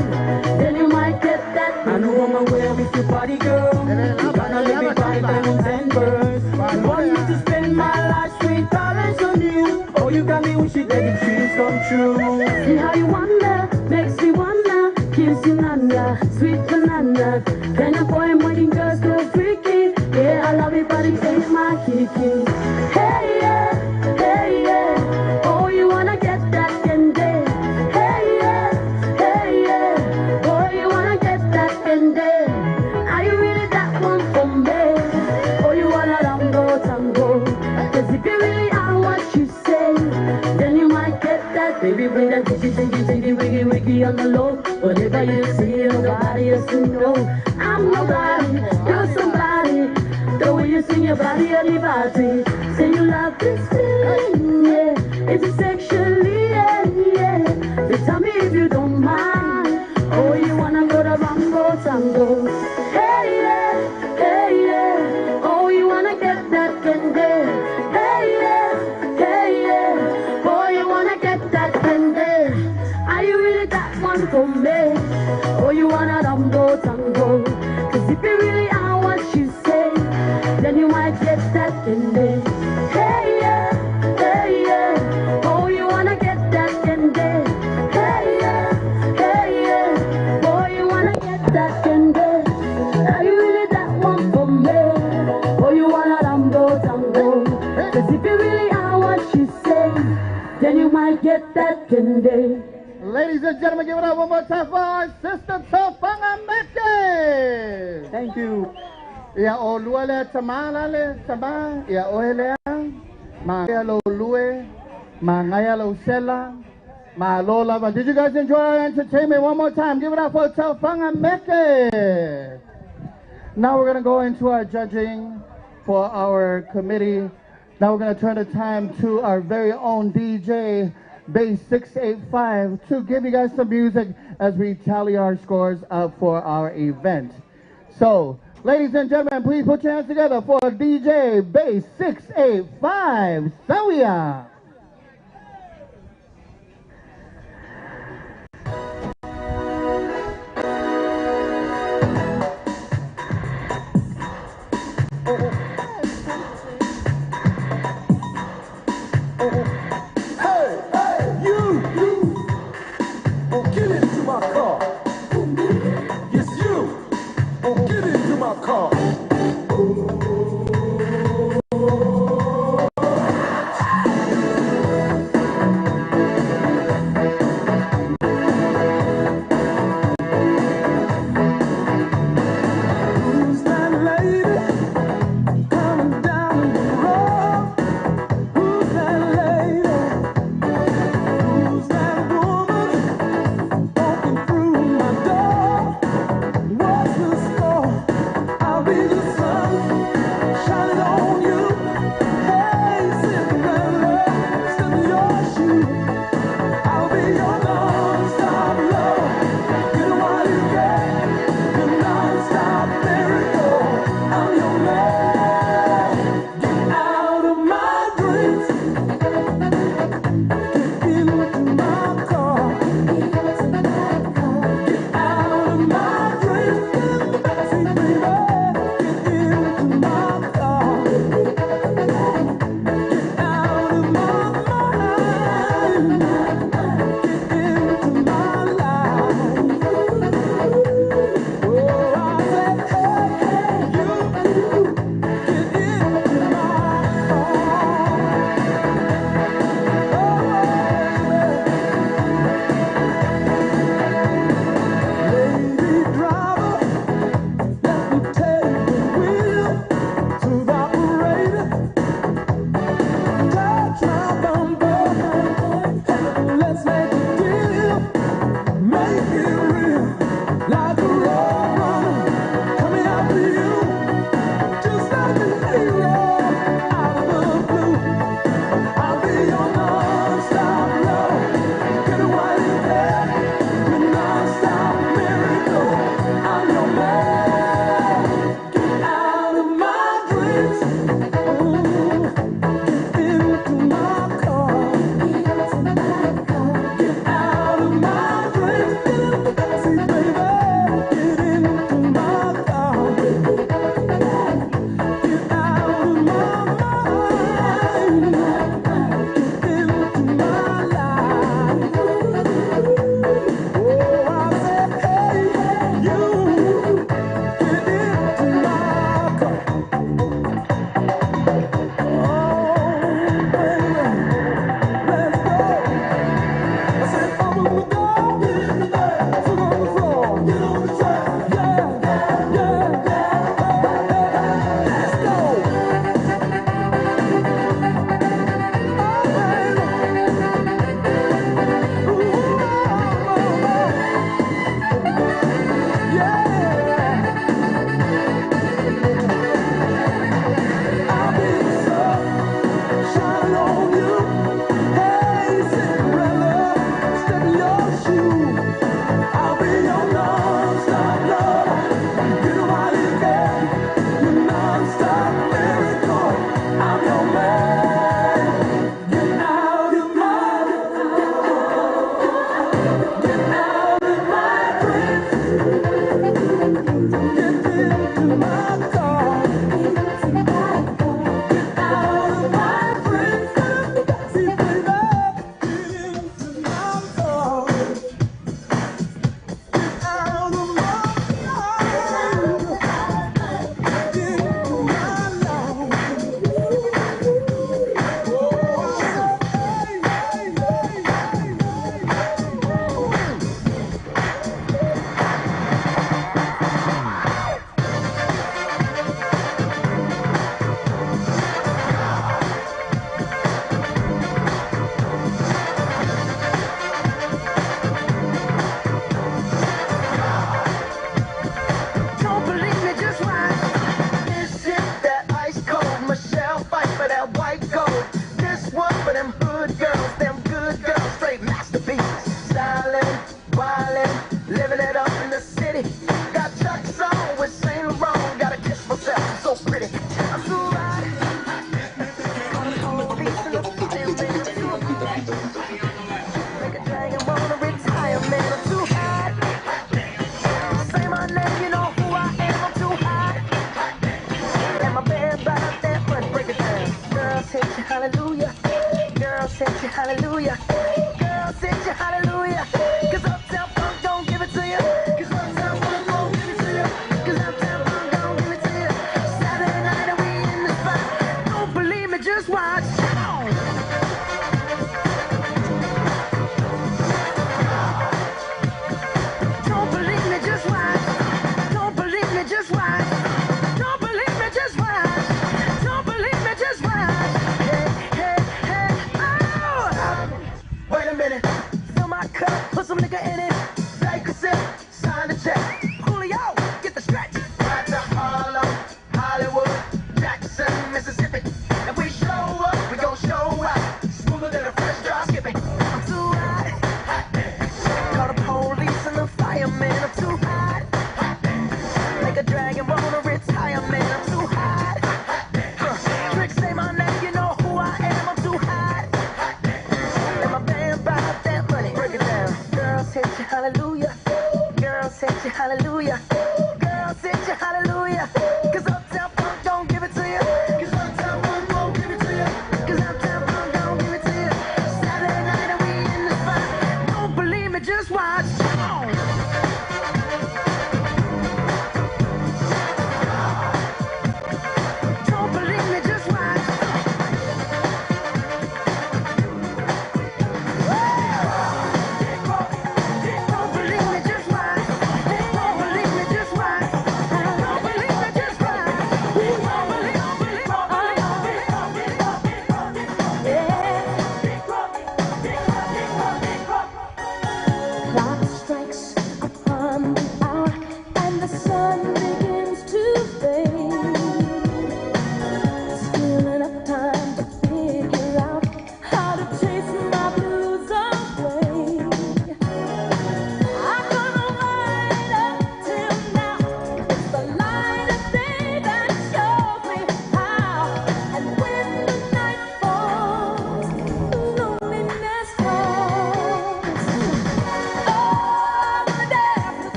then you might get that. I know I'm aware with your body, girl. You gonna live it by diamonds and birds. You want me to spend my life sweet talents on you. Oh, you got me wishing that the dreams come true. See how you wonder, makes me wonder. Kiss you nana, sweet banana. Can a boy and wedding girls go freaky? Yeah, I love it, but it ain't my kiki. Hey yeah, hey yeah. Oh, you wanna get that candy? Hey yeah, hey yeah. Oh, you wanna get that candy? Are you really that one for me? Oh, you wanna rambo tango? Cause if you really are what you say, then you might get that. Baby, bring that jiggy, wiggy, wiggy on the low. Whatever you see, nobody else to know. I'm nobody, you're somebody. The way you swing your body on the party. Say you love this feeling, yeah. It's sexually, yeah. So tell me if you don't mind. Oh, you wanna go to Rambo Tango? Hey, yeah, get that candy. Ladies and gentlemen, give it up one more time for our sister Tofanga Meke. Thank you. Ya oluale tamala le tama ya oelea ma lo lue ma ngaya lo sela ma lola. But did you guys enjoy our entertainment? One more time, give it up for Tofanga Meke. Now we're gonna go into our judging for our committee. Now we're gonna turn the time to our very own DJ Base 685 to give you guys some music as we tally our scores up for our event. So, ladies and gentlemen, please put your hands together for DJ Base 685, Sawia. Get into my car. Yes, you. Get into my car.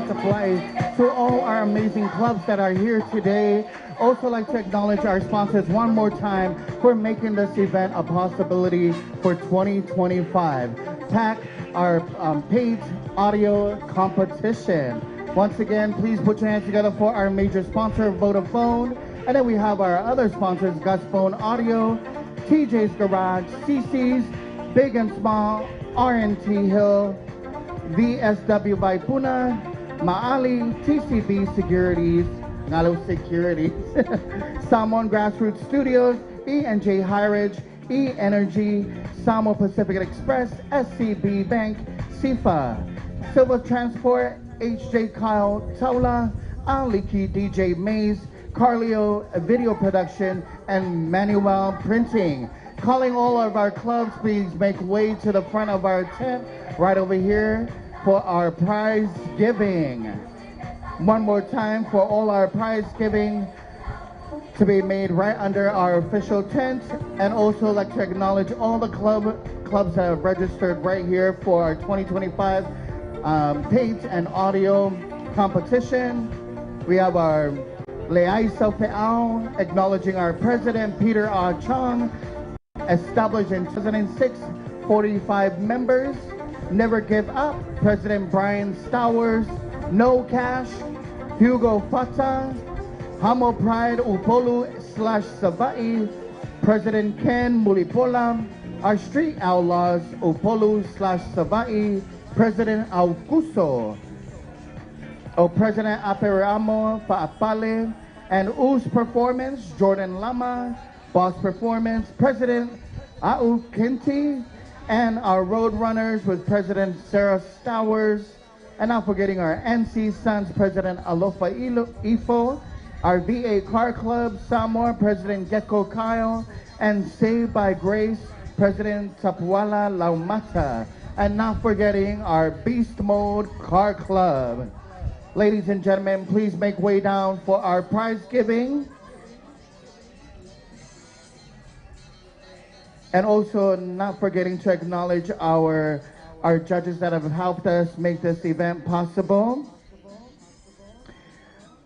of Hawaii, to all our amazing clubs that are here today. Also like to acknowledge our sponsors one more time for making this event a possibility for 2025. PAC, our paid audio competition. Once again, please put your hands together for our major sponsor, Vodafone. And then we have our other sponsors, Gus Phone Audio, TJ's Garage, CC's, Big and Small, RNT Hill, VSW by Puna, Maali, TCB Securities, Ngalo Securities, Samoan Grassroots Studios, E&J Highridge, E Energy, Samoa Pacific Express, SCB Bank, SIFA, Silver Transport, HJ Kyle Taula, Aliki DJ Mays, Carlio Video Production, and Manuel Printing. Calling all of our clubs, please make way to the front of our tent right over here for our prize giving. One more time for all our prize giving to be made right under our official tent. And also like to acknowledge all the clubs that have registered right here for our 2025 paint and audio competition. We have our Leai Selfe'au, acknowledging our president, Peter Ah Chong, established in 2006, 45 members. Never Give Up, President Brian Stowers, No Cash, Hugo Fata, Hamo Pride Upolu/Savai, President Ken Mulipola, our Street Outlaws Upolu/Savai, President Augusto, President Aperamo Paapale, and Us Performance, Jordan Lama, Boss Performance, President Au Kinti, and our Road Runners with President Sarah Stowers, and not forgetting our NC Sons President Alofa Ifo, our VA Car Club Samoa President Gecko Kyle, and Saved by Grace President Tapuala Laumata, and not forgetting our Beast Mode Car Club. Ladies and gentlemen, please make way down for our prize giving. And also not forgetting to acknowledge our judges that have helped us make this event possible.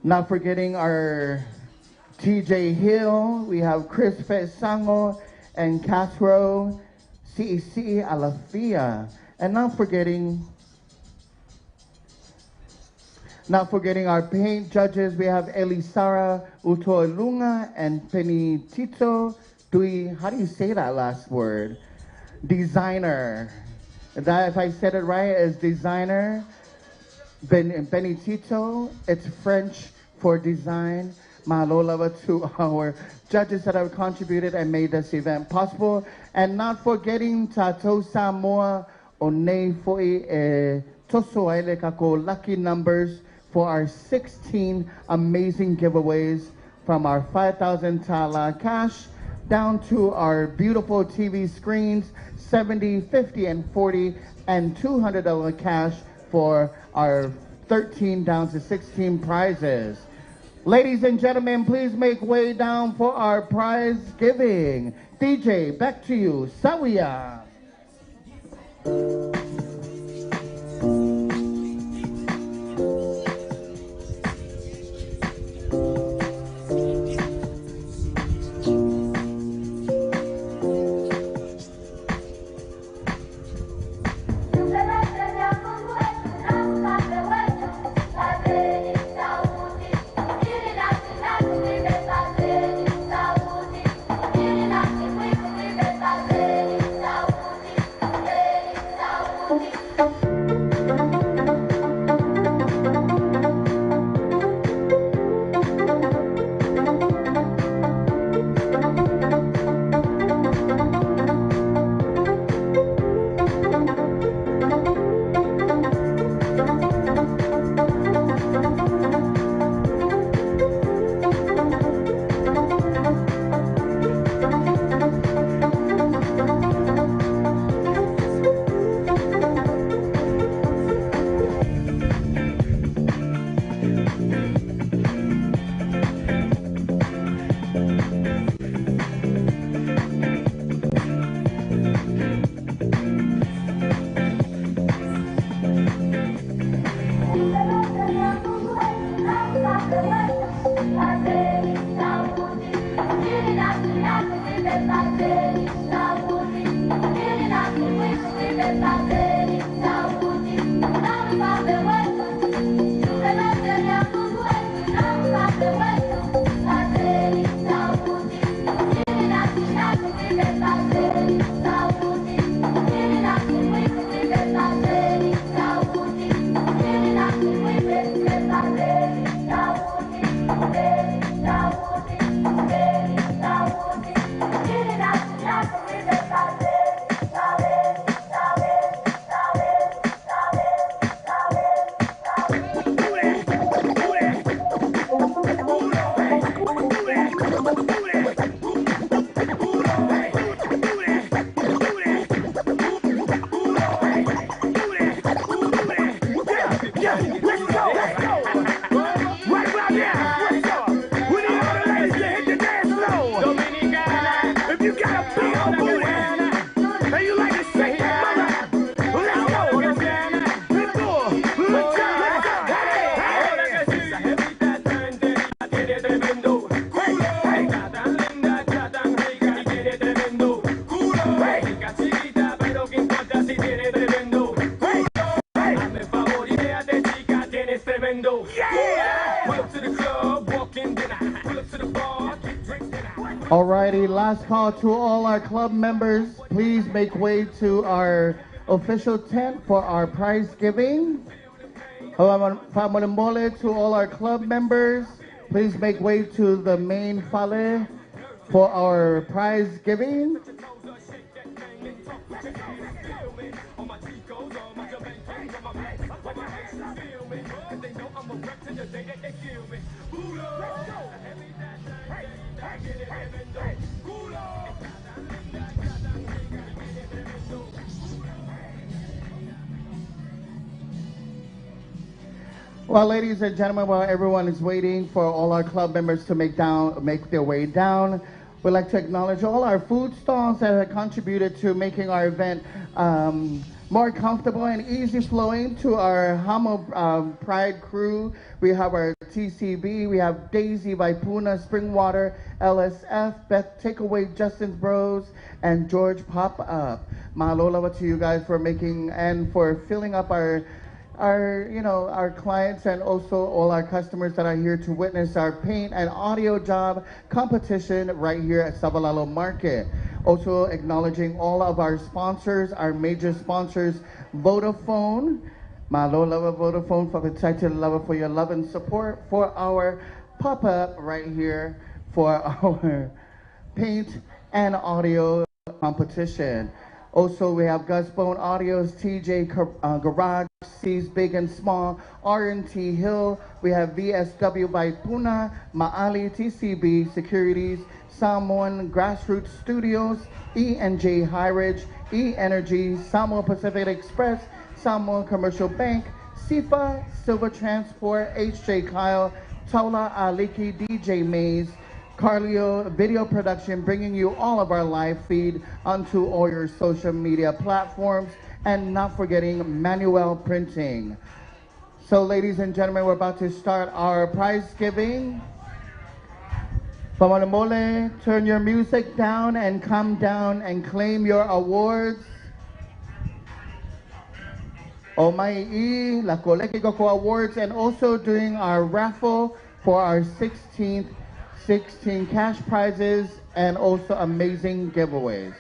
Not forgetting our TJ Hill, we have Chris Fesango and Castro, CEC Alafia. And not forgetting our paint judges, we have Elisara Utoilunga and Penny Tito. How do you say that last word? Designer. That, if I said it right, is designer. Benitito, it's French for design. Mahalo to our judges that have contributed and made this event possible. And not forgetting Tato Samoa One Foi Tosoaile Kako lucky numbers for our 16 amazing giveaways from our 5,000 Tala cash down to our beautiful TV screens, 70, 50, and 40, and $200 cash for our 13 down to 16 prizes. Ladies and gentlemen, please make way down for our prize giving. DJ, back to you, Sawiya. Alrighty, last call to all our club members. Please make way to our official tent for our prize giving. Pamolimbole to all our club members. Please make way to the main fale for our prize giving. Well, ladies and gentlemen, while everyone is waiting for all our club members to make their way down, we'd like to acknowledge all our food stalls that have contributed to making our event more comfortable and easy flowing. To our Hamo Pride crew, we have our TCB, we have Daisy Vipuna, Springwater, LSF, Beth Takeaway, Justin's Bros, and George Pop Up. Mahalo lava to you guys for making and for filling up our clients and also all our customers that are here to witness our paint and audio job competition right here at Savalalo Market. Also acknowledging all of our sponsors, our major sponsors, Vodafone. Mahalo lava Vodafone for protected love for your love and support for our pop-up right here for our paint and audio competition. Also, we have Gusbone Audios, TJ Garage, C's Big and Small, R&T Hill. We have VSW by Puna, Maali TCB Securities, Samoan Grassroots Studios, E&J High Ridge, E Energy, Samoa Pacific Express, Samoa Commercial Bank, SIFA, Silver Transport, HJ Kyle, Taula Aliki, DJ Mays, Carlio Video Production, bringing you all of our live feed onto all your social media platforms, and not forgetting Manuel Printing. So ladies and gentlemen, we're about to start our prize giving. Pamalamole, turn your music down and come down and claim your awards. Omai La Koleki Goko Awards, and also doing our raffle for our 16 cash prizes and also amazing giveaways.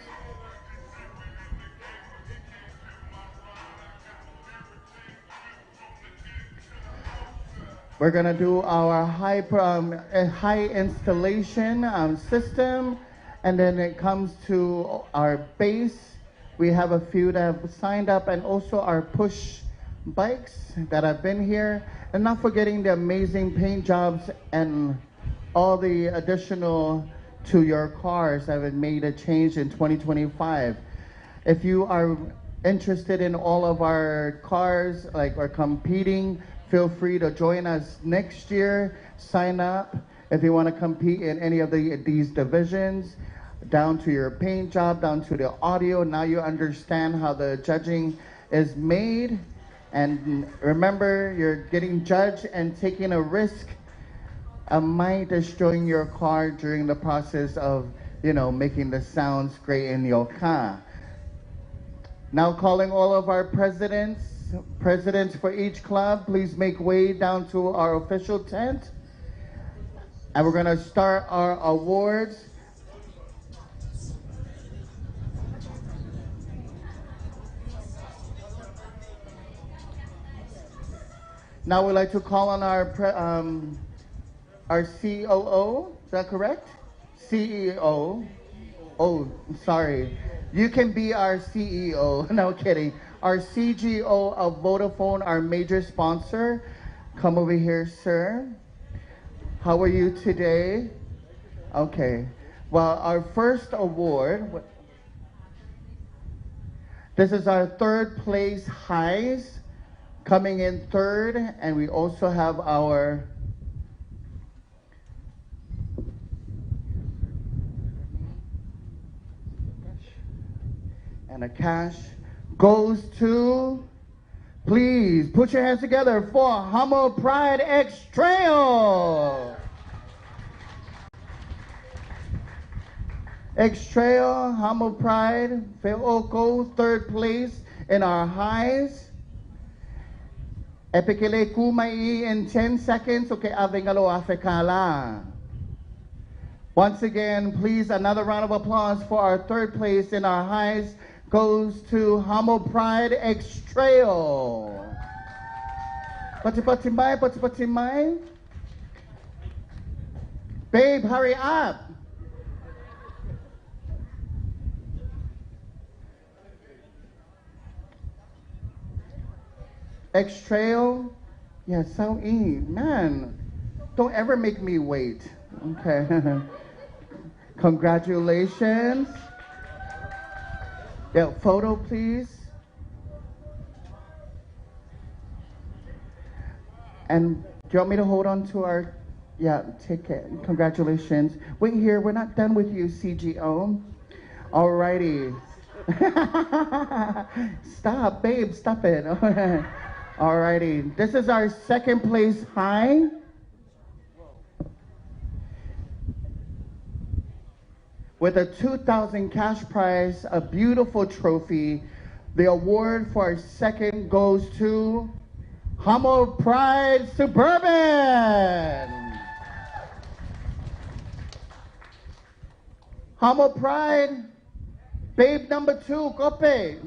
We're gonna do our high installation system, and then it comes to our bass. We have a few that have signed up, and also our push bikes that have been here, and not forgetting the amazing paint jobs and all the additional to your cars that have made a change in 2025. If you are interested in all of our cars, like are competing, feel free to join us next year. Sign up if you want to compete in any of these divisions, down to your paint job, down to the audio. Now you understand how the judging is made. And remember, you're getting judged and taking a risk of might destroying your car during the process of, making the sounds great in your car. Now calling all of our presidents for each club, please make way down to our official tent. And we're gonna start our awards. Now we'd like to call on our COO, is that correct? CEO. Oh, sorry. You can be our CEO, no kidding. Our CGO of Vodafone, our major sponsor. Come over here, sir. How are you today? Okay. Well, our first award, this is our third place highs, coming in third, and we also have our and a cash goes to, please put your hands together for Humble Pride X Trail. X Trail, Humble Pride, Fe'oko, third place in our highs. Epikele kumai in 10 seconds, okay, avengalo afekala. Once again, please, another round of applause for our third place in our highs goes to Humble Pride X Trail. Pati mai. Babe, hurry up. X Trail, yeah, so man, don't ever make me wait. Okay. Congratulations. Yeah, photo, please. And do you want me to hold on to our, yeah, ticket? Congratulations. Wait here, we're not done with you, CGO. Alrighty. Stop, babe, stop it. Alrighty, this is our second place high. With a 2,000 cash prize, a beautiful trophy. The award for our second goes to Humble Pride Suburban. Humble Pride, babe number 2, Kope.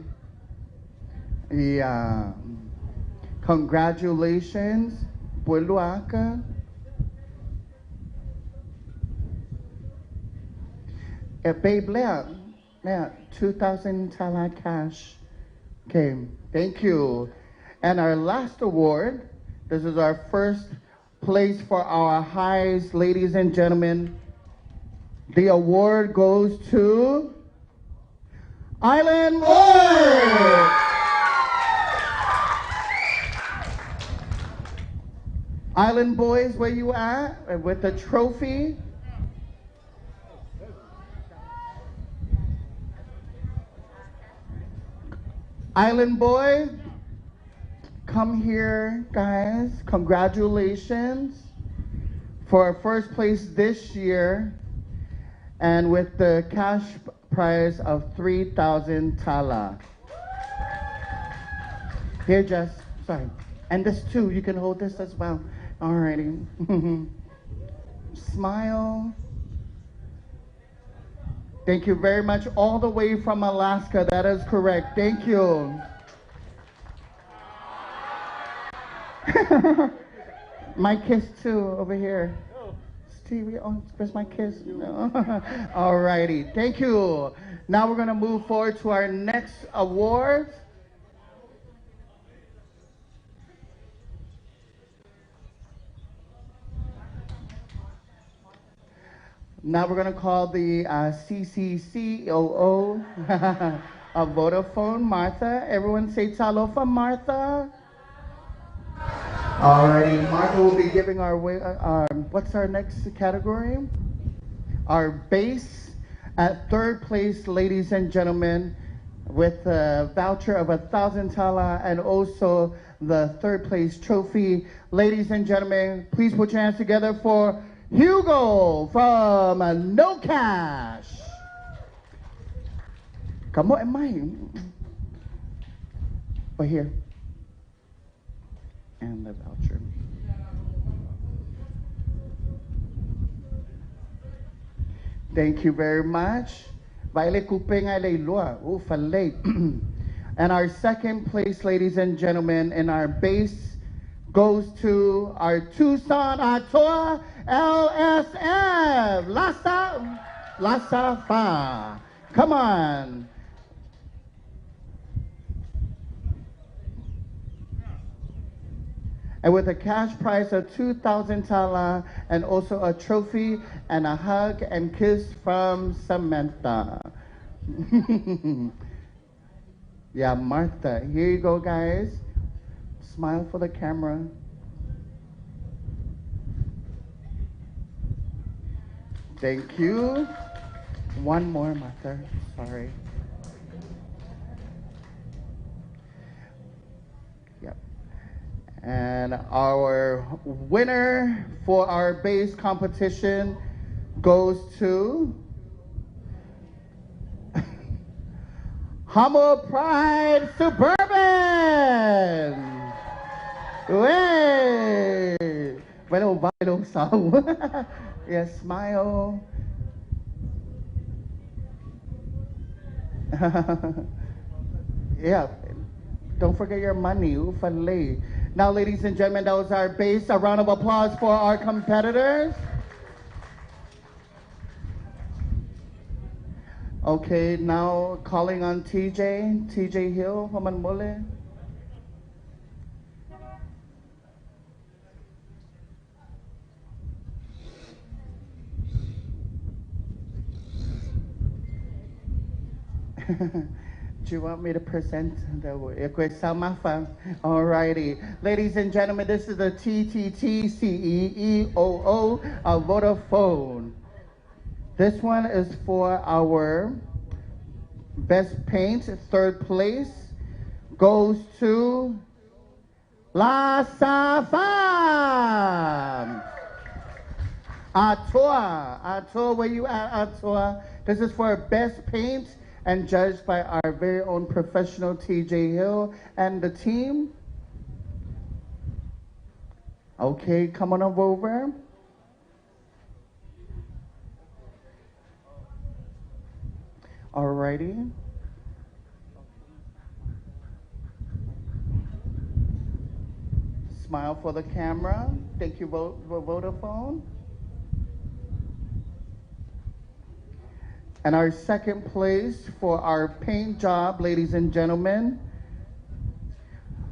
Yeah. Congratulations, Buluaka. Babe, yeah, 2,000 tala cash. Okay, thank you. And our last award, this is our first place for our highs, ladies and gentlemen. The award goes to Island Boys. Island Boys, where you at? With the trophy. Island Boy, come here, guys. Congratulations for first place this year, and with the cash prize of 3,000 tala. Here, Jess. Sorry. And this too, you can hold this as well. Alrighty. Smile. Thank you very much. All the way from Alaska. That is correct. Thank you. My kiss too over here. Stevie, where's my kiss? No. Alrighty. Thank you. Now we're going to move forward to our next award. Now we're going to call the CCCOO of Vodafone, Martha. Everyone say talofa, Martha. Alrighty, Martha will be giving our what's our next category? Our base at third place, ladies and gentlemen, with a voucher of 1,000 tala and also the third place trophy. Ladies and gentlemen, please put your hands together for Hugo from No Cash. Come on, mine. Right here. And the voucher. Thank you very much. And our second place, ladies and gentlemen, in our base goes to our Tucson Atoa LSF. Lasa Fa. Come on. and with a cash prize of 2,000 tala and also a trophy and a hug and kiss from Samantha. Yeah, Martha. Here you go, guys. Smile for the camera. Thank you. One more, Martha. Sorry. Yep. And our winner for our bass competition goes to Humble Pride Suburban. Way. Vital sound. Yes, smile. Yeah, don't forget your money. Ufale. Now, ladies and gentlemen, that was our bass. A round of applause for our competitors. Okay, now calling on TJ Hill, Haman Mole. Do you want me to present the Samafa? Alrighty. Ladies and gentlemen, this is the TTTCEEOO of Vodafone. This one is for our best paint. Third place goes to La Safa. Atua, where you at, Atua? This is for best paint and judged by our very own professional TJ Hill and the team. Okay, come on over. Alrighty. Smile for the camera. Thank you, Vodafone. And our second place for our paint job, ladies and gentlemen,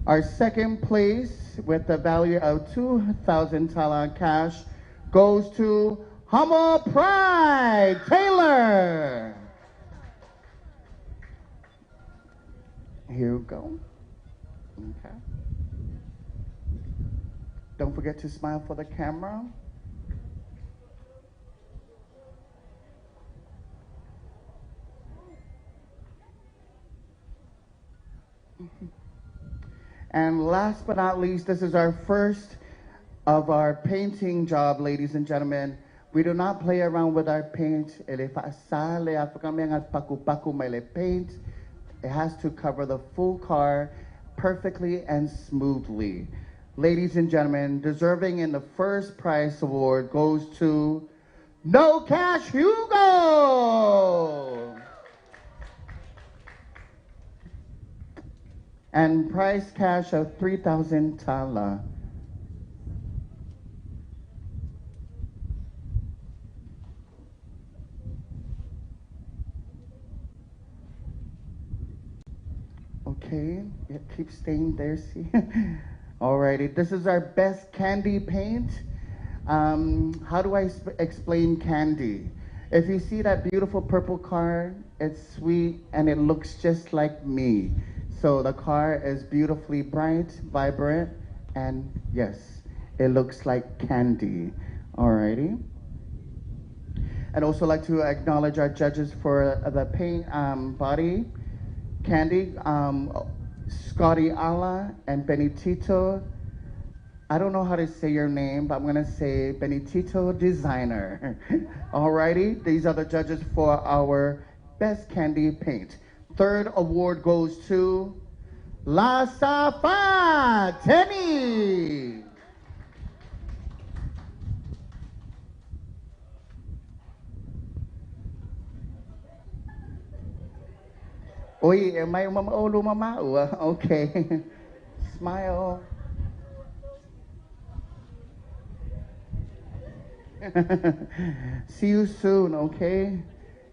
our second place with the value of 2,000 tala cash goes to Humble Pride Taylor. Here we go. Okay. Don't forget to smile for the camera. And last but not least, this is our first of our painting job, ladies and gentlemen. We do not play around with our paint. Paint. It has to cover the full car perfectly and smoothly. Ladies and gentlemen, deserving in the first prize award goes to No Cash Hugo. And prize cash of 3,000 tala. Okay, yeah, keep staying there, see? Alrighty, this is our best candy paint. How do I explain candy? If you see that beautiful purple car, it's sweet and it looks just like me. So the car is beautifully bright, vibrant, and yes, it looks like candy. Alrighty. I'd also like to acknowledge our judges for the paint body candy, Scotty Ala and Benitito. I don't know how to say your name, but I'm gonna say Benitito Designer. Alrighty, these are the judges for our best candy paint. Third award goes to La Safa Tenny. Oy, may lumamao. Okay. Smile. See you soon, okay?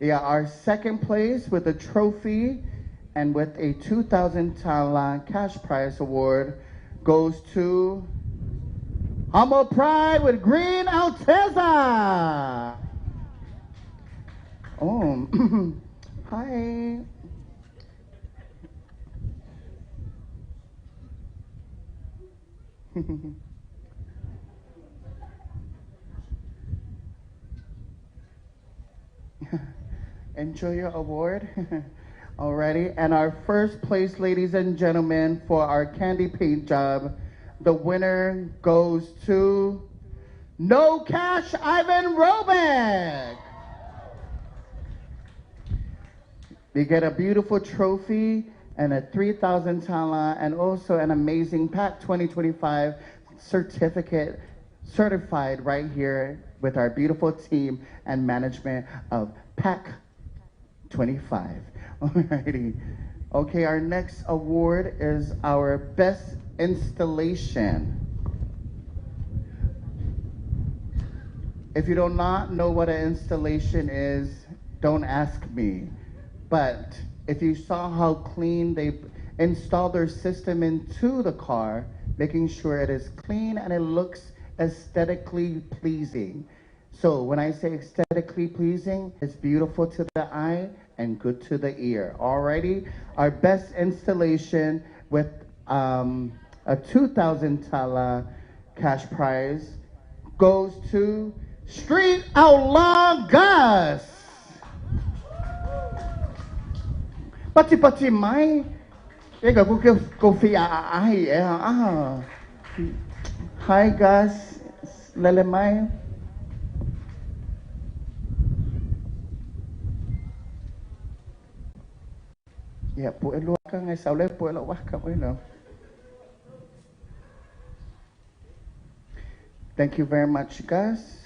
Yeah, our second place with a trophy and with a 2,000 tala cash prize award goes to Humble Pride with Green Alteza. Oh, hi. Enjoy your award. Alrighty, and our first place, ladies and gentlemen, for our candy paint job, the winner goes to No Cash Ivan Robeck. You get a beautiful trophy and a 3,000 tala and also an amazing PAC 2025 certificate certified right here with our beautiful team and management of PAC 25. Alrighty. Okay, our next award is our best installation. If you do not know what an installation is, don't ask me. But if you saw how clean they installed their system into the car, making sure it is clean and it looks aesthetically pleasing. So when I say aesthetically pleasing, it's beautiful to the eye and good to the ear. Alrighty, our best installation with a 2,000 tala cash prize goes to Street Outlaw Gus. Pati mai, ega go fi Hi Gus, lele mai. Yeah, po elo ka ngay saule po elo wah ka no. Thank you very much, Gus.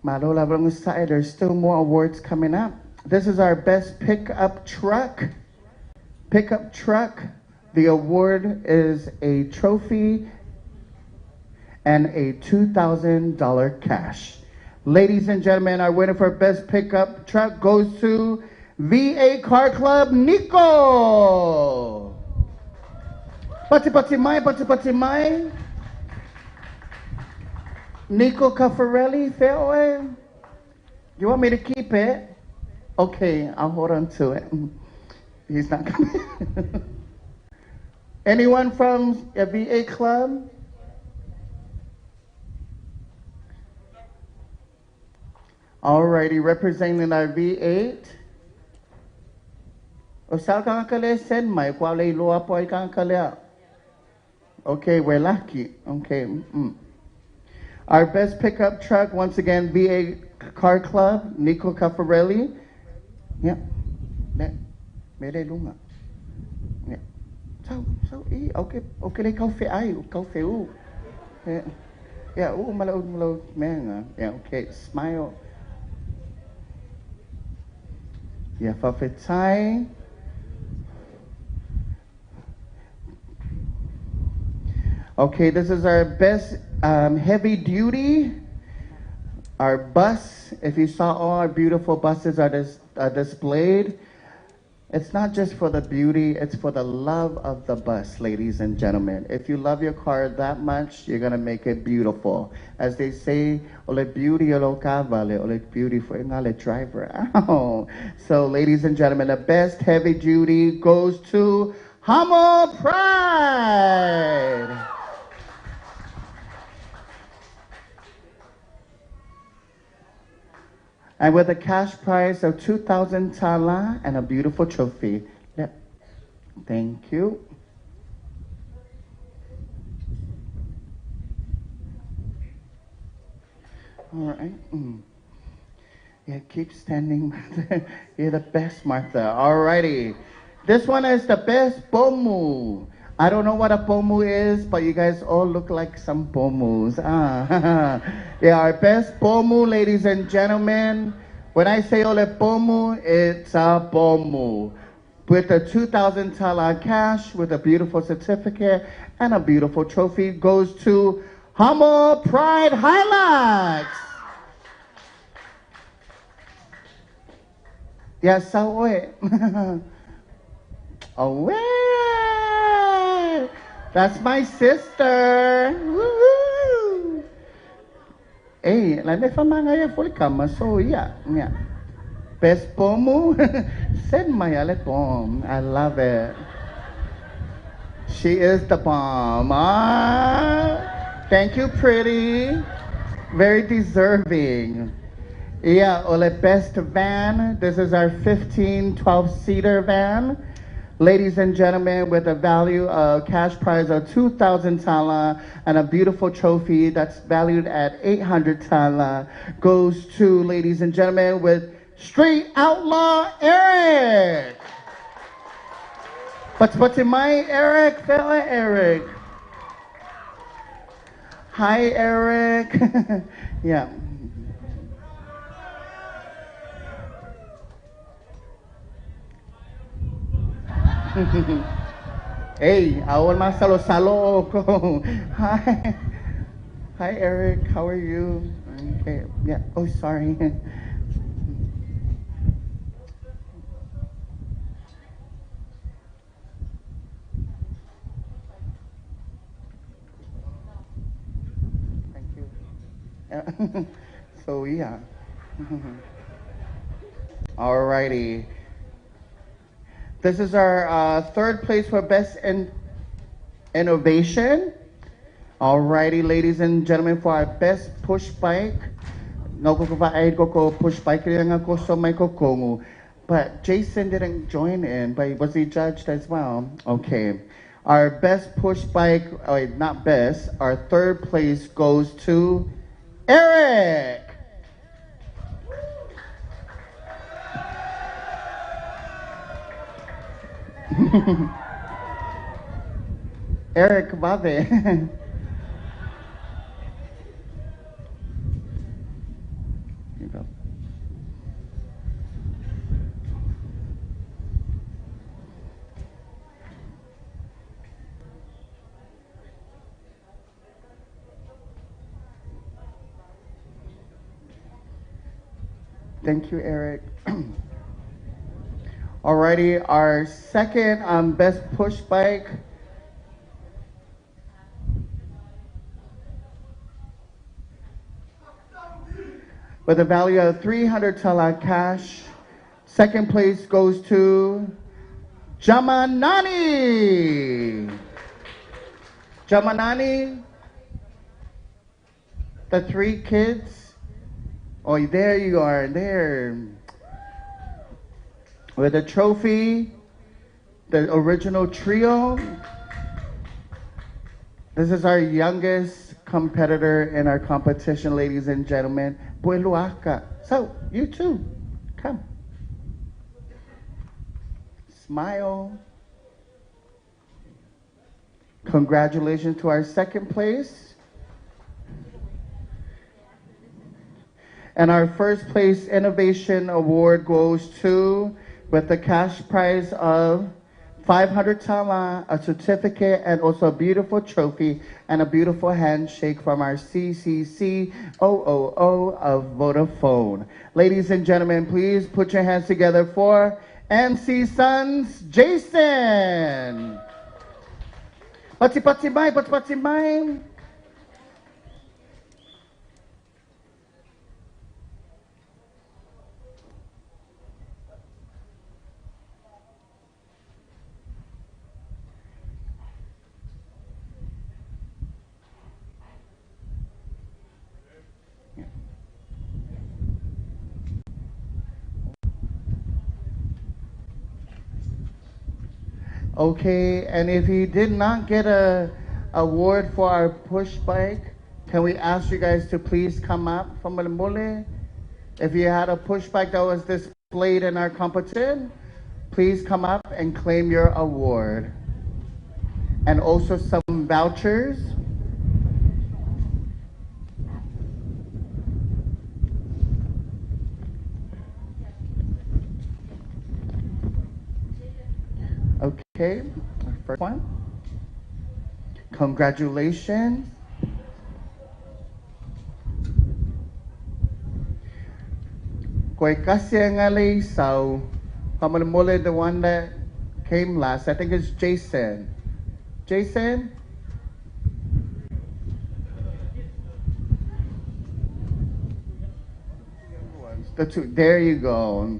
Malola Brangusai, there's still more awards coming up. This is our best pickup truck. Pickup truck. The award is a trophy and a $2,000 cash. Ladies and gentlemen, our winner for best pickup truck goes to VA Car Club, Nico. Pati mai. Nico Caffarelli, fair. You want me to keep it? Okay, I'll hold on to it. He's not coming. Anyone from a VA club? Alrighty, representing our V8. Osal kang kale send my kwale loa po kang kale. Okay, we're lucky. Okay. Our best pickup truck, once again, VA Car Club, Nico Caffarelli. Yeah. Mede lunga. Yeah. So, okay, le kafe ayo, kafe u. Yeah, malaud, man. Yeah, okay, smile. Yeah, Fafetai. Okay, this is our best heavy duty. Our bus, if you saw all our beautiful buses are displayed, it's not just for the beauty, it's for the love of the bus, ladies and gentlemen. If you love your car that much, you're gonna make it beautiful. As they say, ole beauty ole cavale, ole beauty for ngale driver. Oh. So ladies and gentlemen, the best heavy duty goes to Humble Pride. And with a cash prize of 2,000 tala and a beautiful trophy. Yep. Thank you. All right. Yeah, keep standing, Martha. You're the best, Martha. All righty. This one is the best pomu. I don't know what a pomu is, but you guys all look like some pomus. Yeah, our best pomu, ladies and gentlemen. When I say ole pomu, it's a pomu. With a 2,000 tala cash, with a beautiful certificate and a beautiful trophy, goes to Humble Pride Hilux. Yes, away. Away. That's my sister. Woo-hoo. Hey, la me famangaya fulikama so yeah. Best pomu. Send my pom. I love it. She is the bomb. Ah, thank you, pretty. Very deserving. Yeah, ole best van. This is our 12-seater van. Ladies and gentlemen, with a value of cash prize of 2,000 tala and a beautiful trophy that's valued at 800 tala goes to, ladies and gentlemen, with Street Outlaw Eric. What's in my Eric, fella Eric? Hi, Eric. Yeah. Hey, awal masalo-salo ko. Hi. Hi, Eric. How are you? Okay. Yeah. Oh, sorry. So yeah. Alrighty. This is our third place for best innovation. Alrighty, ladies and gentlemen, for our best push bike. No push bike but Jason didn't join in, but was he judged as well? Okay. Our best push bike, not best, our third place goes to Eric. Eric Babe. You go. Thank you, Eric. Alrighty, our second best push bike. With a value of 300 tala cash. Second place goes to Jamanani. Jamanani, the three kids. Oh, there you are, there. With a trophy, the original trio. This is our youngest competitor in our competition, ladies and gentlemen. Bueluaka. So, you too, come. Smile. Congratulations to our second place. And our first place innovation award goes to, with the cash prize of 500 tala, a certificate, and also a beautiful trophy and a beautiful handshake from our CCC OOO of Vodafone. Ladies and gentlemen, please put your hands together for MC Sons Jason. Pati mai. Okay, and if you did not get a award for our push bike, can we ask you guys to please come up from the mole? If you had a push bike that was displayed in our competition, please come up and claim your award. And also some vouchers. Okay, our first one. Congratulations. Koy kasi nga so the one that came last, I think it's Jason. Jason, The two. There you go.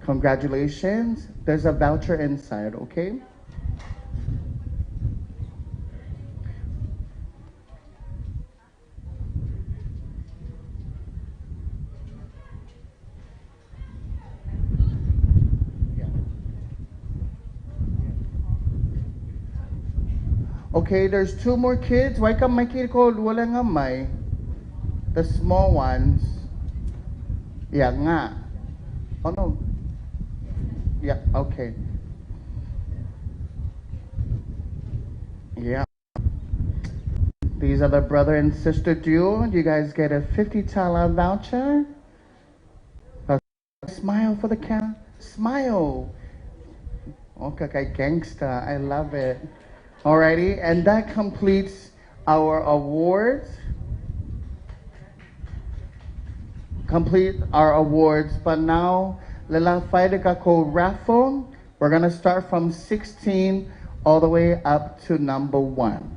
Congratulations. There's a voucher inside, okay? Okay, there's two more kids. Why ka makita ko wala nga may? The small ones. Yeah, nga. Oh no. Yeah, okay. Yeah. These are the brother and sister duo. You guys get a 50 tala voucher. Smile for the camera. Smile. Okay, gangsta. I love it. Alrighty, and that completes our awards. But now, Lelang Faideka raffle. We're gonna start from 16 all the way up to number 1.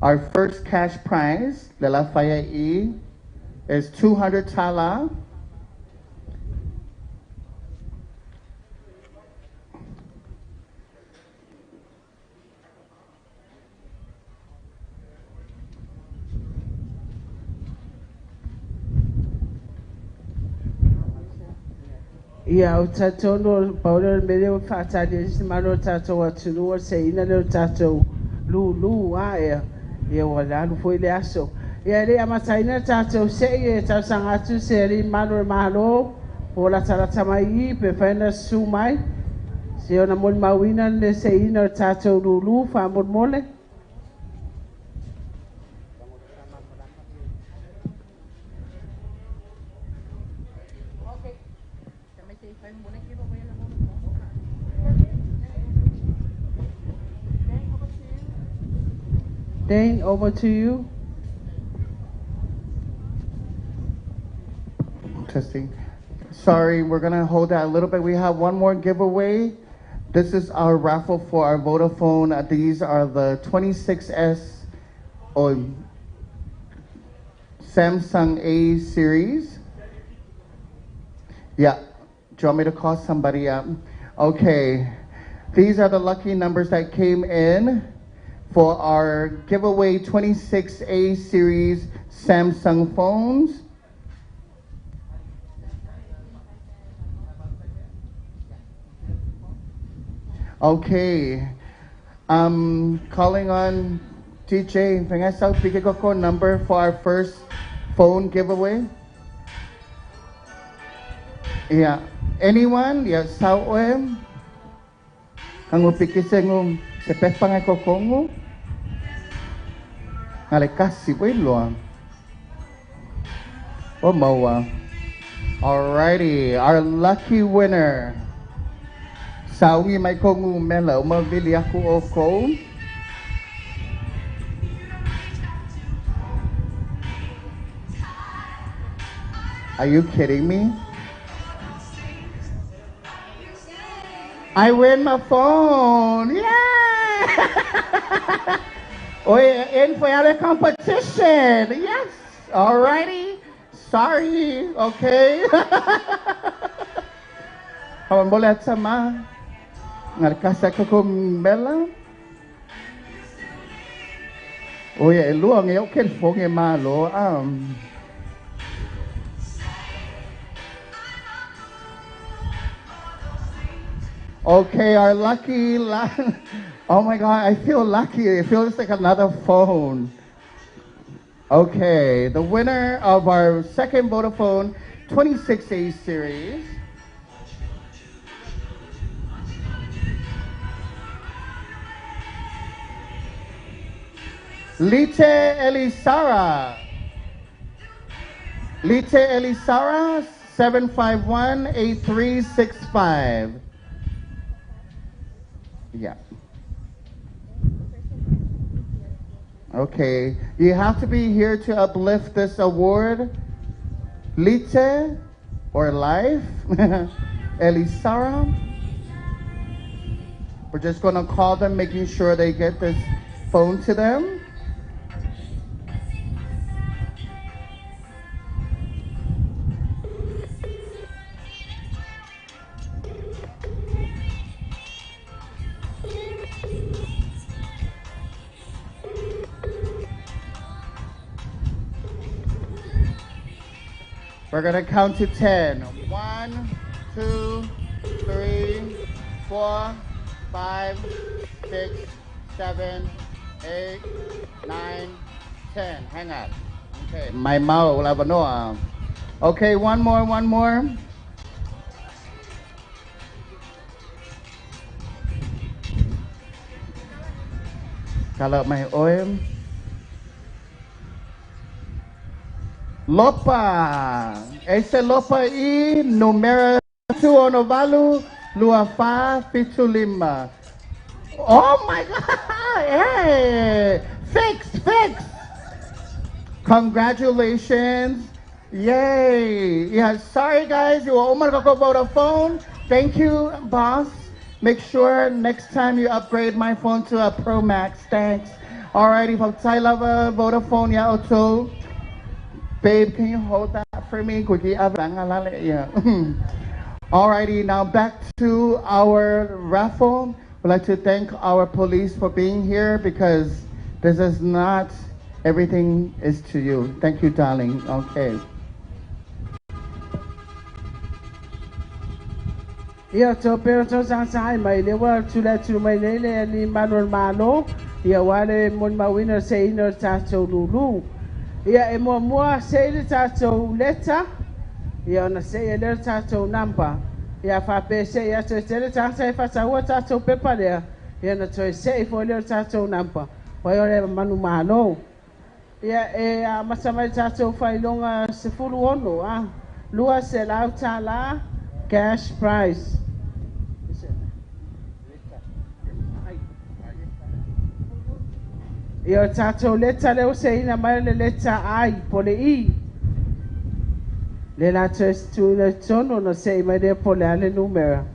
Our first cash prize, Lelang Faya E, is 200 tala. Ia o tātou no paura me leo whaatari si maro tātou atu lua se ina leo tātou lu aia ia wala alu foi le aso ia le amataina tātou se ia tātou sangatu se ri maro e mahalo o la tarata mai pe whaina su mai se ona moli mawina le se ina tātou lu wha mole Dane, over to you. Testing. Sorry, we're gonna hold that a little bit. We have one more giveaway. This is our raffle for our Vodafone. These are the 26S or Samsung A series. Yeah. Do you want me to call somebody up? Okay. These are the lucky numbers that came in for our giveaway 26A series Samsung phones. Okay, calling on DJ. Pengasal bigay ko number for our first phone giveaway. Yeah, anyone? Yeah, sawe. Ang upikise ngum sepes pangay ko kongo. Ngalekasi po ilo. Oh, mawa. Alrighty, our lucky winner. Sawi may kongo mela umabili ako oko. Are you kidding me? I win my phone! Yeah! Oh, in for our competition! Yes! Alrighty. Sorry, okay? Kawan boleh sama? Ngarkasa ko kung bela? Oh, yeah, luang yung phone yung malo. Okay, our lucky, oh my God, I feel lucky. It feels like another phone. Okay, the winner of our second Vodafone 26A series Lite Elisara. Lite Elisara, 751-8365. Yeah. Okay, you have to be here to uplift this award. Lite or Life Elisara. We're just gonna call them, making sure they get this phone to them. We're gonna count to 10. 1, 2, 3, 4, 5, 6, 7, 8, 9, 10. Hang on. Okay. My mouth will have a no. Okay, one more. Kalau may oil. Lopa. Ese Lopa I numero 2 onovalu luafa pitulima. Oh my God! Hey! Fix! Congratulations! Yay! Yeah, sorry guys, you were about a phone. Thank you, boss. Make sure next time you upgrade my phone to a Pro Max. Thanks. Alrighty, folks, I love a Vodafone ya auto. Babe, can you hold that for me? Yeah. Alrighty, now back to our raffle. We'd like to thank our police for being here because this is not everything is to you. Thank you, darling. Okay. Ia to pero to sang sai mai le wa tula tu mai le ni manuel malo ia wale mon ma winner say no tato lulu ia e mo say le tato letter ia na say le tato number ia fa pe say ia to tele tato fa sa wa tato paper le ia na to say for le tato number wa ia manu malo ia e a masama tato fa ilonga se fulu ono a lua se la tala cash prize. Ia tato leta leo se ina mai le leta ai pole I. Le la tu le tono no se mai de pole ale numero.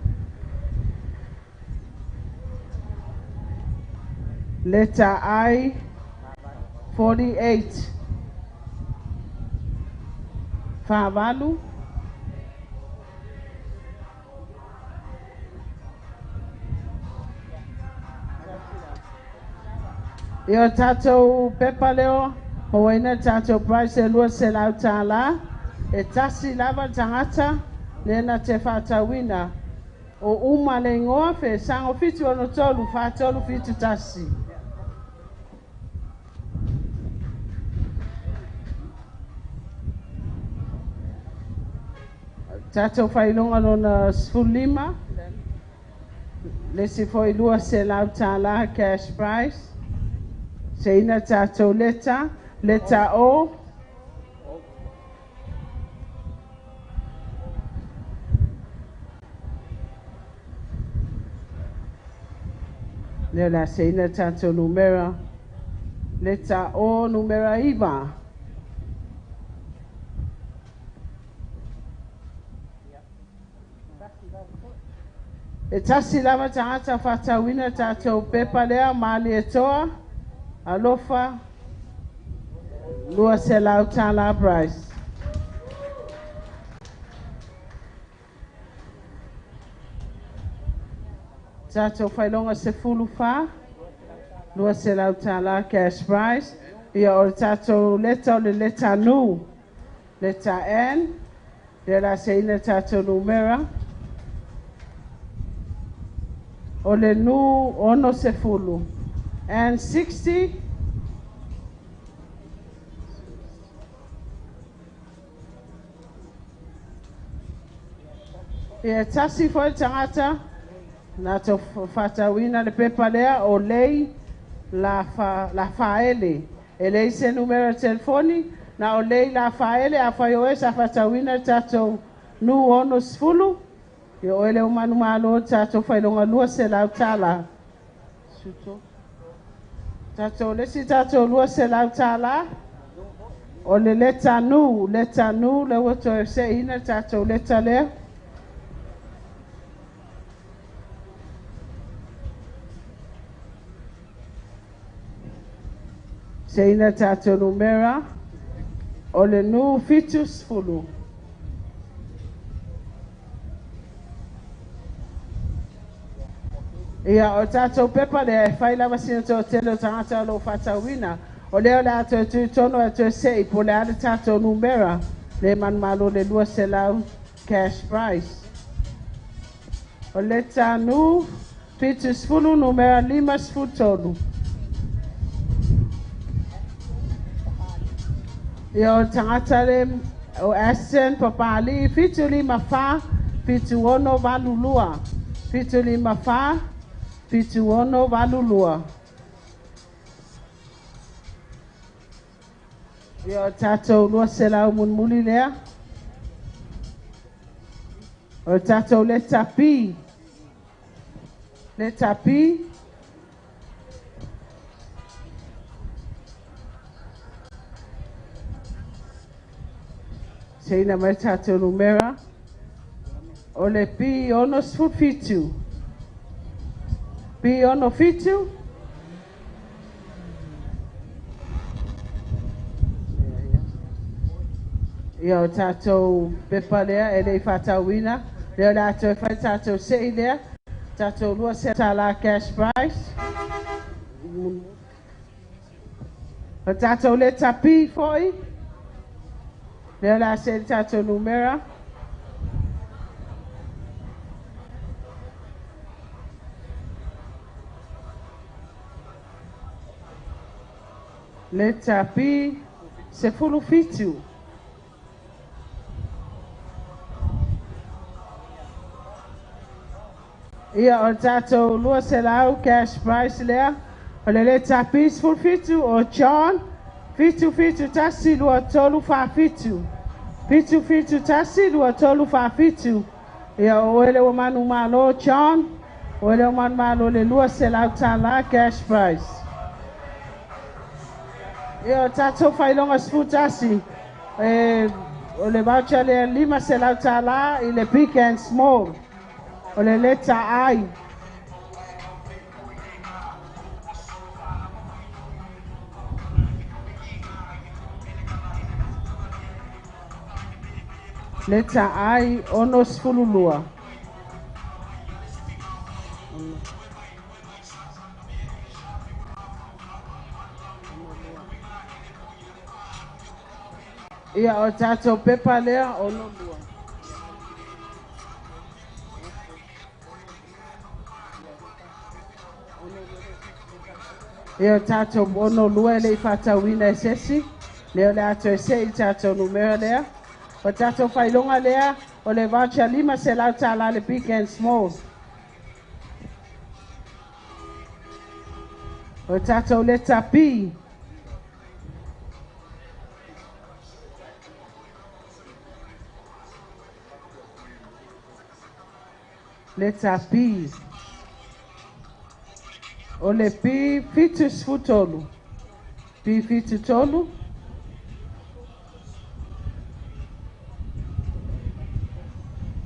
Leta I 48. Favalu. Yo tato pepa leo hoina tato price lua se la tala e tasi lava tangata lena te fata wina o uma le ngoa fe sango fitu ono tolu fa tolu fitu tasi tato failonga lona sfulima le si foi lua se la tala cash price. Seina tato leta O. Lela seina tato numera. Leta O numera iba. E tasi lava tangata fata wina tato pepa lea mali etoa. Alofa lua se la tala price. Tato failonga se fulu fa lua se la tala cash price. Ia o tato leta le leta nu leta N de la seina tato numera o le nu ono se fulu and 60. Ia tasi foi tangata na to fata wina le pepa lea o lei la faele ele se numero telefoni na o lei la faele a faio esa fata wina tato nu ono sfulu yo ele umanu malo tato failonga lua se la tala suto tato lesi tato lua se la tala o le leta nu le woto se ina tato leta le se ina tato numera o le nu fitus fulu ia o tato pepa le faila masina to tele tangata lo fata wina o leo la to tono to sei po le ale tato numera Le man malo le lua selau cash prize. O le tanu fitu sfulu numera 5 sfutolu. Ia o tangata le o Aston Papali fitu 5 fa fitu ono valulua. Fitu 5 fa fitu ono valulua. Ia o tatou lua selau munmuli lea. O tatou le tapi. Le tapi. Seina mai tatou numera. O le pi ono sfufitu. Pi ono fitu. Ia o tatou pepa lea e lei whatauina. Leo la ato e whai tatou sei lea. Tatou lua se tala cash prize. O tatou le tapi foi. Leo la se tatou numera. Le tapi se fulu fitu. Ia o tatou lua se lau cash prize lea. O le tapis full fitu o John. Fitu fitu tasi lua tolu fa fitu. Fitu fitu tasi lua tolu fa fitu. Ia o ele o manu malo John. O ele o manu malo le lua se lau tala cash prize. Ia o tatou failonga sfu tasi. O le voucher le 5 se lau tala i le big and small. O le leta ai. Leta ai ono sfululua. Ia o tatou pepa lea ono lua. Ia o tatou ono lua le whatauina e sesi. Leo le ato e sei tatou numera lea. O tatou whailonga lea o le voucher 5 se lau tala le big and small. O tatou le tapi. Le tapi. O le pi fitu sfutolu. Pi fitu tolu.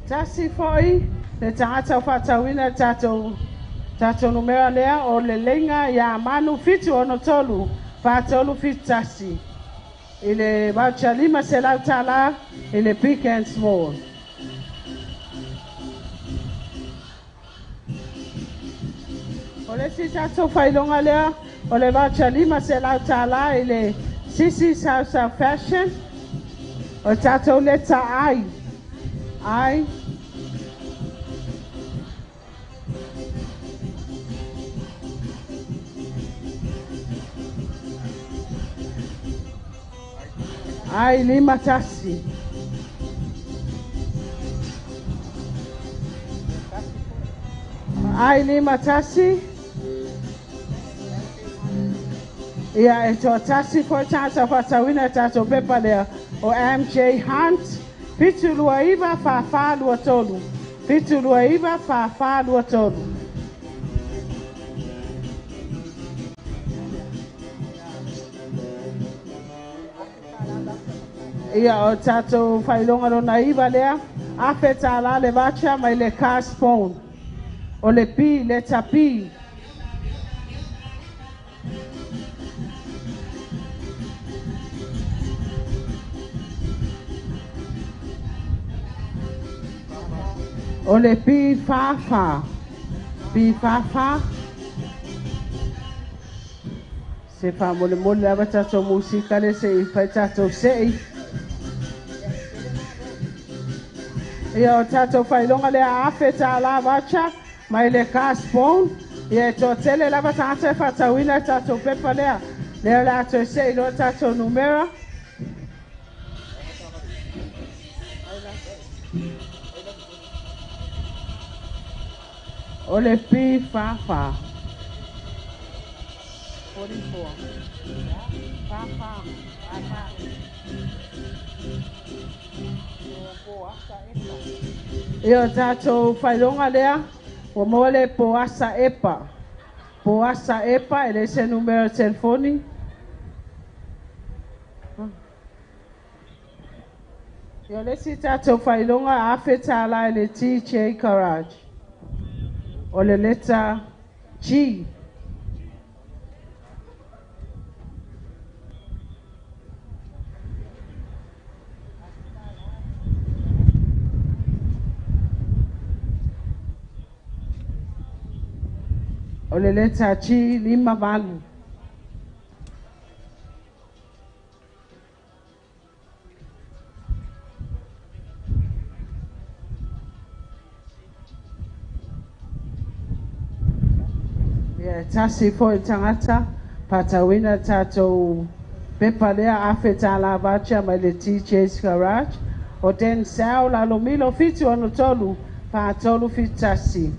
Tasi foi, le tangata o whatauina tatou numera lea o le lenga ia manu fitu ono tolu. Whatolu fitu tasi. I le voucher 5 se lau tala i le big and small. O le si tatou whailonga lea, o le voucher 5 se lau tala i le Sisi's House of Fashion. O tatou leta ai. Ai. Ai 5 tasi. Ai 5 tasi. Ia e to tasi for tasa whatauina tatou pepa lea o MJ Hunt. Fitu lua iwa fa lua tolu. Fitu lua iwa fa lua tolu. Ia o tatou whailonga rona iwa lea. Awheta la le vacha mai le cast phone. O le pi, le tapi. O le pi fa. Pi fa. Se fa mole lava tatou musika le se i fai tatou sei. Ia o tātou whailonga lea awheta la wacha, mai le caspone. Ia e tō tele lava tātou whatauina tātou pepa lea. Lea lātou se ilo tātou numera. O le pi whawha. 44. Whawha. Ia tātou whailonga lea, o mole po asa epa. Po asa epa, ele se numero telefoni. Ia le si tātou whailonga a wheta la ele TJ Garage. O le leta G. O le leta G 54. Tasi fo i tangata, patawina tātou pepa lea awheta la vacha mai le TJ's Garage. O den sao la lo milo fitu ono tolu, pa tolu fitasi.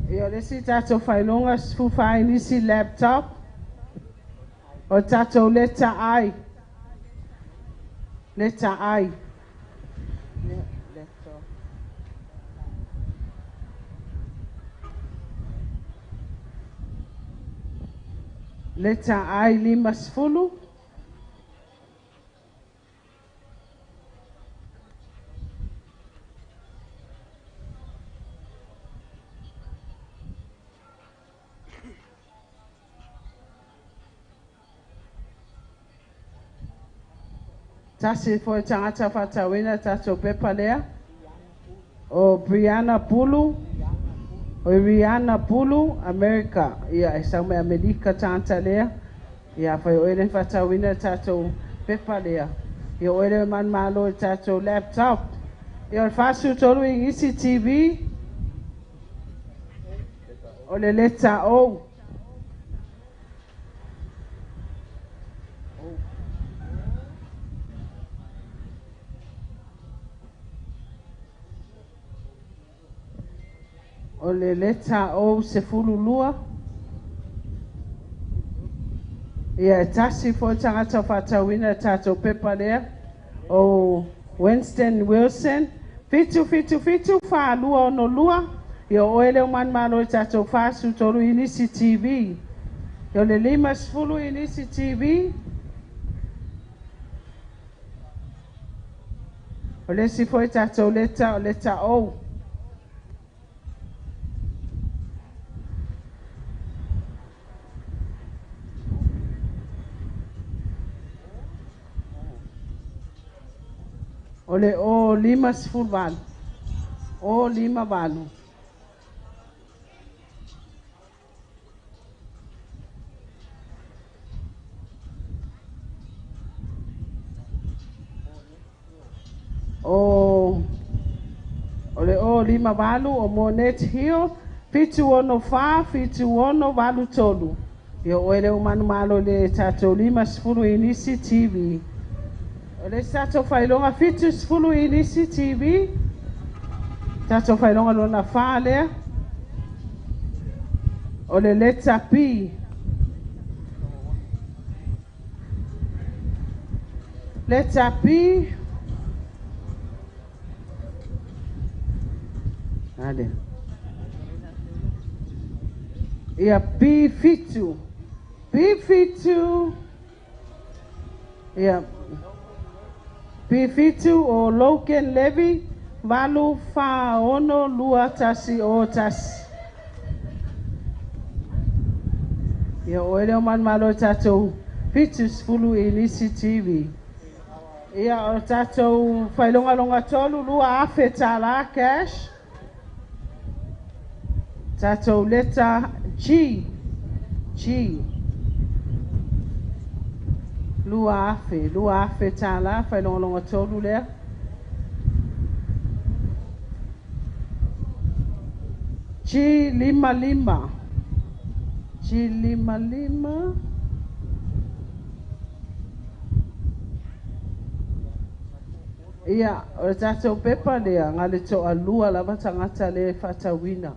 Io le si tātou whailonga fufa inisi laptop. O tātou leta ai. Leta ai. Leta ai 50. Tasi foi tangata whatawina tātou pepa lea. O Brianna Pulu. O Rihanna Pulu, America. Ia e sau me Amerika tanta lea. Ia whai oere whatawina tātou pepa lea. Ia oere man malo i tātou laptop. Ia o whasu tolu i isi TV. O le leta O. O le leta O se fululua. Ia e tasi fo tangata whatawina tātou pepa lea. O Winston Wilson. Fitu whaalua ono lua. Ia oele o man malo i tātou whasu tolu inisi TV. Ia le 50 inisi TV. O le si fo tātou leta o leta O. Ole o 50. O 50. Ole o 50 o Monet Hill. Fitu ono fa, fitu ono valu tolu. Ia oele o manu malo le tātou 50 inisi TV. Ole tātou whailonga fitu 10 inisi TV. Tātou whailonga lona wha lea. Ole leta P. Leta P. Ade. Ia P fitu. P fitu. Ia Pifitu o Loken Levy, valu fa ono lua tasi o tasi. Ia oele o man malo tātou fitus fulu inisi TV. Ia o tātou whailonga longa tolu lua awheta la cash. Tātou leta G. Lua afe tala, whailonga tolu lea. Chi lima lima. Chi lima lima. Ia, o tātou pepa lea, ngā le toa lua lava tangata le whatawina.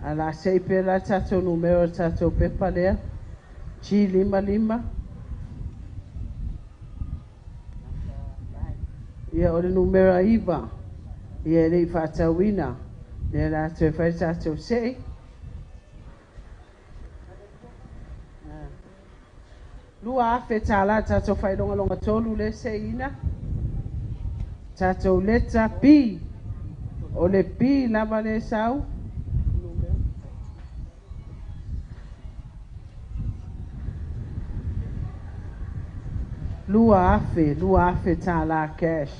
A la seipe la tātou numero tātou pepa lea. Chi lima lima. Ia, o le numero iwa. Ia, le whatawina. Ia, la tue whai tātou sei. Lua afe tala tātou whailonga longa tolu le se ina. Tātou leta pi. O le pi lava le sau. Lua afe tala cash.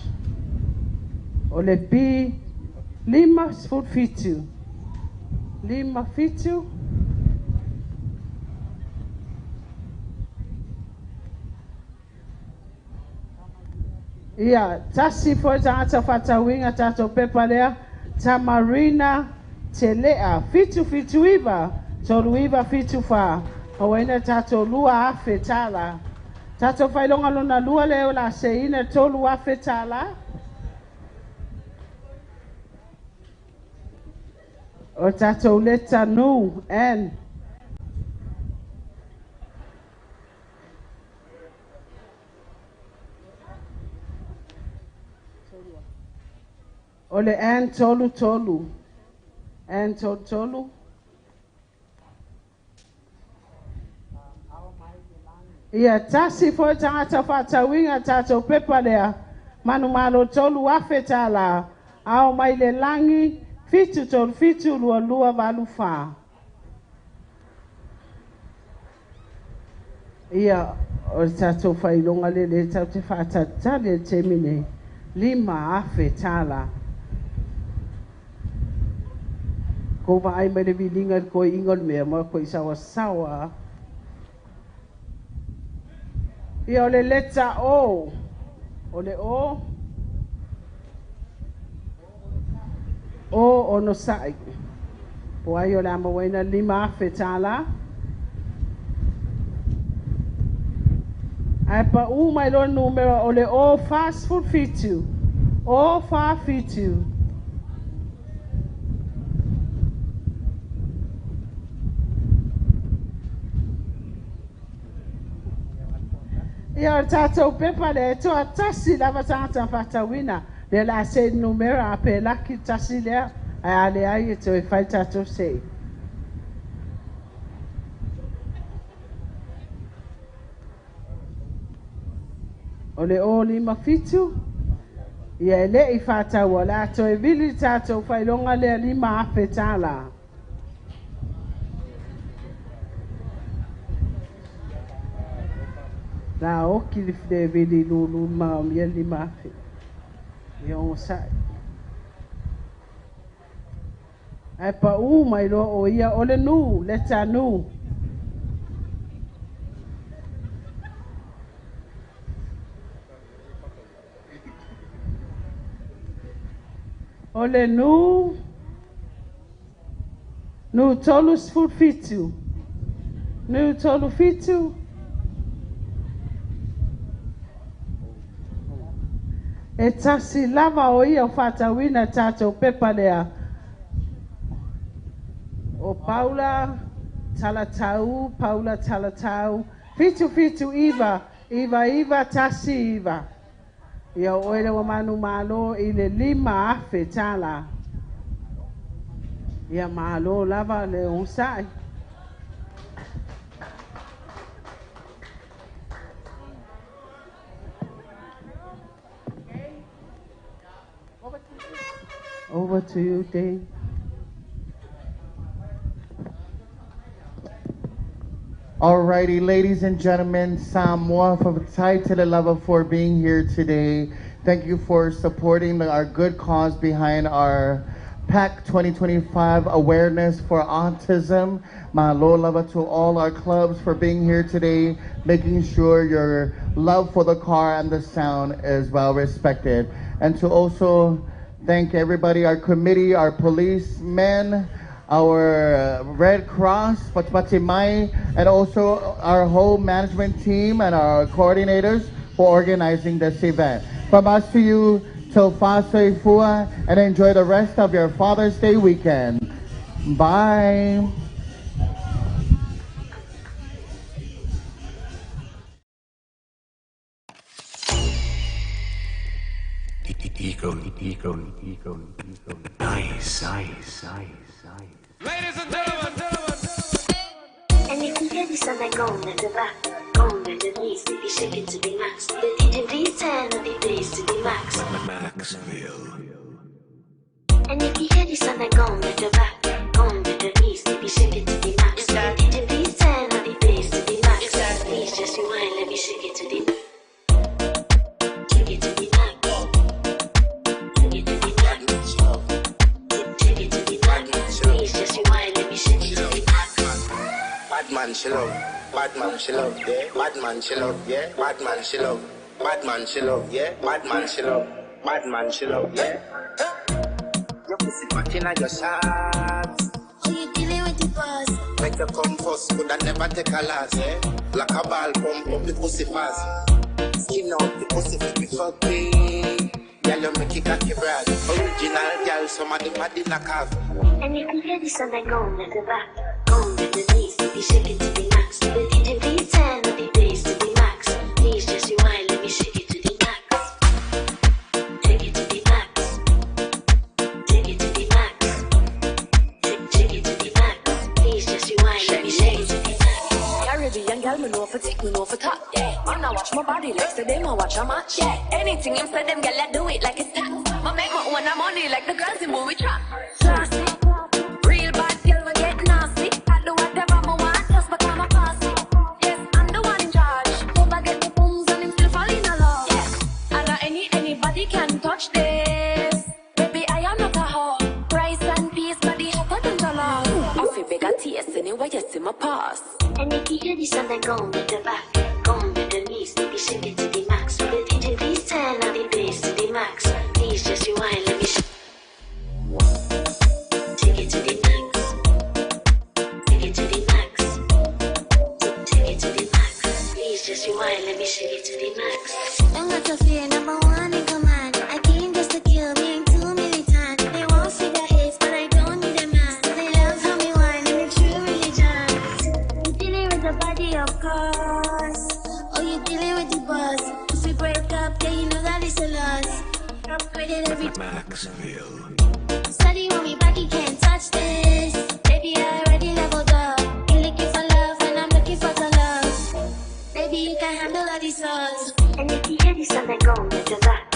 O le pi lima foot fitu. Lima fitu. Ia, tasi foi tangata whatawinga tātou pepa lea, tamarina te lea, fitu iwa, tolu iwa fitu wha, hawaina tātou lua afe tala. Tātou whailonga lona lua leo la seina tolu afe tala. O tātou leta nu, en. Ole an tolu. An tolu. Ia tasi foi tangata whatawinga tātou pepa lea. Manu malo tolu afe tala. Ao mai le langi. Fitu tolu fitu lua valu wha. Ia o tātou whailonga le tau te whatatale te mine. Lima afe tala. Ko wa ai mai le vilinga ko ingol mea mo ko sawa. Ia o le leta o. O le o. O no sai. Po ai o le amawaina lima afe tala. Ai pa mai lo numero o le o fast food fitu. O fa fitu. Ia o tātou pepa le toa tasi lava tangata whatawina. Le la se numero a pe laki tasi lea. Ai ale ai e toi whai tātou se. O le o lima fitu. Ia e le i whatau o la toi vili tātou whailonga lea lima afe tala. La oki li fide vili lulu ma o mia lima afe. Ia o sai. Ai pa mai lo o ia o le nu, leta nu. O le nu. Nu tolu foot fitu. Nu tolu fitu. E tasi lava o ia o whatawina tātou pepa lea. O Paula talatau. Fitu iva tasi iva. Ia o ele wa manu malo i le lima afe tala. Ia malo lava le unsai. Over to you, Dave. Alrighty, ladies and gentlemen, Samoa from Tai Tele Lava for being here today. Thank you for supporting our good cause behind our PAC 2025 awareness for autism. Mahalo lava to all our clubs for being here today, making sure your love for the car and the sound is well respected. And to also thank everybody, our committee, our policemen, our Red Cross, Patpatimai, and also our whole management team and our coordinators for organizing this event. From us to you, till Fasoy Fua, and enjoy the rest of your Father's Day weekend. Bye. Nice. Ladies and gentlemen. And if you hear this and I go on the back, go on the knees, baby, shake it to the max. The DJ please turn the bass to the max. Maxville. And if you hear this and I go on the back, go on the knees, baby, shake it to the max. The DJ please turn the bass to the max. Please just rewind, let me shake it to the max. Shake it to the max. Shake it to the max. Shake it to the max. Please just rewind, let me shake it to the max. Bad man, she love. Bad man, she love. Yeah. Bad man, she love. Yeah. Bad man, she love. Bad man, she love. Yeah. Bad man, she love. Bad man, she love. Yeah. Your pussy back in your shots. Who you dealing with the boss? Make you come first, could I never take a loss, yeah? Like a ball, pump up the pussy fast. Skin out the pussy for me fucking. Girl, you make it cocky brad. Original girl, some of them are in a calf. And if you hear this and I go on the back, go on the knees, baby, shake it to the max. The DJ please turn the bass to the max. Please just rewind, let me shake it to the max. Take it to the max. Take it to the max. Take it to the max. Please just rewind, let me shake it to the max. Caribbean girl, me know for tick, me know for top, yeah. Man, I watch my body like say them, I watch a match, yeah. Anything him say them, girl, I do it like it's tax. I make my own money like the girls in movie trap. Classy, real bad girl, we get nasty. I do whatever I want, just become a classy. Yes, I'm the one in charge. Never get the booms and him still fall in love. Yeah, and anybody can touch this. Baby, I am not a hoe. Rice and peas, body hotter than the love. I feel big at TS anyway, you see my pass. And if you hear this and I go on the back, go on the knees, baby, shake it to the max. The DJ please turn the bass to the max. Please just rewind, let me shake it to the max. Take it to the max. Take it to the max. Please just rewind, let me shake it to the max. Don't got to fear, number one in command. I came just to kill me and 2 militant. They won't see the hates, but I don't need a man. They love how me whine and it's true religion. You dealing with the body, of course. Oh, you dealing with the boss. If we break up, yeah, you know that it's a loss. Upgraded every Maxville. study when me back, you can't touch this. Baby, I already leveled up. You're looking for love, and I'm looking for the love. Baby, you can handle all these songs. And if you hear this and I go on the back,